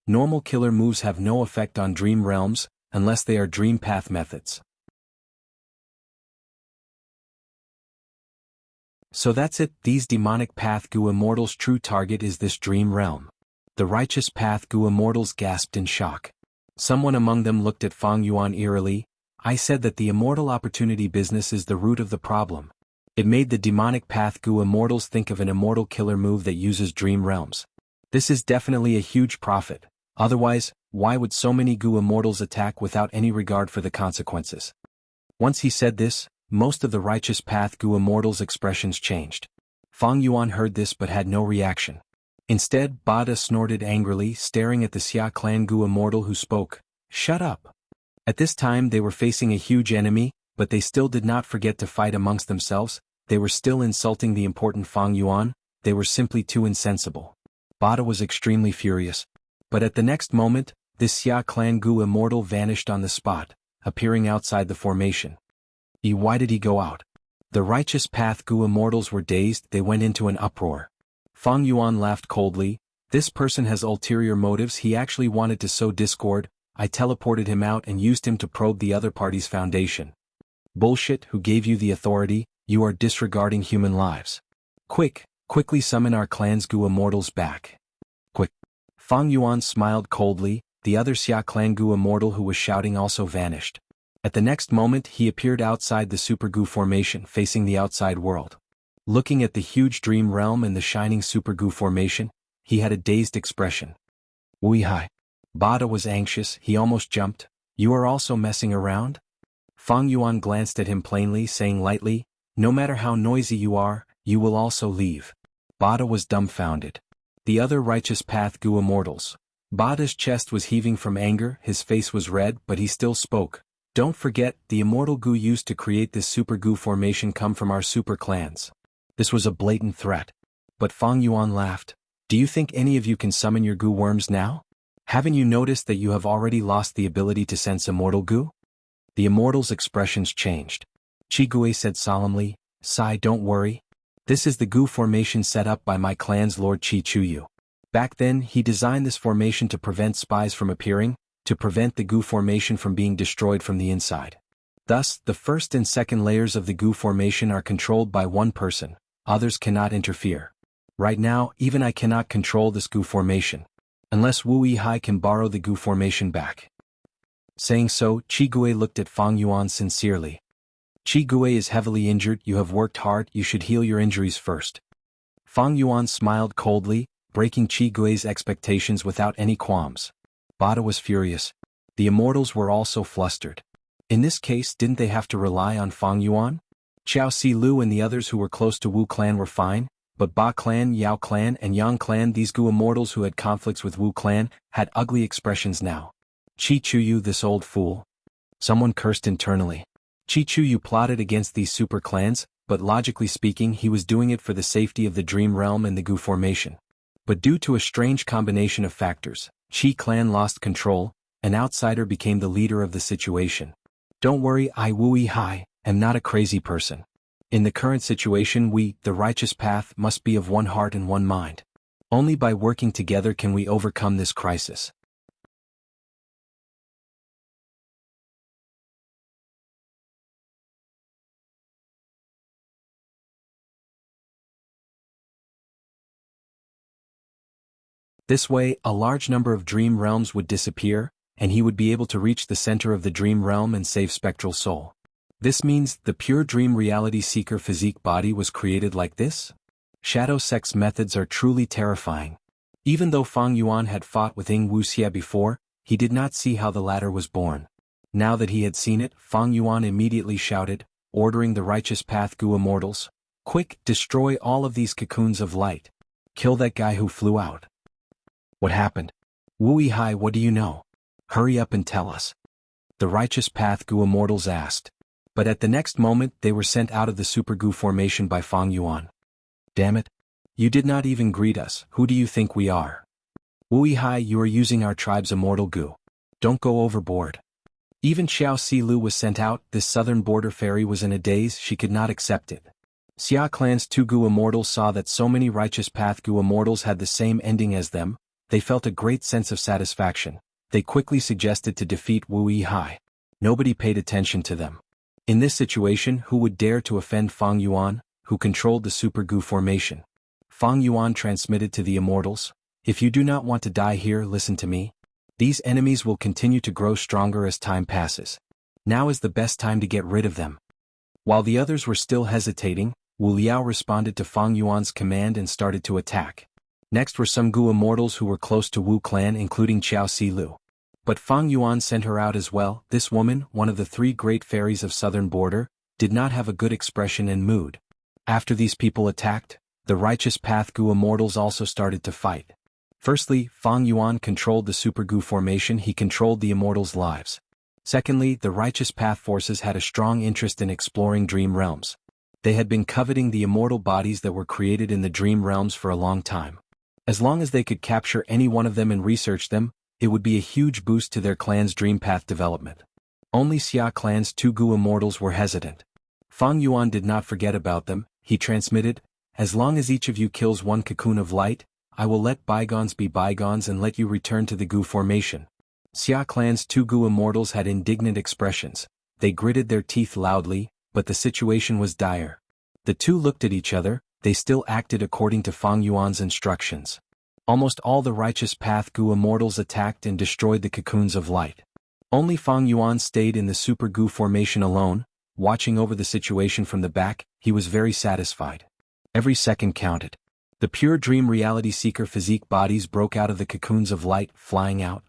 Normal killer moves have no effect on dream realms, unless they are dream path methods. So that's it, these demonic path Gu immortals' true target is this dream realm. The Righteous Path Gu immortals gasped in shock. Someone among them looked at Fang Yuan eerily. I said that the immortal opportunity business is the root of the problem. It made the demonic path Gu immortals think of an immortal killer move that uses dream realms. This is definitely a huge profit, otherwise, why would so many Gu immortals attack without any regard for the consequences? Once he said this, most of the Righteous Path Gu immortals' expressions changed. Fang Yuan heard this but had no reaction. Instead, Bada snorted angrily, staring at the Xia clan Gu immortal who spoke, "Shut up." At this time they were facing a huge enemy, but they still did not forget to fight amongst themselves, they were still insulting the important Fang Yuan, they were simply too insensible. Bada was extremely furious. But at the next moment, this Xia clan Gu immortal vanished on the spot, appearing outside the formation. Why did he go out? The Righteous Path Gu immortals were dazed, they went into an uproar. Fang Yuan laughed coldly, "This person has ulterior motives, he actually wanted to sow discord, I teleported him out and used him to probe the other party's foundation." Bullshit, who gave you the authority? You are disregarding human lives. Quickly summon our clan's Gu immortals back. Quick. Fang Yuan smiled coldly, the other Xia clan Gu immortal who was shouting also vanished. At the next moment he appeared outside the Super Gu formation facing the outside world. Looking at the huge dream realm and the shining Super Gu formation, he had a dazed expression. Wuihai. Bada was anxious, he almost jumped. You are also messing around? Fang Yuan glanced at him plainly, saying lightly, "No matter how noisy you are, you will also leave." Bada was dumbfounded. The other Righteous Path Gu immortals. Bada's chest was heaving from anger, his face was red, but he still spoke. "Don't forget, the immortal Gu used to create this Super Gu formation come from our super clans." This was a blatant threat. But Fang Yuan laughed. "Do you think any of you can summon your Gu worms now? Haven't you noticed that you have already lost the ability to sense immortal Gu?" The immortals' expressions changed. Chi-Gue said solemnly, "Sai, don't worry. This is the Gu formation set up by my clan's Lord Chi-Chuyu. Back then, he designed this formation to prevent spies from appearing, to prevent the Gu formation from being destroyed from the inside. Thus, the first and second layers of the Gu formation are controlled by one person, others cannot interfere. Right now, even I cannot control this Gu formation. Unless Wu Yihai can borrow the Gu formation back." Saying so, Chi-Gue looked at Fang Yuan sincerely. "Chi-Gue is heavily injured, you have worked hard, you should heal your injuries first." Fang Yuan smiled coldly, breaking Chi-Gue's expectations without any qualms. Bada was furious. The immortals were also flustered. In this case, didn't they have to rely on Fang Yuan? Xiao Si Lu and the others who were close to Wu clan were fine, but Ba clan, Yao clan and Yang clan, these Gu immortals who had conflicts with Wu clan, had ugly expressions now. Chi-Chuyu, this old fool. Someone cursed internally. Chi-Chuyu plotted against these super clans, but logically speaking he was doing it for the safety of the dream realm and the Gu formation. But due to a strange combination of factors, Chi clan lost control, an outsider became the leader of the situation. Don't worry, I Wu Yihai, am not a crazy person. In the current situation we, the Righteous Path, must be of one heart and one mind. Only by working together can we overcome this crisis. This way, a large number of dream realms would disappear, and he would be able to reach the center of the dream realm and save Spectral Soul. This means the pure dream reality seeker physique body was created like this? Shadow Sect's methods are truly terrifying. Even though Fang Yuan had fought with Wuxia before, he did not see how the latter was born. Now that he had seen it, Fang Yuan immediately shouted, ordering the Righteous Path Gu Immortals, "Quick, destroy all of these cocoons of light. Kill that guy who flew out." "What happened? Wu Yihai, what do you know? Hurry up and tell us," the Righteous Path Gu Immortals asked. But at the next moment they were sent out of the Super Gu formation by Fang Yuan. "Damn it. You did not even greet us. Who do you think we are? Wu Yihai, you are using our tribe's immortal Gu. Don't go overboard." Even Xiao Silu was sent out. This southern border fairy was in a daze. She could not accept it. Xia Clan's 2 Gu Immortals saw that so many Righteous Path Gu Immortals had the same ending as them. They felt a great sense of satisfaction. They quickly suggested to defeat Wu Yihai. Nobody paid attention to them. In this situation, who would dare to offend Fang Yuan, who controlled the Super Gu formation? Fang Yuan transmitted to the Immortals, "If you do not want to die here, listen to me. These enemies will continue to grow stronger as time passes. Now is the best time to get rid of them." While the others were still hesitating, Wu Liao responded to Fang Yuan's command and started to attack. Next were some Gu Immortals who were close to Wu Clan, including Xiao Silu. But Fang Yuan sent her out as well. This woman, one of the 3 great fairies of southern border, did not have a good expression and mood. After these people attacked, the Righteous Path Gu Immortals also started to fight. Firstly, Fang Yuan controlled the Super Gu formation. He controlled the Immortals' lives. Secondly, the Righteous Path forces had a strong interest in exploring dream realms. They had been coveting the immortal bodies that were created in the dream realms for a long time. As long as they could capture any one of them and research them, it would be a huge boost to their clan's dream path development. Only Xia Clan's 2 Gu Immortals were hesitant. Fang Yuan did not forget about them. He transmitted, "As long as each of you kills 1 cocoon of light, I will let bygones be bygones and let you return to the Gu formation." Xia Clan's 2 Gu Immortals had indignant expressions. They gritted their teeth loudly, but the situation was dire. The two looked at each other. They still acted according to Fang Yuan's instructions. Almost all the Righteous Path Gu Immortals attacked and destroyed the cocoons of light. Only Fang Yuan stayed in the Super Gu formation alone, watching over the situation from the back. He was very satisfied. Every second counted. The pure dream reality seeker physique bodies broke out of the cocoons of light, flying out.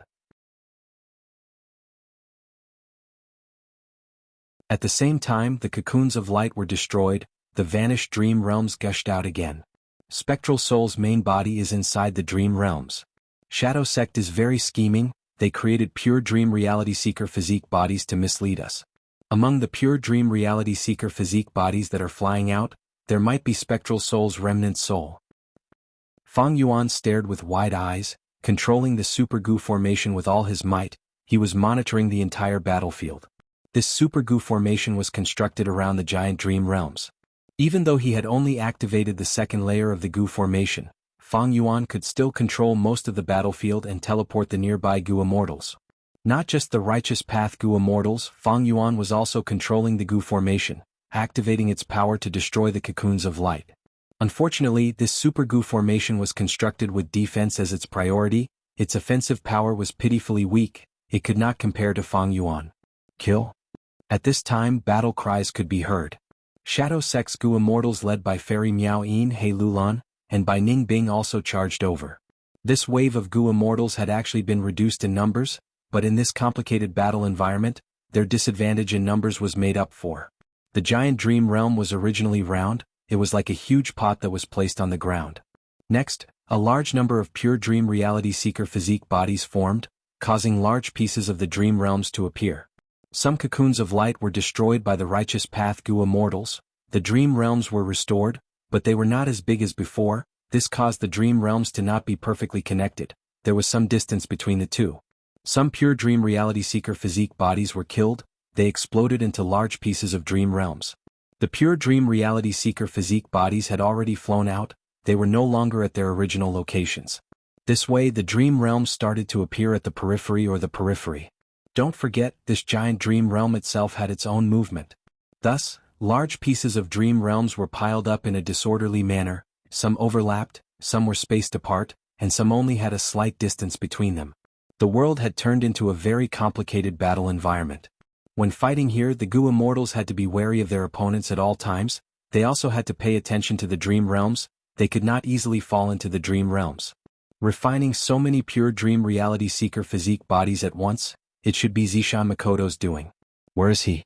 At the same time the cocoons of light were destroyed, the vanished dream realms gushed out again. Spectral Soul's main body is inside the dream realms. Shadow Sect is very scheming. They created pure dream reality seeker physique bodies to mislead us. Among the pure dream reality seeker physique bodies that are flying out, there might be Spectral Soul's remnant soul. Fang Yuan stared with wide eyes, controlling the Super Gu formation with all his might. He was monitoring the entire battlefield. This Super Gu formation was constructed around the giant dream realms. Even though he had only activated the second layer of the Gu formation, Fang Yuan could still control most of the battlefield and teleport the nearby Gu Immortals. Not just the Righteous Path Gu Immortals, Fang Yuan was also controlling the Gu formation, activating its power to destroy the cocoons of light. Unfortunately, this Super Gu formation was constructed with defense as its priority. Its offensive power was pitifully weak. It could not compare to Fang Yuan. Kill? At this time battle cries could be heard. Shadow Sect's Gu Immortals led by Fairy Miao Yin He Lulan, and by Ning Bing also charged over. This wave of Gu Immortals had actually been reduced in numbers, but in this complicated battle environment, their disadvantage in numbers was made up for. The giant dream realm was originally round. It was like a huge pot that was placed on the ground. Next, a large number of pure dream reality seeker physique bodies formed, causing large pieces of the dream realms to appear. Some cocoons of light were destroyed by the Righteous Path Gu Immortals. The dream realms were restored, but they were not as big as before. This caused the dream realms to not be perfectly connected. There was some distance between the two. Some pure dream reality seeker physique bodies were killed. They exploded into large pieces of dream realms. The pure dream reality seeker physique bodies had already flown out. They were no longer at their original locations. This way the dream realms started to appear at the periphery or the periphery. Don't forget, this giant dream realm itself had its own movement. Thus, large pieces of dream realms were piled up in a disorderly manner. Some overlapped, some were spaced apart, and some only had a slight distance between them. The world had turned into a very complicated battle environment. When fighting here, the Gu Immortals had to be wary of their opponents at all times. They also had to pay attention to the dream realms. they could not easily fall into the dream realms. Refining so many pure dream reality seeker physique bodies at once, it should be Zishan Makoto's doing. Where is he?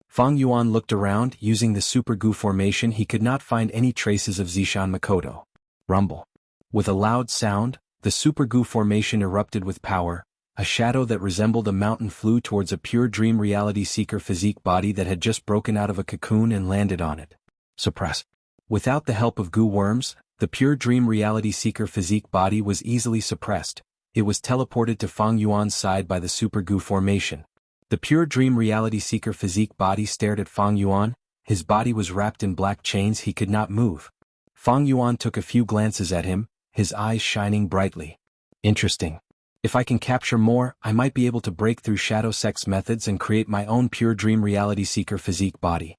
Fang Yuan looked around. Using the super goo formation, he could not find any traces of Zishan Makoto. Rumble. With a loud sound, the super goo formation erupted with power. A shadow that resembled a mountain flew towards a pure dream reality seeker physique body that had just broken out of a cocoon and landed on it. Suppress. Without the help of goo worms, the pure dream reality seeker physique body was easily suppressed. It was teleported to Fang Yuan's side by the super goo formation. The pure dream reality seeker physique body stared at Fang Yuan. His body was wrapped in black chains. He could not move. Fang Yuan took a few glances at him, his eyes shining brightly. Interesting. If I can capture more, I might be able to break through Shadow Sect's methods and create my own pure dream reality seeker physique body.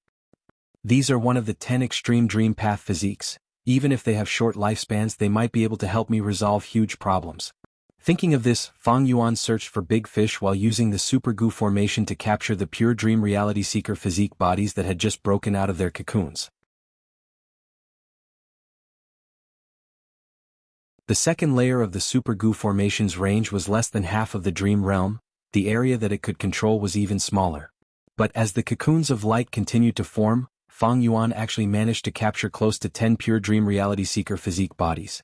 These are one of the 10 extreme dream path physiques. Even if they have short lifespans, they might be able to help me resolve huge problems. Thinking of this, Fang Yuan searched for big fish while using the super goo formation to capture the pure dream reality seeker physique bodies that had just broken out of their cocoons. The second layer of the super goo formation's range was less than half of the dream realm. The area that it could control was even smaller. But as the cocoons of light continued to form, Fang Yuan actually managed to capture close to 10 pure dream reality seeker physique bodies.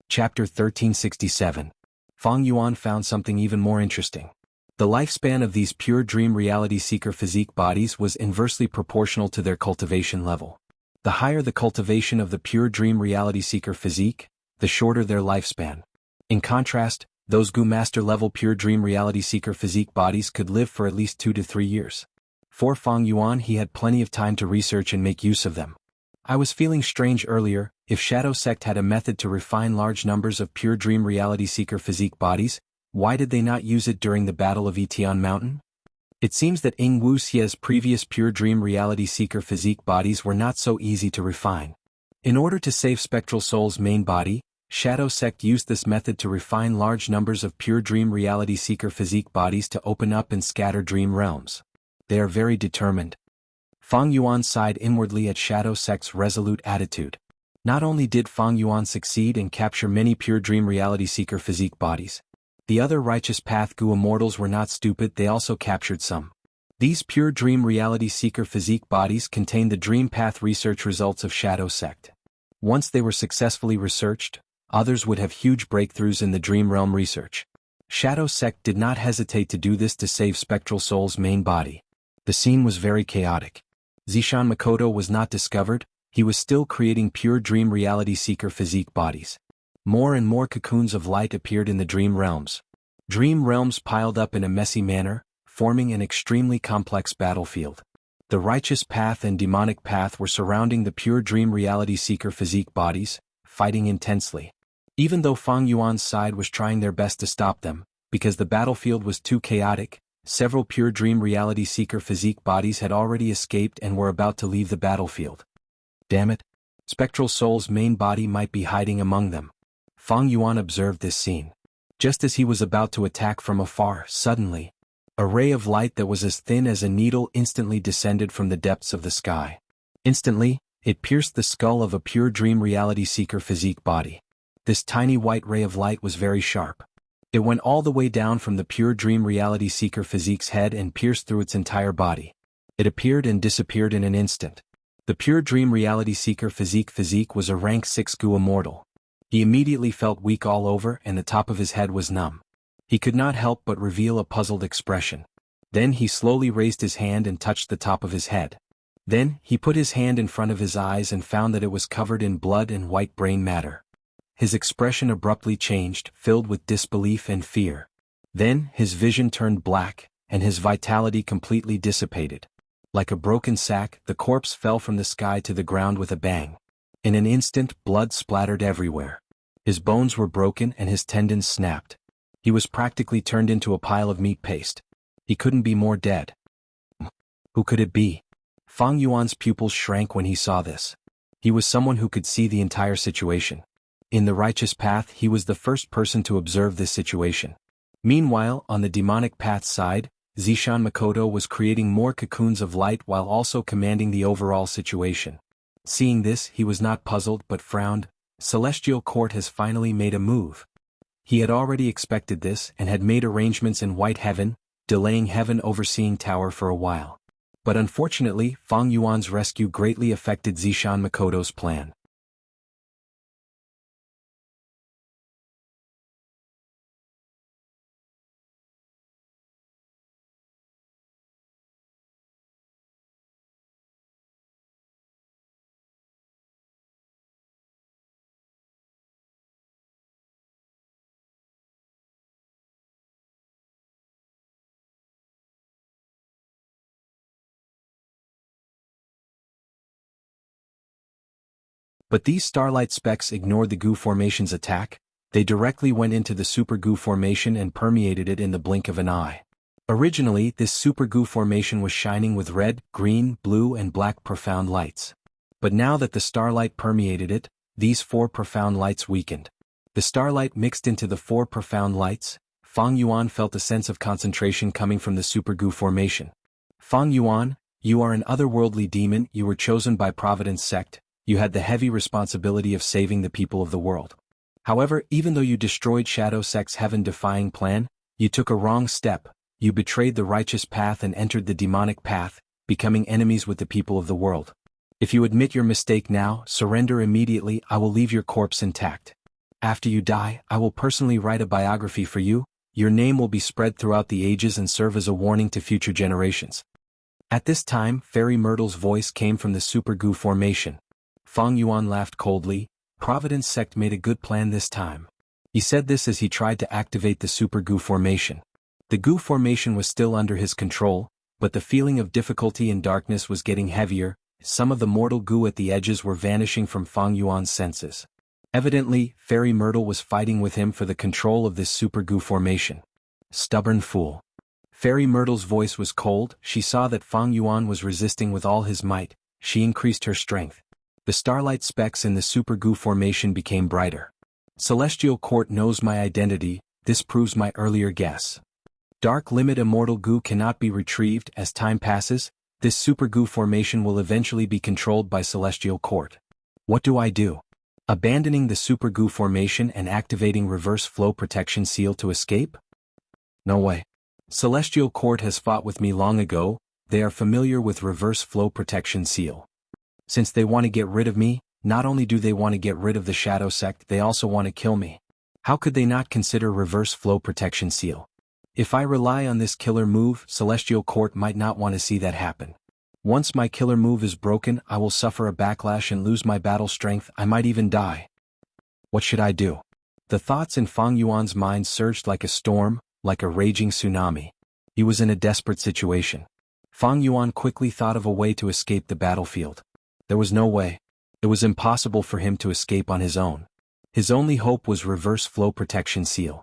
Chapter 1367. Fang Yuan found something even more interesting. The lifespan of these pure dream reality seeker physique bodies was inversely proportional to their cultivation level. The higher the cultivation of the pure dream reality seeker physique, the shorter their lifespan. In contrast, those goo master level pure dream reality seeker physique bodies could live for at least 2 to 3 years. For Fang Yuan, he had plenty of time to research and make use of them. I was feeling strange earlier. If Shadow Sect had a method to refine large numbers of pure dream reality seeker physique bodies, why did they not use it during the Battle of Etian Mountain? It seems that Wuxia's previous pure dream reality seeker physique bodies were not so easy to refine. In order to save Spectral Soul's main body, Shadow Sect used this method to refine large numbers of pure dream reality seeker physique bodies to open up and scatter dream realms. They are very determined. Fang Yuan sighed inwardly at Shadow Sect's resolute attitude. Not only did Fang Yuan succeed and capture many pure dream reality seeker physique bodies, the other Righteous Path Goo Immortals were not stupid. They also captured some. These pure dream reality seeker physique bodies contained the dream path research results of Shadow Sect. Once they were successfully researched, others would have huge breakthroughs in the dream realm research. Shadow Sect did not hesitate to do this to save Spectral Soul's main body. The scene was very chaotic. Zishan Makoto was not discovered. He was still creating pure dream reality seeker physique bodies. More and more cocoons of light appeared in the dream realms. Dream realms piled up in a messy manner, forming an extremely complex battlefield. The Righteous Path and Demonic Path were surrounding the pure dream reality seeker physique bodies, fighting intensely. Even though Fang Yuan's side was trying their best to stop them, because the battlefield was too chaotic, several pure dream reality seeker physique bodies had already escaped and were about to leave the battlefield. Damn it! Spectral Soul's main body might be hiding among them. Fang Yuan observed this scene. Just as he was about to attack from afar, suddenly, a ray of light that was as thin as a needle instantly descended from the depths of the sky. Instantly, it pierced the skull of a pure dream reality seeker physique body. This tiny white ray of light was very sharp. It went all the way down from the pure dream reality seeker physique's head and pierced through its entire body. It appeared and disappeared in an instant. The pure dream reality seeker physique was a rank 6 Goo Immortal. He immediately felt weak all over and the top of his head was numb. He could not help but reveal a puzzled expression. Then he slowly raised his hand and touched the top of his head. Then, he put his hand in front of his eyes and found that it was covered in blood and white brain matter. His expression abruptly changed, filled with disbelief and fear. Then, his vision turned black, and his vitality completely dissipated. Like a broken sack, the corpse fell from the sky to the ground with a bang. In an instant, blood splattered everywhere. His bones were broken and his tendons snapped. He was practically turned into a pile of meat paste. He couldn't be more dead. Who could it be? Fang Yuan's pupils shrank when he saw this. He was someone who could see the entire situation. In the Righteous Path, he was the first person to observe this situation. Meanwhile, on the demonic path side, Zishan Makoto was creating more cocoons of light while also commanding the overall situation. Seeing this, he was not puzzled but frowned. Celestial Court has finally made a move. He had already expected this and had made arrangements in White Heaven, delaying Heaven Overseeing Tower for a while. But unfortunately, Fang Yuan's rescue greatly affected Zishan Makoto's plan. But these starlight specks ignored the goo formation's attack. They directly went into the super goo formation and permeated it in the blink of an eye. Originally, this super goo formation was shining with red, green, blue and black profound lights. But now that the starlight permeated it, these four profound lights weakened. The starlight mixed into the four profound lights. Fang Yuan felt a sense of concentration coming from the super goo formation. Fang Yuan, you are an otherworldly demon. You were chosen by Providence Sect. You had the heavy responsibility of saving the people of the world. However, even though you destroyed Shadow Sect's heaven-defying plan, you took a wrong step. You betrayed the righteous path and entered the demonic path, becoming enemies with the people of the world. If you admit your mistake now, surrender immediately. I will leave your corpse intact. After you die, I will personally write a biography for you. Your name will be spread throughout the ages and serve as a warning to future generations. At this time, Fairy Myrtle's voice came from the super goo formation. Fang Yuan laughed coldly. Providence Sect made a good plan this time. He said this as he tried to activate the super goo formation. The goo formation was still under his control, but the feeling of difficulty and darkness was getting heavier. Some of the mortal goo at the edges were vanishing from Fang Yuan's senses. Evidently, Fairy Myrtle was fighting with him for the control of this super goo formation. Stubborn fool. Fairy Myrtle's voice was cold. She saw that Fang Yuan was resisting with all his might. She increased her strength. The starlight specks in the super goo formation became brighter. Celestial Court knows my identity. This proves my earlier guess. Dark limit immortal goo cannot be retrieved. As time passes, this super goo formation will eventually be controlled by Celestial Court. What do I do? Abandoning the super goo formation and activating reverse flow protection seal to escape? No way. Celestial Court has fought with me long ago. They are familiar with reverse flow protection seal. Since they want to get rid of me, not only do they want to get rid of the Shadow Sect, they also want to kill me. How could they not consider reverse flow protection seal? If I rely on this killer move, Celestial Court might not want to see that happen. Once my killer move is broken, I will suffer a backlash and lose my battle strength. I might even die. What should I do? The thoughts in Fang Yuan's mind surged like a storm, like a raging tsunami. He was in a desperate situation. Fang Yuan quickly thought of a way to escape the battlefield. There was no way. It was impossible for him to escape on his own. His only hope was reverse flow protection seal.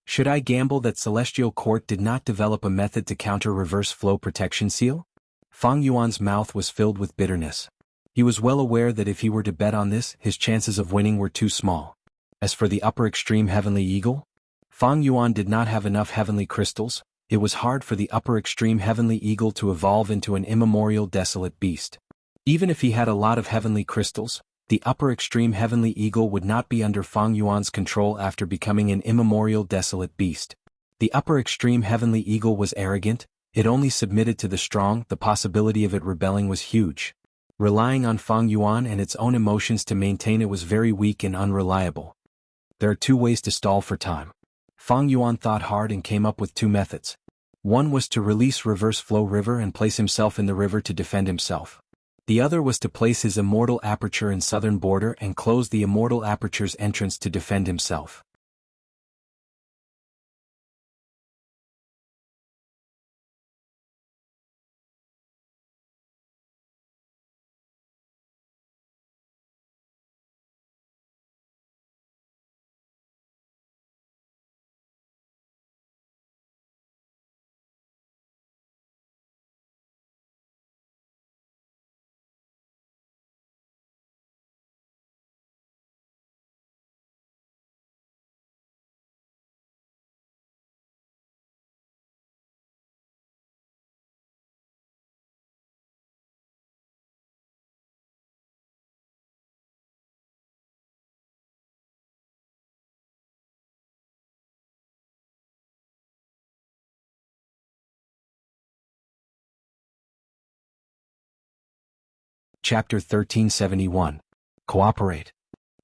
Should I gamble that Celestial Court did not develop a method to counter reverse flow protection seal? Fang Yuan's mouth was filled with bitterness. He was well aware that if he were to bet on this, his chances of winning were too small. As for the upper extreme heavenly eagle, Fang Yuan did not have enough heavenly crystals. It was hard for the upper extreme heavenly eagle to evolve into an immemorial desolate beast. Even if he had a lot of heavenly crystals, the upper extreme heavenly eagle would not be under Fang Yuan's control after becoming an immemorial desolate beast. The upper extreme heavenly eagle was arrogant. It only submitted to the strong. The possibility of it rebelling was huge. Relying on Fang Yuan and its own emotions to maintain it was very weak and unreliable. There are two ways to stall for time. Fang Yuan thought hard and came up with two methods. One was to release Reverse Flow River and place himself in the river to defend himself. The other was to place his immortal aperture in southern border and close the immortal aperture's entrance to defend himself. Chapter 1371. Cooperate.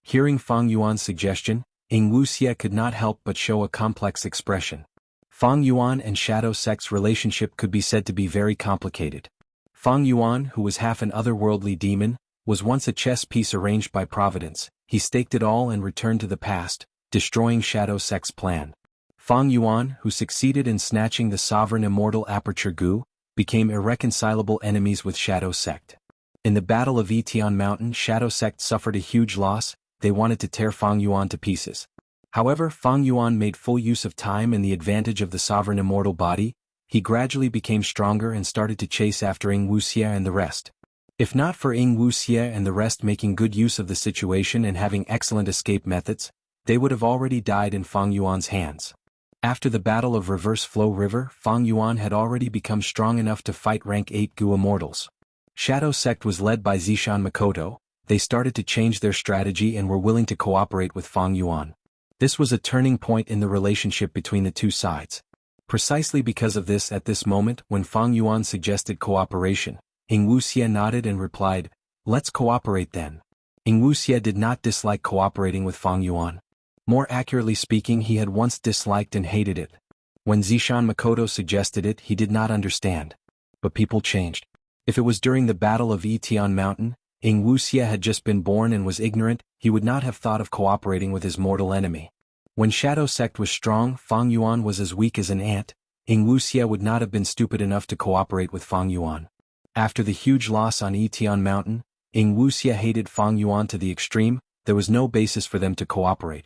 Hearing Fang Yuan's suggestion, Wuxia could not help but show a complex expression. Fang Yuan and Shadow Sect's relationship could be said to be very complicated. Fang Yuan, who was half an otherworldly demon, was once a chess piece arranged by Providence. He staked it all and returned to the past, destroying Shadow Sect's plan. Fang Yuan, who succeeded in snatching the sovereign immortal Aperture Gu, became irreconcilable enemies with Shadow Sect. In the Battle of Etian Mountain, Shadow Sect suffered a huge loss. They wanted to tear Fang Yuan to pieces. However, Fang Yuan made full use of time and the advantage of the sovereign immortal body. He gradually became stronger and started to chase after Wuxia and the rest. If not for Wuxia and the rest making good use of the situation and having excellent escape methods, they would have already died in Fang Yuan's hands. After the Battle of Reverse Flow River, Fang Yuan had already become strong enough to fight rank 8 Gu immortals. Shadow Sect was led by Zishan Makoto. They started to change their strategy and were willing to cooperate with Fang Yuan. This was a turning point in the relationship between the two sides. Precisely because of this, at this moment, when Fang Yuan suggested cooperation, Wuxia nodded and replied, "Let's cooperate then." Wuxia did not dislike cooperating with Fang Yuan. More accurately speaking, he had once disliked and hated it. When Zishan Makoto suggested it, he did not understand. But people changed. If it was during the Battle of Etian Mountain, Wuxia had just been born and was ignorant, he would not have thought of cooperating with his mortal enemy. When Shadow Sect was strong, Fang Yuan was as weak as an ant. Wuxia would not have been stupid enough to cooperate with Fang Yuan. After the huge loss on Etian Mountain, Wuxia hated Fang Yuan to the extreme. There was no basis for them to cooperate.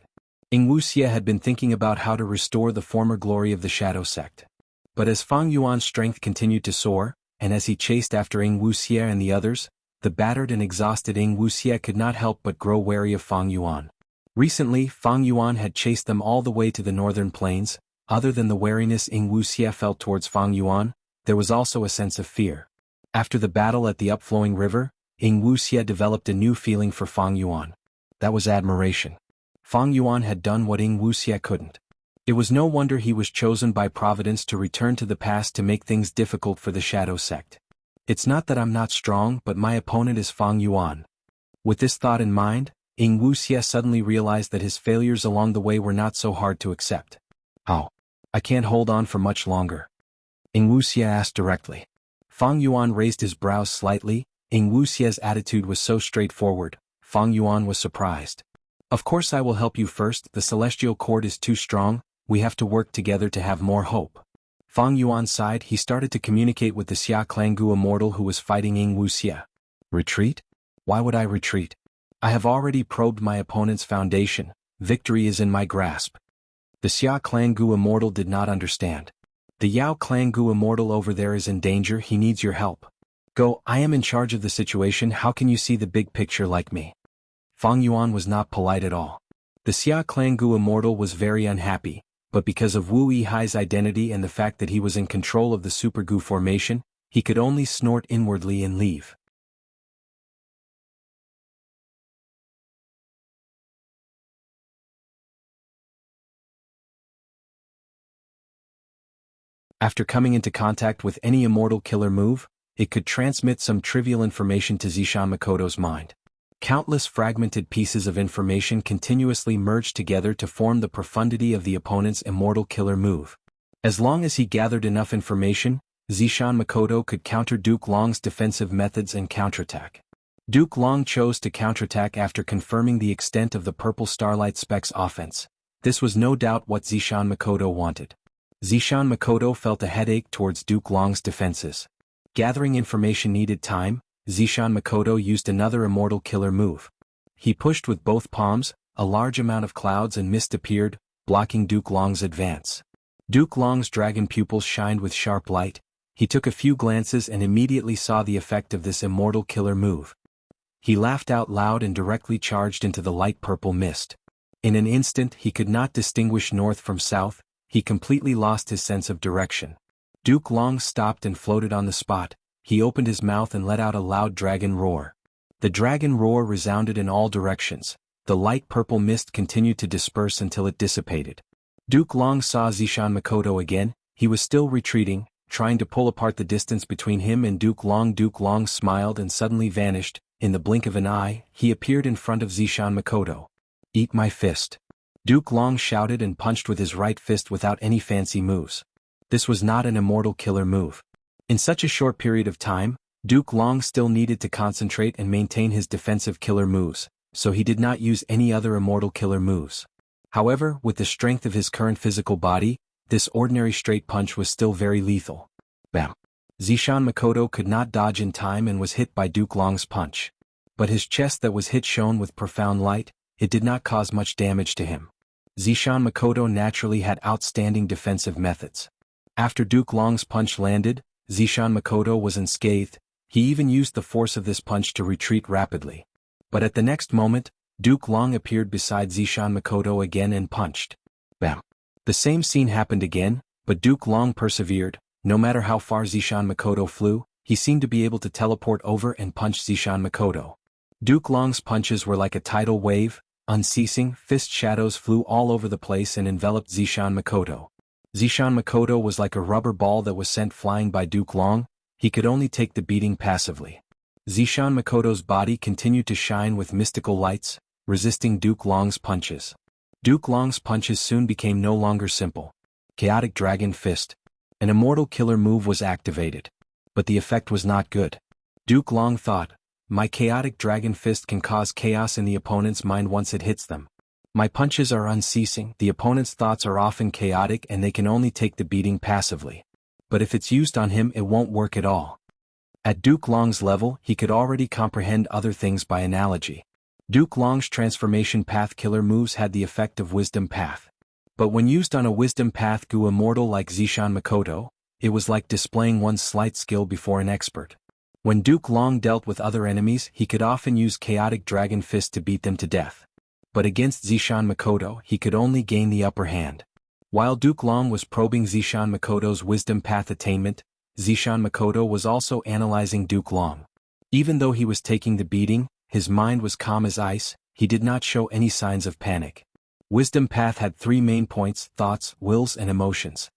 Wuxia had been thinking about how to restore the former glory of the Shadow Sect. But as Fang Yuan's strength continued to soar, and as he chased after Wuxia and the others, the battered and exhausted Wuxia could not help but grow wary of Fang Yuan. Recently, Fang Yuan had chased them all the way to the northern plains. Other than the wariness Wuxia felt towards Fang Yuan, there was also a sense of fear. After the battle at the upflowing river, Wuxia developed a new feeling for Fang Yuan. That was admiration. Fang Yuan had done what Wuxia couldn't. It was no wonder he was chosen by Providence to return to the past to make things difficult for the Shadow Sect. It's not that I'm not strong, but my opponent is Fang Yuan. With this thought in mind, Wuxia suddenly realized that his failures along the way were not so hard to accept. "How? I can't hold on for much longer?" Wuxia asked directly. Fang Yuan raised his brows slightly. Wuxia's attitude was so straightforward. Fang Yuan was surprised. "Of course I will help you first. The celestial cord is too strong. We have to work together to have more hope." Fang Yuan sighed. He started to communicate with the Xia Clangu immortal who was fighting Wuxia. "Retreat? Why would I retreat? I have already probed my opponent's foundation. Victory is in my grasp." The Xia Clangu immortal did not understand. "The Yao Clangu immortal over there is in danger. He needs your help. Go, I am in charge of the situation. How can you see the big picture like me?" Fang Yuan was not polite at all. The Xia Clangu immortal was very unhappy, but because of Wu Yihai's identity and the fact that he was in control of the Super Gu formation, he could only snort inwardly and leave. After coming into contact with any immortal killer move, it could transmit some trivial information to Zishan Makoto's mind. Countless fragmented pieces of information continuously merged together to form the profundity of the opponent's immortal killer move. As long as he gathered enough information, Zishan Makoto could counter Duke Long's defensive methods and counterattack. Duke Long chose to counterattack after confirming the extent of the Purple Starlight Spec's offense. This was no doubt what Zishan Makoto wanted. Zishan Makoto felt a headache towards Duke Long's defenses. Gathering information needed time. Zishan Makoto used another immortal killer move. He pushed with both palms. A large amount of clouds and mist appeared, blocking Duke Long's advance. Duke Long's dragon pupils shined with sharp light. He took a few glances and immediately saw the effect of this immortal killer move. He laughed out loud and directly charged into the light purple mist. In an instant he could not distinguish north from south. He completely lost his sense of direction. Duke Long stopped and floated on the spot. He opened his mouth and let out a loud dragon roar. The dragon roar resounded in all directions. The light purple mist continued to disperse until it dissipated. Duke Long saw Zishan Makoto again. He was still retreating, trying to pull apart the distance between him and Duke Long. Duke Long smiled and suddenly vanished. in the blink of an eye, he appeared in front of Zishan Makoto. "Eat my fist." Duke Long shouted and punched with his right fist without any fancy moves. This was not an immortal killer move. In such a short period of time, Duke Long still needed to concentrate and maintain his defensive killer moves, so he did not use any other immortal killer moves. However, with the strength of his current physical body, this ordinary straight punch was still very lethal. Bam! Zishan Makoto could not dodge in time and was hit by Duke Long's punch. But his chest that was hit shone with profound light. It did not cause much damage to him. Zishan Makoto naturally had outstanding defensive methods. After Duke Long's punch landed, Zishan Makoto was unscathed. He even used the force of this punch to retreat rapidly. But at the next moment, Duke Long appeared beside Zishan Makoto again and punched. Bam! The same scene happened again, but Duke Long persevered. No matter how far Zishan Makoto flew, he seemed to be able to teleport over and punch Zishan Makoto. Duke Long's punches were like a tidal wave, unceasing. Fist shadows flew all over the place and enveloped Zishan Makoto. Zishan Makoto was like a rubber ball that was sent flying by Duke Long. He could only take the beating passively. Zishan Makoto's body continued to shine with mystical lights, resisting Duke Long's punches. Duke Long's punches soon became no longer simple. Chaotic Dragon Fist. An immortal killer move was activated. But the effect was not good. Duke Long thought, "My Chaotic Dragon Fist can cause chaos in the opponent's mind once it hits them. My punches are unceasing, the opponent's thoughts are often chaotic and they can only take the beating passively. But if it's used on him it won't work at all." At Duke Long's level, he could already comprehend other things by analogy. Duke Long's transformation path killer moves had the effect of wisdom path. But when used on a wisdom path Gu immortal like Zishan Makoto, it was like displaying one's slight skill before an expert. When Duke Long dealt with other enemies he could often use Chaotic Dragon Fist to beat them to death. But against Zishan Makoto he could only gain the upper hand. While Duke Long was probing Zishan Makoto's wisdom path attainment, Zishan Makoto was also analyzing Duke Long. Even though he was taking the beating, his mind was calm as ice. He did not show any signs of panic. Wisdom path had three main points: thoughts, wills and emotions.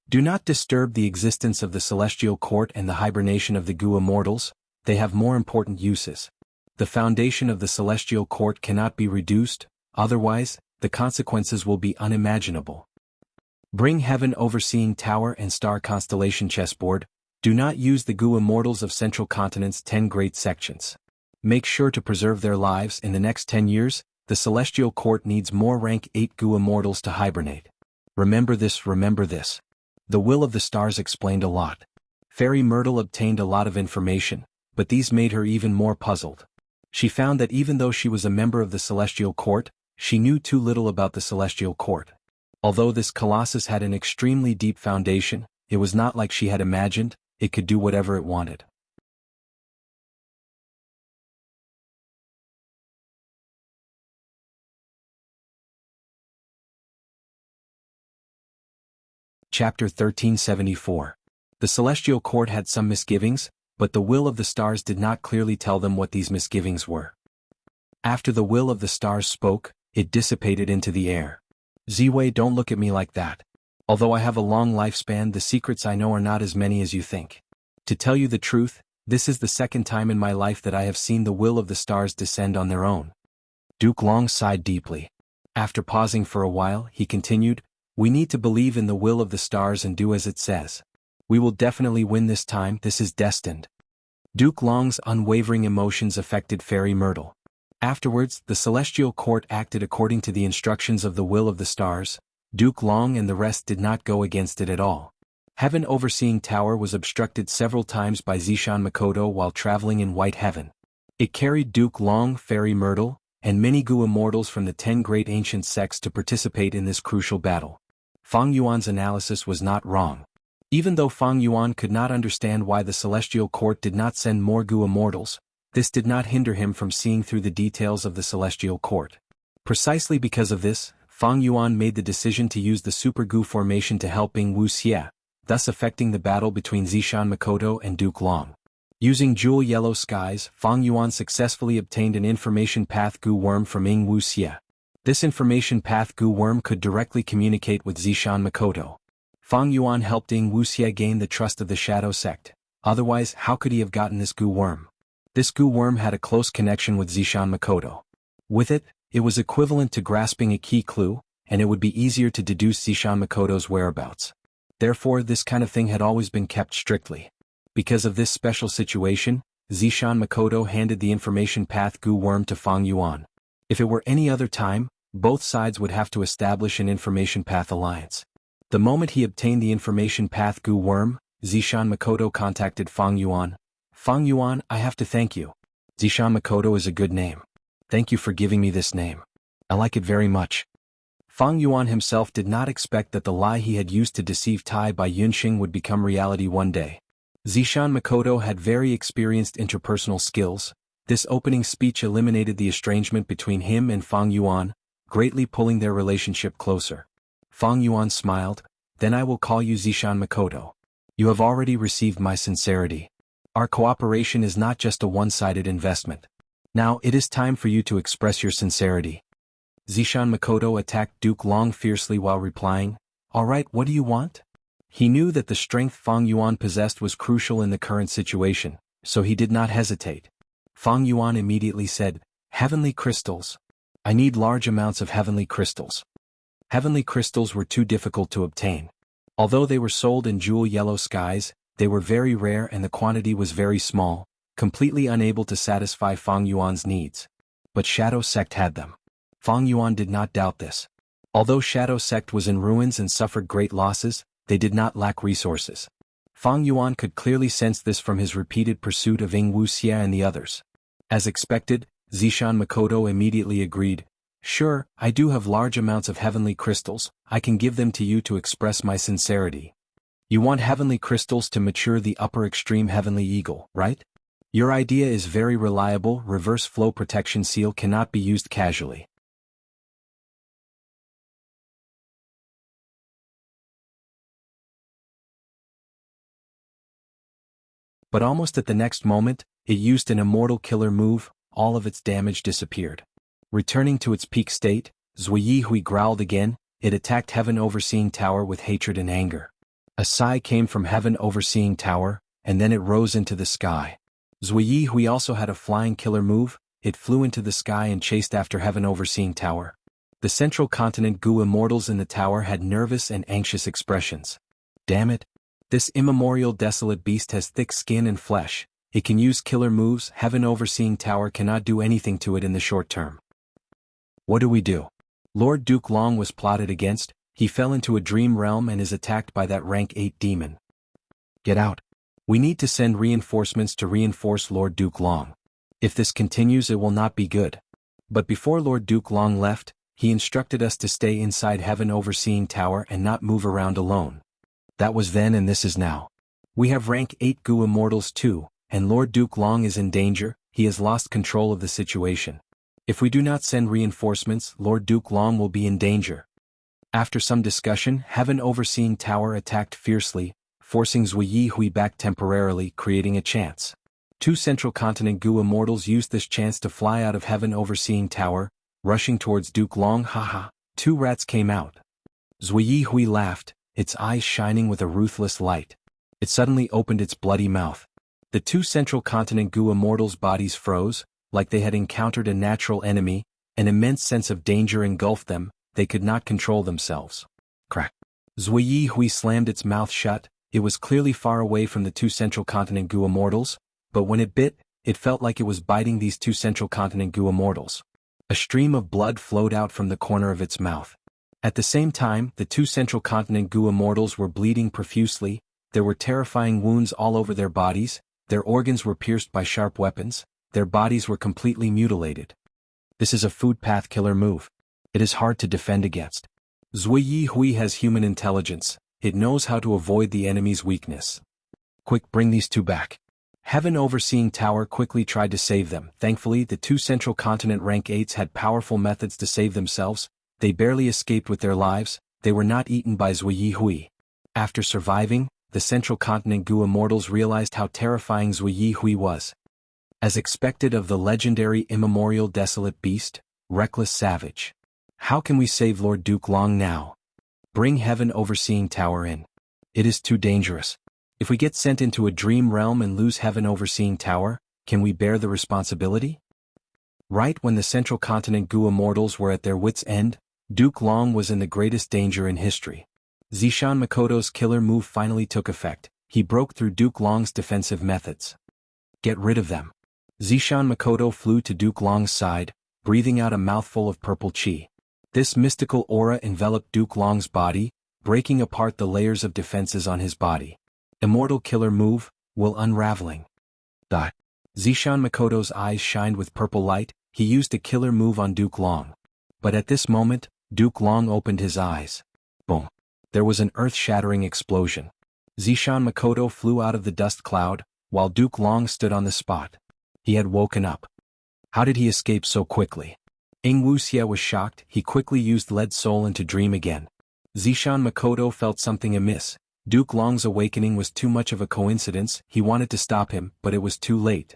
Do not disturb the existence of the Celestial Court and the hibernation of the Gu immortals. They have more important uses. The foundation of the Celestial Court cannot be reduced, otherwise, the consequences will be unimaginable. Bring Heaven Overseeing Tower and Star Constellation Chessboard. Do not use the Gu immortals of Central Continent's 10 great sections. Make sure to preserve their lives. In the next 10 years, the Celestial Court needs more rank 8 Gu immortals to hibernate. Remember this, remember this. The Will of the Stars explained a lot. Fairy Myrtle obtained a lot of information, but these made her even more puzzled. She found that even though she was a member of the Celestial Court, she knew too little about the Celestial Court. Although this colossus had an extremely deep foundation, it was not like she had imagined. It could do whatever it wanted. Chapter 1374. The Celestial Court had some misgivings, but the Will of the Stars did not clearly tell them what these misgivings were. After the Will of the Stars spoke, it dissipated into the air. Ziwei, don't look at me like that. Although I have a long lifespan, the secrets I know are not as many as you think. To tell you the truth, this is the second time in my life that I have seen the Will of the Stars descend on their own. Duke Long sighed deeply. After pausing for a while, he continued, "We need to believe in the Will of the Stars and do as it says. We will definitely win this time, this is destined." Duke Long's unwavering emotions affected Fairy Myrtle. Afterwards, the Celestial Court acted according to the instructions of the Will of the Stars. Duke Long and the rest did not go against it at all. Heaven Overseeing Tower was obstructed several times by Zishan Makoto while traveling in White Heaven. It carried Duke Long, Fairy Myrtle, and many Gu immortals from the 10 great ancient sects to participate in this crucial battle. Fang Yuan's analysis was not wrong. Even though Fang Yuan could not understand why the Celestial Court did not send more Gu immortals, this did not hinder him from seeing through the details of the Celestial Court. Precisely because of this, Fang Yuan made the decision to use the Super Gu formation to help Wuxia, thus affecting the battle between Zishan Makoto and Duke Long. Using Jewel Yellow Skies, Fang Yuan successfully obtained an information path Gu worm from Wuxia. This information path Gu worm could directly communicate with Zishan Makoto. Fang Yuan helped Wuxia gain the trust of the Shadow Sect. Otherwise, how could he have gotten this Gu worm? This Gu worm had a close connection with Zishan Makoto. With it, it was equivalent to grasping a key clue, and it would be easier to deduce Zishan Makoto's whereabouts. Therefore, this kind of thing had always been kept strictly. Because of this special situation, Zishan Makoto handed the information path Gu worm to Fang Yuan. If it were any other time, both sides would have to establish an information path alliance. The moment he obtained the information path Gu worm, Zishan Makoto contacted Fang Yuan. Fang Yuan, I have to thank you. Zishan Makoto is a good name. Thank you for giving me this name. I like it very much. Fang Yuan himself did not expect that the lie he had used to deceive Tai by Yunxing would become reality one day. Zishan Makoto had very experienced interpersonal skills. This opening speech eliminated the estrangement between him and Fang Yuan, greatly pulling their relationship closer. Fang Yuan smiled, then I will call you Zishan Makoto. You have already received my sincerity. Our cooperation is not just a one-sided investment. Now it is time for you to express your sincerity. Zishan Makoto attacked Duke Long fiercely while replying, Alright, what do you want? He knew that the strength Fang Yuan possessed was crucial in the current situation, so he did not hesitate. Fang Yuan immediately said, Heavenly crystals. I need large amounts of heavenly crystals. Heavenly crystals were too difficult to obtain. Although they were sold in Jewel Yellow Skies, they were very rare and the quantity was very small, completely unable to satisfy Fang Yuan's needs. But Shadow Sect had them. Fang Yuan did not doubt this. Although Shadow Sect was in ruins and suffered great losses, they did not lack resources. Fang Yuan could clearly sense this from his repeated pursuit of Wuxia and the others. As expected, Zishan Makoto immediately agreed, Sure, I do have large amounts of heavenly crystals, I can give them to you to express my sincerity. You want heavenly crystals to mature the upper extreme heavenly eagle, right? Your idea is very reliable, reverse flow protection seal cannot be used casually. But almost at the next moment, it used an immortal killer move, all of its damage disappeared. Returning to its peak state, Zui Hui growled again, it attacked Heaven Overseeing Tower with hatred and anger. A sigh came from Heaven Overseeing Tower, and then it rose into the sky. Zui Hui also had a flying killer move, it flew into the sky and chased after Heaven Overseeing Tower. The central continent Gu immortals in the tower had nervous and anxious expressions. Damn it! This immemorial desolate beast has thick skin and flesh, it can use killer moves, Heaven Overseeing Tower cannot do anything to it in the short term. What do we do? Lord Duke Long was plotted against, he fell into a dream realm and is attacked by that rank 8 demon. Get out. We need to send reinforcements to reinforce Lord Duke Long. If this continues it will not be good. But before Lord Duke Long left, he instructed us to stay inside Heaven Overseeing Tower and not move around alone. That was then and this is now. We have rank 8 Gu immortals too, and Lord Duke Long is in danger, he has lost control of the situation. If we do not send reinforcements, Lord Duke Long will be in danger. After some discussion, Heaven Overseeing Tower attacked fiercely, forcing Zui Hui back temporarily, creating a chance. 2 Central Continent Gu immortals used this chance to fly out of Heaven Overseeing Tower, rushing towards Duke Long. Haha, 2 rats came out. Zui Hui laughed, its eyes shining with a ruthless light. It suddenly opened its bloody mouth. The 2 Central Continent Gu immortals' bodies froze, like they had encountered a natural enemy, an immense sense of danger engulfed them, they could not control themselves. Crack. Zui Hui slammed its mouth shut, it was clearly far away from the 2 Central Continent Gu immortals, but when it bit, it felt like it was biting these 2 Central Continent Gu immortals. A stream of blood flowed out from the corner of its mouth. At the same time, the 2 Central Continent Gu immortals were bleeding profusely, There were terrifying wounds all over their bodies, their organs were pierced by sharp weapons, their bodies were completely mutilated. This is a food path killer move. It is hard to defend against. Zui Hui has human intelligence, it knows how to avoid the enemy's weakness. Quick, bring these two back. Heaven Overseeing Tower quickly tried to save them. Thankfully, the two Central Continent rank 8s had powerful methods to save themselves. They barely escaped with their lives. They were not eaten by Zui Hui. After surviving, the Central Continent Gu immortals realized how terrifying Zui Hui was. As expected of the legendary immemorial desolate beast, reckless savage. How can we save Lord Duke Long now? Bring Heaven Overseeing Tower in. It is too dangerous. If we get sent into a dream realm and lose Heaven Overseeing Tower, can we bear the responsibility? Right when the Central Continent Gu immortals were at their wits' end, Duke Long was in the greatest danger in history. Zishan Makoto's killer move finally took effect. He broke through Duke Long's defensive methods. Get rid of them. Zishan Makoto flew to Duke Long's side, breathing out a mouthful of purple chi. This mystical aura enveloped Duke Long's body, breaking apart the layers of defenses on his body. Immortal killer move, will unraveling. Zishan Makoto's eyes shined with purple light. He used a killer move on Duke Long. But at this moment, Duke Long opened his eyes. Boom. There was an earth-shattering explosion. Zishan Makoto flew out of the dust cloud, while Duke Long stood on the spot. He had woken up. How did he escape so quickly? Wuxia was shocked. He quickly used Lead Soul into dream again. Zishan Makoto felt something amiss. Duke Long's awakening was too much of a coincidence. He wanted to stop him, but it was too late.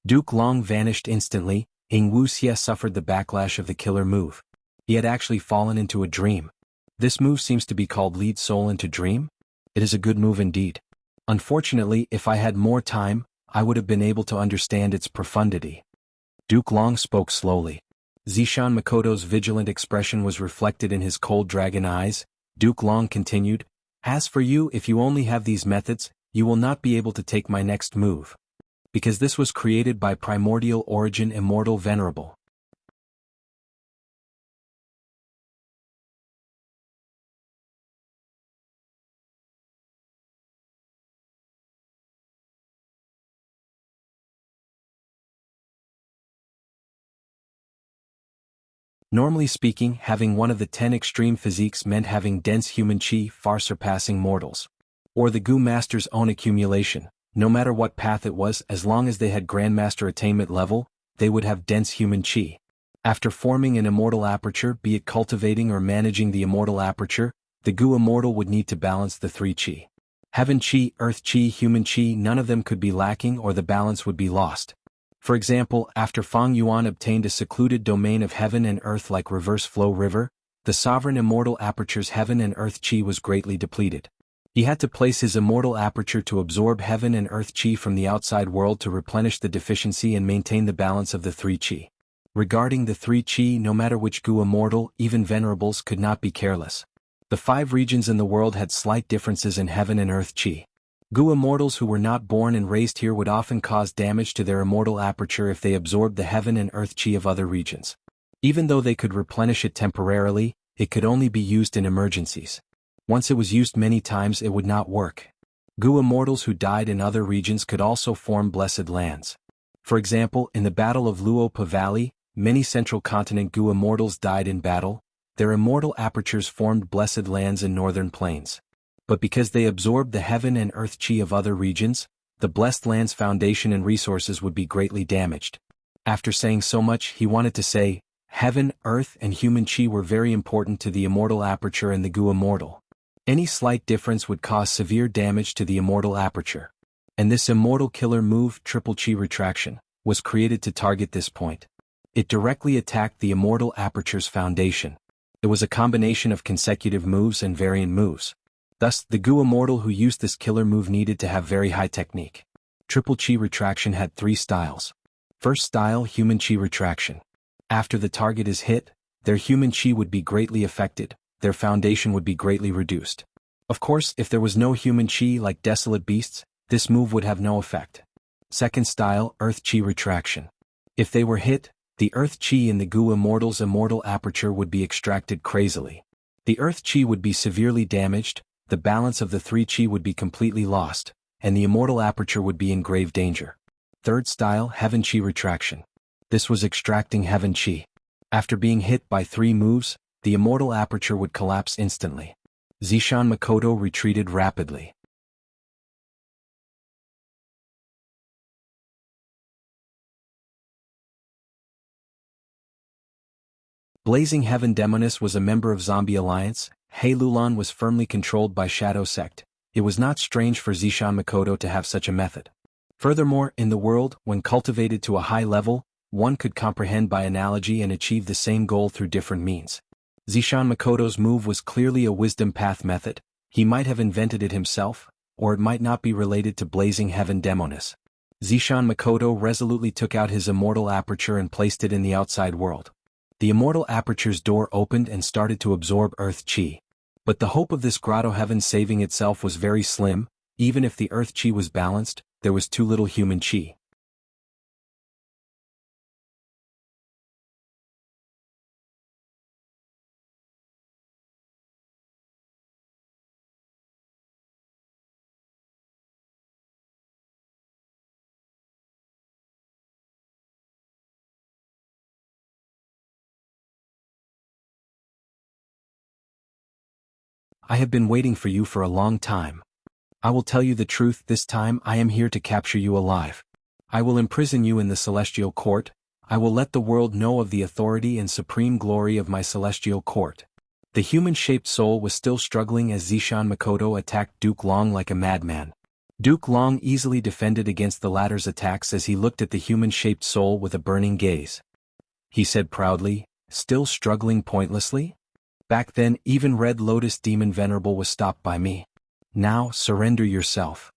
Duke Long vanished instantly. Wuxia suffered the backlash of the killer move. He had actually fallen into a dream. This move seems to be called Lead Soul into Dream. It is a good move indeed. Unfortunately, if I had more time, I would have been able to understand its profundity. Duke Long spoke slowly. Zishan Makoto's vigilant expression was reflected in his cold dragon eyes. Duke Long continued, "As for you, if you only have these methods, you will not be able to take my next move. Because this was created by primordial origin immortal venerable." Normally speaking, having one of the 10 extreme physiques meant having dense human chi far surpassing mortals. Or the Gu Master's own accumulation. No matter what path it was, as long as they had Grandmaster attainment level, they would have dense human chi. After forming an immortal aperture, be it cultivating or managing the immortal aperture, the Gu immortal would need to balance the 3 chi. Heaven chi, earth chi, human chi, none of them could be lacking or the balance would be lost. For example, after Fang Yuan obtained a secluded domain of heaven and earth like reverse flow river, the sovereign immortal aperture's heaven and earth chi was greatly depleted. He had to place his immortal aperture to absorb heaven and earth chi from the outside world to replenish the deficiency and maintain the balance of the 3 chi. Regarding the 3 chi, no matter which Gu immortal, even venerables could not be careless. The 5 regions in the world had slight differences in heaven and earth chi. Gu immortals who were not born and raised here would often cause damage to their immortal aperture if they absorbed the heaven and earth chi of other regions. Even though they could replenish it temporarily, it could only be used in emergencies. Once it was used many times, it would not work. Gu immortals who died in other regions could also form blessed lands. For example, in the Battle of Luopa Valley, many Central Continent Gu immortals died in battle. Their immortal apertures formed blessed lands in northern plains. But because they absorbed the heaven and earth chi of other regions, the blessed land's foundation and resources would be greatly damaged. After saying so much, he wanted to say, heaven, earth, and human chi were very important to the immortal aperture and the Gu immortal. Any slight difference would cause severe damage to the immortal aperture. And this immortal killer move, triple chi retraction, was created to target this point. It directly attacked the immortal aperture's foundation. It was a combination of consecutive moves and variant moves. Thus, the Gu immortal who used this killer move needed to have very high technique. Triple chi retraction had 3 styles. First style, human chi retraction. After the target is hit, their human chi would be greatly affected, their foundation would be greatly reduced. Of course, if there was no human chi like desolate beasts, this move would have no effect. Second style, earth chi retraction. If they were hit, the earth chi in the Gu immortal's immortal aperture would be extracted crazily. The earth chi would be severely damaged, the balance of the three chi would be completely lost, and the immortal aperture would be in grave danger. Third style, heaven chi retraction. This was extracting heaven chi. After being hit by 3 moves, the immortal aperture would collapse instantly. Zishan Makoto retreated rapidly. Blazing Heaven Demoness was a member of Zombie Alliance. Hei Lulan was firmly controlled by Shadow Sect. It was not strange for Zishan Makoto to have such a method. Furthermore, in the world, when cultivated to a high level, one could comprehend by analogy and achieve the same goal through different means. Zishan Makoto's move was clearly a wisdom path method. He might have invented it himself, or it might not be related to Blazing Heaven Demoness. Zishan Makoto resolutely took out his immortal aperture and placed it in the outside world. The immortal aperture's door opened and started to absorb earth chi. But the hope of this grotto heaven saving itself was very slim. Even if the earth chi was balanced, there was too little human chi. I have been waiting for you for a long time. I will tell you the truth this time. I am here to capture you alive. I will imprison you in the celestial court. I will let the world know of the authority and supreme glory of my celestial court. The human-shaped soul was still struggling as Zishan Makoto attacked Duke Long like a madman. Duke Long easily defended against the latter's attacks as he looked at the human-shaped soul with a burning gaze. He said proudly, "Still struggling pointlessly? Back then, even Red Lotus Demon Venerable was stopped by me. Now, surrender yourself."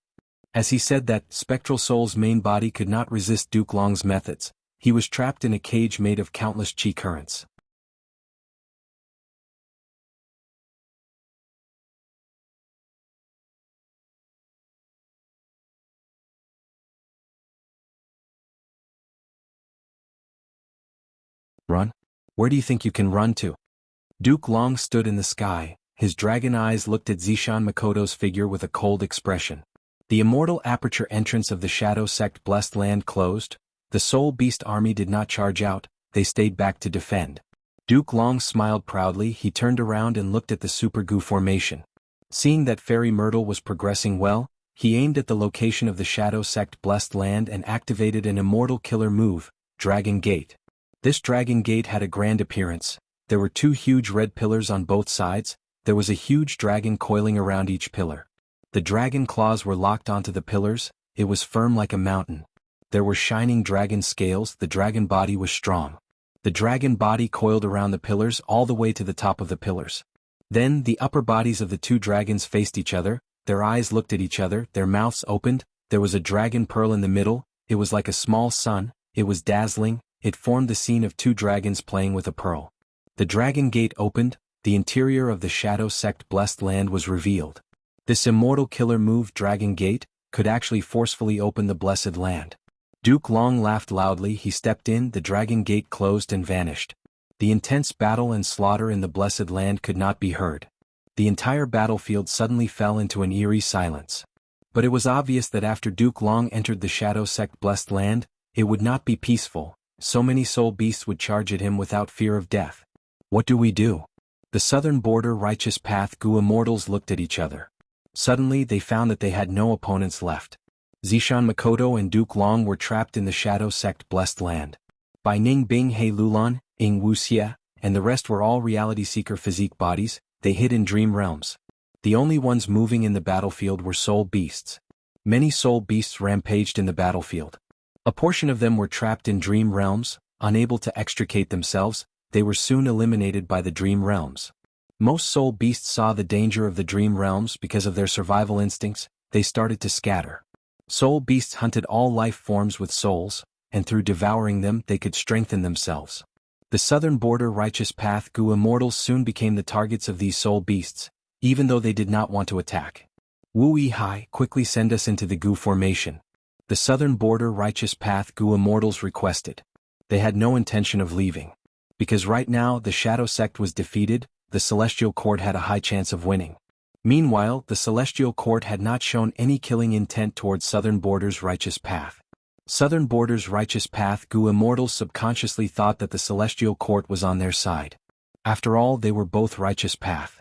As he said that, Spectral Soul's main body could not resist Duke Long's methods. He was trapped in a cage made of countless chi currents. Run? Where do you think you can run to? Duke Long stood in the sky. His dragon eyes looked at Zishan Makoto's figure with a cold expression. The immortal aperture entrance of the Shadow Sect Blessed Land closed. The Soul Beast army did not charge out, they stayed back to defend. Duke Long smiled proudly. He turned around and looked at the Super Goo formation. Seeing that Fairy Myrtle was progressing well, he aimed at the location of the Shadow Sect Blessed Land and activated an immortal killer move, Dragon Gate. This Dragon Gate had a grand appearance. There were 2 huge red pillars on both sides. There was a huge dragon coiling around each pillar. The dragon claws were locked onto the pillars. It was firm like a mountain. There were shining dragon scales. The dragon body was strong. The dragon body coiled around the pillars all the way to the top of the pillars. Then the upper bodies of the 2 dragons faced each other. Their eyes looked at each other. Their mouths opened. There was a dragon pearl in the middle. It was like a small sun. It was dazzling. It formed the scene of 2 dragons playing with a pearl. The dragon gate opened. The interior of the Shadow Sect Blessed Land was revealed. This immortal killer move, Dragon Gate, could actually forcefully open the Blessed Land. Duke Long laughed loudly. He stepped in. The Dragon Gate closed and vanished. The intense battle and slaughter in the Blessed Land could not be heard. The entire battlefield suddenly fell into an eerie silence. But it was obvious that after Duke Long entered the Shadow Sect Blessed Land, it would not be peaceful. So many soul beasts would charge at him without fear of death. What do we do? The southern border Righteous Path Gu immortals looked at each other. Suddenly they found that they had no opponents left. Zishan Makoto and Duke Long were trapped in the Shadow Sect Blessed Land. Bai Ning Bing Hei Lulan, Ing Wuxia, and the rest were all reality seeker physique bodies. They hid in dream realms. The only ones moving in the battlefield were soul beasts. Many soul beasts rampaged in the battlefield. A portion of them were trapped in dream realms, unable to extricate themselves. They were soon eliminated by the dream realms. Most soul beasts saw the danger of the dream realms because of their survival instincts. They started to scatter. Soul beasts hunted all life forms with souls, and through devouring them they could strengthen themselves. The southern border Righteous Path Gu immortals soon became the targets of these soul beasts, even though they did not want to attack. Wu Yi, quickly send us into the Gu formation. The southern border Righteous Path Gu immortals requested. They had no intention of leaving. Because right now the Shadow Sect was defeated, the Celestial Court had a high chance of winning. Meanwhile, the Celestial Court had not shown any killing intent towards Southern Border's righteous path. Southern Border's righteous path, Gu immortals subconsciously thought that the Celestial Court was on their side. After all, they were both righteous path.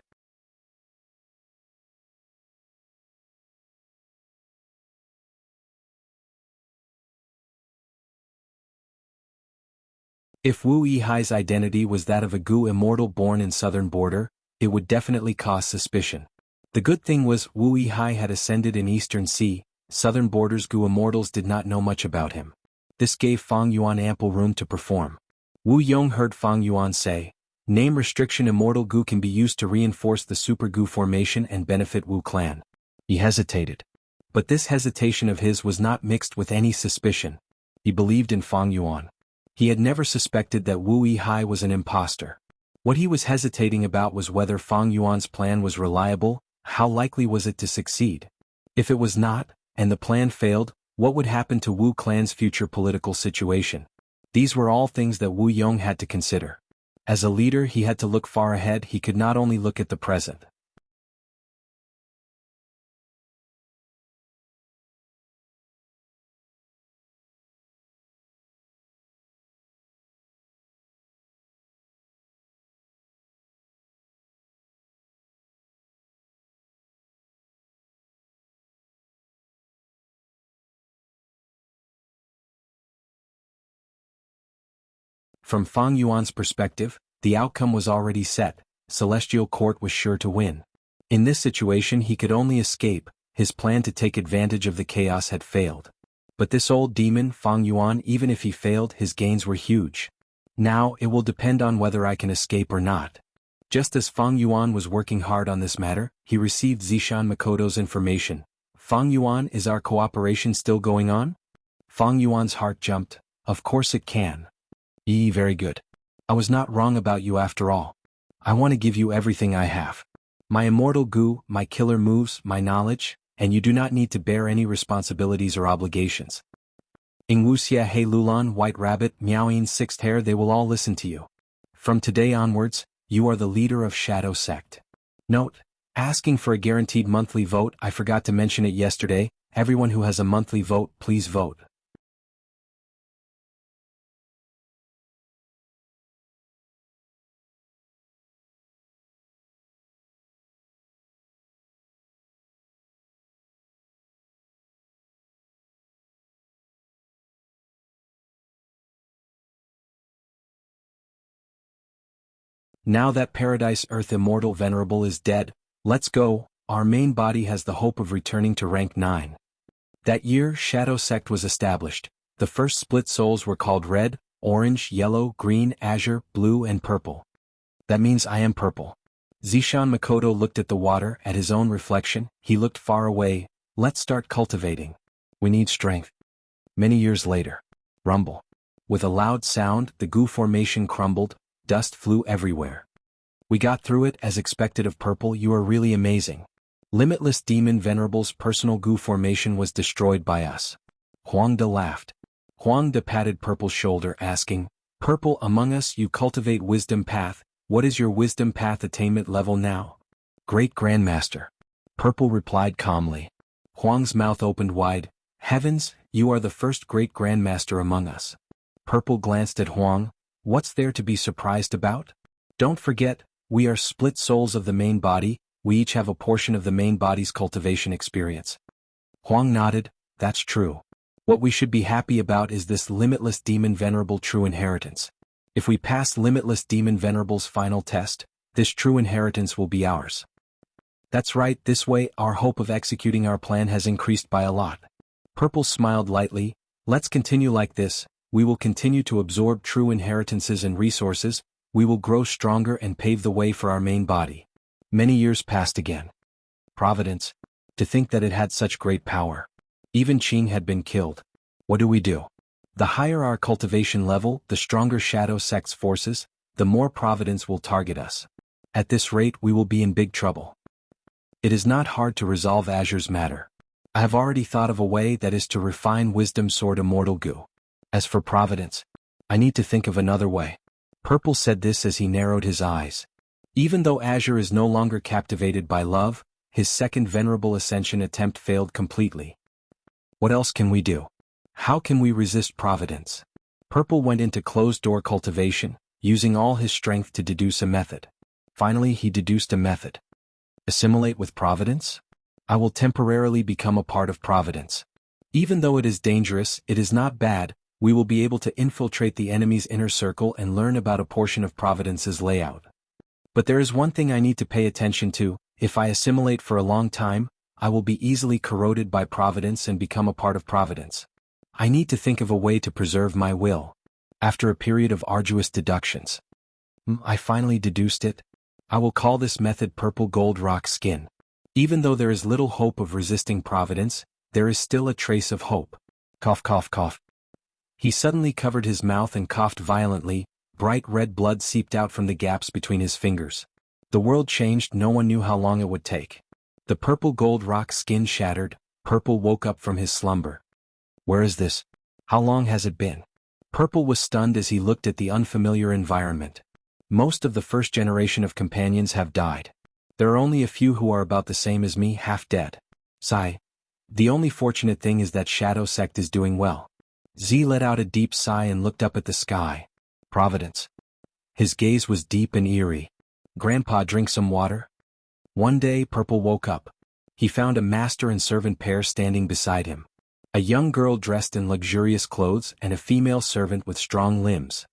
If Wu Yihai's identity was that of a Gu immortal born in Southern Border, it would definitely cause suspicion. The good thing was Wu Yihai had ascended in Eastern Sea. Southern Border's Gu immortals did not know much about him. This gave Fang Yuan ample room to perform. Wu Yong heard Fang Yuan say, "Name restriction immortal Gu can be used to reinforce the Super Gu formation and benefit Wu clan." He hesitated. But this hesitation of his was not mixed with any suspicion. He believed in Fang Yuan. He had never suspected that Wu Yihai was an impostor. What he was hesitating about was whether Fang Yuan's plan was reliable. How likely was it to succeed? If it was not, and the plan failed, what would happen to Wu clan's future political situation? These were all things that Wu Yong had to consider. As a leader, he had to look far ahead. He could not only look at the present. From Fang Yuan's perspective, the outcome was already set. Celestial Court was sure to win. In this situation he could only escape. His plan to take advantage of the chaos had failed. But this old demon, Fang Yuan, even if he failed, his gains were huge. Now, it will depend on whether I can escape or not. Just as Fang Yuan was working hard on this matter, he received Zishan Makoto's information. "Fang Yuan, is our cooperation still going on?" Fang Yuan's heart jumped. "Of course it can. Very good. I was not wrong about you after all. I want to give you everything I have. My immortal Gu, my killer moves, my knowledge, and you do not need to bear any responsibilities or obligations. In Wuxia He Lulan, White Rabbit, Miaoyin Sixth Hair, they will all listen to you. From today onwards, you are the leader of Shadow Sect." Note: asking for a guaranteed monthly vote. I forgot to mention it yesterday. Everyone who has a monthly vote, please vote. Now that Paradise Earth Immortal Venerable is dead, let's go. Our main body has the hope of returning to rank 9. That year, Shadow Sect was established. The first split souls were called Red, Orange, Yellow, Green, Azure, Blue and Purple. That means I am purple. Zishan Makoto looked at the water, at his own reflection. He looked far away. Let's start cultivating. We need strength. Many years later. Rumble. With a loud sound, the Gu formation crumbled. Dust flew everywhere. We got through it as expected of Purple. You are really amazing. Limitless Demon Venerable's personal Gu formation was destroyed by us. Huangde laughed. Huangde patted Purple's shoulder asking, "Purple, among us you cultivate wisdom path. What is your wisdom path attainment level now?" "Great Grandmaster." Purple replied calmly. Huang's mouth opened wide. "Heavens, you are the first great Grandmaster among us." Purple glanced at Huang. "What's there to be surprised about? Don't forget, we are split souls of the main body. We each have a portion of the main body's cultivation experience." Huang nodded. "That's true. What we should be happy about is this Limitless Demon Venerable true inheritance. If we pass Limitless Demon Venerable's final test, this true inheritance will be ours." "That's right, this way our hope of executing our plan has increased by a lot." Purple smiled lightly. "Let's continue like this. We will continue to absorb true inheritances and resources. We will grow stronger and pave the way for our main body." Many years passed again. Providence. To think that it had such great power. Even Qing had been killed. What do we do? The higher our cultivation level, the stronger Shadow Sect's forces, the more Providence will target us. At this rate we will be in big trouble. It is not hard to resolve Azure's matter. I have already thought of a way, that is to refine Wisdom Sword Immortal Gu. As for Providence, I need to think of another way. Purple said this as he narrowed his eyes. Even though Azure is no longer captivated by love, his second venerable ascension attempt failed completely. What else can we do? How can we resist Providence? Purple went into closed-door cultivation, using all his strength to deduce a method. Finally, he deduced a method. Assimilate with Providence? I will temporarily become a part of Providence. Even though it is dangerous, it is not bad. We will be able to infiltrate the enemy's inner circle and learn about a portion of Providence's layout. But there is one thing I need to pay attention to. If I assimilate for a long time, I will be easily corroded by Providence and become a part of Providence. I need to think of a way to preserve my will. After a period of arduous deductions, I finally deduced it. I will call this method Purple Gold Rock Skin. Even though there is little hope of resisting Providence, there is still a trace of hope. Cough, cough, cough. He suddenly covered his mouth and coughed violently. Bright red blood seeped out from the gaps between his fingers. The world changed. No one knew how long it would take. The purple gold rock skin shattered. Purple woke up from his slumber. Where is this? How long has it been? Purple was stunned as he looked at the unfamiliar environment. Most of the first generation of companions have died. There are only a few who are about the same as me, half dead. Sigh. The only fortunate thing is that Shadow Sect is doing well. Z let out a deep sigh and looked up at the sky. Providence. His gaze was deep and eerie. Grandpa, drink some water? One day, Purple woke up. He found a master and servant pair standing beside him. A young girl dressed in luxurious clothes and a female servant with strong limbs.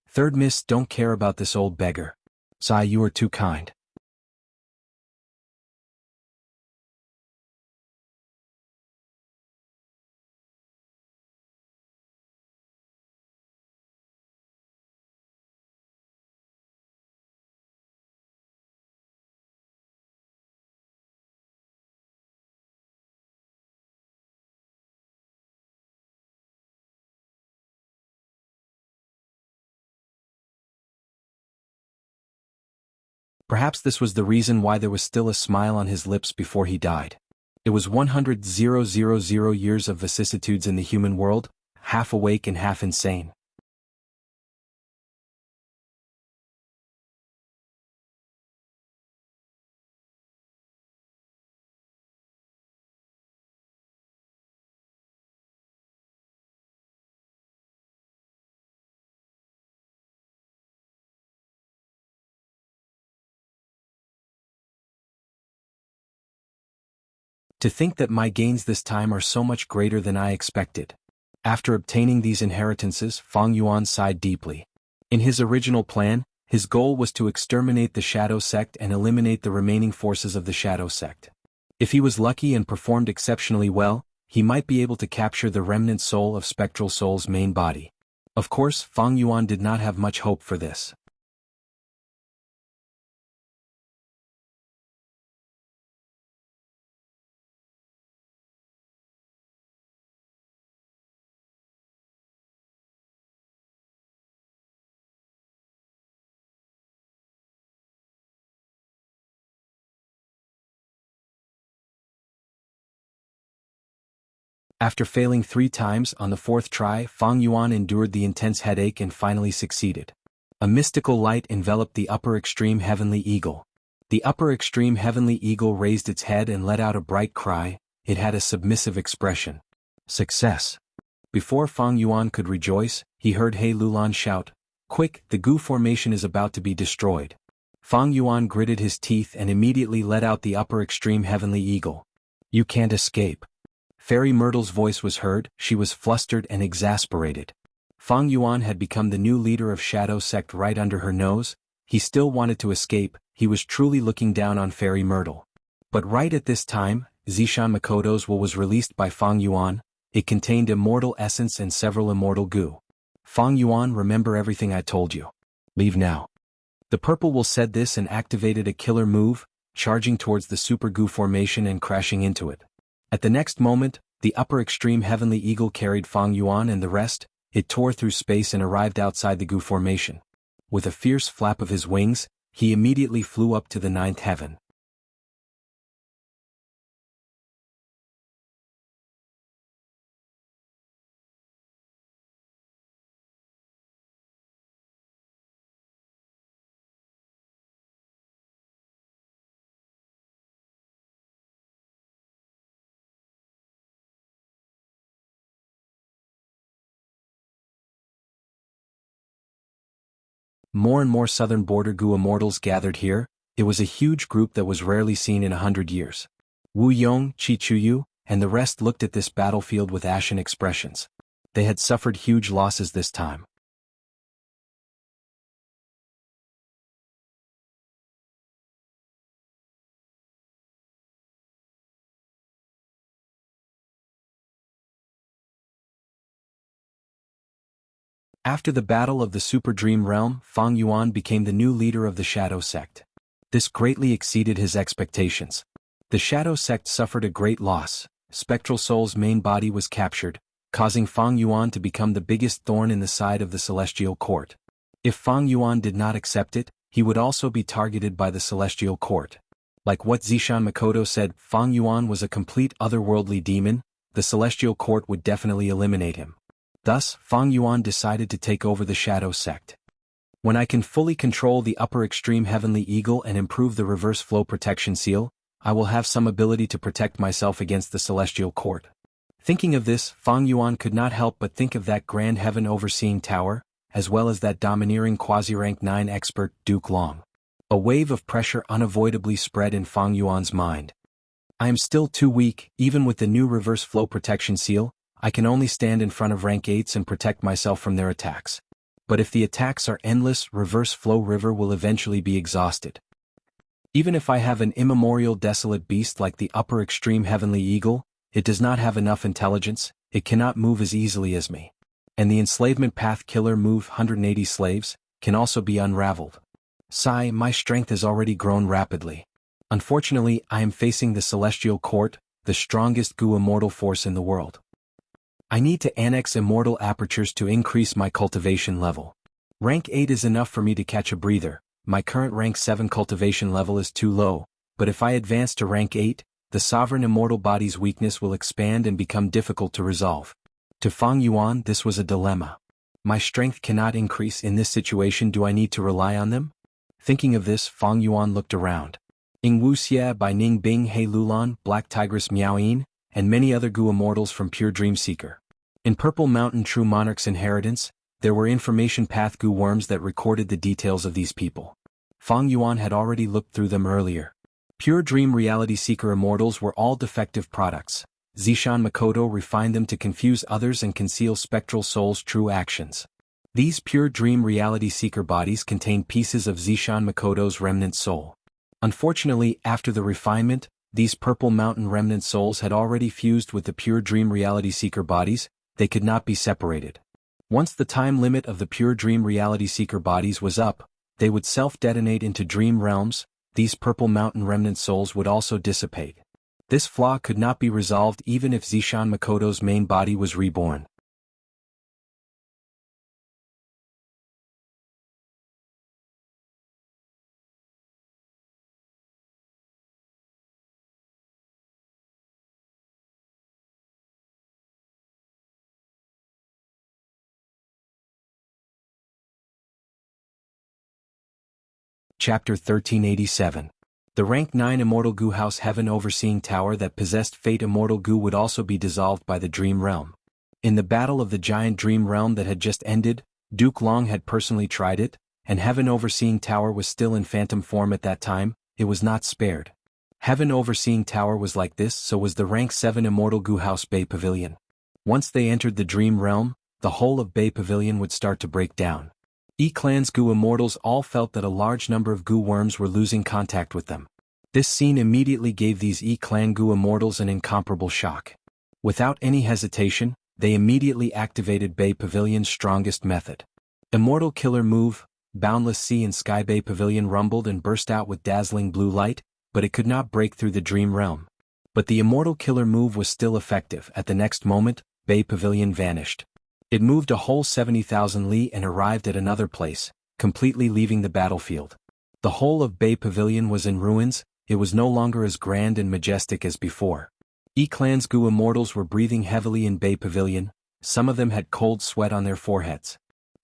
Third Miss, don't care about this old beggar. Sigh, you are too kind. Perhaps this was the reason why there was still a smile on his lips before he died. It was 100,000 years of vicissitudes in the human world, half awake and half insane. To think that my gains this time are so much greater than I expected. After obtaining these inheritances, Fang Yuan sighed deeply. In his original plan, his goal was to exterminate the Shadow Sect and eliminate the remaining forces of the Shadow Sect. If he was lucky and performed exceptionally well, he might be able to capture the remnant soul of Spectral Soul's main body. Of course, Fang Yuan did not have much hope for this. After failing 3 times on the 4th try, Fang Yuan endured the intense headache and finally succeeded. A mystical light enveloped the upper extreme heavenly eagle. The upper extreme heavenly eagle raised its head and let out a bright cry. It had a submissive expression. Success. Before Fang Yuan could rejoice, he heard He Lulan shout, "Quick, the Gu formation is about to be destroyed." Fang Yuan gritted his teeth and immediately let out the upper extreme heavenly eagle. You can't escape. Fairy Myrtle's voice was heard. She was flustered and exasperated. Fang Yuan had become the new leader of Shadow Sect right under her nose. He still wanted to escape. He was truly looking down on Fairy Myrtle. But right at this time, Zishan Makoto's will was released by Fang Yuan. It contained immortal essence and several immortal goo. Fang Yuan, remember everything I told you. Leave now. The purple will said this and activated a killer move, charging towards the super goo formation and crashing into it. At the next moment, the upper extreme heavenly eagle carried Fang Yuan and the rest. It tore through space and arrived outside the Gu formation. With a fierce flap of his wings, he immediately flew up to the 9th heaven. More and more southern border Gu immortals gathered here. It was a huge group that was rarely seen in 100 years. Wu Yong, Chi Chuyu, and the rest looked at this battlefield with ashen expressions. They had suffered huge losses this time. After the Battle of the Super Dream Realm, Fang Yuan became the new leader of the Shadow Sect. This greatly exceeded his expectations. The Shadow Sect suffered a great loss. Spectral Soul's main body was captured, causing Fang Yuan to become the biggest thorn in the side of the Celestial Court. If Fang Yuan did not accept it, he would also be targeted by the Celestial Court. Like what Zishan Makoto said, Fang Yuan was a complete otherworldly demon. The Celestial Court would definitely eliminate him. Thus, Fang Yuan decided to take over the Shadow Sect. When I can fully control the upper extreme Heavenly Eagle and improve the reverse flow protection seal, I will have some ability to protect myself against the Celestial Court. Thinking of this, Fang Yuan could not help but think of that Grand Heaven Overseeing Tower, as well as that domineering quasi-rank 9 expert, Duke Long. A wave of pressure unavoidably spread in Fang Yuan's mind. I am still too weak, even with the new reverse flow protection seal. I can only stand in front of rank 8s and protect myself from their attacks. But if the attacks are endless, reverse flow river will eventually be exhausted. Even if I have an immemorial desolate beast like the upper extreme Heavenly Eagle, it does not have enough intelligence, it cannot move as easily as me. And the enslavement path killer move 180 slaves, can also be unraveled. Sigh, my strength has already grown rapidly. Unfortunately, I am facing the Celestial Court, the strongest Gu immortal force in the world. I need to annex immortal apertures to increase my cultivation level. Rank 8 is enough for me to catch a breather. My current rank 7 cultivation level is too low, but if I advance to rank 8, the sovereign immortal body's weakness will expand and become difficult to resolve. To Fang Yuan, this was a dilemma. My strength cannot increase in this situation. Do I need to rely on them? Thinking of this, Fang Yuan looked around. Ing Wuxia by Ning Bing He Lulan, Black Tigress Miaoyin, and many other Gu immortals from Pure Dream Seeker. In Purple Mountain True Monarch's Inheritance, there were information path Gu worms that recorded the details of these people. Fang Yuan had already looked through them earlier. Pure Dream Reality Seeker immortals were all defective products. Zishan Makoto refined them to confuse others and conceal Spectral Soul's true actions. These Pure Dream Reality Seeker bodies contained pieces of Zishan Makoto's remnant soul. Unfortunately, after the refinement, these Purple Mountain remnant souls had already fused with the Pure Dream Reality Seeker bodies. They could not be separated. Once the time limit of the Pure Dream Reality Seeker bodies was up, they would self-detonate into dream realms. These Purple Mountain remnant souls would also dissipate. This flaw could not be resolved even if Zishan Makoto's main body was reborn. Chapter 1387. The rank 9 Immortal Gu House Heaven Overseeing Tower that possessed Fate Immortal Gu would also be dissolved by the Dream Realm. In the battle of the giant Dream Realm that had just ended, Duke Long had personally tried it, and Heaven Overseeing Tower was still in phantom form at that time. It was not spared. Heaven Overseeing Tower was like this, so was the rank 7 Immortal Gu House Bay Pavilion. Once they entered the Dream Realm, the whole of Bay Pavilion would start to break down. E-Clan's Gu immortals all felt that a large number of Gu worms were losing contact with them. This scene immediately gave these E-Clan Gu immortals an incomparable shock. Without any hesitation, they immediately activated Bay Pavilion's strongest method. Immortal Killer Move. Boundless Sea and Sky Bay Pavilion rumbled and burst out with dazzling blue light, but it could not break through the Dream Realm. But the Immortal Killer Move was still effective. At the next moment, Bay Pavilion vanished. It moved a whole 70,000 li and arrived at another place, completely leaving the battlefield. The whole of Bay Pavilion was in ruins. It was no longer as grand and majestic as before. E-Clan's Gu immortals were breathing heavily in Bay Pavilion. Some of them had cold sweat on their foreheads.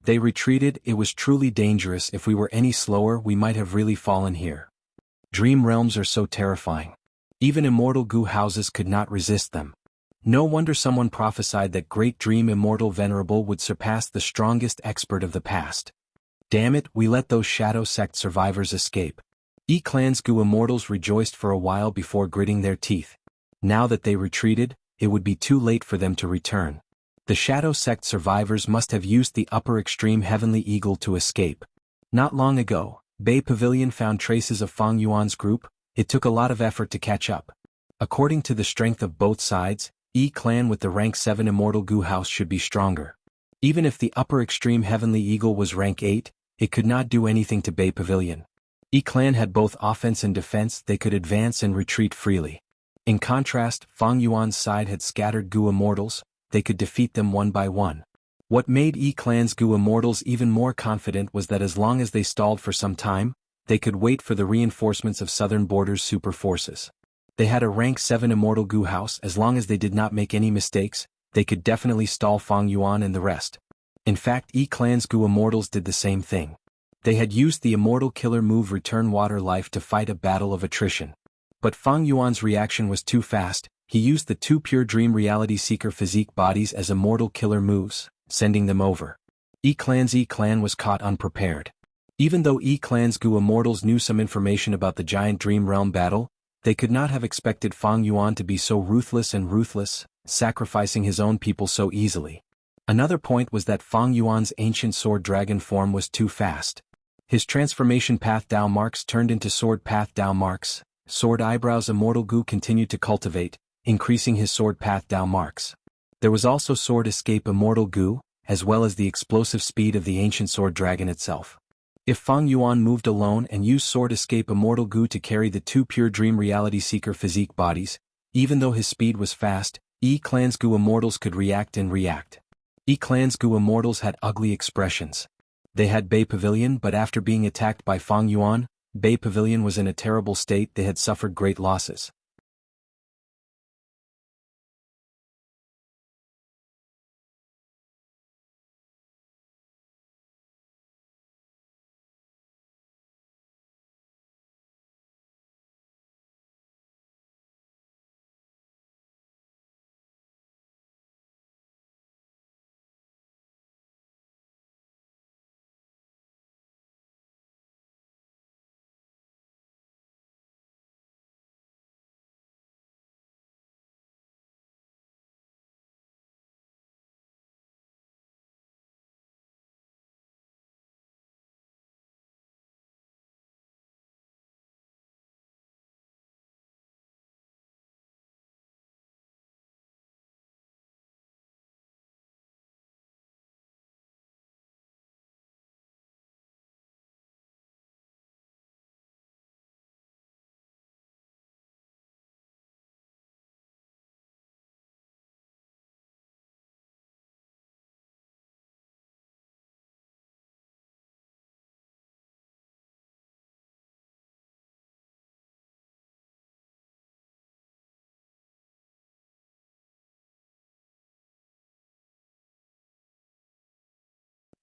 They retreated. It was truly dangerous. If we were any slower, we might have really fallen here. Dream realms are so terrifying. Even immortal Gu houses could not resist them. No wonder someone prophesied that Great Dream Immortal Venerable would surpass the strongest expert of the past. Damn it, we let those Shadow Sect survivors escape. Clan's Gu immortals rejoiced for a while before gritting their teeth. Now that they retreated, it would be too late for them to return. The Shadow Sect survivors must have used the upper extreme Heavenly Eagle to escape. Not long ago, Bay Pavilion found traces of Fang Yuan's group. It took a lot of effort to catch up. According to the strength of both sides, Clan with the rank 7 Immortal Gu House should be stronger. Even if the upper extreme Heavenly Eagle was rank 8, it could not do anything to Bay Pavilion. Clan had both offense and defense. They could advance and retreat freely. In contrast, Fang Yuan's side had scattered Gu immortals. They could defeat them one by one. What made Clan's Gu immortals even more confident was that as long as they stalled for some time, they could wait for the reinforcements of Southern Border's super forces. They had a rank 7 Immortal Gu House. As long as they did not make any mistakes, they could definitely stall Fang Yuan and the rest. In fact, Clan's Gu immortals did the same thing. They had used the immortal killer move Return Water Life to fight a battle of attrition. But Fang Yuan's reaction was too fast. He used the 2 pure Dream Reality Seeker physique bodies as immortal killer moves, sending them over. Clan was caught unprepared. Even though Clan's Gu immortals knew some information about the giant Dream Realm battle, they could not have expected Fang Yuan to be so ruthless, sacrificing his own people so easily. Another point was that Fang Yuan's ancient sword dragon form was too fast. His transformation path Dao marks turned into sword path Dao marks. Sword eyebrows Immortal Gu continued to cultivate, increasing his sword path Dao marks. There was also sword escape Immortal Gu, as well as the explosive speed of the ancient sword dragon itself. If Fang Yuan moved alone and used Sword Escape Immortal Gu to carry the 2 pure Dream Reality Seeker physique bodies, even though his speed was fast, Clan's Gu immortals could react. Clan's Gu immortals had ugly expressions. They had Bay Pavilion, but after being attacked by Fang Yuan, Bay Pavilion was in a terrible state. They had suffered great losses.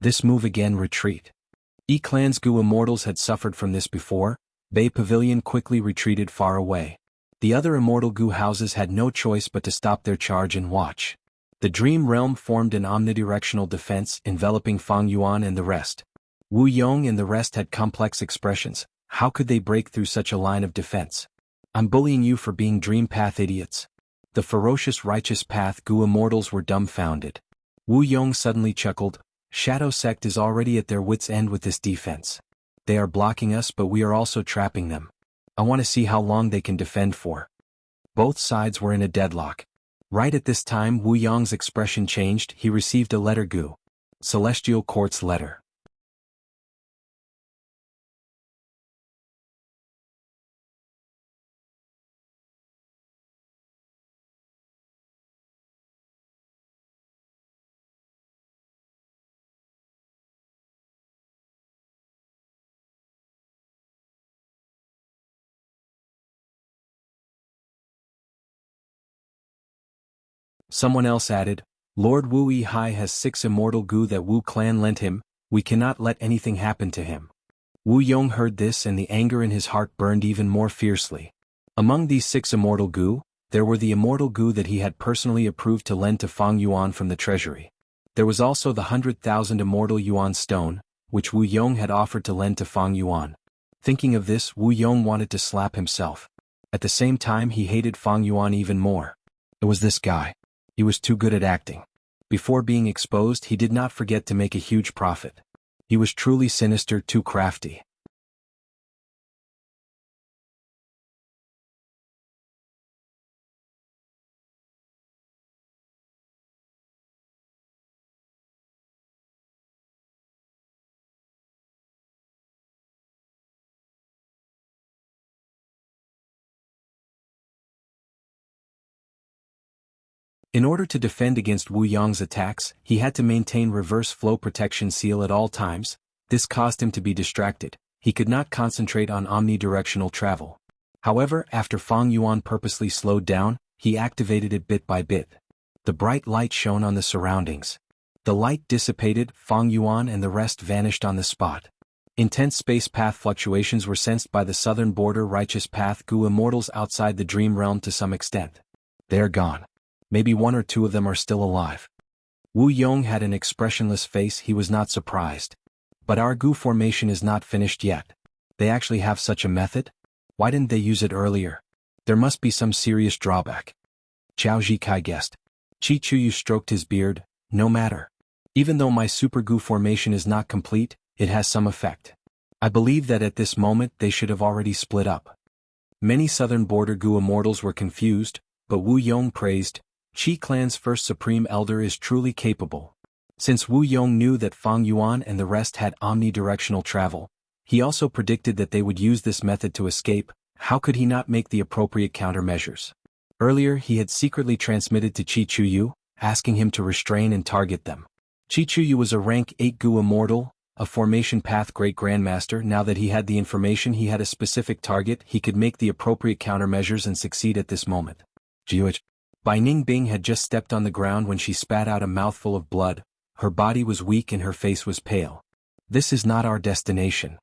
This move again retreat. Clan's Gu immortals had suffered from this before. Bay Pavilion quickly retreated far away. The other Immortal Gu houses had no choice but to stop their charge and watch. The Dream Realm formed an omnidirectional defense enveloping Fang Yuan and the rest. Wu Yong and the rest had complex expressions. How could they break through such a line of defense? I'm bullying you for being Dream Path idiots. The ferocious righteous path Gu immortals were dumbfounded. Wu Yong suddenly chuckled. Shadow Sect is already at their wits' end with this defense. They are blocking us, but we are also trapping them. I want to see how long they can defend for. Both sides were in a deadlock. Right at this time Wu Yong's expression changed. He received a letter Gu. Celestial Quartz letter. Someone else added, Lord Wu Yi-hai has 6 immortal Gu that Wu clan lent him. We cannot let anything happen to him. Wu Yong heard this and the anger in his heart burned even more fiercely. Among these 6 immortal Gu, there were the immortal Gu that he had personally approved to lend to Fang Yuan from the treasury. There was also the 100,000 immortal Yuan stone, which Wu Yong had offered to lend to Fang Yuan. Thinking of this, Wu Yong wanted to slap himself. At the same time, he hated Fang Yuan even more. It was this guy. He was too good at acting. Before being exposed, he did not forget to make a huge profit. He was truly sinister, too crafty. In order to defend against Wu Yong's attacks, he had to maintain reverse flow protection seal at all times. This caused him to be distracted. He could not concentrate on omnidirectional travel. However, after Fang Yuan purposely slowed down, he activated it bit by bit. The bright light shone on the surroundings. The light dissipated, Fang Yuan and the rest vanished on the spot. Intense space path fluctuations were sensed by the southern border righteous path Gu immortals outside the dream realm to some extent. They're gone. Maybe one or two of them are still alive. Wu Yong had an expressionless face. He was not surprised. But our Gu formation is not finished yet. They actually have such a method? Why didn't they use it earlier? There must be some serious drawback. Chao Zikai guessed. Chi Chuyu stroked his beard. No matter. Even though my super Gu formation is not complete, it has some effect. I believe that at this moment they should have already split up. Many southern border Gu immortals were confused, but Wu Yong praised, Qi Clan's first supreme elder is truly capable. Since Wu Yong knew that Fang Yuan and the rest had omnidirectional travel, he also predicted that they would use this method to escape. How could he not make the appropriate countermeasures? Earlier he had secretly transmitted to Chi Chuyu, asking him to restrain and target them. Chi Chuyu was a rank 8 Gu immortal, a formation path great grandmaster. Now that he had the information, he had a specific target. He could make the appropriate countermeasures and succeed at this moment. Jiuj. Bai Ningbing had just stepped on the ground when she spat out a mouthful of blood. Her body was weak and her face was pale. This is not our destination.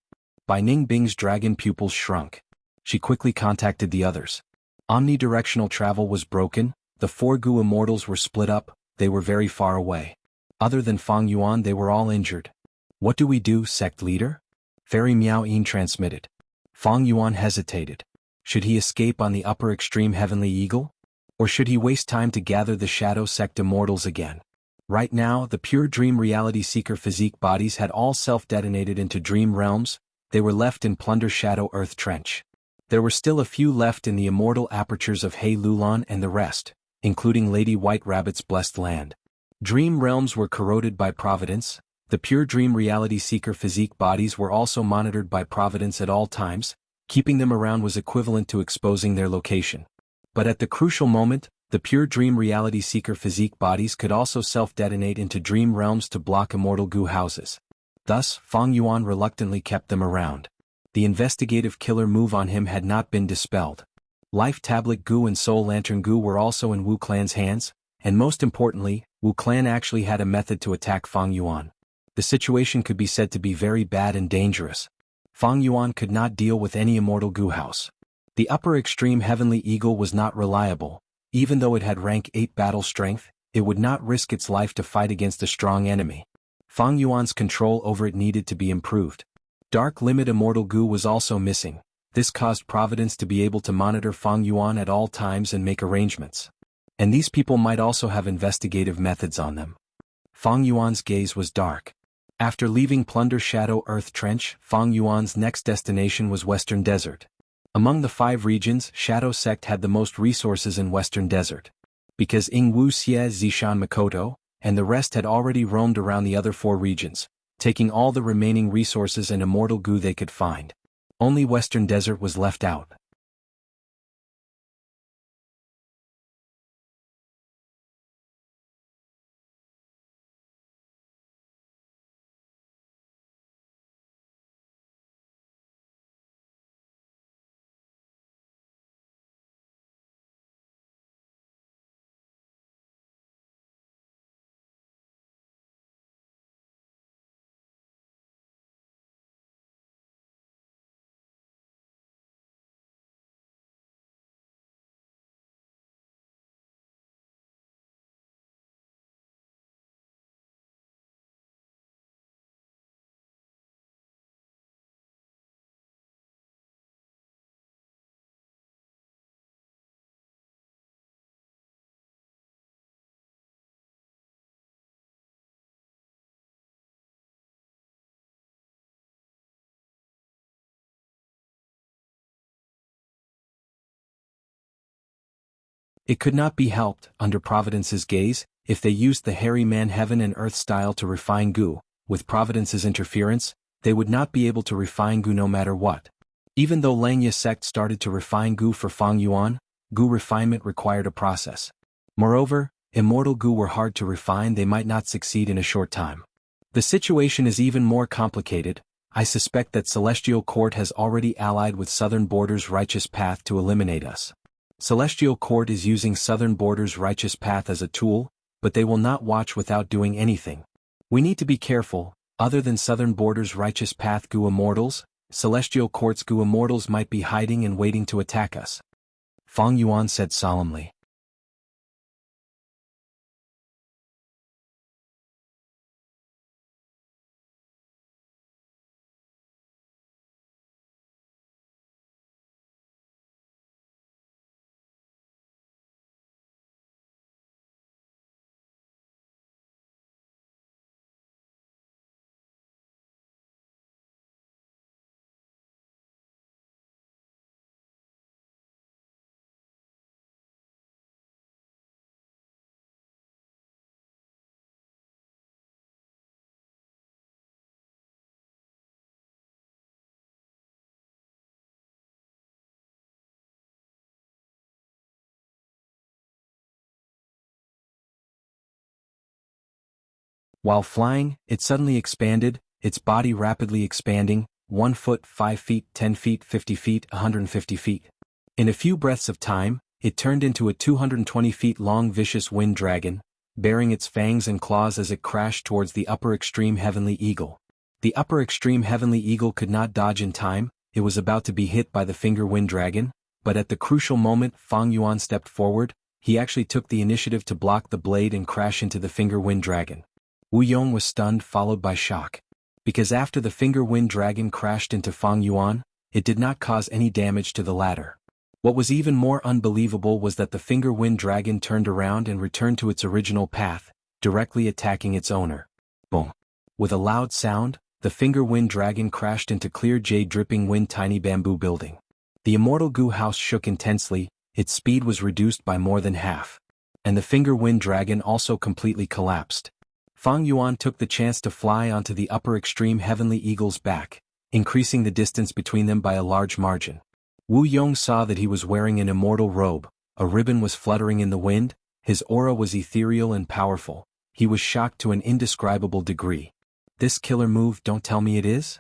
Bai Ningbing's dragon pupils shrunk. She quickly contacted the others. Omnidirectional travel was broken, the 4 Gu immortals were split up, they were very far away. Other than Fang Yuan, they were all injured. What do we do, sect leader? Fairy Miao Yin transmitted. Fang Yuan hesitated. Should he escape on the upper extreme Heavenly Eagle? Or should he waste time to gather the Shadow Sect immortals again? Right now, the pure dream reality seeker physique bodies had all self-detonated into dream realms. They were left in Plunder Shadow Earth Trench. There were still a few left in the immortal apertures of Hei Lulan and the rest, including Lady White Rabbit's blessed land. Dream realms were corroded by Providence. The pure dream reality seeker physique bodies were also monitored by Providence at all times. Keeping them around was equivalent to exposing their location. But at the crucial moment, the pure dream reality seeker physique bodies could also self-detonate into dream realms to block immortal Gu houses. Thus, Fang Yuan reluctantly kept them around. The investigative killer move on him had not been dispelled. Life Tablet Gu and Soul Lantern Gu were also in Wu Clan's hands, and most importantly, Wu Clan actually had a method to attack Fang Yuan. The situation could be said to be very bad and dangerous. Fang Yuan could not deal with any immortal Gu house. The upper extreme Heavenly Eagle was not reliable. Even though it had rank 8 battle strength, it would not risk its life to fight against a strong enemy. Fang Yuan's control over it needed to be improved. Dark Limit Immortal Gu was also missing. This caused Providence to be able to monitor Fang Yuan at all times and make arrangements. And these people might also have investigative methods on them. Fang Yuan's gaze was dark. After leaving Plunder Shadow Earth Trench, Fang Yuan's next destination was Western Desert. Among the 5 regions, Shadow Sect had the most resources in Western Desert. Because Ing Wu Xie Zishan Makoto, and the rest had already roamed around the other 4 regions, taking all the remaining resources and immortal Gu they could find. Only Western Desert was left out. It could not be helped, under Providence's gaze, if they used the hairy man heaven and earth style to refine Gu. With Providence's interference, they would not be able to refine Gu no matter what. Even though Langya sect started to refine Gu for Fang Yuan, Gu refinement required a process. Moreover, immortal Gu were hard to refine, they might not succeed in a short time. The situation is even more complicated. I suspect that Celestial Court has already allied with Southern Border's righteous path to eliminate us. Celestial Court is using Southern Border's righteous path as a tool, but they will not watch without doing anything. We need to be careful. Other than Southern Border's righteous path Gu Immortals, Celestial Court's Gu Immortals might be hiding and waiting to attack us. Fang Yuan said solemnly. While flying, it suddenly expanded, its body rapidly expanding, 1 foot, 5 feet, 10 feet, 50 feet, 150 feet. In a few breaths of time, it turned into a 220 feet long vicious wind dragon, bearing its fangs and claws as it crashed towards the upper extreme heavenly eagle. The upper extreme heavenly eagle could not dodge in time, it was about to be hit by the finger wind dragon, but at the crucial moment Fang Yuan stepped forward, he actually took the initiative to block the blade and crash into the finger wind dragon. Wu Yong was stunned, followed by shock. Because after the finger wind dragon crashed into Fang Yuan, it did not cause any damage to the latter. What was even more unbelievable was that the finger wind dragon turned around and returned to its original path, directly attacking its owner. Boom! With a loud sound, the finger wind dragon crashed into clear jade dripping wind tiny bamboo building. The immortal Gu house shook intensely, its speed was reduced by more than half. And the finger wind dragon also completely collapsed. Fang Yuan took the chance to fly onto the upper extreme heavenly eagle's back, increasing the distance between them by a large margin. Wu Yong saw that he was wearing an immortal robe, a ribbon was fluttering in the wind, his aura was ethereal and powerful. He was shocked to an indescribable degree. This killer move, don't tell me it is?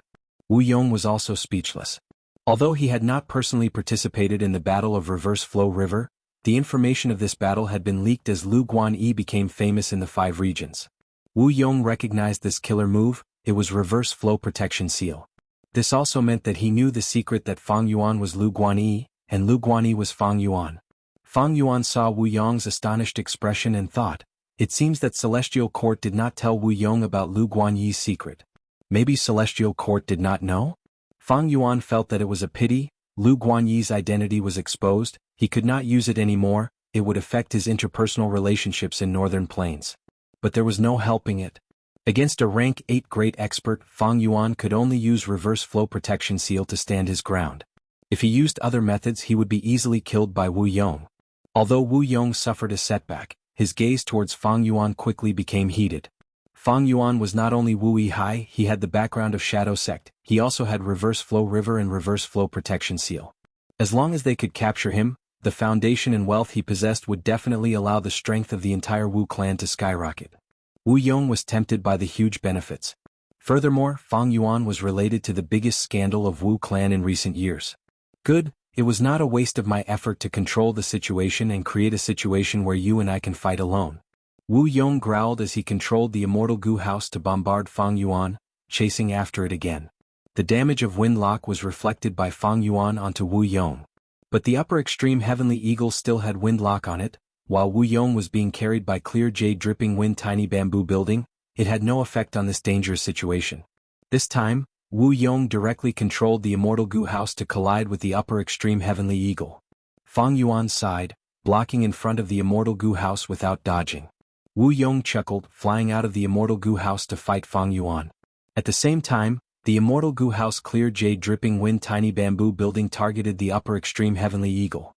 Wu Yong was also speechless. Although he had not personally participated in the Battle of Reverse Flow River, the information of this battle had been leaked as Lu Guanyi became famous in the 5 regions. Wu Yong recognized this killer move, it was Reverse Flow Protection Seal. This also meant that he knew the secret that Fang Yuan was Lu Guanyi, and Lu Guanyi was Fang Yuan. Fang Yuan saw Wu Yong's astonished expression and thought, it seems that Celestial Court did not tell Wu Yong about Lu Guanyi's secret. Maybe Celestial Court did not know? Fang Yuan felt that it was a pity, Lu Guanyi's identity was exposed, he could not use it anymore, it would affect his interpersonal relationships in Northern Plains. But there was no helping it. Against a rank 8 great expert, Fang Yuan could only use Reverse Flow Protection Seal to stand his ground. If he used other methods he would be easily killed by Wu Yong. Although Wu Yong suffered a setback, his gaze towards Fang Yuan quickly became heated. Fang Yuan was not only Wu Yihai, he had the background of Shadow Sect, he also had Reverse Flow River and Reverse Flow Protection Seal. As long as they could capture him, the foundation and wealth he possessed would definitely allow the strength of the entire Wu clan to skyrocket. Wu Yong was tempted by the huge benefits. Furthermore, Fang Yuan was related to the biggest scandal of Wu clan in recent years. Good, it was not a waste of my effort to control the situation and create a situation where you and I can fight alone. Wu Yong growled as he controlled the immortal Gu house to bombard Fang Yuan, chasing after it again. The damage of Windlock was reflected by Fang Yuan onto Wu Yong. But the upper extreme heavenly eagle still had Windlock on it, while Wu Yong was being carried by clear jade dripping wind tiny bamboo building, it had no effect on this dangerous situation. This time, Wu Yong directly controlled the immortal Gu house to collide with the upper extreme heavenly eagle. Fang Yuan sighed, blocking in front of the immortal Gu house without dodging. Wu Yong chuckled, flying out of the immortal Gu house to fight Fang Yuan. At the same time, the immortal Gu house clear jade dripping wind tiny bamboo building targeted the upper extreme heavenly eagle.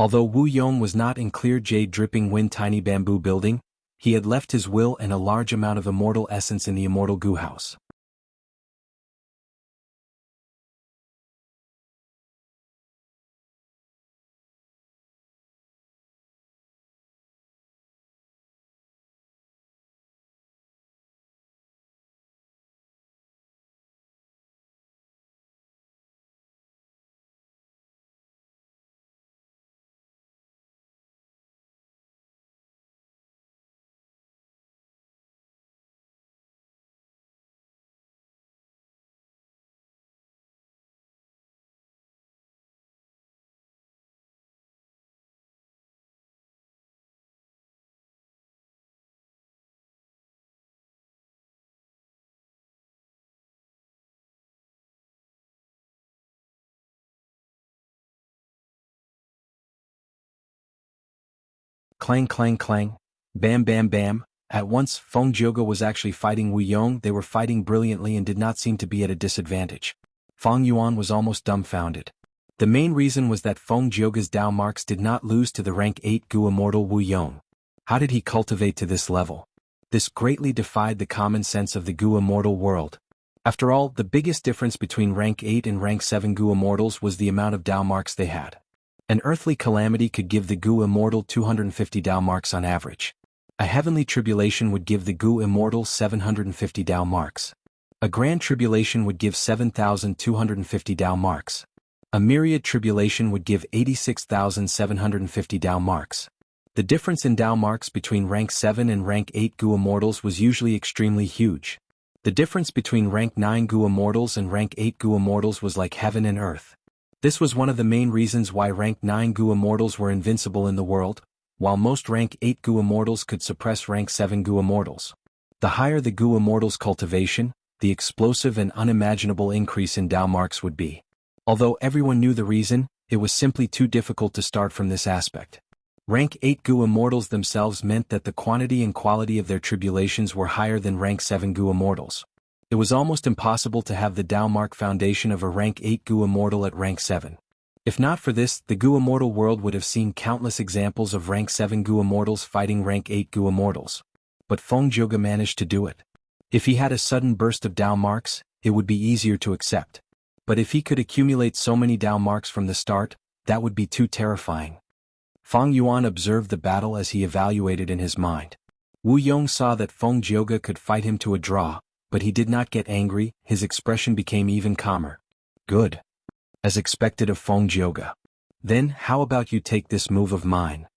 Although Wu Yong was not in clear jade-dripping wind tiny bamboo building, he had left his will and a large amount of immortal essence in the immortal goo house. Clang clang clang, bam bam bam. At once, Feng Jioge was actually fighting Wu Yong. They were fighting brilliantly and did not seem to be at a disadvantage. Fang Yuan was almost dumbfounded. The main reason was that Feng Jioge's Dao marks did not lose to the rank 8 Gu immortal Wu Yong. How did he cultivate to this level? This greatly defied the common sense of the Gu immortal world. After all, the biggest difference between rank 8 and rank 7 Gu immortals was the amount of Dao marks they had. An earthly calamity could give the Gu immortal 250 Dao marks on average. A heavenly tribulation would give the Gu immortal 750 Dao marks. A grand tribulation would give 7,250 Dao marks. A myriad tribulation would give 86,750 Dao marks. The difference in Dao marks between rank 7 and rank 8 Gu immortals was usually extremely huge. The difference between rank 9 Gu immortals and rank 8 Gu immortals was like heaven and earth. This was one of the main reasons why rank 9 Gu immortals were invincible in the world, while most rank 8 Gu immortals could suppress rank 7 Gu immortals. The higher the Gu immortals' cultivation, the explosive and unimaginable increase in Dao marks would be. Although everyone knew the reason, it was simply too difficult to start from this aspect. Rank 8 Gu immortals themselves meant that the quantity and quality of their tribulations were higher than rank 7 Gu immortals. It was almost impossible to have the Dao mark foundation of a rank 8 Gu immortal at rank 7. If not for this, the Gu immortal world would have seen countless examples of rank 7 Gu immortals fighting rank 8 Gu immortals. But Feng Jioge managed to do it. If he had a sudden burst of Dao marks, it would be easier to accept. But if he could accumulate so many Dao marks from the start, that would be too terrifying. Fang Yuan observed the battle as he evaluated in his mind. Wu Yong saw that Feng Jioge could fight him to a draw, but he did not get angry. His expression became even calmer. Good. As expected of Feng Jioge. Then, how about you take this move of mine?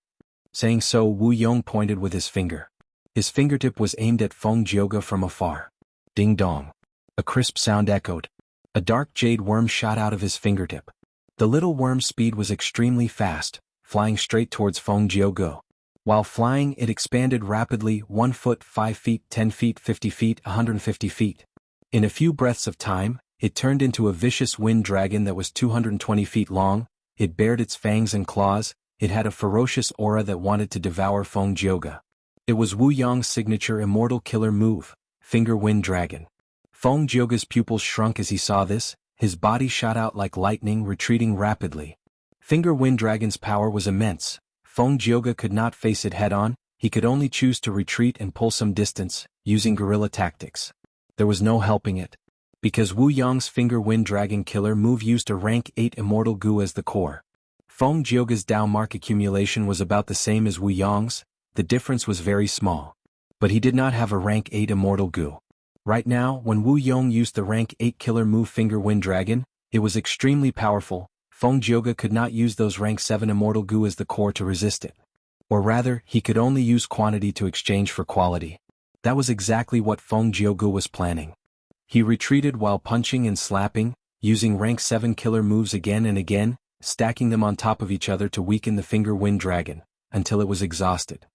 Saying so, Wu Yong pointed with his finger. His fingertip was aimed at Feng Jioge from afar. Ding dong. A crisp sound echoed. A dark jade worm shot out of his fingertip. The little worm's speed was extremely fast, flying straight towards Feng Jioge. While flying, it expanded rapidly, 1 foot, 5 feet, 10 feet, 50 feet, 150 feet. In a few breaths of time, it turned into a vicious wind dragon that was 220 feet long. It bared its fangs and claws. It had a ferocious aura that wanted to devour Feng Jioge. It was Wu Yong's signature immortal killer move, Finger Wind Dragon. Feng Jioge's pupils shrunk as he saw this. His body shot out like lightning, retreating rapidly. Finger Wind Dragon's power was immense. Feng Jioge could not face it head-on. He could only choose to retreat and pull some distance, using guerrilla tactics. There was no helping it. Because Wu Yong's Finger Wind Dragon killer move used a rank 8 immortal Gu as the core. Feng Jioge's Dao mark accumulation was about the same as Wu Yong's. The difference was very small. But he did not have a rank 8 immortal Gu. Right now, when Wu Yong used the rank 8 killer move Finger Wind Dragon, it was extremely powerful. Feng Jioge could not use those rank 7 immortal Gu as the core to resist it. Or rather, he could only use quantity to exchange for quality. That was exactly what Feng Jioge was planning. He retreated while punching and slapping, using rank 7 killer moves again and again, stacking them on top of each other to weaken the Finger Wind Dragon, until it was exhausted.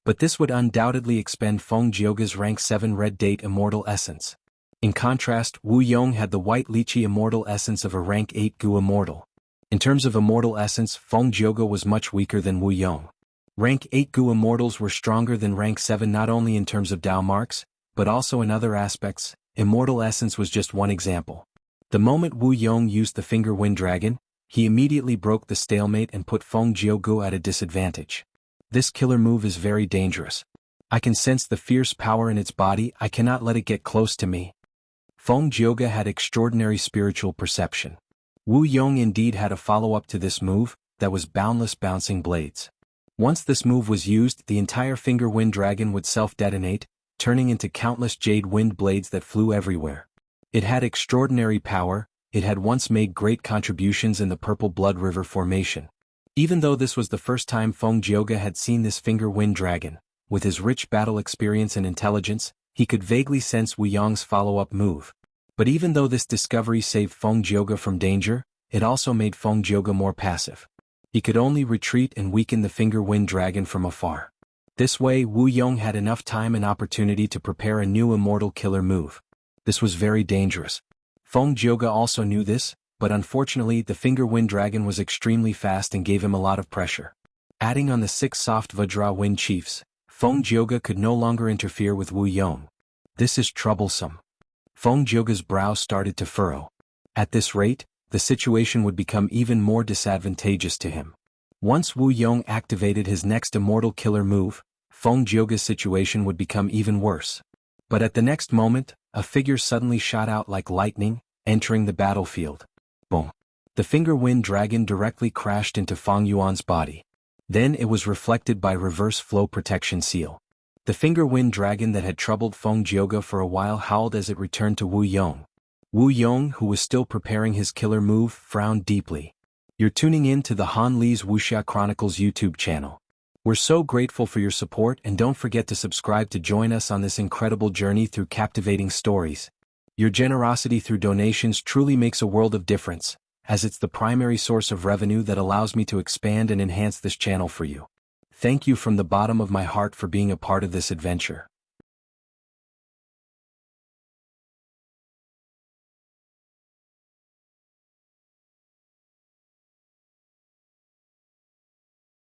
But this would undoubtedly expend Feng Jioge's rank 7 Red Date Immortal Essence. In contrast, Wu Yong had the White Lychee Immortal Essence of a rank 8 Gu Immortal. In terms of Immortal Essence, Feng Jioge was much weaker than Wu Yong. Rank 8 Gu Immortals were stronger than rank 7 not only in terms of Dao marks, but also in other aspects. Immortal Essence was just one example. The moment Wu Yong used the finger wind dragon, he immediately broke the stalemate and put Feng Jiugu at a disadvantage. This killer move is very dangerous. I can sense the fierce power in its body, I cannot let it get close to me. Feng Jiugu had extraordinary spiritual perception. Wu Yong indeed had a follow-up to this move, that was boundless bouncing blades. Once this move was used, the entire finger wind dragon would self-detonate, turning into countless jade wind blades that flew everywhere. It had extraordinary power, it had once made great contributions in the Purple Blood River formation. Even though this was the first time Feng Jiugu had seen this finger wind dragon, with his rich battle experience and intelligence, he could vaguely sense Wu Yong's follow-up move. But even though this discovery saved Feng Jiugu from danger, it also made Feng Jiugu more passive. He could only retreat and weaken the finger wind dragon from afar. This way Wu Yong had enough time and opportunity to prepare a new immortal killer move. This was very dangerous. Feng Jiugu also knew this, but unfortunately the finger wind dragon was extremely fast and gave him a lot of pressure. Adding on the 6 soft Vajra wind chiefs, Feng Jiugu could no longer interfere with Wu Yong. This is troublesome. Feng Jiugu's brow started to furrow. At this rate, the situation would become even more disadvantageous to him. Once Wu Yong activated his next immortal killer move, Feng Jiugu's situation would become even worse. But at the next moment, a figure suddenly shot out like lightning, entering the battlefield. Boom! The finger wind dragon directly crashed into Fang Yuan's body. Then it was reflected by reverse flow protection seal. The finger wind dragon that had troubled Feng Jiugu for a while howled as it returned to Wu Yong. Wu Yong, who was still preparing his killer move, frowned deeply. You're tuning in to the Han Li's Wuxia Chronicles YouTube channel. We're so grateful for your support, and don't forget to subscribe to join us on this incredible journey through captivating stories. Your generosity through donations truly makes a world of difference, as it's the primary source of revenue that allows me to expand and enhance this channel for you. Thank you from the bottom of my heart for being a part of this adventure.